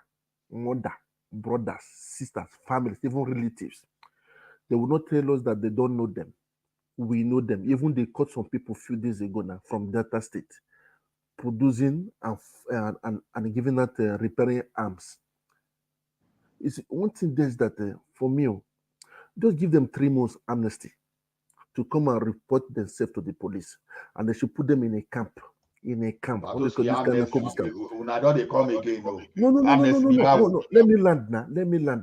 mother, brothers, sisters, families, even relatives. They will not tell us that they don't know them. We know them. Even they caught some people a few days ago now from Delta State, producing and giving out repairing arms. It's one thing there's that for me, just give them 3 months amnesty to come and report themselves to the police, and they should put them in a camp. In a camp. What they call this kind of COVID camp. They come again, no. No. Let me land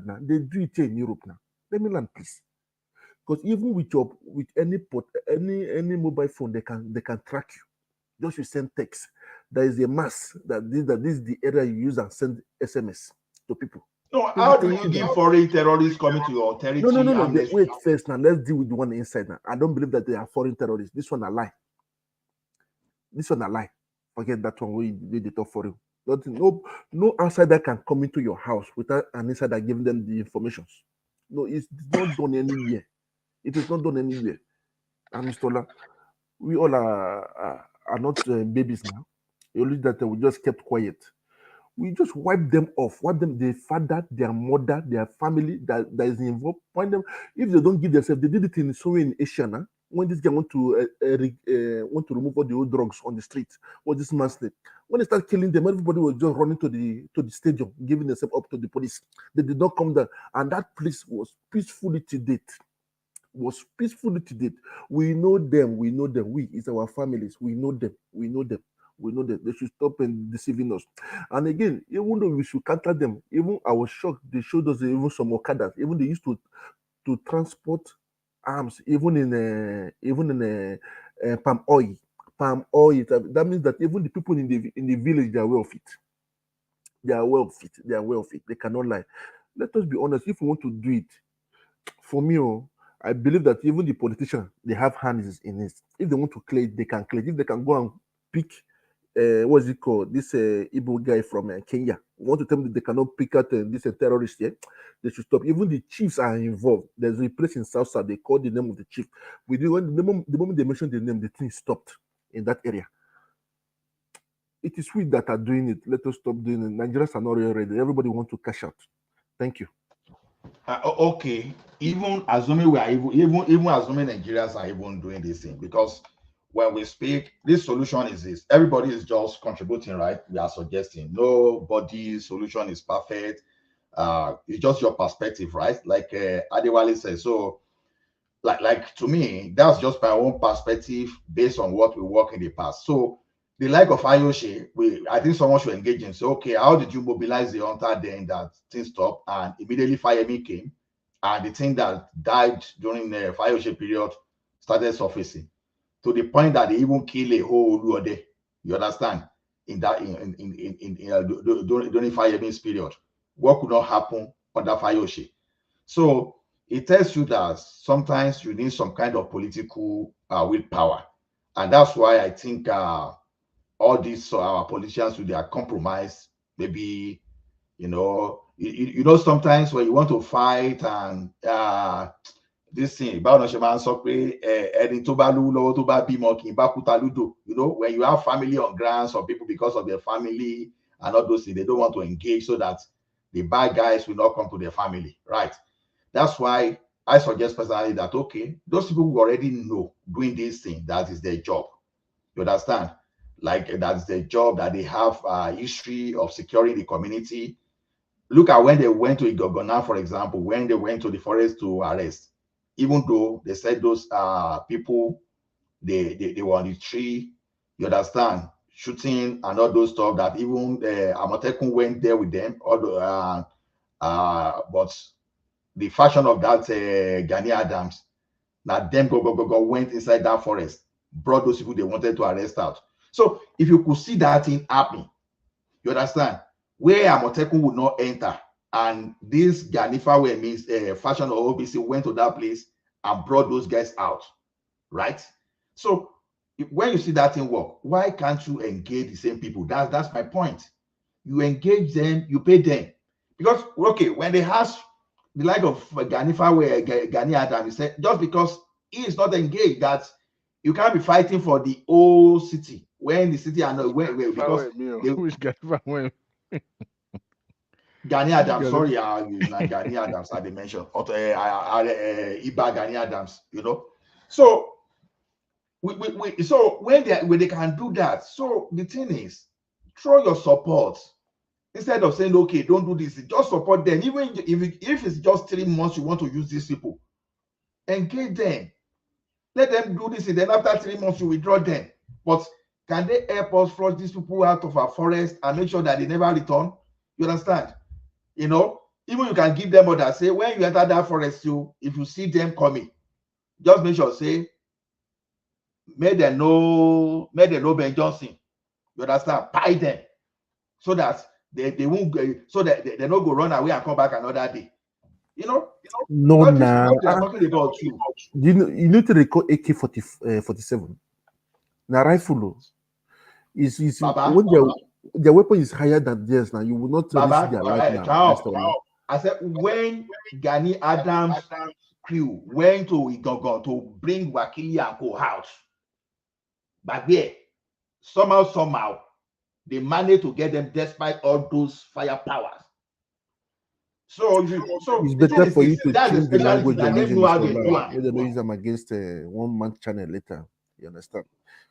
now. They do it here in Europe now. Let me land, please. Because even with any mobile phone, they can track you. Just you send text. There is a mass that this is the area you use and send SMS to people. No, how do you give foreign terrorists coming to your territory? No. Wait first now. Let's deal with the one inside now. I don't believe that they are foreign terrorists. This one a lie. Forget that one. We did talk for you. No outsider can come into your house without an insider giving them the information. No, it's not done anywhere. It is not done anywhere. And Mr. Ola, we all are not babies now. Only that we just kept quiet. We just wipe them off. Wipe them, their father, their mother, their family that is involved. Point them. If they don't give themselves, they did it in somewhere in Asia now. When this guy want to remove all the old drugs on the street, or this man's name. When they start killing them, everybody was just running to the stadium, giving themselves up to the police. They did not come there, and that place was peacefully to date. We know them. It's our families. We know them. They should stop and deceiving us. And again, even though we should counter them, even I was shocked. They showed us even some Okadas. Even they used to transport arms, even in palm oil. Palm oil. That means that even the people in the village, they are aware of it. They are aware of it. They cannot lie. Let us be honest. If we want to do it, for me, I believe that even the politicians, they have hands in it. If they want to clear it, they can clear it. If they can go and pick, what's it called? This Igbo guy from Kenya. Want to tell me that they cannot pick out this terrorist here? They should stop. Even the chiefs are involved. There's a place in South South. They call the name of the chief. The moment they mention the name, the thing stopped in that area. It is we that are doing it. Let us stop doing it. Nigerians are not really ready. Everybody wants to cash out. Thank you. Okay, even assuming we are even assuming Nigerians are even doing this thing, because when we speak, this solution is this. Everybody is just contributing, right? We are suggesting nobody's solution is perfect. It's just your perspective, right? Like Adewale says. So, like to me, that's just my own perspective based on what we work in the past. So, the like of Ayoshe, I think someone should engage in. So, okay, how did you mobilize the hunter then that things stopped and immediately Fireme came, and the thing that died during the Ayoshe period started surfacing to the point that they even kill a whole Oluode. You understand? In during Fireme's period, what could not happen under Fayoshe? So it tells you that sometimes you need some kind of political willpower, and that's why I think all these our politicians with their compromise, maybe you know sometimes when you want to fight and this thing báwo ṣe máa ń sọ pé ẹni tó bá lówó lọ́wọ́ tó bá bímọ kì í bá kúta lúdò, when you have family on ground, some people because of their family and all those things, they don't want to engage so that the bad guys will not come to their family, right? That's why I suggest personally that okay, those people who already know doing this thing, that is their job. You understand? Like that's their job, that they have a history of securing the community. Look at when they went to Igogona, for example, when they went to the forest to arrest. Even though they said those people, they were on the tree, you understand, shooting and all those stuff, that even Amotekun went there with them. But the fashion of that Gani Adams, that them go went inside that forest brought those people they wanted to arrest out. So if you could see that thing happening, you understand, where Amotekun would not enter, and this Ganifa where means Fashion or OBC went to that place and brought those guys out, right? So when you see that thing work, why can't you engage the same people? That's my point. You engage them, you pay them. Because, okay, when they ask the like of Ganifa where Gani Adam, he said, just because he is not engaged, that you can't be fighting for the whole city when the city are not because they, Which Ganifa when? Gani Adams, sorry, Gani Adams, I mentioned, Iba Gani Adams, you know. So so when they can do that, so the thing is, throw your support instead of saying, okay, don't do this, just support them. Even if it's just 3 months you want to use these people, engage them, let them do this, and then after 3 months you withdraw them. But can they help us flush these people out of our forest and make sure that they never return? You understand? You know, even you can give them order, say when you enter that forest, if you see them coming, just make sure, say, make them know Ben Johnson. You understand? Buy them so that they won't so that they don't go run away and come back another day. You know? No, All these now people they are talking about you. you need to record AK-47. Now rifle is when their weapon is higher than theirs. Now you will not really see their life now. I said when Gani Adams crew went to Igangan to bring Wakili and Co out, but there somehow they managed to get them despite all those firepowers. So it's better for you to change the language you're using. They don't use them against one man channel later. You understand?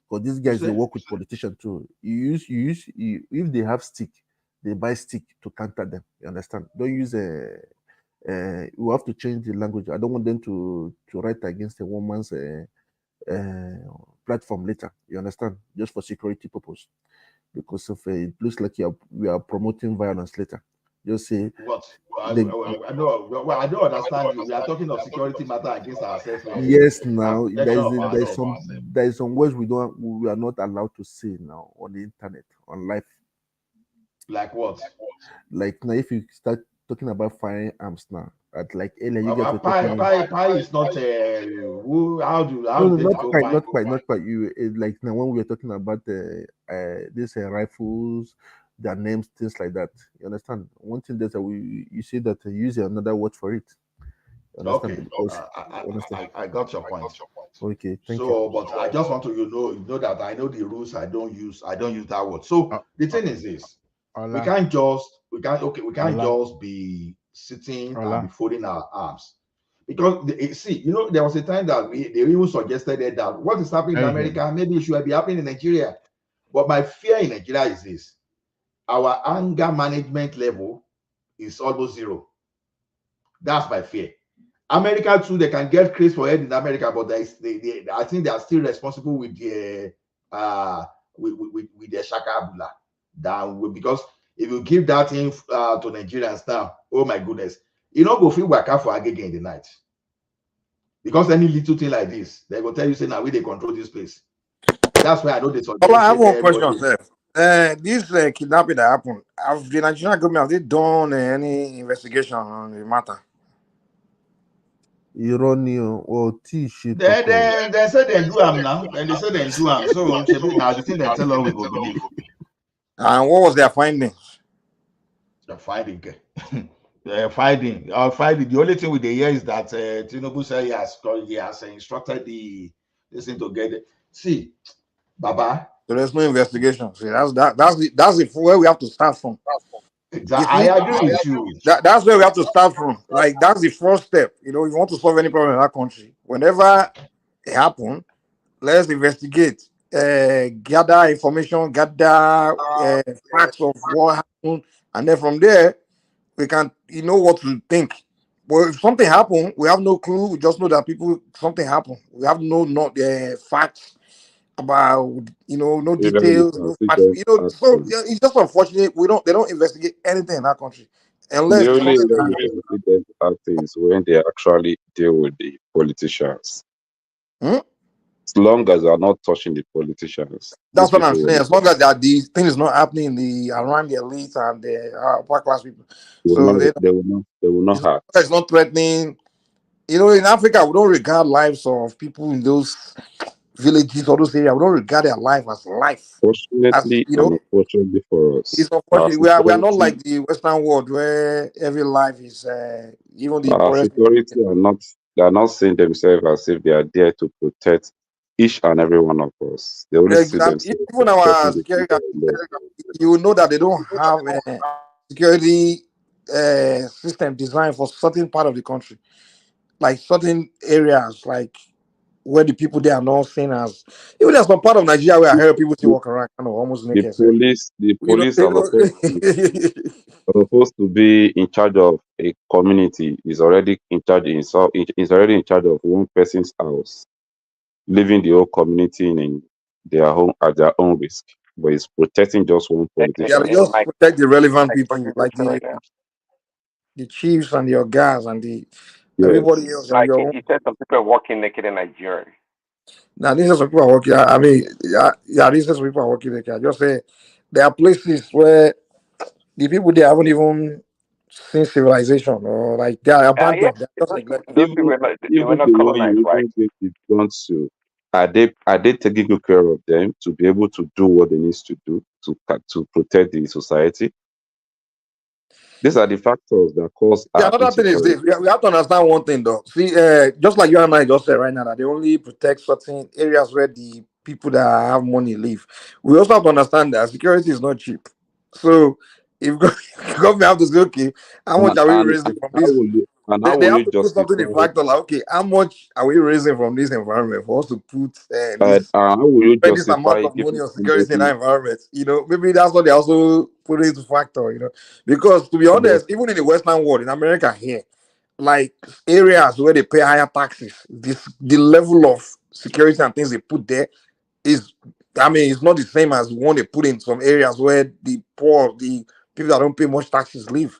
Because these guys they work with politicians too. If they have stick, they buy stick to counter them. You understand? Don't use you have to change the language. I don't want them to write against a woman's platform later. You understand? Just for security purpose. Because of it looks like we are promoting violence later. Just say what? I don't understand you. We are talking of security matter against ourselves. Yes, now there is some words we are not allowed to say now on the internet, on live. Like what? Like now, if you start talking about firearms now, at like earlier you get to Pi is not not quite. You like now when we were talking about these rifles, their names, things like that. You understand? One thing that you say that you use another word for it. Okay, I got your point. Okay, thank you. So, but I just want to you know that I know the rules. I don't use that word. So the thing is this: we can't just be sitting and be folding our arms, because there was a time that they even suggested that what is happening in America maybe it should be happening in Nigeria. But my fear in Nigeria is this: our anger management level is almost zero. That's my fear. America too, they can get crazy for head in America, but I think they are still responsible with the with the Shaka Abula. Because if you give that thing to Nigerians now, oh my goodness, you don't go feel waka for Agege in the night. Because any little thing like this, they will tell you, say, now we they control this place. That's why I know this. I have one question, sir. This kidnapping that happened, have the Nigerian government, have they done any investigation on the matter? Ironian or T-shit. They say they do them now, and they say they do them. So now the thing they tell us we go believe. And what was their findings? The finding. The only thing with the year is that Tinubu said he has instructed this thing to get it. See, Baba. So there's no investigation. See, that's the where we have to start from. Exactly. I agree with you. That's where we have to start from. Like that's the first step. You know, if you want to solve any problem in that country, whenever it happens, let's investigate, gather information, gather facts of what happened, and then from there we can what to think. But if something happened, we have no clue. We just know that something happened. We have no facts about no details, no facts. So it's just unfortunate they don't investigate anything in that country unless the only way we investigate is when they actually deal with the politicians. As long as you are not touching the politicians, That's these what I'm people will saying. not, As long as that the thing is not happening around the elite and the upper class people, so they will not hurt. it's not threatening. You know, in Africa, we don't regard lives of people in those villages or those areas. We don't regard their life as life. As Fortunately you and know, unfortunately for us, it's unfortunate. We are not like the Western world where every life is even the our poorest. security are not, they are not seeing themselves as if they are there to protect each and every one of us. They only see Exactly. themselves Even as our protecting the security, people alone. you will know that they don't have a security system designed for certain part of the country, like certain areas, like where the people there are not seen as. Even there's some part of Nigeria where I heard people still walk around, kind of almost naked. The police are supposed to be in charge of a community. Is already in charge is already in charge of one person's house, leaving the whole community in their home at their own risk. But it's protecting just one politician. Yeah, they just protect the relevant people, What like you said right now. the chiefs and your guys and everybody else. Like Your own. he said, some people are walking naked in Nigeria. Now, this is some people are working. I mean, this is some people are working. They can just say there are places where the people they haven't even seen civilization or like they are abandoned. Yeah, They're just neglected. those people were not, they were Even not the one colonized, you right? even give the guns to, are they taking good care of them to be able to do what they need to do to protect the society? These are the factors that cause Yeah, our another thing is insecurity. this: we have to understand one thing, though. See, just like you and I just said right now, that they only protect certain areas where the people that have money live. We also have to understand that security is not cheap. So, if government have to say, okay, how much are we raising from How this? will They have you to put something in justify factor, like, okay, how much are we raising from this environment for us to put this how will you spend this amount justify of money giving on security in that somebody environment? You know, maybe that's what they also put into factor. You know, because to be honest, even in the Western world, in America here, like areas where they pay higher taxes, the level of security and things they put there is, I mean, it's not the same as one they put in some areas where the poor, the people that don't pay much taxes live.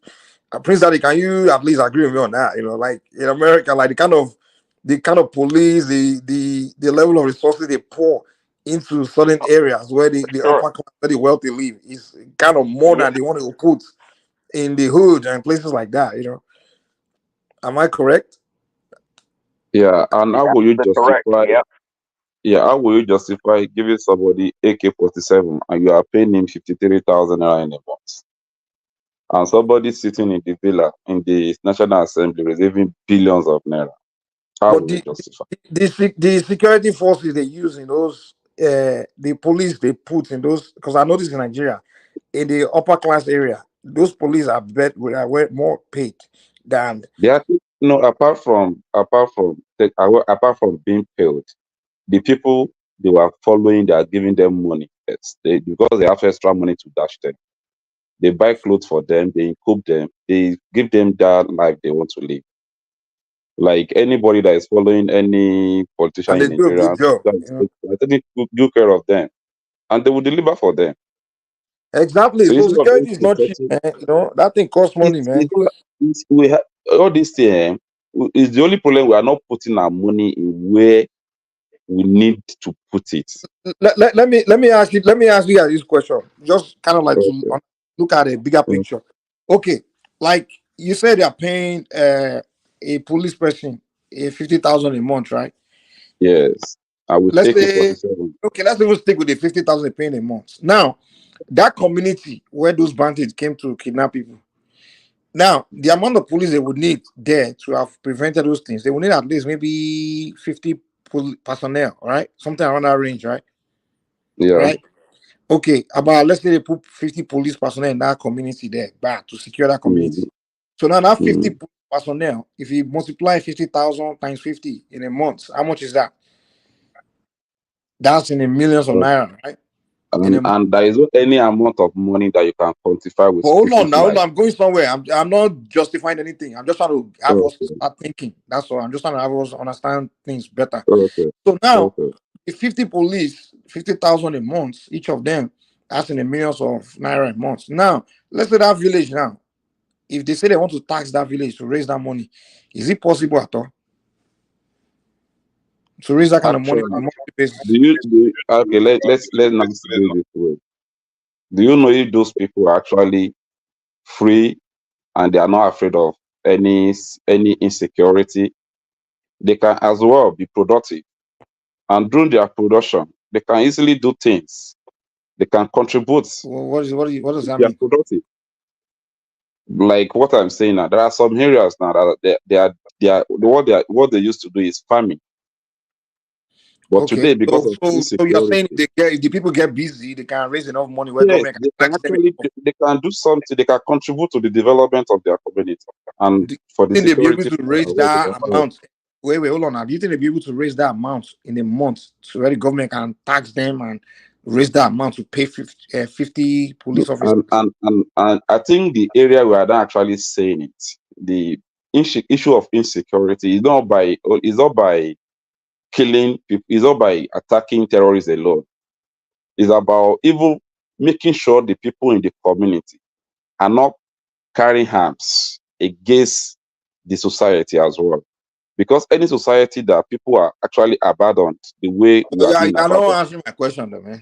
Prince Daddy, can you at least agree with me on that? You know, like in America, like the kind of police, the level of resources they pour into certain areas where the upper class, where the wealthy live is kind of more than they want to put in the hood and places like that. You know, am I correct? Yeah, and how will you justify how will you justify giving somebody AK-47 and you are paying him 53,000 naira in a month? And somebody sitting in the villa in the National Assembly receiving billions of naira. How But will you justify? the security forces they use in those the police they put in those, because I noticed in Nigeria in the upper class area those police are way more paid than They are, apart from apart from being paid, the people they were following, they are giving them money. Because they have extra money to dash them. They buy clothes for them, they equip them, they give them that life they want to live. Like anybody that is following any politician and in they do a Nigeria, good job. You know? they're taking good care of them, and they will deliver for them. Exactly. So So instead of them security is not cheap, protecting, man. You know that thing costs money, man. we have all this thing. Is the only problem we are not putting our money in where we need to put it. Let me ask you guys this question, just kind of like to look at a bigger picture. Okay, like you said, they are paying a police person 50,000 a month, right? Yes, I will Let's take it say, 47. okay, let's even stick with the 50,000 paying a month. Now, that community where those bandits came to kidnap people, now the amount of police they would need there to have prevented those things, they would need at least maybe 50 personnel, right? Something around that range, right? Yeah. Right. Okay, about let's say they put 50 police personnel in that community there back to secure that community. So now that 50 personnel, if you multiply 50,000 times 50 in a month, how much is that? That's in the millions of naira, right? And there is not any amount of money that you can quantify with But hold on statistics now, like. I'm going somewhere. I'm not justifying anything. I'm just trying to have us start thinking. That's all. I'm just trying to have us understand things better. So now, if 50 police, 50,000 a month, each of them, that's in the millions of naira a month. Now, let's say that village now, if they say they want to tax that village to raise that money, is it possible at all? to raise that kind of money Actually, on a monthly basis. Okay, let's not do it this way. Do you know if those people are actually free and they are not afraid of any insecurity? They can as well be productive, and during their production, they can easily do things. They can contribute. What does that They are mean? productive. Like what I'm saying now, there are some areas now that what they used to do is farming. But Okay, today, because of so you're saying insecurity, if the people get busy, they can raise enough money where yes, government can they can tax them. actually they can do something. They can contribute to the development of their community and for the Think they'll be able security. to raise that amount? Wait, hold on now. Do you think they'll be able to raise that amount in a month so where the government can tax them and raise that amount to pay 50 police officers? And I think the area where I'm actually saying it, the issue of insecurity is not by killing people, it's not by attacking terrorists alone. It's about even making sure the people in the community are not carrying arms against the society as well. Because any society that people are actually abandoned the way we are being I don't abandoned. answer my question though, man.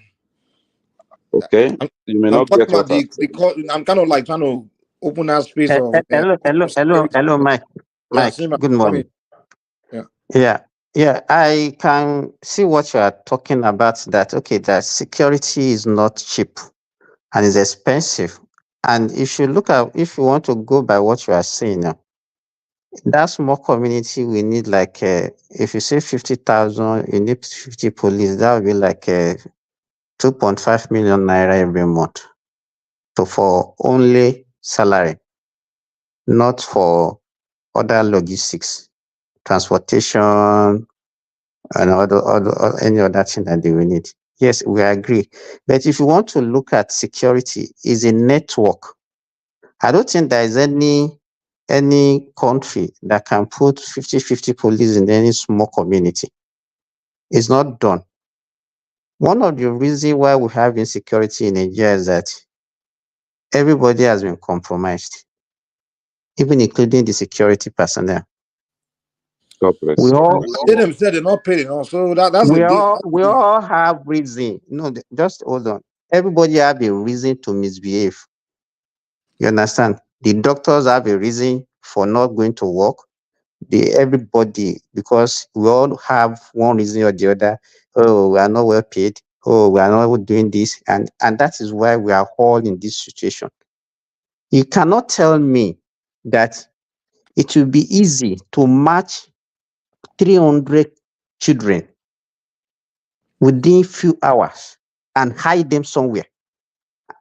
Okay, you may I'm not talking get what about I'm saying. I'm kind of like trying to open that space of Hello, Mike. Yeah, Mike, good morning. Yeah. Yeah, I can see what you are talking about, that, okay, that security is not cheap and is expensive. And if you want to go by what you are saying now, that small community, we need like, if you say 50,000, you need 50 police, that would be like 2.5 million naira every month. So for only salary, not for other logistics, transportation, and any other thing that they will need. Yes, we agree. But if you want to look at security, is a network. I don't think there is any country that can put 50-50 police in any small community. It's not done. One of the reasons why we have insecurity in Nigeria is that everybody has been compromised, even including the security personnel. God bless. They themselves they're not paying enough, so that's we the all have reason. No, just hold on. Everybody have a reason to misbehave. You understand? The doctors have a reason for not going to work. Everybody, because we all have one reason or the other. Oh, we are not well paid. Oh, we are not doing this, and that is why we are all in this situation. You cannot tell me that it will be easy to match 300 children within few hours and hide them somewhere.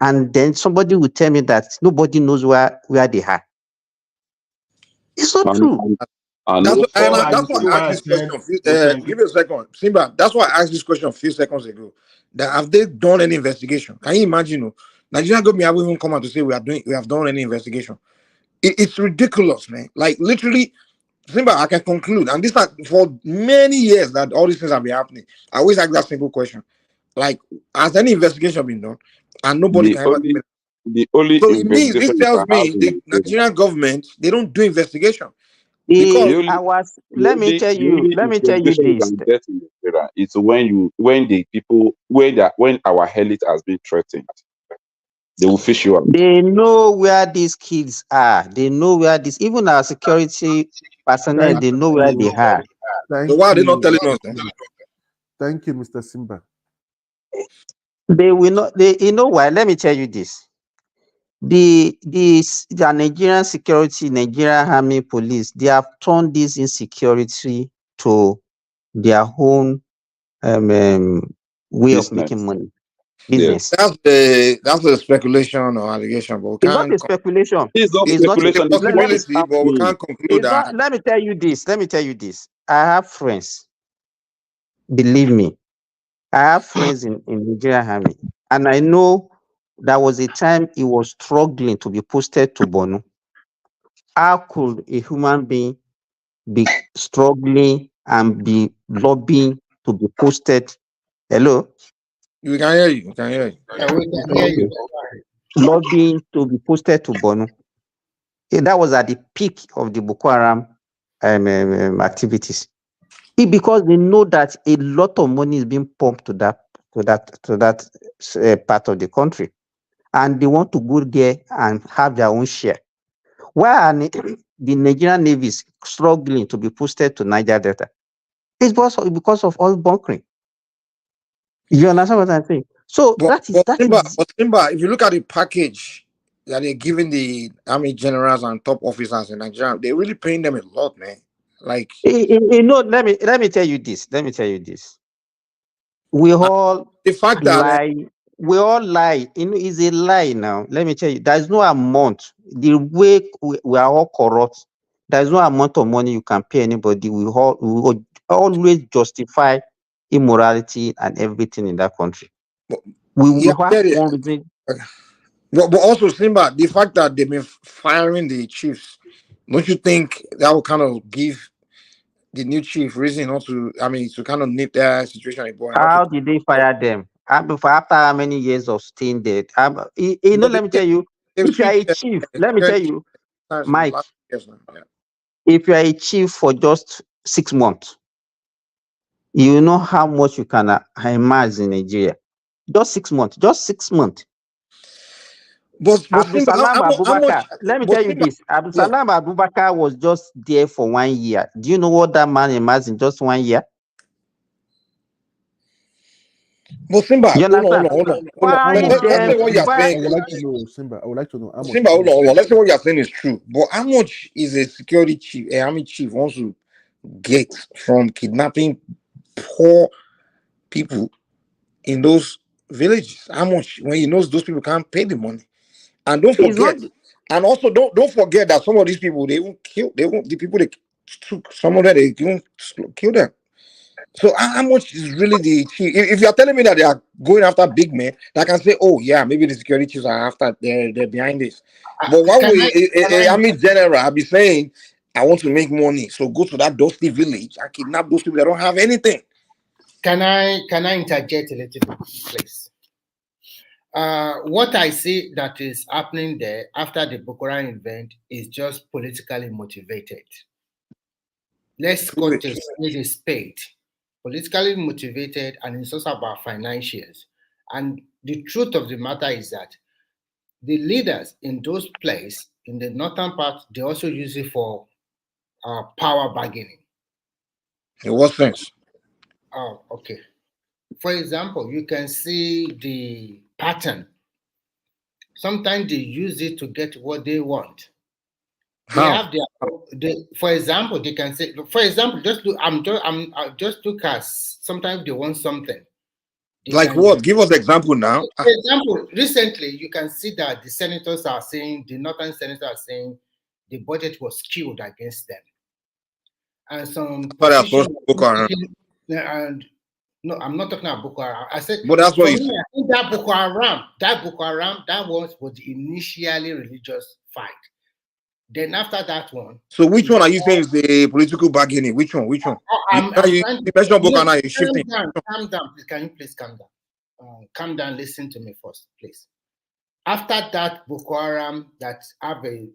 And then somebody will tell me that nobody knows where they are. It's not true. That's why I asked this question. Give me a second. Simba, that's why I asked this question a few seconds ago. That have they done any investigation? Can you imagine? Nigerian government have even come out to say we have done any investigation. It's ridiculous, man. Like literally, Simba, I can conclude, and this for many years that all these things have been happening. I always ask that simple question: like, has any investigation been done? And nobody can ever. So it means this tells me the Nigerian government they don't do investigation. Let me tell you this. It's when our elite has been threatened, they will fish you out. They know where these kids are. They know where even our security personnel, they know where they are. So why are they not telling us? Thank you, Mr. Simba. They will not. You know why? Let me tell you this. The Nigerian security, Nigerian army, police, they have turned this insecurity to their own way of making money. Business. Yes. That's a speculation or allegation, but we it's not a speculation. It's not speculation. It's a possibility, but we can't conclude that. Let me tell you this. I have friends. Believe me, I have friends in Nigerian army, and I know there was a time he was struggling to be posted to Borno. How could a human being be struggling and be lobbying to be posted? Hello? We can hear you. We can hear you. Yeah, we can hear you. Lobbying to be posted to Borno. That was at the peak of the Boko Haram activities. Because they know that a lot of money is being pumped to that part of the country, and they want to go there and have their own share. Why are the Nigerian Navy is struggling to be posted to Niger Delta? It's because of oil bunkering. You understand what I'm saying? So that is Simba, if you look at the package that they're giving the army generals and top officers in Nigeria, they're really paying them a lot, man. Like, let me tell you this. We all the fact lie. We all lie. It's a lie now. Let me tell you, there's no amount. The way we are all corrupt, there's no amount of money you can pay anybody. We will always justify immorality and everything in that country. We will have one reason. But also, Simba, the fact that they've been firing the chiefs, don't you think that will kind of give the new chief reason not to, to kind of nip their situation? How did they fire them? After how many years of staying there? Let me tell you, if you are a chief, let me tell you, Mike, if you are a chief for just 6 months, you know how much you can amass in Nigeria. Just 6 months. But Abdulsalam Abubakar, let me tell you this. Abdulsalam Abubakar was just there for 1 year. Do you know what that man amassed in just 1 year? But Simba, hold on. Let's say what you're saying. I would like to know, Simba. I would like to know how much. Simba, hold on. Let's say what you're saying is true. But how much is a security chief, an army chief, wants to get from kidnapping poor people in those villages? How much, when he knows those people can't pay the money? And don't forget, don't forget that some of these people, the people they took, some of them, they won't kill them. So how much is really the chief? If you're telling me that they are going after big men, I can say, oh yeah, maybe the security chiefs are after, they're behind this. But why would a army general be saying, I want to make money, so go to that dusty village and kidnap those people that don't have anything? Can I interject a little bit, please? What I see that is happening there after the Boko Haram event is just politically motivated. Let's go to the spade. Politically motivated, and it's also about financials. And the truth of the matter is that the leaders in those places, in the northern part, they also use it for power bargaining. In what sense? Oh, okay. For example, you can see the pattern. Sometimes they use it to get what they want. They have for example, they can say, for example, just look at sometimes they want something. Like what? Give us an example now. For example, recently you can see that the senators are saying, the northern senators are saying the budget was skewed against them. And some and no, I'm not talking about Boko Haram. I said, but that's what you said. I think that Boko Haram, that was initially religious fight. Then after that one. So which one are you saying is the political bargaining? Which one? Calm down. Please. Can you please calm down? Calm down. Listen to me first, please. After that Boko Haram that have a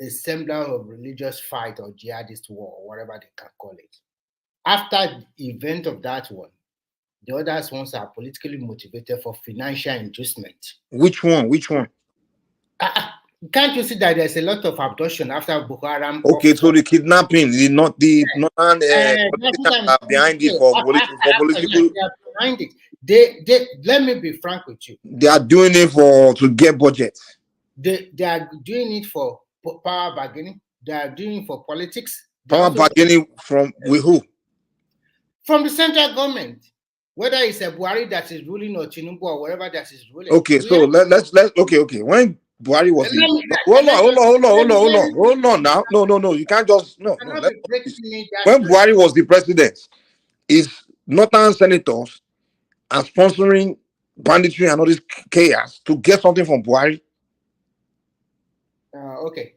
semblance of religious fight or jihadist war or whatever they can call it. After the event of that one, the other ones are politically motivated for financial inducement. Which one? Can't you see that there's a lot of abduction after Boko Haram? Okay, so the kidnapping, not behind it for political. They are behind it. They let me be frank with you. They are doing it to get budget. They are doing it for power bargaining. They are doing it for politics. Power bargaining with who? From the central government. Whether it's a Buhari that is ruling or Tinubu or whatever that is ruling. Okay, so let's okay. When Buhari was hold on now. No, you can't just when Buhari was the president, is northern senators are sponsoring banditry and all this chaos to get something from Buhari. Okay.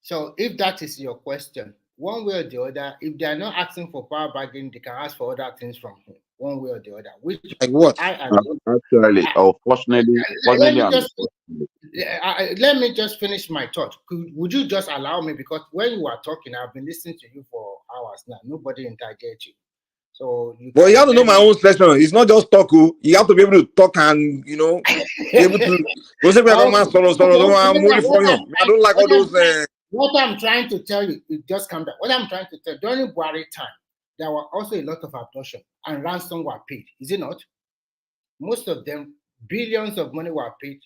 So if that is your question, one way or the other, if they are not asking for power bargaining, they can ask for other things from him, one way or the other. Which like what? Actually, fortunately, let me just finish my thought. Would you just allow me? Because when you are talking, I've been listening to you for hours now. Nobody interrogated you. So you But you can have to know then my own session. It's not just talk. You have to be able to talk and be able to. I okay, don't like all those. What I'm trying to tell you, it just come down. What I'm trying to tell, during Buhari time, there were also a lot of abduction and ransom were paid. Is it not? Most of them, billions of money were paid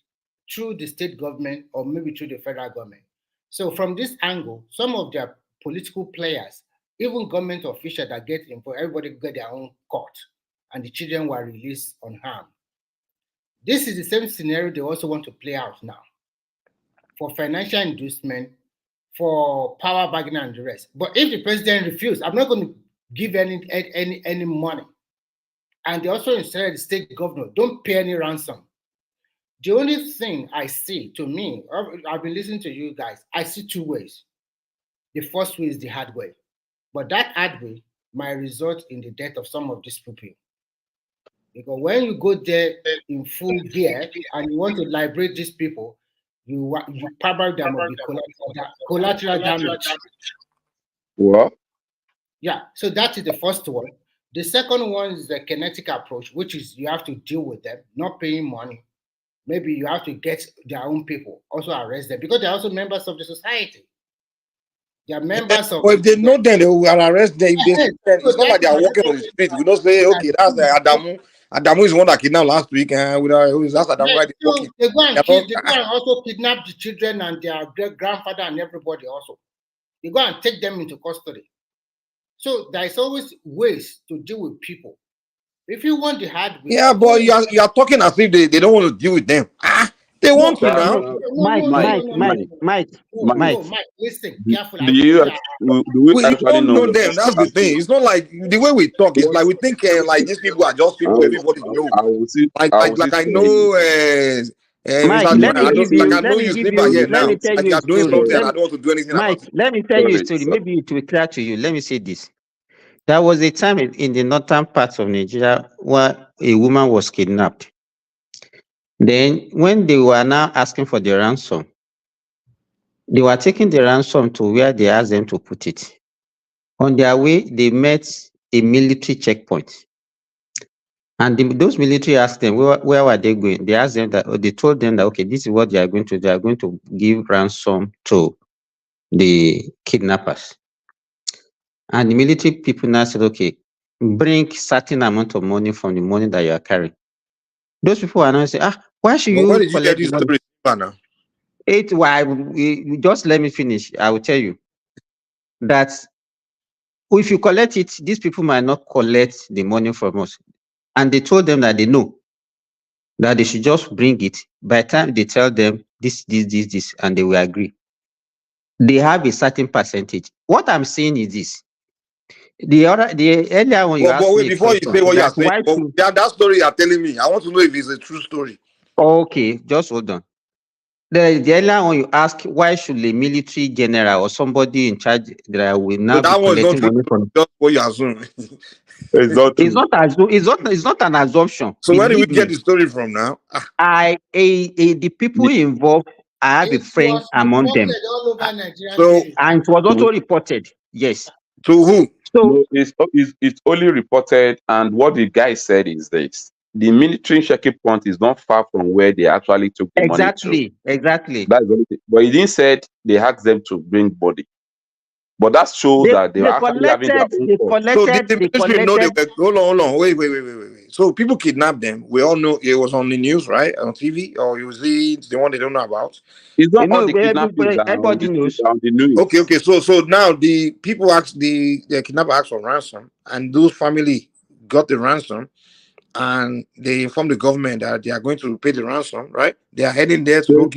through the state government or maybe through the federal government. So from this angle, some of their political players, even government officials that get involved, everybody get their own court, and the children were released unharmed. This is the same scenario they also want to play out now for financial inducement, for power bargaining and the rest. But if the president refuses, I'm not going to give any money. And they also instructed the state governor, don't pay any ransom. The only thing I see, to me, I've been listening to you guys, I see two ways. The first way is the hard way. But that hard way might result in the death of some of these people. Because when you go there in full gear and you want to liberate these people, you probably there will be collateral damage. What? Yeah, so that is the first one. The second one is the kinetic approach, which is you have to deal with them, not paying money. Maybe you have to get their own people, also arrest them, because they're also members of the society. They are members of. But if they know them, they will arrest them. It's not like they are walking on the street. We don't say, okay, that's Adamu. Adamu is one that kidnapped last week, and that's Adamu right walking. They go and also kidnap the children and their great grandfather and everybody also. They go and take them into custody. So there is always ways to deal with people. If you want the hard way, yeah, but you are talking as if they don't want to deal with them. They want to now. Mike, listen carefully. Do we actually know them? That's the thing. It's not like the way we talk. It's like we think like these people are just people everybody knows. Like I know. Mike, let me tell you a story. I don't want to do anything Mike, about it. let me tell you a story. Maybe it will clear to you. Let me say this. There was a time in the northern parts of Nigeria where a woman was kidnapped. Then when they were now asking for the ransom, they were taking the ransom to where they asked them to put it. On their way, they met a military checkpoint. And those military asked them, where were they going? They asked them that, they told them that, okay, this is what they are going to do. They are going to give ransom to the kidnappers. And the military people now said, okay, bring certain amount of money from the money that you are carrying. Those people are now saying, why should you where did you get collect this story now? Just let me finish. I will tell you that if you collect it, these people might not collect the money from us. And they told them that they know that they should just bring it. By the time they tell them this, and they will agree. They have a certain percentage. What I'm saying is this. The earlier one you asked me before you say what you are saying, that story you are telling me, I want to know if it's a true story. Okay, just hold on. The earlier one you ask, why should a military general or somebody in charge that will now be collecting money from? Just what you assume. It's not an assumption. So where did we get the story from now? The people involved, I have a friend among them. And it was also reported. Yes. To who? So it's only reported, and what the guy said is this: the military checking point is not far from where they actually took the money to. Exactly. That's but he didn't say they asked them to bring body. But that shows that they were actually having their own court. So did the military know they were? Hold on. Wait. So people kidnapped them. We all know it was on the news, right? On TV, or you see it's the one they don't know about. It's not all the kidnappings everybody knows. On the news. Okay. So now the people asked the kidnapper asked for ransom, and those family got the ransom, and they informed the government that they are going to pay the ransom. Right? They are heading there to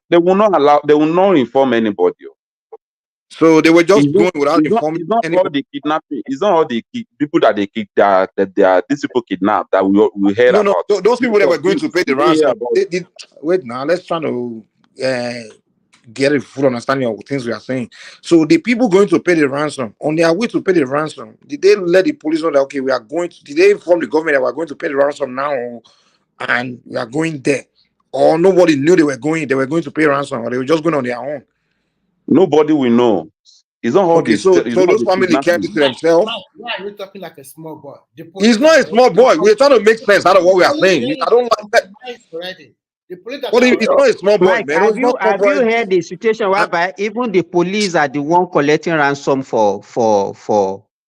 They will not inform anybody. So they were just going without informing. It's not all the kidnapping. It's not all the people that these people kidnapped that we heard about. No, those people that were going to pay the ransom. Wait now, let's try to get a full understanding of things we are saying. So the people going to pay the ransom, on their way to pay the ransom, did they let the police know that okay, we are going to? Did they inform the government that we are going to pay the ransom now, and we are going there, or nobody knew they were going? They were going to pay ransom, or they were just going on their own? Nobody will know. It's not all Okay, this. so It's not all those the family kept it kidnapping. to themselves. Mike, why are you talking like a small boy? The He's police not are a small boy. We're trying to make sense out of what we are saying. I don't like that. already. The police are But it's already. not a small boy, Mike, man. have It's you not small have you boy. heard the situation whereby even the police are the one collecting ransom for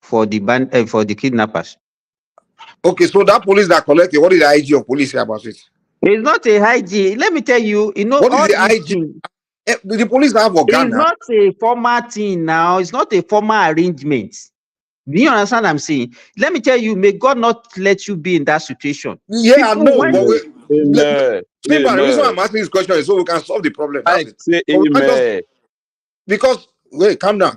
the kidnappers? Okay, so that police that collected, what did the IG of police say about it? It's not a hygiene. Let me tell you, What is all the these IG? things. The police have It's organ now. not a formal thing now. It's not a formal arrangement. Do you understand what I'm saying? Let me tell you, may God not let you be in that situation. Yeah, I know, but Amen. Simba, the reason why Amen. I'm asking this question is so we can solve the problem. That's Mike, it. say But we can't just amen. because wait, calm down.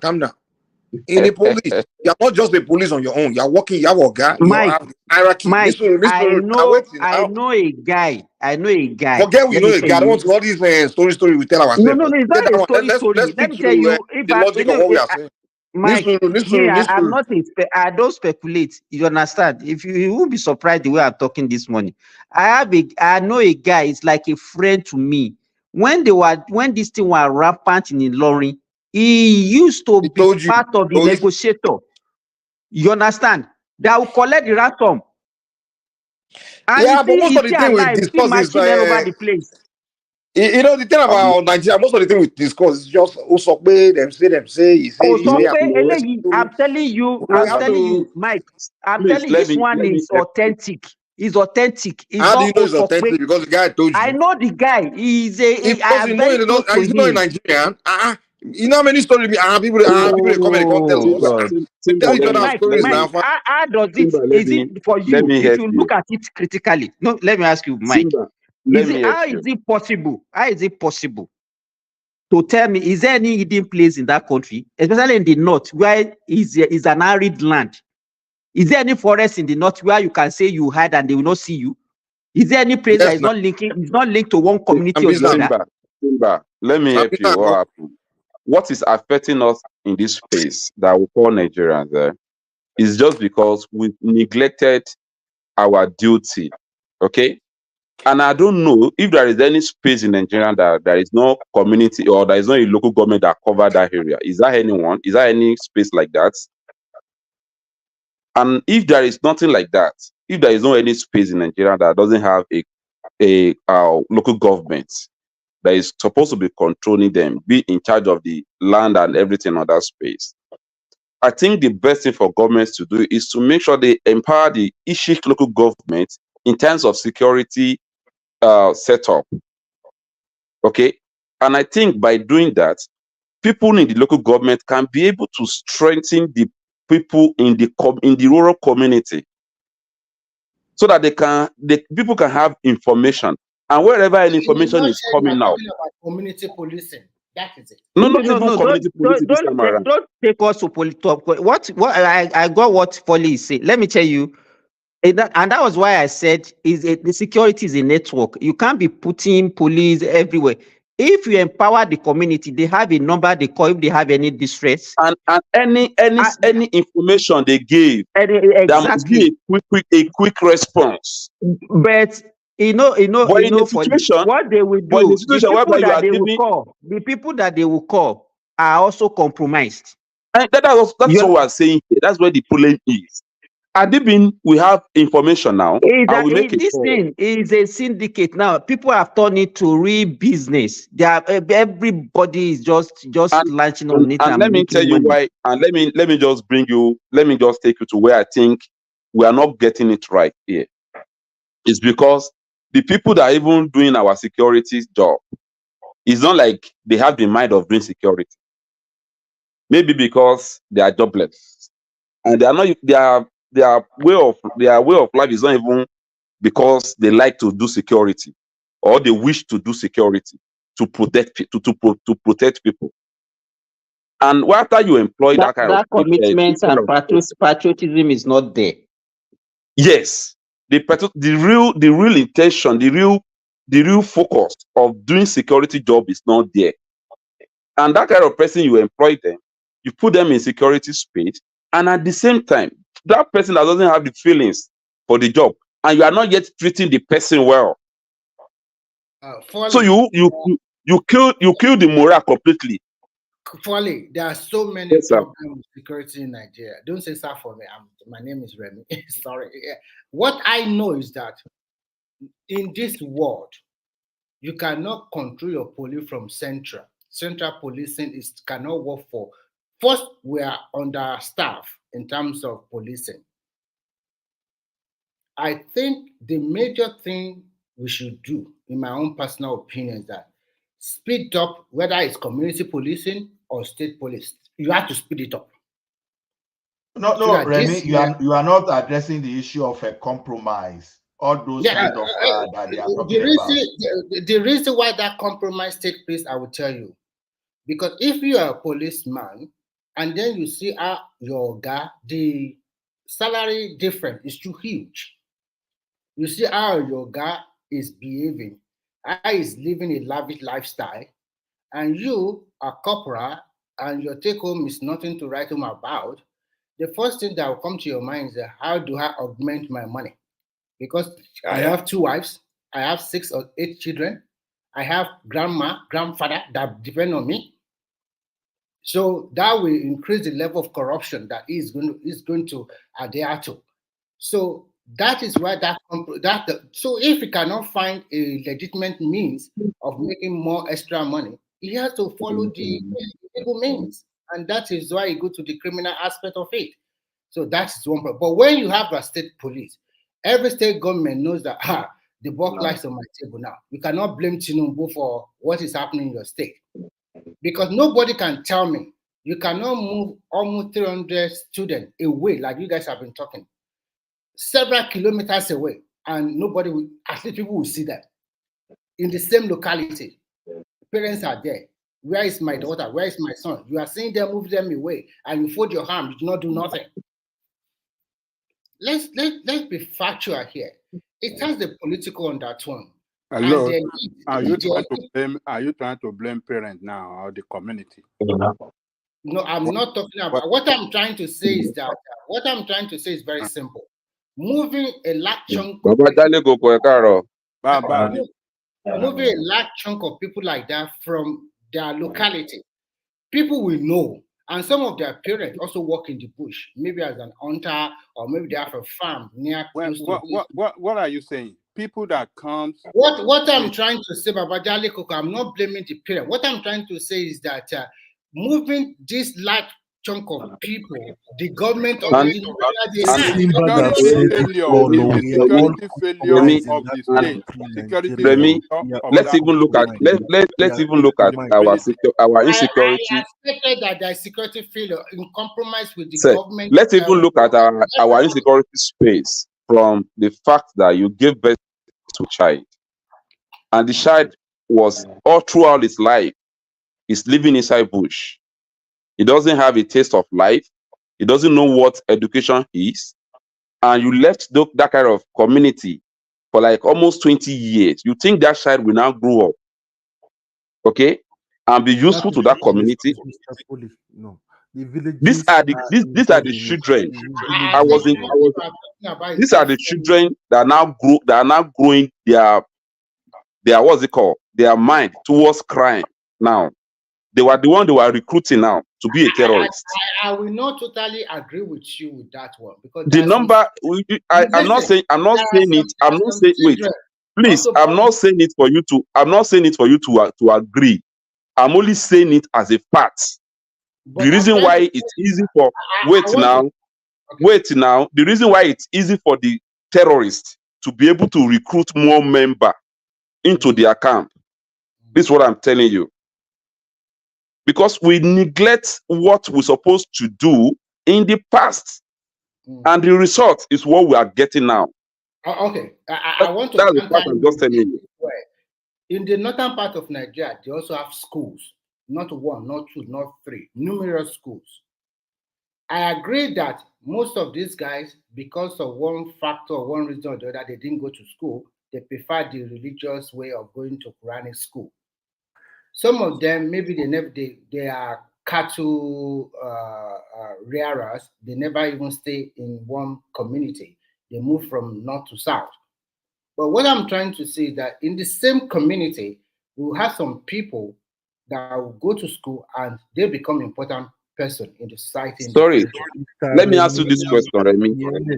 In the police, you're not just a police on your own. You're working, you have a guy, you Mike, have the hierarchy. Mike, I know a guy. Forget we Let know me a tell guy. I don't you. want all these story we tell No, ourselves. it's Forget not that a one. Let's story. Let stick me to tell you, if the I, logic of what we are saying. Mike, I'm not I don't speculate. You understand? If you won't be surprised the way I'm talking this morning. I know a guy. It's like a friend to me. When this thing was rampant in Ilorin, he used to be part of the negotiator. You understand? That will collect the ransom. And Yeah, but most of the thing we alive, still discuss is marching all over the place. the thing about Nigeria, most of the thing we discuss is just them say, he say, I'm telling you, Mike. I'm telling you, this one is authentic. It's authentic. It's How do you not know it's authentic? Because the guy told you. I know the guy. Because you know he's not a Nigerian. You know how many stories people they come and come tell us. We tell each other stories now. How does it? Is it for you? If you look at it critically, no. Let me ask you, Mike. How is it possible? How is it possible to tell me? Is there any hidden place in that country, especially in the north, where is an arid land? Is there any forest in the north where you can say you hide and they will not see you? Is there any place that is not linked to one community or the other? Simba, let me help you. What happened? What is affecting us in this space that we call Nigerians is just because we neglected our duty. Okay? And I don't know if there is any space in Nigeria that there is no community or there is no a local government that cover that area. Is there anyone? Is there any space like that? And if there is nothing like that, if there is no any space in Nigeria that doesn't have a local government that is supposed to be controlling them, be in charge of the land and everything on that space, I think the best thing for governments to do is to make sure they empower each local government in terms of security setup. Okay, and I think by doing that, people in the local government can be able to strengthen the people in the rural community, so that people can have information, and wherever any information is coming out. Community policing. That is it. No, community policing this time around. Don't take us to what I got what Foley is saying. Let me tell you. And that was why I said the security is a network. You can't be putting police everywhere. If you empower the community, they have a number they call if they have any distress. And any information they give, exactly. there must be a quick response. But But in a situation, what they will do, the people that they will call are also compromised. And that's what we're saying here. That's where the problem is. We have information now. This thing is a syndicate now. People have turned it to real business. Everybody is just launching on it. And let me tell you why. And let me just take you to where I think we are not getting it right here. It's because the people that are even doing our security job, it's not like they have the mind of doing security. Maybe because they are jobless, and they are not. Their way of life is not even because they like to do security or they wish to do security to protect people. And after you employ that kind of commitment and patriotism is not there. Yes, the real intention, the real focus of doing security job is not there. And that kind of person, you employ them, you put them in security space, and at the same time, that person that doesn't have the feelings for the job, and you are not yet treating the person well. So you kill the morale completely. Actually, there are so many Yes, sir. problems with security in Nigeria. Don't say that for me. My name is Remy. Sorry. Yeah. What I know is that in this world, you cannot control your police from central. Central policing cannot work for. First, we are understaffed in terms of policing. I think the major thing we should do, in my own personal opinion, is that speed up, whether it's community policing or state police. You have to speed it up. No, So that Remy, this you are not addressing the issue of a compromise. All those kind of that they are talking about. the reason why that compromise takes place, I will tell you. Because if you are a policeman and then you see your guy, the salary difference is too huge. You see how your guy is behaving, how he's living a lavish lifestyle, and you are corporal and your take home is nothing to write home about. The first thing that will come to your mind is how do I augment my money? Because I have 2 wives, I have 6 or 8 children, I have grandma, grandfather that depend on me. So that will increase the level of corruption that is going to adhere to. So that is why so if he cannot find a legitimate means of making more extra money, he has to follow the legal means, and that is why he go to the criminal aspect of it. So that's one problem. But when you have a state police, every state government knows that the buck lies on my table now. You cannot blame Tinubu for what is happening in your state, because nobody can tell me you cannot move almost 300 students away, like you guys have been talking, several kilometers away, and nobody will, at least people will see that in the same locality. Parents are there. Where is my daughter? Where is my son? You are seeing them move them away, and you fold your hand. You do not do nothing. Let's be factual here. It has the political undertone. Hello, And are you trying to blame parents now or the community? No, I'm not talking about. What I'm trying to say is that what I'm trying to say is very simple. Moving a large chunk of moving a large chunk of people like that from their locality, people will know. And some of their parents also work in the bush, maybe as an hunter, or maybe they have a farm near close to. What are you saying? People that comes. What I'm trying to say, Babajali Koko, I'm not blaming the parent. What I'm trying to say is that moving this large chunk of people, the government of the Remy, let's even look at our insecurity. I expected that there is security failure in compromise with the So, government. let's even look at our insecurity space from the fact that you gave birth to a child, and the child was all throughout his life is living inside bush. He doesn't have a taste of life. He doesn't know what education is. And you left that kind of community for like almost 20 years. You think that child will now grow up, okay, and be useful to that community? No. The These are the children. These are the children that are now growing their what's it called? Their mind towards crime now. They were the one they were recruiting now to be a terrorist. I will not totally agree with you with that one, because the number I'm not saying wait, please, I'm not saying it for you to agree. I'm only saying it as a fact. The reason why it's easy for the reason why it's easy for the terrorists to be able to recruit more members into their camp. This is what I'm telling you. Because we neglect what we're supposed to do in the past. And the result is what we are getting now. Okay. I want to. That's the part I'm just telling you. In the northern part of Nigeria, they also have schools. Not 1, not 2, not 3. Numerous schools. I agree that most of these guys, because of one factor or one reason or the other, they didn't go to school. They prefer the religious way of going to Quranic school. Some of them, maybe they are cattle rearers. They never even stay in one community. They move from north to south. But what I'm trying to say is that in the same community, we have some people that will go to school and they become important person in the society. Sorry, let me ask you this question, Remy.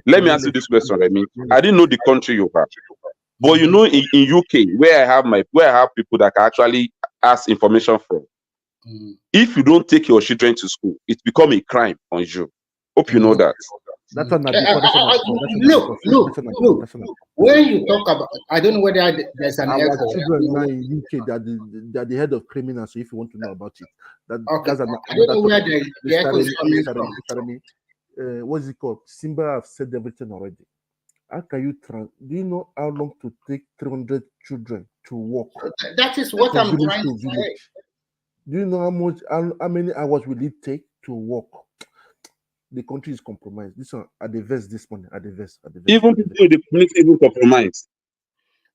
Let me ask you this question, Remy. I didn't know the country you have, but you know, in UK, where I have people that can actually ask information from. If you don't take your children to school, it becomes a crime on you. Hope you know that. That's not Look. When you talk about, I don't know whether there's an our echo. children now in UK, they're the head of criminals. So if you want to know about it, Okay. that's I don't know where the echo is coming from. What's it called? Simba have said everything already. How can you do you know how long to take 300 children to walk? That is what I'm trying to say. Do you know how many hours will it take to walk? The country is compromised. This one at the verse this morning. At the verse. Even people in the community even compromise.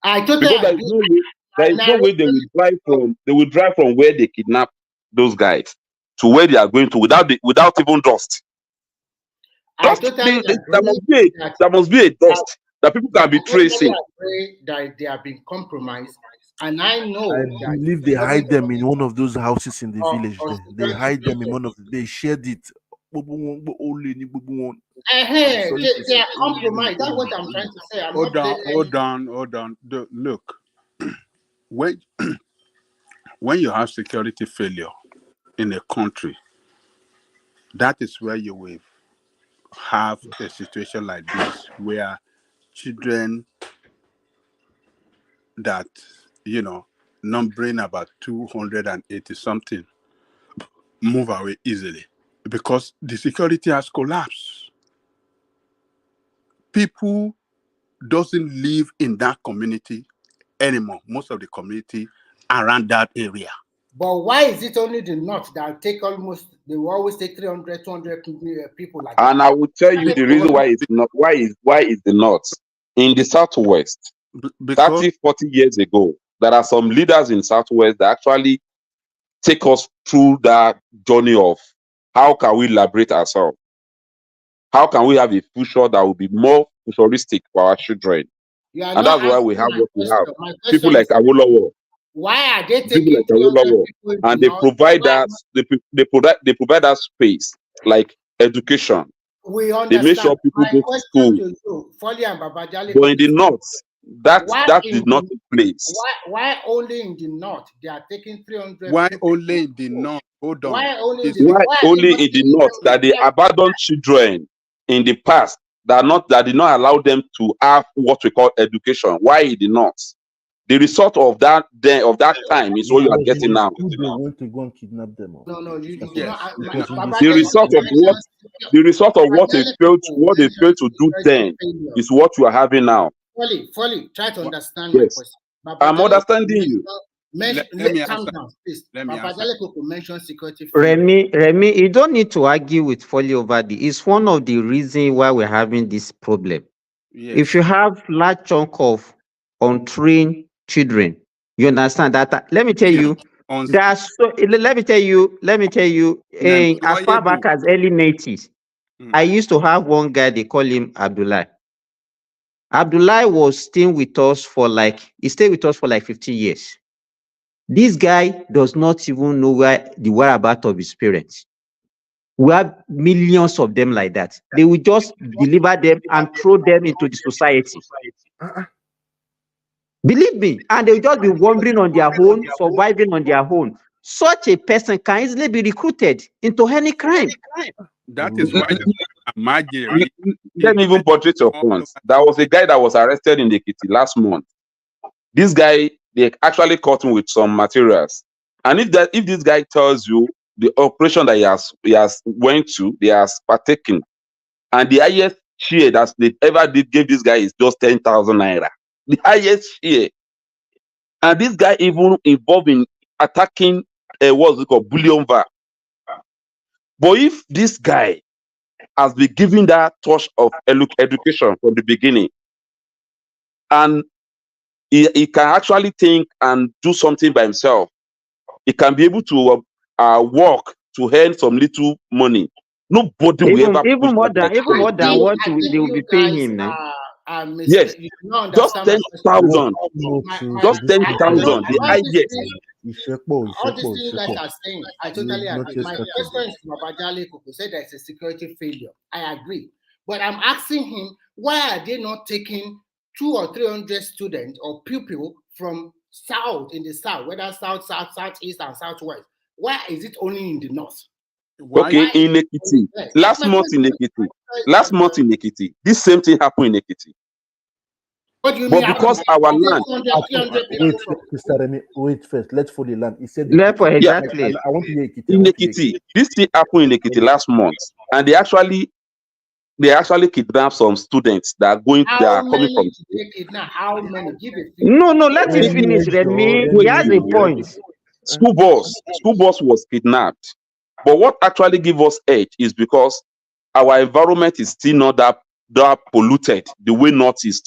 I totally agree. There is no way they will drive from where they kidnap those guys to where they are going to without even dust. There must be a dust that people can be tracing. That they have been compromised, and I know. I believe they hide them in one of those houses in the village. They hide them in one of. They shared it. They are compromised. That's what I'm trying to say. Hold on. Look, when you have security failure in a country, that is where you will have a situation like this, where children that, numbering about 280 something, move away easily because the security has collapsed. People doesn't live in that community anymore. Most of the community around that area. But why is it only the north that take they will always take 300, 200 people like and that? I will tell you the reason why it's not. Why is the north? In the southwest, 30, 40 years ago, there are some leaders in southwest that actually take us through that journey of how can we liberate ourselves? How can we have a future that will be more futuristic for our children? And that's why we have what we have. People like Awolowo. Why are they People taking like Awolowo, and they provide that they provide that space like education. We understand. They make sure people go to school. But in the north, that did not take place. Why only in the north they are taking 300? Why only in the north? Hold on. Why only in the north that they abandoned children in the past that did not allow them to have what we call education? Why in the north? The result of that time is what you are getting now. They want to go and kidnap them. No, the result of what they failed to do then is what you are having now. Folly, try to understand my question. I'm understanding you. Calm down, please. Mention security. Remy, you don't need to argue with Folly over this. It's one of the reasons why we're having this problem. Yes. If you have large chunk of untrained children, you understand that. Let me tell you, as far back as early 90s, I used to have one guy, they call him Abdullah. Abdullah was staying with us for he stayed with us for 15 years. This guy does not even know the whereabouts of his parents. We have millions of them like that. They will just deliver them and throw them into the society. Believe me, and they will just be wandering on their own, surviving on their own. Such a person can easily be recruited into any crime. That is why let me even portray your point. There was a guy that was arrested in the Ekiti last month. This guy, they actually caught him with some materials. And if this guy tells you the operation that he has went to, they has partaken, and the highest share that they ever gave this guy is just 10,000 naira. The highest share. And this guy even involved in attacking what's it called, bullion bar. But if this guy has been given that touch of education from the beginning, and he can actually think and do something by himself, he can be able to work to earn some little money. Nobody will ever even more than what they will be paying him now. Yes, just 10,000. Just 10,000. The highest. All these things you guys are saying, I totally agree. My Second. question is to Babajale Kuku said there's a security failure. I agree. But I'm asking him, why are they not taking 200 or 300 students or pupils from south, in the south, whether south, southeast, and southwest? Why is it only in the north? Okay, in Ekiti. Last month in Ekiti. This same thing happened in Ekiti. What do you But mean? because our land. Wait, Mr. Remy, wait first. Let's follow the land. He said Therefore, Ekiti. exactly. I want to hear Ekiti. In Ekiti, this thing happened in Ekiti last month, and they actually kidnapped some students that are coming from. How many? Give it. No, let me finish, Remy. He has a point. School bus was kidnapped. But what actually gave us edge is because our environment is still not that polluted the way north is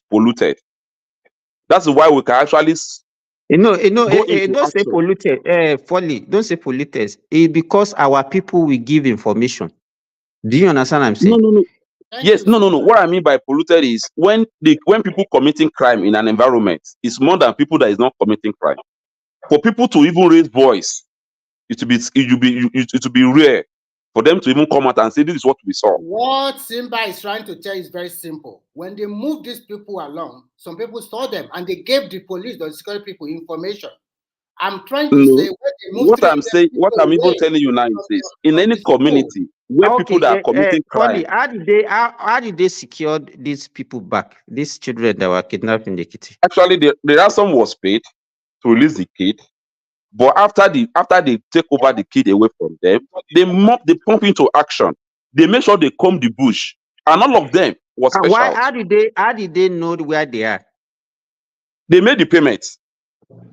polluted. That's why we can actually don't say polluted. Folly. Don't say polluted. It's because our people will give information. Do you understand what I'm saying? No. Yes, no. What I mean by polluted is when people committing crime in an environment, it's more than people that is not committing crime. For people to even raise voice, it will be rare for them to even come out and say this is what we saw. What Simba is trying to tell is very simple. When they moved these people along, some people saw them and they gave the police, the security people, information. I'm trying to say what I'm even telling you now is this: in any community where people that are committing crime, how did they secure these people back? These children that were kidnapped in the Ekiti? Actually, the ransom was paid to release the kid. But after they take over the kid away from them, they pump into action. They make sure they comb the bush, and all of them was special. How did they know where they are? They made the payment.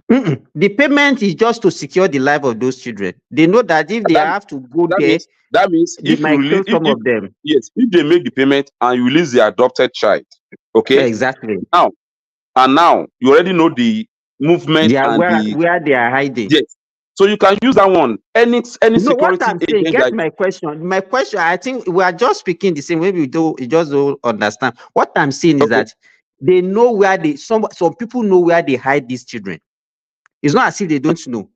The payment is just to secure the life of those children. They know that if they have to go there, that means they might kill some of them. Yes, if they make the payment and you release the adopted child, okay, exactly. Now you already know the movement where they are hiding. Yes, so you can use that one. Any security what I'm saying, get my question. My question, I think we are just speaking the same way. We just don't understand. What I'm saying is that they know where some people know where they hide these children. It's not as if they don't know.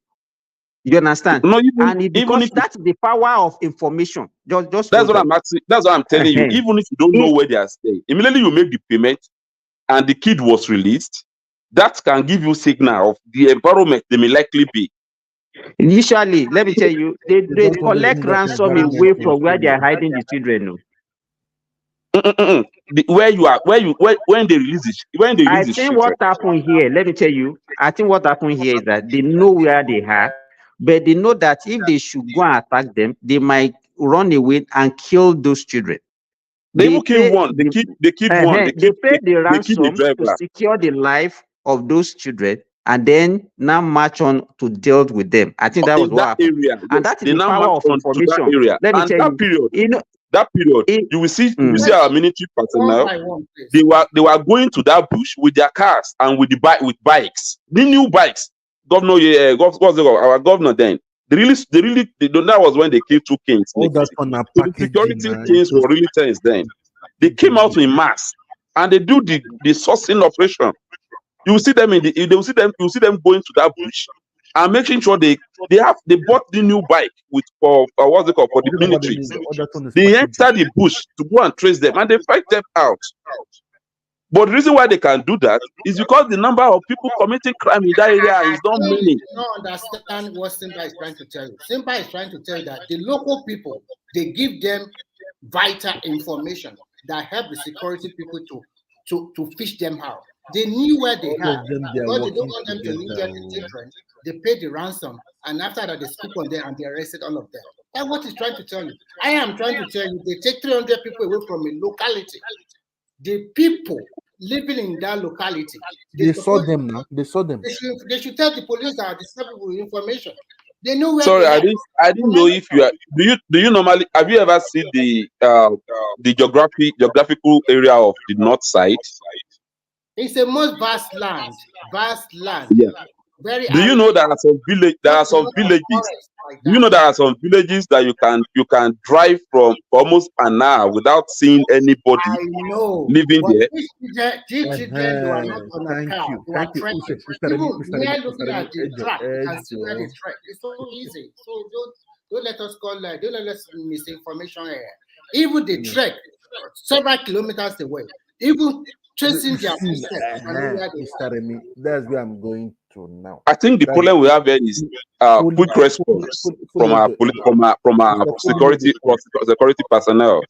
You understand? No, because that's the power of information. Just that's what I'm asking. That's what I'm telling you. Even if you don't know where they are staying, immediately you make the payment, and the kid was released. That can give you signal of the environment they may likely be. Initially, let me tell you, they collect ransom away from where they are hiding the children. When they release it, I think what happened here, let me tell you, I think what happened here is that they know where they are, but they know that if they should go and attack them, they might run away and kill those children. They will kill one. They keep one. They pay the ransom to secure the life of those children, and then now march on to deal with them. I think that was what happened. Area, and that is the power of information. Let me tell you, that period, you will see our military personnel. They were going to that bush with their cars and with bikes, the new bikes. Our governor then. That was when they killed 2 kings. So the security things were really tense then. They came out in mass and they do the sourcing operation. You will see them going to that bush and making sure they bought the new bike for the military. They enter the bush to go and trace them and they fight them out. But the reason why they can do that is because the number of people committing crime in that area is not many. You don't understand what Simba is trying to tell you. Simba is trying to tell you that the local people, they give them vital information that help the security people to fish them out. They knew where they are. Because they don't want them to injure the children, they pay the ransom, and after that they scoop on them and they arrested all of them. That's what he's trying to tell you. I am trying to tell you, they take 300 people away from a locality. The people living in that locality, they saw them now. They saw them. They should tell the police that the people with information. They know where. Sorry, I didn't know if you are. Do you normally have you ever seen the geographical area of the north side? It's a most vast land. Yeah. Very. Do you know there are some villages? like Do you know there are some villages that you can drive from for almost an hour without seeing anybody I know, living but there? these children, they were not on a Thank car. you. They were Thank you. trekking. Mr. Remy, Even Mr. we Remy, are Mr. looking Remy, at the track. You can see where they trek. It's so easy. So don't let us call don't let us misinformation here. Even the trek several kilometers away, even tracing their footsteps, you can know where they Mr. Remy, that's where I'm going to now. I think the problem we have here is quick response from our security personnel.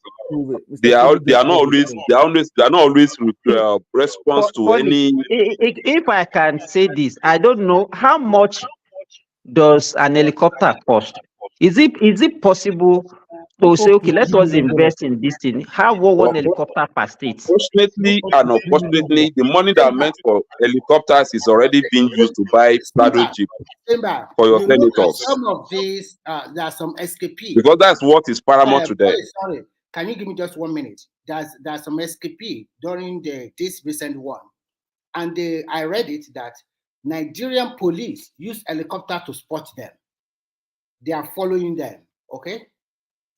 They are not always response to any. If I can say this, I don't know how much does an helicopter cost. Is it possible to say, okay, let us invest in this thing? How one helicopter per state? Fortunately and unfortunately, the money that are meant for helicopters is already being used to buy private jeep for your you look at senators, some of these, there are some SKP. because that's what is paramount to them. Sorry, can you give me just 1 minute? There's some SKP during this recent one, and I read it that Nigerian police use helicopter to spot them. They are following them. Okay,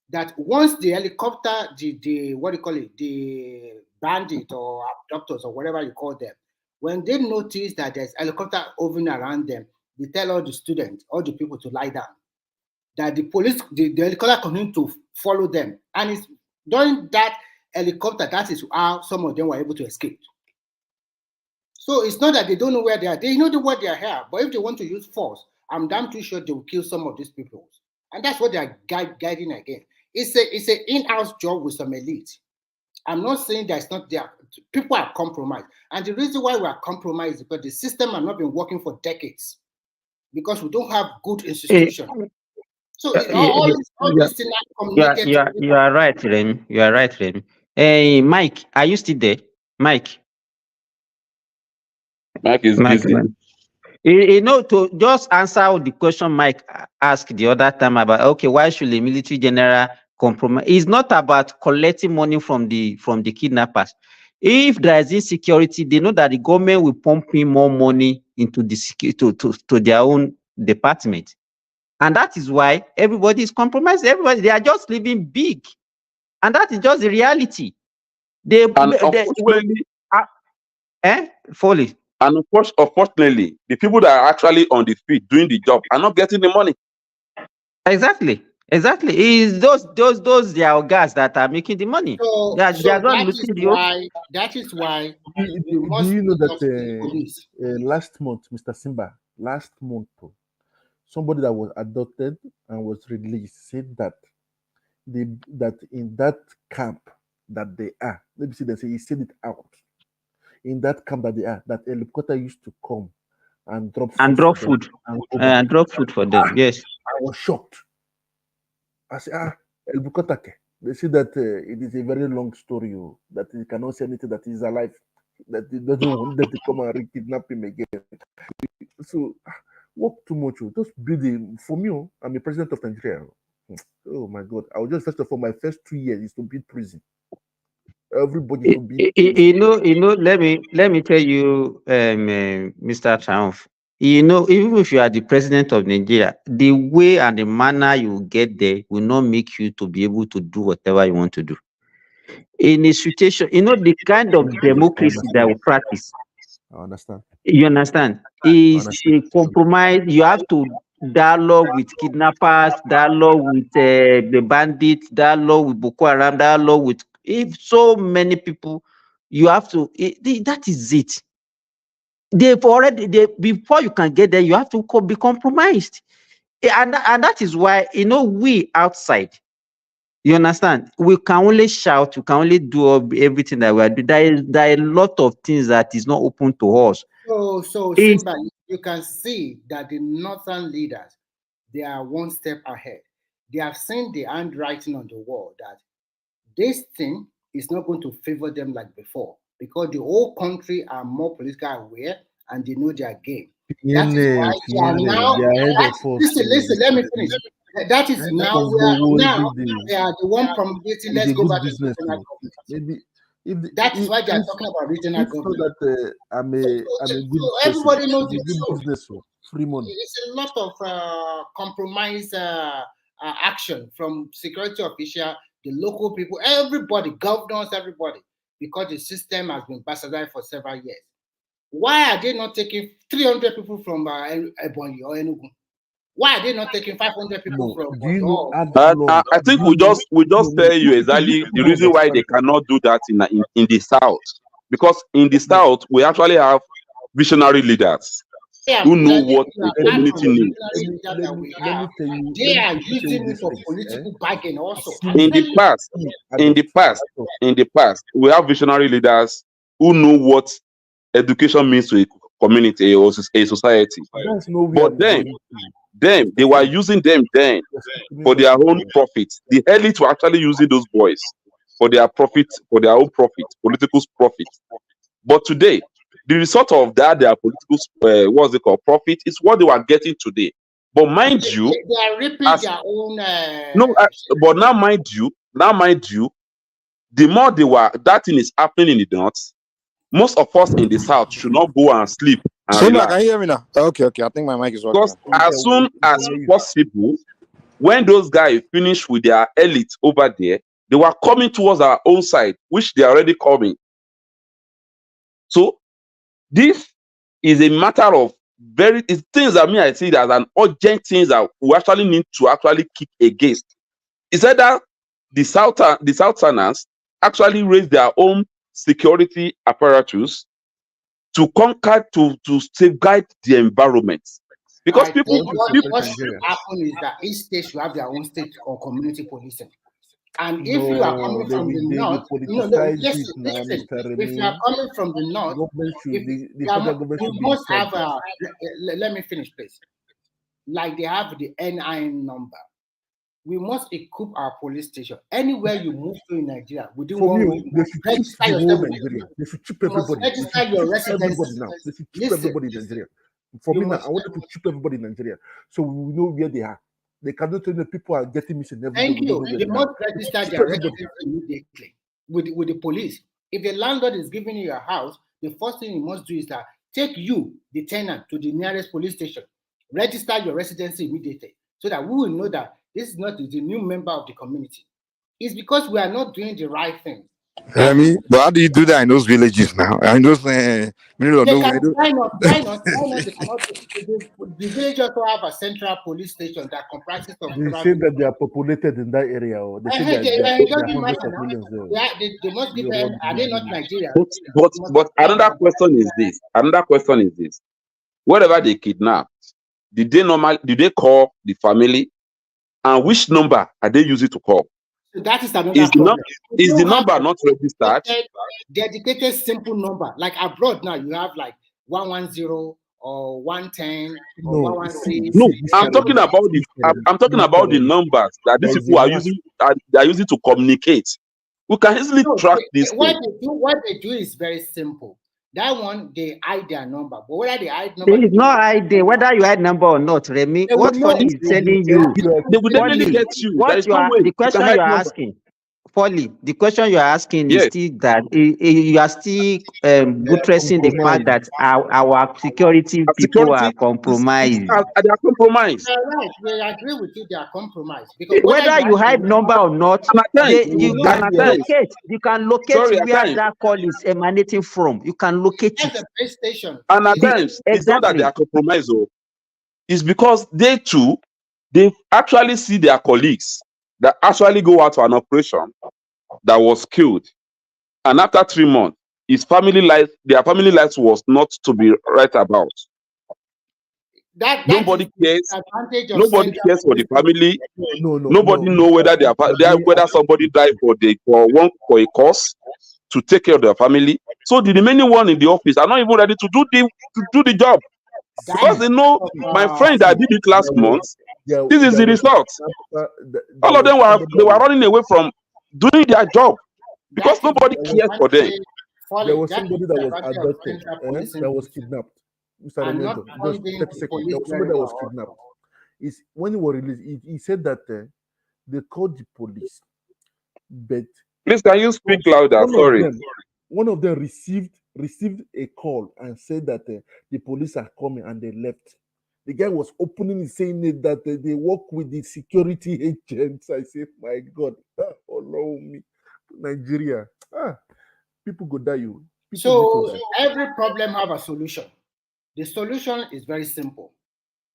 that once the helicopter, the what do you call it, the bandit or abductors or whatever you call them, when they notice that there's helicopter hovering around them, they tell all the students, all the people to lie down. That the police, the helicopter continue to follow them. And it's during that helicopter, that is how some of them were able to escape. So it's not that they don't know where they are. They know what they are here. But if they want to use force, I'm damn too sure they will kill some of these people. And that's what they are guiding again. It's an in-house job with some elite. I'm not saying that it's not there. People are compromised. And the reason why we are compromised is because the system has not been working for decades. Because we don't have good institutions. So all these things are communicated. You are right, Remy. You are right, Remy. Hey, Mike, are you still there? Mike is busy. You know, to just answer the question Mike asked the other time about, okay, why should the military general compromise? It's not about collecting money from the kidnappers. If there is insecurity, they know that the government will pump in more money into the to their own department. And that is why everybody is compromised. They are just living big. And that is just the reality. Foley. And unfortunately, the people that are actually on the field doing the job are not getting the money. Exactly. Is those their guys that are making the money. So that is why do you know that last month, Mr. Simba, somebody that was adopted and was released said that that in that camp that they are, let me see, they say he said it out. In that camp that they are, that helicopter used to come and drop food for them. Yes, I was shocked. I said, helicopter. They say that it is a very long story. That he cannot say anything. That he's alive. That he doesn't want them to come and kidnap him again. So work too much. Just build for me. I'm the president of Nigeria. Oh my God! I will just first of all, my first 2 years is to build prison. Everybody to be. You know. Let me tell you, Mr. Triumph. You know, even if you are the president of Nigeria, the way and the manner you get there will not make you to be able to do whatever you want to do. In a situation, you know, the kind of democracy that we practice. I understand. You understand? Is a compromise. You have to dialogue with kidnappers, dialogue with the bandits, dialogue with Boko Haram, dialogue with so many people. You have to. That is it. Before you can get there, you have to be compromised, and that is why, you know, we outside. You understand? We can only shout. We can only do everything that we are doing. There are a lot of things that is not open to us. So Simba, you can see that the northern leaders, they are one step ahead. They have seen the handwriting on the wall that this thing is not going to favor them like before, because the whole country are more politically aware and they know their game. That is why they are now. Listen, let me finish. That is now they are the one promulgating. Let's go back to business. Maybe That's why they are talking about regional so government. that I'm a good So everybody person, knows I'm a the good truth. business, so free money. It's a lot of compromise action from security official, the local people, everybody, governors, everybody, because the system has been bastardized for several years. Why are they not taking 300 people from Ebonyi or Enugu? Why are they not taking 500 people from Do you know I think we just tell you exactly the reason why they cannot do that in the south, because in the south we actually have visionary leaders who know what the community needs. They are using it for political bargain also. In the past, we have visionary leaders who know what education means to a community or a society. But then they were using them then for their own profit. The elite were actually using those boys for their profit, for their own profit, political profit. But today, the result of that, their political, what's it called, profit, is what they were getting today. But mind you, they are ripping their own. But now mind you, the more that thing is happening in the north, most of us in the south should not go and sleep and So now, relax. can you hear me now? Okay. I think my mic is working. Because as soon as possible, when those guys finish with their elite over there, they were coming towards our own side, which they are already coming. So this is a matter of it's things that I see as an urgent things that we actually need to actually kick against. It's either the Southerners actually raise their own security apparatus to conquer, to safeguard the environment. Because what should happen is that each state should have their own state or community policing. And if you are coming from the north, listen. If you are coming from the north, you must have let me finish, please. Like they have the NIN number. We must equip our police station. Anywhere you move to in Nigeria, within 1 week, register yourself. They should chip everybody. Register your residency. They should chip everybody in Nigeria. For me now, I wanted to chip everybody in Nigeria, so we know where they are. They cannot tell the people are getting missing every day. Thank you. They must register their residency immediately with the police. If the landlord is giving you a house, the first thing you must do is that take you, the tenant, to the nearest police station. Register your residency immediately, so that we will know that this is not the new member of the community. It's because we are not doing the right thing. But how do you do that in those villages now? I know why not? The village also have a central police station that comprises of. They say that they are populated in that area, or they say they must give them. Are they not Nigeria? But another question is this: wherever they kidnapped, did they call the family, and which number are they using to call? So that is another problem. Is the number not registered? Dedicated simple number. Like abroad now, you have like 110 or 110 or 116. No, I'm talking about the numbers that these people are using. They are using to communicate. We can easily track this. What they do is very simple. That one, they hide their number. But whether they hide number, there is no hiding. Whether you hide number or not, Remy, what Folly is telling you, they will definitely get you. The question you are asking, Folly, the question you are asking is still that you are still buttressing the fact that our security people are compromised. They are compromised. Right. We agree with you. They are compromised. Because whether you hide number or not, you can locate where that call is emanating from. You can locate it. The base station. And at times, it's not that they are compromised. It's because they actually see their colleagues that actually go out to an operation that was killed, and after 3 months, their family life was not to be right about. Nobody cares. Nobody cares for the family. Nobody knows whether somebody died for a cause to take care of their family. So the remaining one in the office are not even ready to do the job, because they know my friend that did it last month. This is the result. All of them were running away from doing their job because nobody cares for them. There was somebody that was abducted, that was kidnapped. Mr. Remedo, just 30 seconds. There was somebody that was kidnapped. When he was released, he said that they called the police, but Please, can you speak louder? Sorry. One of them received a call and said that the police are coming, and they left. The guy was opening and saying that they work with the security agents. I said, my God, allow me, Nigeria. People go die. You. So every problem have a solution. The solution is very simple.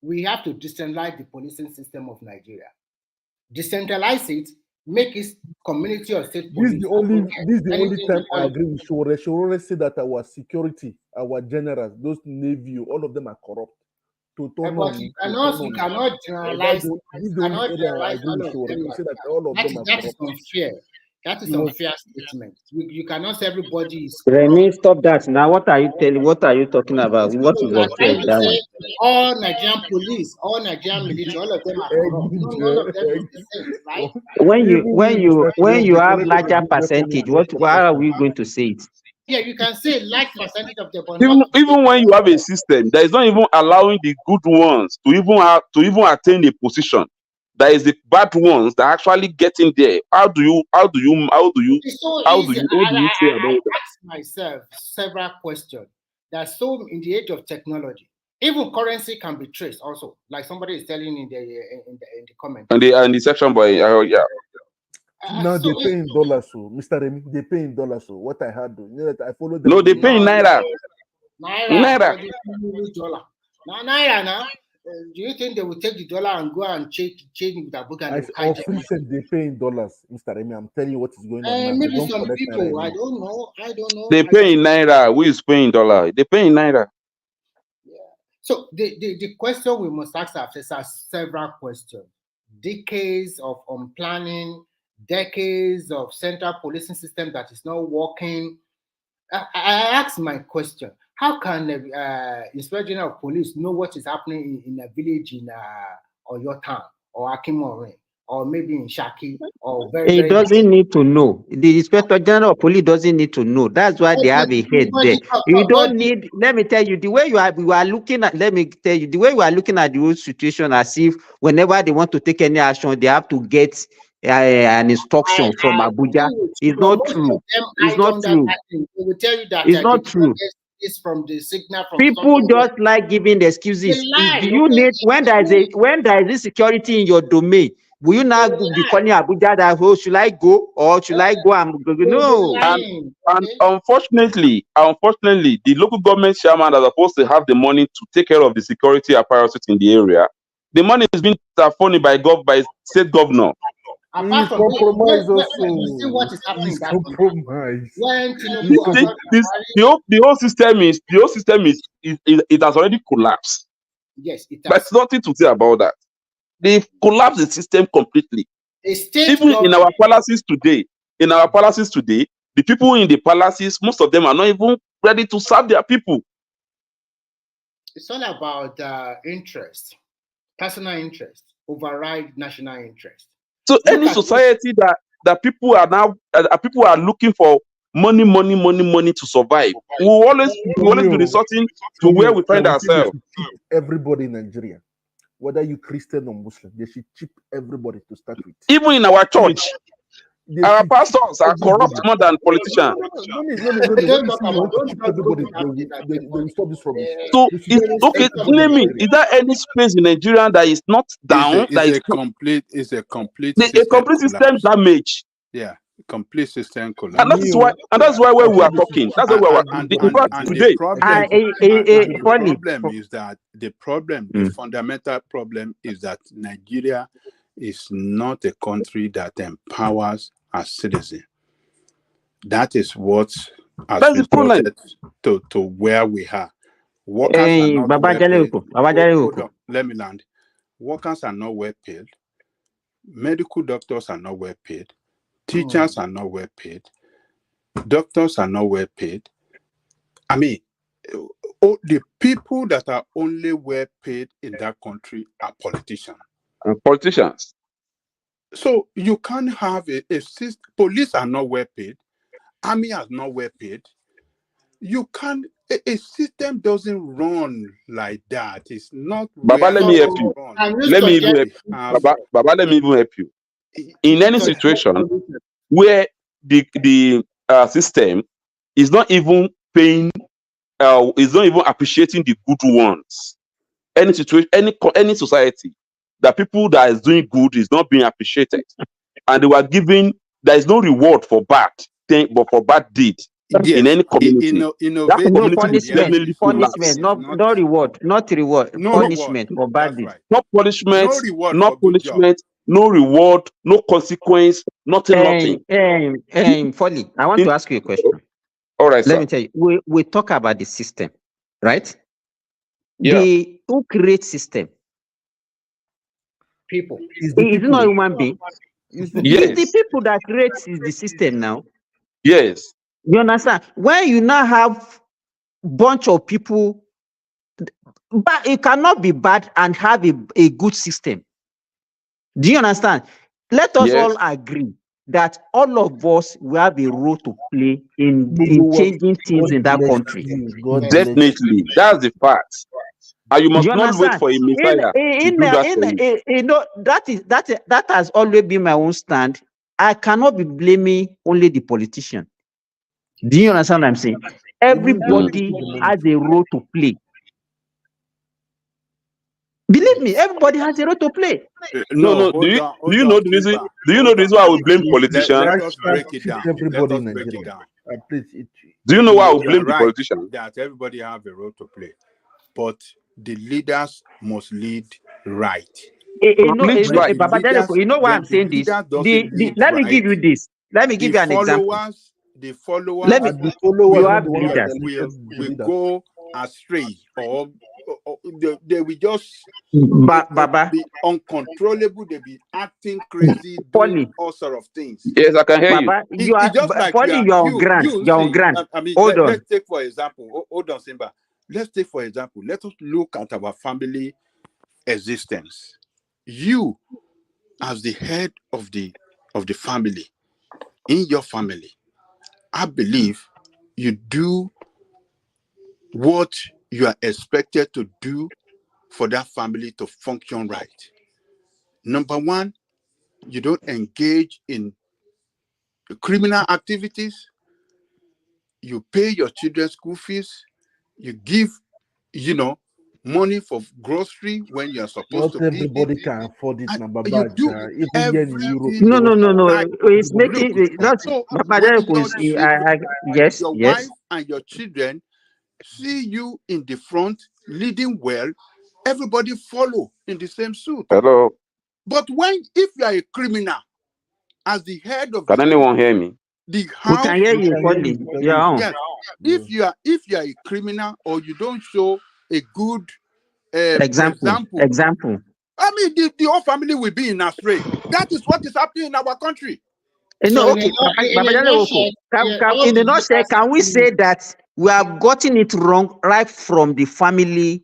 We have to decentralize the policing system of Nigeria. Decentralize it, make it community or state police. This is the only time I agree with Shore. Shore said that our security, our generals, those navy, all of them are corrupt. But you cannot generalize. You cannot generalize all of them. That is unfair. That is unfair statement. You cannot say everybody is corrupt. Remy, stop that. Now, what are you telling? What are you talking about? What is unfair in that one? All Nigerian police, all Nigerian military, all of them are corrupt. None of them is the same, right? When you have larger percentage, why are we going to say it? Yeah, you can say large percentage of the even when you have a system that is not even allowing the good ones to even attain a position, that is the bad ones that are actually getting there. How do you say about that? I ask myself several questions. That's so in the age of technology. Even currency can be traced also, like somebody is telling in the comment. And the section by yeah. Now they pay in dollars, so Mr. Remy, they pay in dollars. So what I had to, I followed them. No, they pay in naira. Naira. Now naira now. Do you think they will take the dollar and go and change with a book and said they pay in dollars, Mr. Remy? I'm telling you what is going on. Maybe some people, I don't know. They pay in naira. Who is paying dollar? They pay in naira. Yeah. So the question we must ask ourselves are several questions. Decades of unplanning, decades of central policing system that is not working. I ask my question: how can the Inspector General of Police know what is happening in a village in Oyo town or Akimore or maybe in Shaki or He doesn't need to know. The Inspector General of Police doesn't need to know. That's why they have a head there. You don't need. Let me tell you the way you are looking at. Let me tell you the way you are looking at the whole situation as if whenever they want to take any action, they have to get an instruction from Abuja. It's not true. It's not true. They will tell you that it's not true. It's from the signal from people just like giving the excuses. Do you need when there is insecurity in your domain? Will you now be calling Abuja that should I go or should I go and no? And unfortunately, the local government chairman that are supposed to have the money to take care of the security apparatus in the area, the money is being funded by state governor. Apart from you see what is happening. When the whole system is it has already collapsed. Yes, it has. There's nothing to say about that. They've collapsed the system completely. Even in our palaces today, the people in the palaces, most of them are not even ready to serve their people. It's all about interest, personal interest, override national interest. So any society that people are now looking for money to survive, we will always be resorting to where we find ourselves. Everybody in Nigeria, whether you Christian or Muslim, they should chip everybody to start with. Even in our church, our pastors are corrupt more than politicians. So it's okay. Name it. Is there any space in Nigeria that is not down? It's a complete system damage. Yeah, complete system collapse. And that's why we are talking. That's why we are today. The fundamental problem is that Nigeria is not a country that empowers a citizen. That is what has resulted to where we are. Workers are not well paid. Let me land. Workers are not well paid. Medical doctors are not well paid. Teachers are not well paid. Doctors are not well paid. I mean, the people that are only well paid in that country are politicians. So you can't have a system. Police are not well paid. Army is not well paid. You can't. A system doesn't run like that. It's not. Baba, let me help you. Let me even help you. In any situation where the system is not even paying, is not even appreciating the good ones. Any situation, any society, that people that is doing good is not being appreciated, and they were giving. There is no reward for bad thing, but for bad deed in Yes, any community. That innovative. No community will Yeah, definitely feel punishment, last. not reward, not reward, no reward. punishment for bad That's deeds. right. No punishment, No reward no for good job. punishment, no reward, no consequence, nothing. Folly, I want to ask you a question. All right, Let sir. me tell you, we talk about the system, right? Yeah. Who creates system? People. It's the It's people. not a human being. It's the Yes. It's the people that creates the system now. Yes. You understand? When you now have bunch of people, but it cannot be bad and have a good system. Do you understand? Let us all agree that all of us will have a role to play in changing things in that country. Definitely, that's the fact. And you must not wait for a messiah to do that for you. You know, that has always been my own stand. I cannot be blaming only the politician. Do you understand what I'm saying? Everybody has a role to play. Believe me, everybody has a role to play. No. Do you know the reason? Do you know the reason why I would blame politicians? Let us break it down. Let us break it down. Do you know why I would You blame are the right politicians? that everybody have a role to play, but the leaders must lead right. Baba Jaleko, you know why I'm saying this? Let me give you this. Let me give you an example. The followers you have leaders. will go astray, or they will just Baba, be uncontrollable. They be acting crazy, doing all sort of things. Yes, I can hear Baba, you. It's just like you're on grant. You're on grant. I mean, Hold on. let's take for example. Hold on, Simba. Let's take for example. Let us look at our family existence. You, as the head of the family, in your family, I believe you do what you are expected to do for that family to function right. Number one, you don't engage in criminal activities. You pay your children's school fees. You give, money for grocery when you are supposed Not to give everybody it. can afford it, You do even here in Europe. No. right. It's making that's So Baba when Jaleko your is children, yes, your yes. wife and your children see you in the front leading well, everybody follow in the same suit. Hello. But if you are a criminal, as the head of Can anyone hear me? the We house, can hear you, Folly. Yeah. yes. If you are a criminal, or you don't show a good Example. I mean, the whole family will be in astray. That is what is happening in our country. No, okay. Baba Jaleko, in a nutshell, can we say that we have gotten it wrong right from the family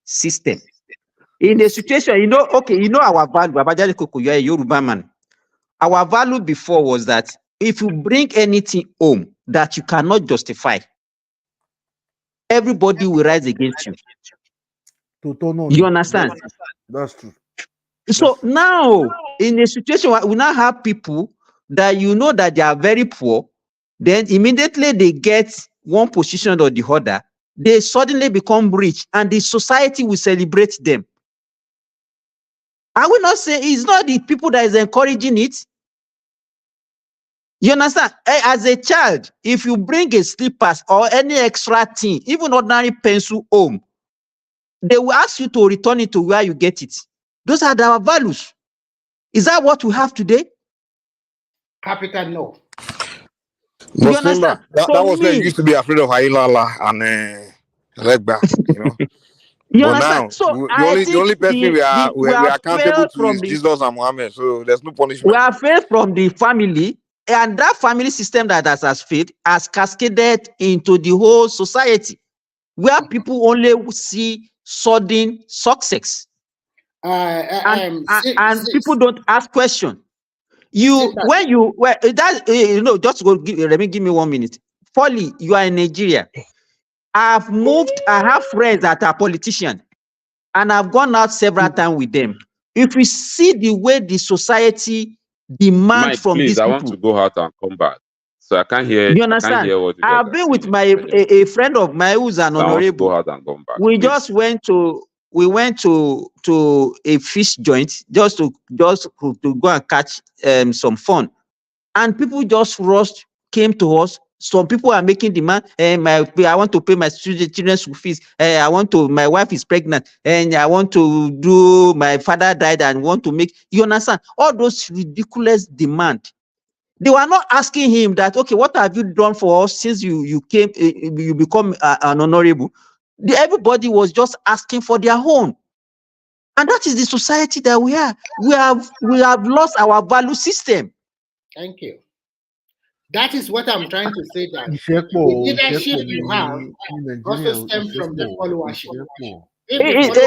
system? In a situation, our value, Baba Jaleko, you are a Yoruba man. Our value before was that if you bring anything home that you cannot justify, everybody will rise against you. You understand? That's true. So now, in a situation where we now have people that that they are very poor, then immediately they get one position or the other, they suddenly become rich, and the society will celebrate them. I will not say it's not the people that is encouraging it. You understand? As a child, if you bring a slippers or any extra thing, even ordinary pencil home, they will ask you to return it to where you get it. Those are our values. Is that what we have today? Capital no. But Simba, that was when you used to be afraid of Hailala and Legba, You but understand? now, So the only person we are accountable to is Jesus and Muhammad. So there's no punishment. We are failed from the family, and that family system that has failed has cascaded into the whole society, where people only see sudden success, and people don't ask questions. Just go. Let me give me 1 minute. Folly, you are in Nigeria. I have friends that are politicians, and I've gone out several times with them. If we see the way the society demands Mike, from please, these I people, want to go out and come back. So I can't hear. You I can't understand? hear what you guys I've are been with saying. my a friend of mine who's an So I want to go honorable. out and come back. We Please. just went to a fish joint just to go and catch some fun, and people just rushed, came to us. Some people are making demand. I want to pay my children's school fees. My wife is pregnant, and I want to do. My father died, and want to make. You understand? All those ridiculous demand. They were not asking him that, okay, what have you done for us since you came, you become an honorable? Everybody was just asking for their own. And that is the society that we are. We have lost our value system. Thank you. That is what I'm trying to say, that the Ìṣẹ́pọ̀ leadership you have ní also Nàìjíríà stems from the followership. ìṣẹ́pọ̀. If the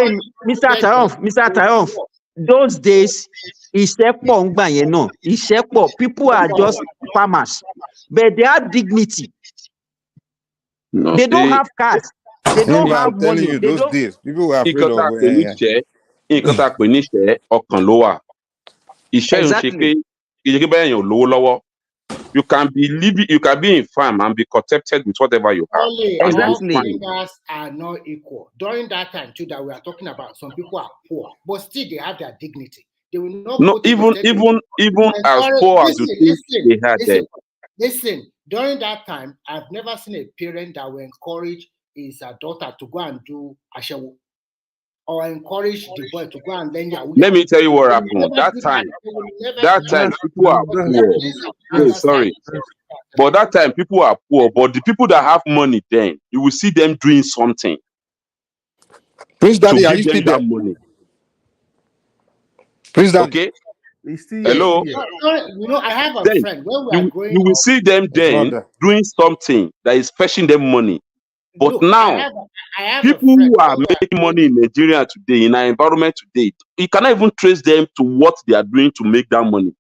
followership Mr. Triumph, those days, ìṣẹ́pọ̀ ń gbà yẹn náà. Ìṣẹ́pọ̀, people are just farmers, but they have dignity. No, They don't have cars. They don't But have I'm telling money. you, They those don't. days, people were afraid nǹkan tá a pè ní of. ìṣẹ́ nǹkan tá a pè ní ìṣẹ́ ọkàn ló wà. Iṣẹ́ yóò ṣe pé ìyẹ́kẹ́ bẹ́ẹ̀ yẹn ò lówó lọ́wọ́. You can be living, you can be in farm and be contented with whatever you have. all fingers are not equal. During that time too that we are talking about, some people are poor, but still they have their dignity. They will not No, even as poor as you think they had then. Listen, during that time, I've never seen a parent that will encourage his daughter to go and do ashewo, or encourage the boy to go and learn Yahoo. Let me tell you what happened. That time people are poor. No, sorry. But that time people are poor. But the people that have money then, you will see them doing something. Prince Daddy, to are give you them still that there? money. Prince Daddy. Okay? Still Hello? You know, I have a Then friend. When we are growing you will up, see them then doing something that is fetching them money. But look, now, I have people a friend. who are making money in Nigeria today, in our environment today, you cannot even trace them to what they are doing to make that money.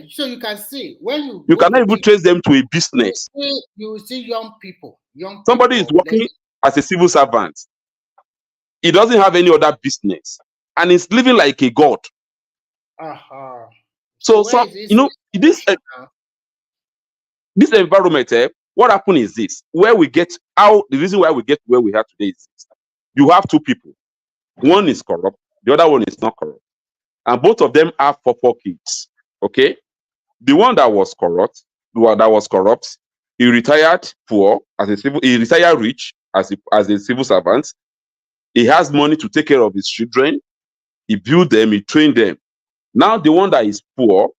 So you can see when You cannot even trace them to a business. you will see young people. Somebody is working as a civil servant. He doesn't have any other business, and he's living like a god. So you know, this environment, what happened is this: where we get the reason why we get where we are today is this. You have two people. One is corrupt, the other one is not corrupt, and both of them have four kids. Okay, the one that was corrupt, he retired poor he retired rich as a civil servant. He has money to take care of his children. He built them, he trained them. Now the one that is poor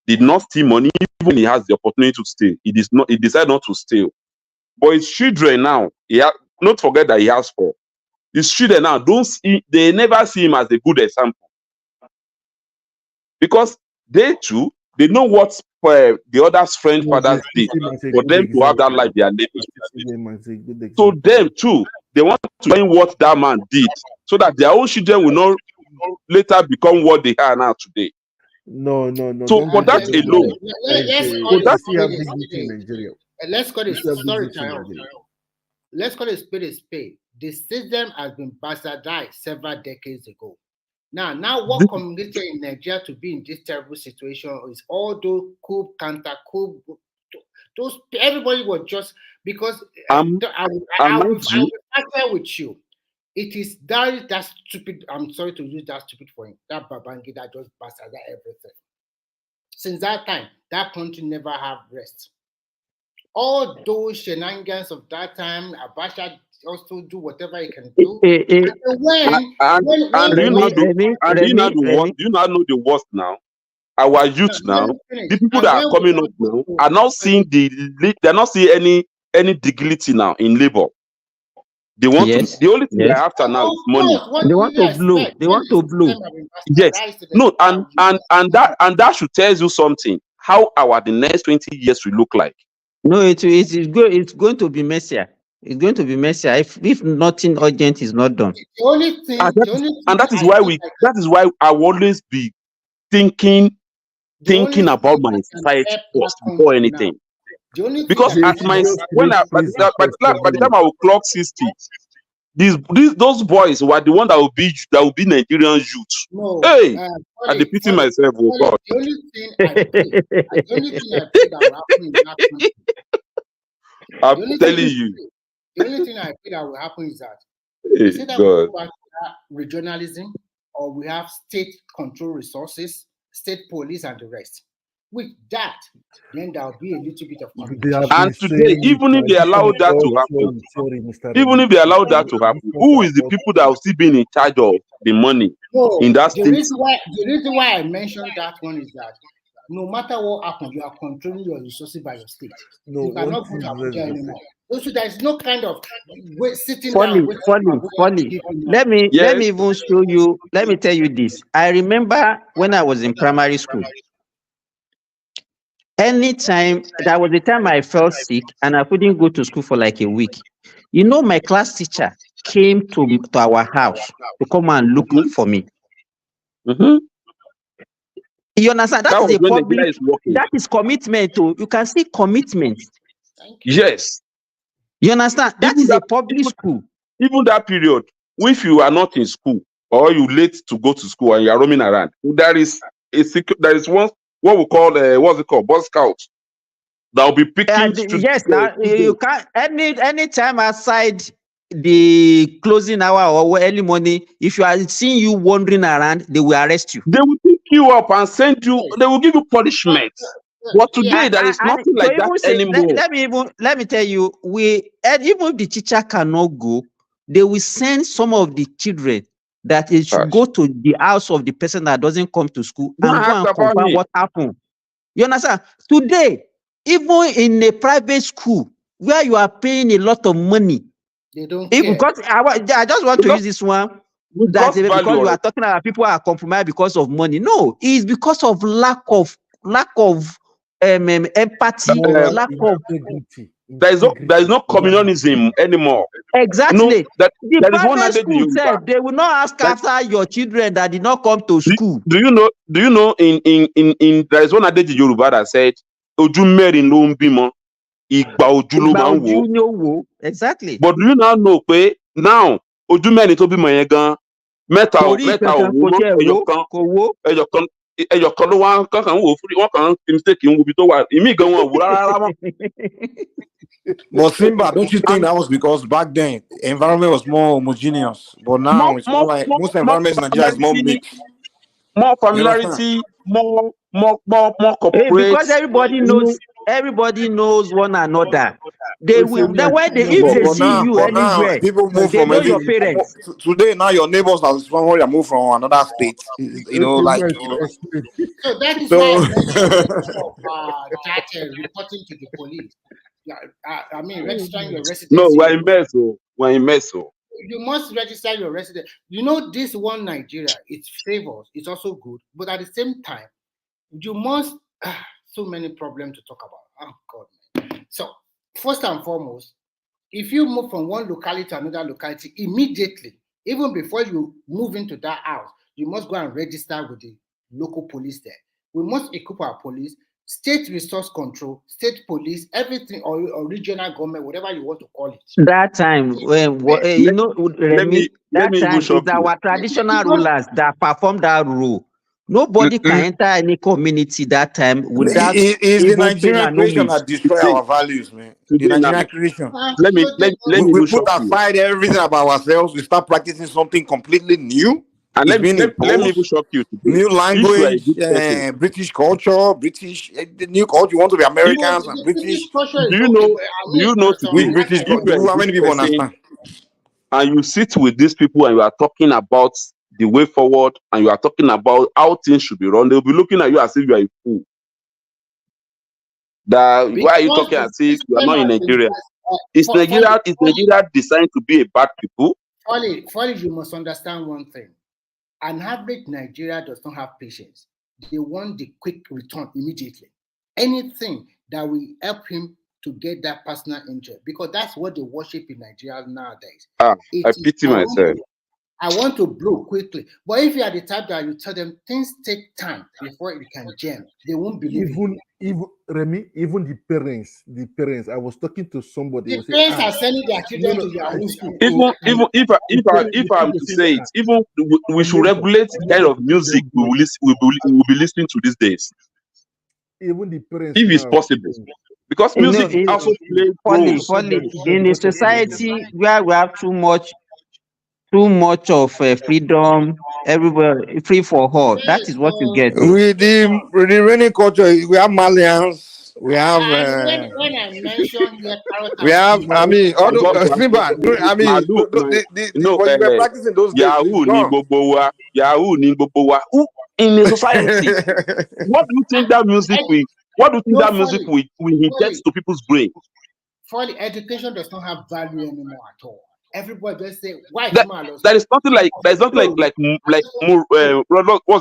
did not steal money, even when he has the opportunity to steal. He decided not to steal. But his children now, not forget that he has four. His children now they never see him as a good example. Because they know what the other's friend fathers did for them to have that life they are living. So them too, they want to learn what that man did, so that their own children will not later become what they are now today. No. So for that alone, let's call it spade a spade. The system has been bastardized several decades ago. Now what communicated in Nigeria to be in this terrible situation is all those coup, counter coup. Those everybody was just because I will partner with you. It is that stupid. I'm sorry to use that stupid point. That Babangida just bastardized everything. Since that time, that country never have rest. All those shenanigans of that time, Abacha also do whatever he can do. Do you not know the worst now? Our youth now, the people that are coming up now, are not seeing they're not seeing any dignity now in labor. They want to. The only thing they're after now is money. They want to blow. They want to blow. Yes. No, and that should tell you something. How the next 20 years will look like. No, it's going to be messier. It's going to be messier if nothing urgent is not done. The only thing, that is why I will always be thinking about my society first before anything. Because by the time I will clock 60, those boys were the one that will be Nigerian youth. No, Hey, I Folly, pity myself. Oh Folly, God. the only thing I pray that will happen in that country, I'm the only telling thing you. the only thing I pray that will happen is that Hey, it's either we God. go back to that regionalism or we have state control resources, state police, and the rest. With that, then there'll be a little bit of They have competition. been And today, saying it even if now. they This allow one that to about happen, sorry, Mr. even Remy. if they allow This that to happen, one who is the about people that will still be in charge of the money No, in that the state? reason why I mentioned that one is that no matter what happens, you are controlling your resources by your state. No, You one cannot go thing to is Abuja very anymore. So there is no kind of sitting Funny, down waiting for Abuja to funny. give you money. Let me Yes. even show you. Let me tell you this. I remember when I was in primary school. Anytime that was the time I felt sick and I couldn't go to school for like a week. You know, my class teacher came to our house to come and look for me. Mm-hmm. You understand? That That is was a when the public. guy is working. That is commitment. You can see commitment. Yes. You understand? That Even is a public school. even that period, if you are not in school or you late to go to school and you are roaming around, there is what we call what's it called, Boy Scouts that will be picking Yes, now you can't any time outside the closing hour or early morning. If you are seeing you wandering around, they will arrest you. They will pick you up and send you. They will give you punishment. But today there is nothing like that anymore. Let me tell you, and even if the teacher cannot go, they will send some of the children that they should go to the house of the person that doesn't come to school and go and confirm what happened. You understand? Today, even in a private school where you are paying a lot of money, they don't care. Because I just want to use this one. That because you are talking about people are compromised because of money. No, it's because of lack of empathy, lack of integrity. There is no communalism anymore. Exactly. That The there is one private adage in school Yoruba. said they will not ask after your children that did not come to school. Do you know in there is one adage in Yoruba that said ojú mẹ́rin ló ń bímọ, ìgbà ojú ló máa ń wò. Exactly. But do you now know pé now ojú mẹ́rin tó bímọ yẹn gan mẹ́ta ò wò mọ́, ẹyọkan ló wá kankan wò fún wọn kàn fi mistake ń wo ibi tó wà, ìmí gan wọn wò rárá mọ́. But Simba, don't you think that was because back then environment was more homogeneous? But now it's more like most environments in Nigeria is more mixed. More familiarity, more corporate. Because everybody knows one another. They will. Then when they if they see you anywhere, people move they from know your parents. Today now your neighbors are someone that move from another state. You know, like So that is why I mentioned that reporting to the police. I mean, registering your residency. No, we're in mess. You must register your residence. You know, this one Nigeria, it's favors, it's also good, but at the same time, you must so many problems to talk about. Oh God. So first and foremost, if you move from one locality to another locality immediately, even before you move into that house, you must go and register with the local police there. We must equip our police, state resource control, state police, everything, or regional government, whatever you want to call it. That time, when Remy, that time is our traditional rulers that perform that role. Nobody can enter any community that time without it's the Nigerian creation that destroy our values, man. The Nigerian creation. We put aside everything about ourselves. We start practicing something completely new. And let me even shock you today. New language, British culture, the new culture. You want to be Americans and British. Do you know today? British culture? How many people understand? And you sit with these people and you are talking about the way forward and you are talking about how things should be run. They'll be looking at you as if you are a fool. Why are you talking as if you are not in Nigeria? Is Nigeria designed to be a bad people? Folly, you must understand one thing. An average Nigeria does not have patience. They want the quick return immediately. Anything that will help him to get that personal interest, because that's what they worship in Nigeria nowadays. I pity myself. I want to blow quickly. But if you are the type that you tell them things take time before it can jam, they won't believe it. Even Remy, even the parents. I was talking to somebody. The parents are sending their children to their own school. Even if I'm to say it, even we should regulate the kind of music we will be listening to these days, even the parents, if it's possible, because music also plays roles. In a society where we have too much of freedom, everywhere free for all. That is what you get. With the reigning culture, we have Malians, we have When I mentioned we have, I mean, although Simba, I mean, what you were practicing those days. Yahoo ni gbogbo wa. Who in a society? What do you think that music will inject to people's brain? Fully, education does not have value anymore at all. Everybody just say, why there is nothing like what's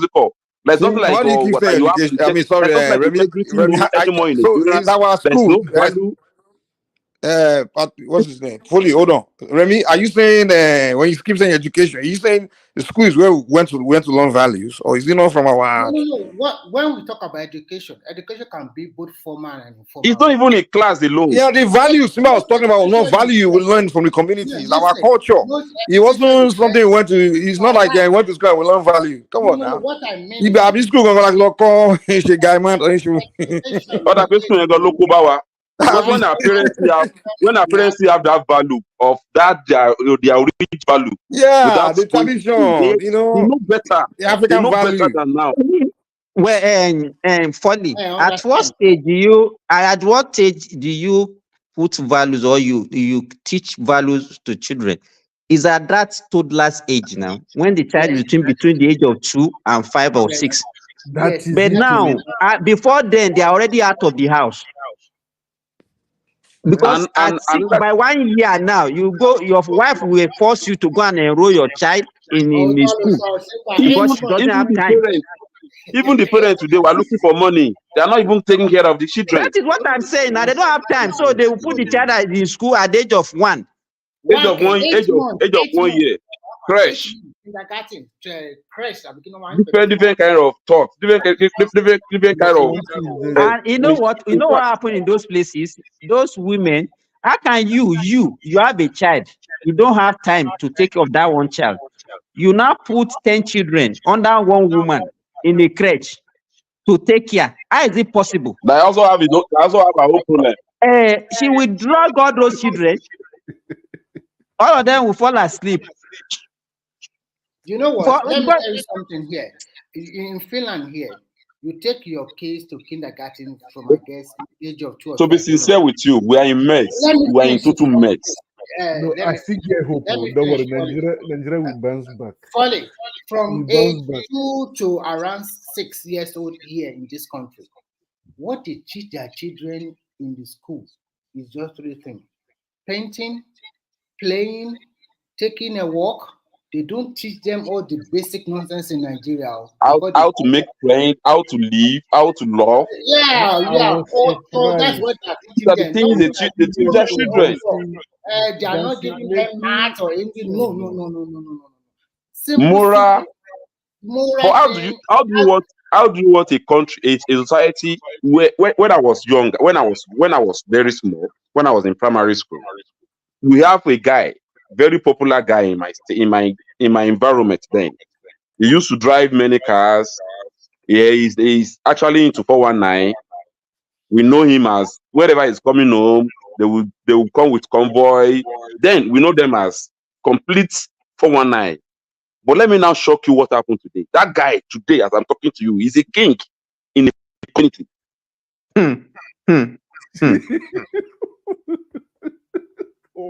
it called? There's nothing like education. I mean, sorry, Remy, so in our school, what's his name? Fully, hold on, Remy. Are you saying when you keep saying education, are you saying the school is where we went to learn values, or is it not from our? No. When we talk about education can be both formal and informal. It's not even a class alone. Yeah, the values Simba was talking about was not value we learn from the community. It's our culture. It wasn't something we went to. It's not like we went to school and we learn value. Come on now. What I meant. You be school going like local. She guy man. Other people go local power. Because when our parents have that value of that their rich value, yeah, the tradition, they know better. The African value better than now. Well, funny. At what stage do you put values, or you teach values to children? Is at that toddler's age now, when the child is between the age of 2 and 5 or 6. But now, before then, they are already out of the house. Because by 1 year now, your wife will force you to go and enroll your child in the school because she doesn't have time. Even the parents today were looking for money. They are not even taking care of the children. That is what I'm saying. Now they don't have time, so they will put the child in school at the age of 1. Age of 1 year. Crash. Different kind of thoughts. Different kind of. And you know what happened in those places? Those women. How can you have a child? You don't have time to take care of that one child. You now put 10 children under one woman in a crèche to take care. How is it possible? They also have a whole problem. She will drug all those children. All of them will fall asleep. You know what? Let me tell you something here. In Finland here, you take your kids to kindergarten from, I guess, age of 2 or 3. To be sincere with you, we are in mess. We are in total mess. No, I think hope. Don't worry, Nigeria will bounce back. Fully, from age 2 to around 6 years old here in this country, what they teach their children in the school is just 3 things: painting, playing, taking a walk. They don't teach them all the basic nonsense in Nigeria. How to make friends, how to live, how to love. Yeah. So that's what they're teaching them. The things they teach their children. They are not giving them math or anything. No. Moral. But how do you want a country, a society where when I was young, when I was very small, when I was in primary school, we have a guy, very popular guy in my environment then. He used to drive many cars. Yeah, he's actually into 419. We know him as wherever he's coming home, they will come with convoy. Then we know them as complete 419. But let me now shock you what happened today. That guy today, as I'm talking to you, is a king in the community.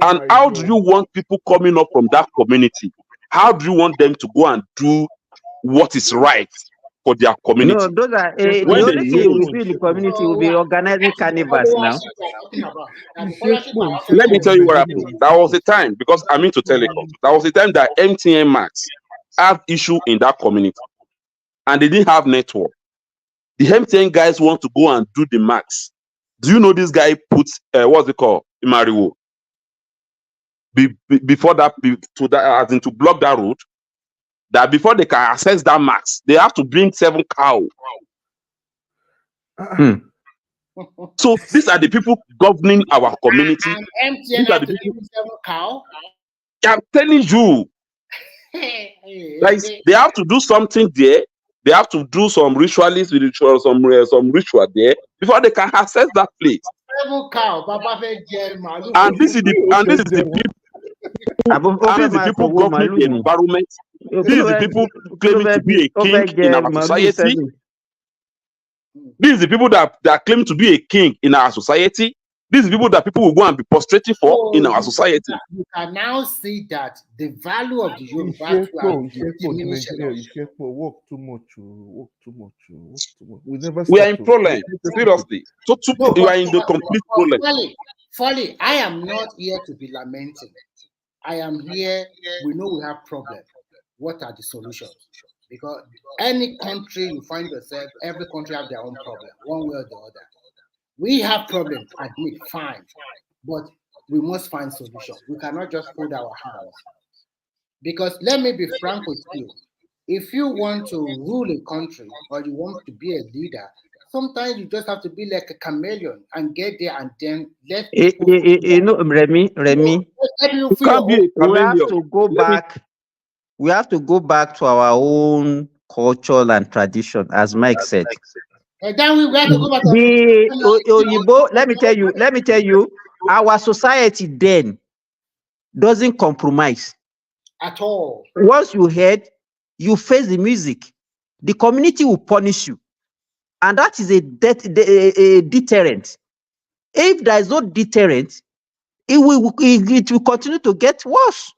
And how do you want people coming up from that community? How do you want them to go and do what is right for their community? No, those are the only thing we see in the community will be organizing carnivals now. Let me tell you what happened. There was a time, because I'm into telecom, there was a time that MTN Max had issue in that community and they didn't have network. The MTN guys want to go and do the Max. Do you know this guy puts what's it called? Imariwo. Before that, as in to block that road, that before they can access that max, they have to bring 7 cows. So these are the people governing our community. And These MTN are have the to people. give 7 cow. I'm telling you, guys, they have to do something there. They have to do some ritualist ritual, some ritual there before they can access that place. 7 cow, Baba Fe Jerry And this is the people governing the environment. These are the people claiming to be a king in our society. These are the people that claim to be a king in our society. These are the people that people will go and be prostrating for in our society. You can now see that the value of the Yoruba work too much. We never. We are in problem. Seriously, you are in the complete problem. Folly, I am not here to be lamenting. I am here. We know we have problems. What are the solutions? Because any country you find yourself, every country have their own problem, one way or the other. We have problems, admit, fine, but we must find solutions. We cannot just hold our hands. Because let me be frank with you, if you want to rule a country or you want to be a leader, sometimes you just have to be like a chameleon and get there and then let people. You know, Remy, You can't be a we have chameleon. to go back. We have to go back to our own culture and tradition, as Mike said. And then we have to go back to Oyibo, let me tell you, our society then doesn't compromise at all. Once you heard, you face the music, the community will punish you, and that is a deterrent. If there is no deterrent, it will continue to get worse.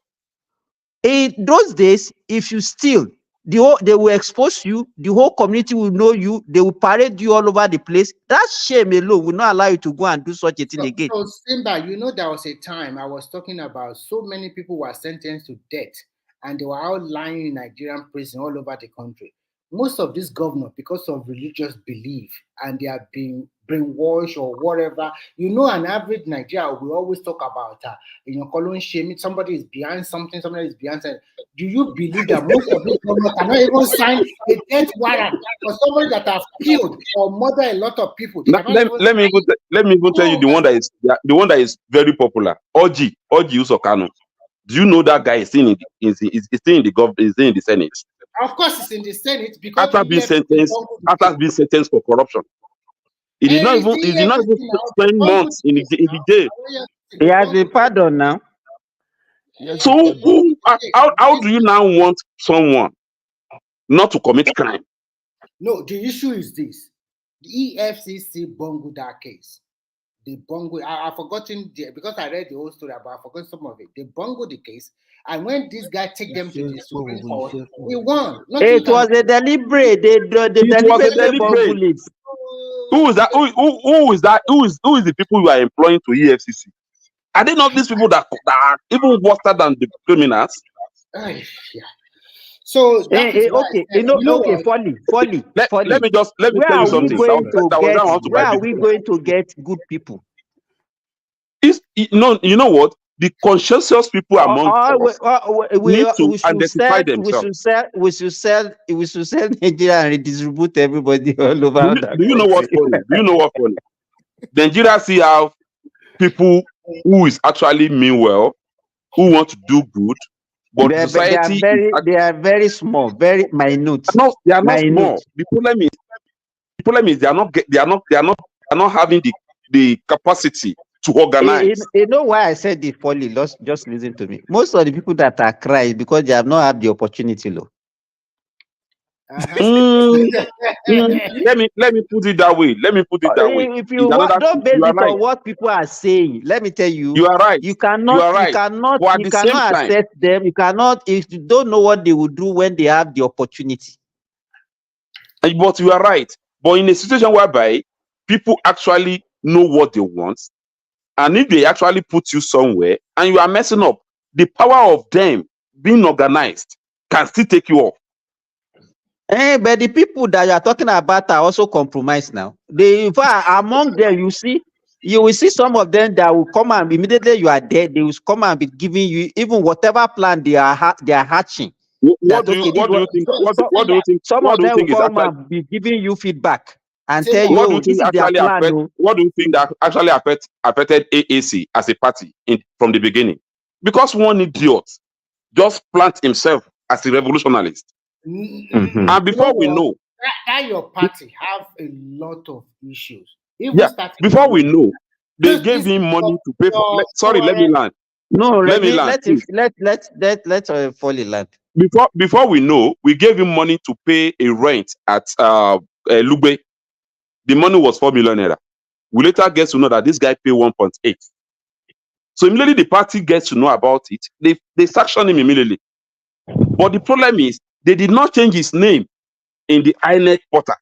In those days, if you steal, they will expose you, the whole community will know you, they will parade you all over the place. That shame alone will not allow you to go and do such a thing again. So Simba, you know, there was a time I was talking about so many people were sentenced to death and they were out lying in Nigerian prison all over the country. Most of these governors, because of religious belief, and they are being brainwashed or whatever. You know, an average Nigeria, we always talk about, somebody is behind something, somebody is behind something. Do you believe that most of these governors cannot even sign a death warrant for somebody that have killed or murdered a lot of people? Let me even tell you the one that is very popular. Oji Usokano. Do you know that guy is still in the Senate? Of course, it's in the Senate because after being sentenced for corruption. He did not even spend months in the jail. He has been pardoned now. So how do you now want someone not to commit crime? No, the issue is this: the EFCC bungled that case. They bungled. I've forgotten because I read the whole story, but I forgot some of it. They bungled the case, and when this guy take them to the Supreme Court, he won. It was a deliberate. They deliberately bungled it. Who is that? Who is that? Who is the people you are employing to EFCC? Are they not these people that are even worse than the criminals? Yeah. So okay, Folly. Let me tell you something. Where are we going to get good people? You know what? The conscientious people among us need to identify themselves. We should sell Nigeria and redistribute everybody all over. Do you know what's funny? Do you know what's funny? Nigeria still have people who is actually mean well, who want to do good, but society they are very small, very minute. No, they are not small. The problem is they are not having the capacity to organize. You know why I said this, Folly? Just listen to me. Most of the people that are crying because they have not had the opportunity, Let me put it that way. If you don't base it on what people are saying, let me tell you, you are right. You cannot assess them. You cannot, if you don't know what they will do when they have the opportunity. But you are right. But in a situation whereby people actually know what they want, and if they actually put you somewhere and you are messing up, the power of them being organized can still take you off. But the people that you are talking about are also compromised now. Among them, you will see some of them that will come and immediately you are dead, they will come and be giving you even whatever plan they are hatching. What do you think? What do you think? Some What of do you them will think is come actually? and be giving you feedback and Say tell that. you, What do oh, you think this is their actually plan. affect? Oh. What do you think that actually affected AAC as a party from the beginning? Because one idiot just plant himself as a revolutionist, and You know before we what? know, That your party have a lot of issues. Even yeah, starting before we with know, they this gave him money to pay for. your Sorry, let me land. No, Let me Remy, land, let him please. let Foley land. Before we know, we gave him money to pay a rent at Lugbe. The money was 4 million naira. We later get to know that this guy paid 1.8. So immediately the party gets to know about it, they sanction him immediately. But the problem is they did not change his name in the INEC portal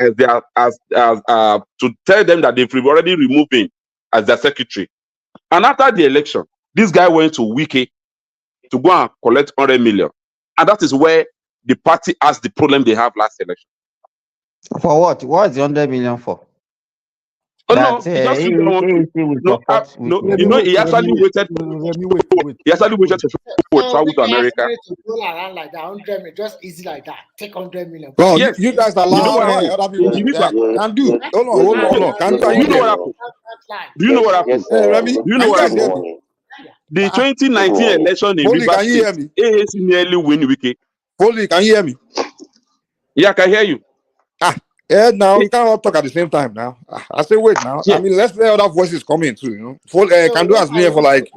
as they are, as to tell them that they've already removed him as their secretary. And after the election, this guy went to Wiki to go and collect 100 million. And that is where the party has the problem they have last election. For what? What is the 100 million for? Oh That no, he just figured one thing. AAC will No, support no, Wiki. you know, he actually waited. He actually waited to travel to America. To roll around like that, 100 million, just easy like that. Take 100 million. Bro, Yes. you guys You know allow what happened? other people. Can do. Hold on. Can do. Are Do you you know there? what happened? Do you know what happened? Hey, Remy, Do you are know you what guys happened? there? The 2019 election in Foley, Rivers can you hear State, me? AAC nearly win Wiki. Foley, can you hear me? Yeah, I can hear you. Now you cannot talk at the same time now. I say wait now. Yeah. I mean, let's let other voices come in too. You know, can do what as me for like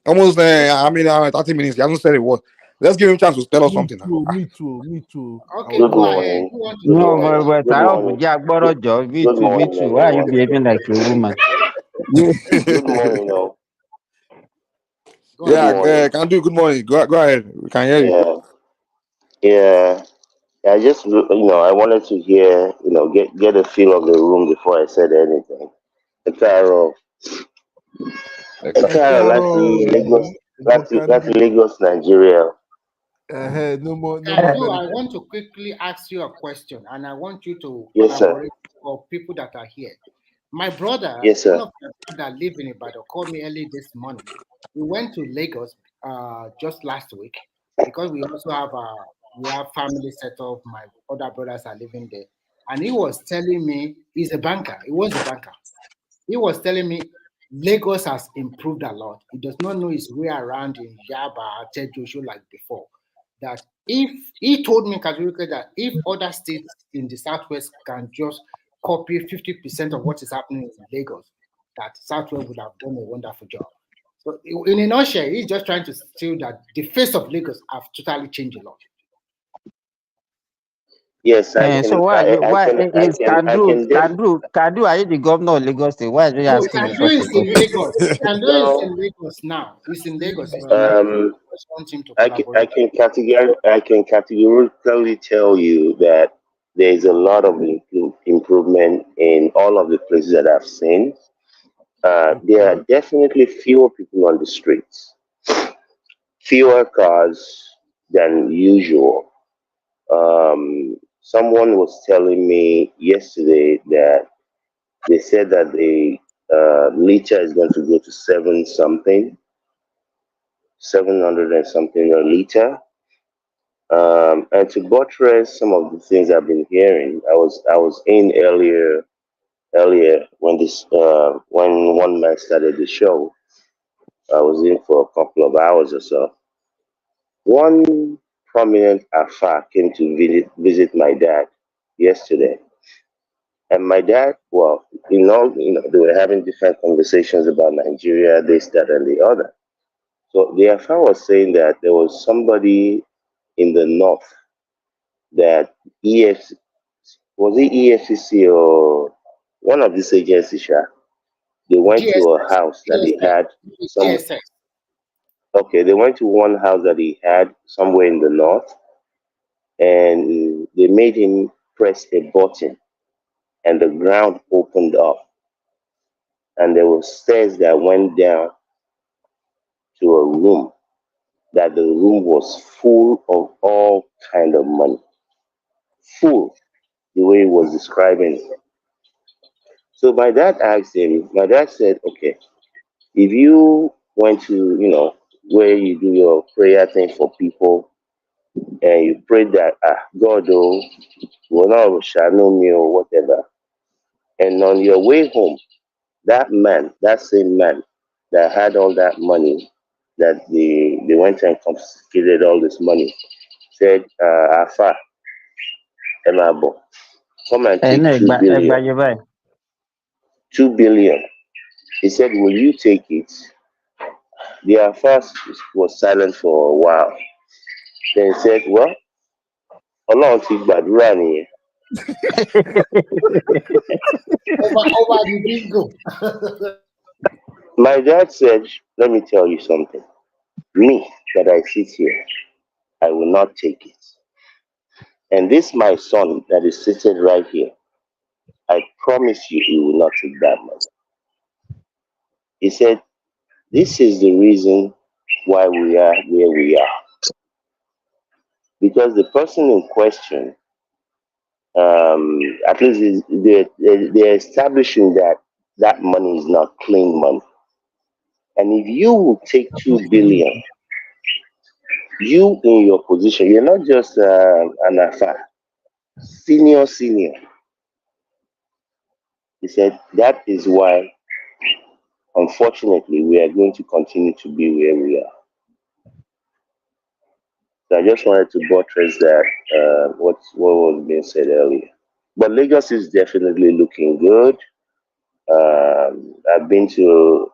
almost 30 minutes. He hasn't said a word. Let's give him a chance to tell us something now. Me too. Okay, go ahead. Who wants to No, go ahead? but I hope Jack Borojo, me too. Why are you behaving like a woman? Good morning, all. Can do. Good morning. Go ahead. We can hear you. Yeah. I just, I wanted to hear, get a feel of the room before I said anything. Carol, láti Lagos, Nigeria. No more. I want to quickly ask you a question, and I want you to Yes, sir. collaborate for people that are here. My brother, Yes, sir. one of my brother live in Ibadan, called me early this morning. We went to Lagos just last week because we also have family set up. My other brothers are living there, and he was telling me he's a banker. He was a banker. He was telling me Lagos has improved a lot. He does not know his way around in Yaba, Tejo like before. That if he told me categorically that if other states in the southwest can just copy 50% of what is happening in Lagos, that Southwest would have done a wonderful job. So in a nutshell, he's just trying to steal that the face of Lagos have totally changed a lot. Yes, so why is Kandu, are you the governor of Lagos State? Why are you asking me such a question? Kandu is in Lagos now. He's in Lagos. I can categorically tell you that there's a lot of improvement in all of the places that I've seen. There are definitely fewer people on the streets, fewer cars than usual. Someone was telling me yesterday that they said that the liter is going to go to 700 and something a liter. And to buttress some of the things I've been hearing, I was in earlier when when one man started the show. I was in for a couple of hours or so. One prominent Afa came to visit my dad yesterday. And my dad, well, they were having different conversations about Nigeria, this, that, and the other. So the Afa was saying that there was somebody in the north that was it EFCC or one of these agencies, they went GSS, to a house that he had GSS. Okay, they went to one house that he had somewhere in the north, and they made him press a button, and the ground opened up, and there were stairs that went down to a room. That the room was full of all kind of money, full, the way he was describing it. So my dad asked him. My dad said, "Okay, if you went to, where you do your prayer thing for people, and you pray that God will not shadow me or whatever. And on your way home, that same man that had all that money, that they went and confiscated all this money, said, Afa, Emabo, come and take 2 billion. 2 billion. He said, will you take it? The Afa was silent for a while. Then he said, well, Ọlọ́run ti gbàdúrà nìyẹn. Over the bingo. My dad said, let me tell you something. Me, that I sit here, I will not take it. And this my son that is sitting right here, I promise you he will not take that money. He said, this is the reason why we are where we are. Because the person in question, at least they're establishing that money is not clean money. And if you will take 2 billion, you in your position, you're not just an AFA, senior. He said, that is why, unfortunately, we are going to continue to be where we are. So I just wanted to buttress that, what was being said earlier. But Lagos is definitely looking good. I've been to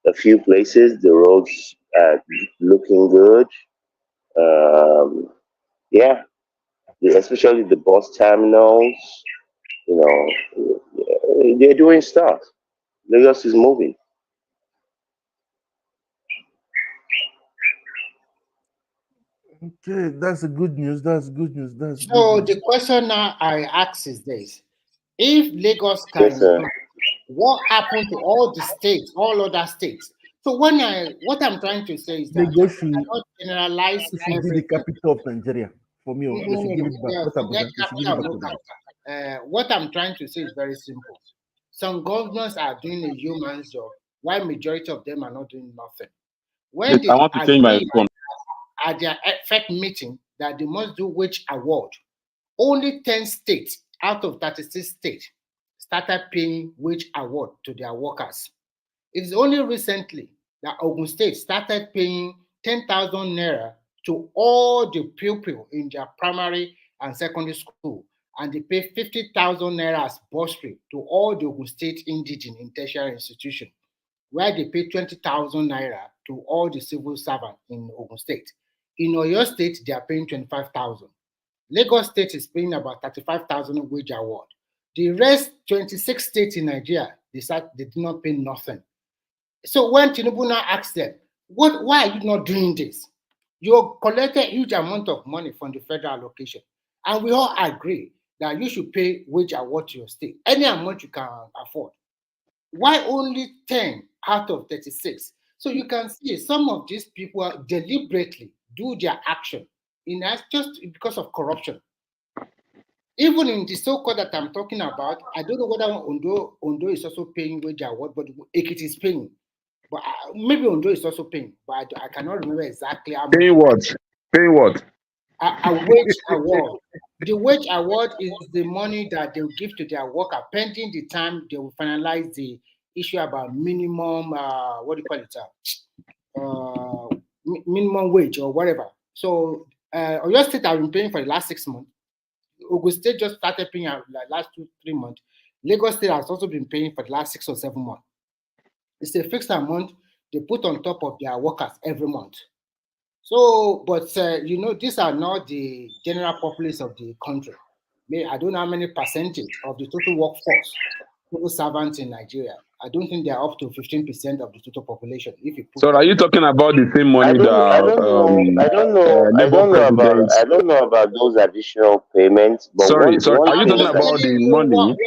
a few places. The roads are looking good. Yeah, especially the bus terminals. You know, they're doing stuff. Lagos is moving. Okay, that's a good news. That's good news. That's So good news. the question now I ask is this: if Lagos can, Yes, sir. what happened to all the states, all other states? So what I'm trying to say is that Lagos we cannot generalize should be the everything. capital of Nigeria. For me, they should give it back. Yeah, Not forget Abuja. They should give it capital, back no to them. capital. What I'm trying to say is very simple. Some governors are doing a human's job, while majority of them are not doing nothing. When Yes, I they want to change my agree phone. at their effect meeting that they must do wage award, only 10 states out of 36 states started paying wage award to their workers. It's only recently that Ogun State started paying 10,000 naira to all the pupils in their primary and secondary school, and they pay 50,000 naira as bursary to all the Ogun State indigene in tertiary institution, where they pay 20,000 naira to all the civil servants in Ogun State. In Oyo State, they are paying 25,000. Lagos State is paying about 35,000 wage award. The rest 26 states in Nigeria, they did not pay nothing. So when Tinubu now asks them, why are you not doing this? You collected a huge amount of money from the federal allocation, and we all agree that you should pay wage award to your state, any amount you can afford. Why only 10 out of 36? So you can see some of these people deliberately do their action just because of corruption. Even in the so-called that I'm talking about, I don't know whether Ondo is also paying wage award, but Ekiti is paying. But maybe Ondo is also paying, but I cannot remember exactly how much. Paying what? Paying what? A wage award. The wage award is the money that they'll give to their worker pending the time they will finalize the issue about minimum, minimum wage or whatever. So Oyo State have been paying for the last 6 months. Ogun State just started paying like last 2-3 months. Lagos State has also been paying for the last 6 or 7 months. It's a fixed amount they put on top of their workers every month. So, but these are not the general populace of the country. I don't know how many percentage of the total workforce, civil servants in Nigeria. I don't think they're up to 15% of the total population. If you put So are you talking about the same money I don't know about those additional payments. But Sorry, one are you thing talking about the money?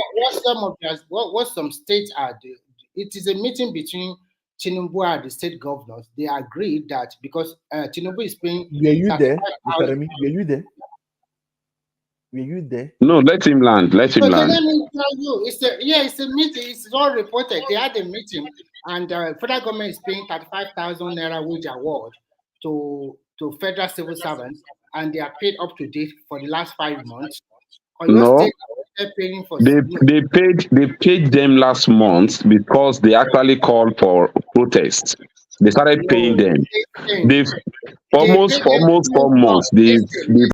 What some states are doing? It is a meeting between Tinubu and the state governors. They agreed that because Tinubu is paying. Were you there, Mr. Remy? Were you there? Were you there? No, let him land. Let him land. Let me tell you, it's a meeting. It's all reported. They had a meeting, and federal government is paying 35,000 naira wage award to federal civil servants, and they are paid up to date for the last 5 months. Or your No, state are paying for they paid them last month because they actually called for protest. They started paying them. listen. They've They almost pay them 2 4 months. months. Listen, They've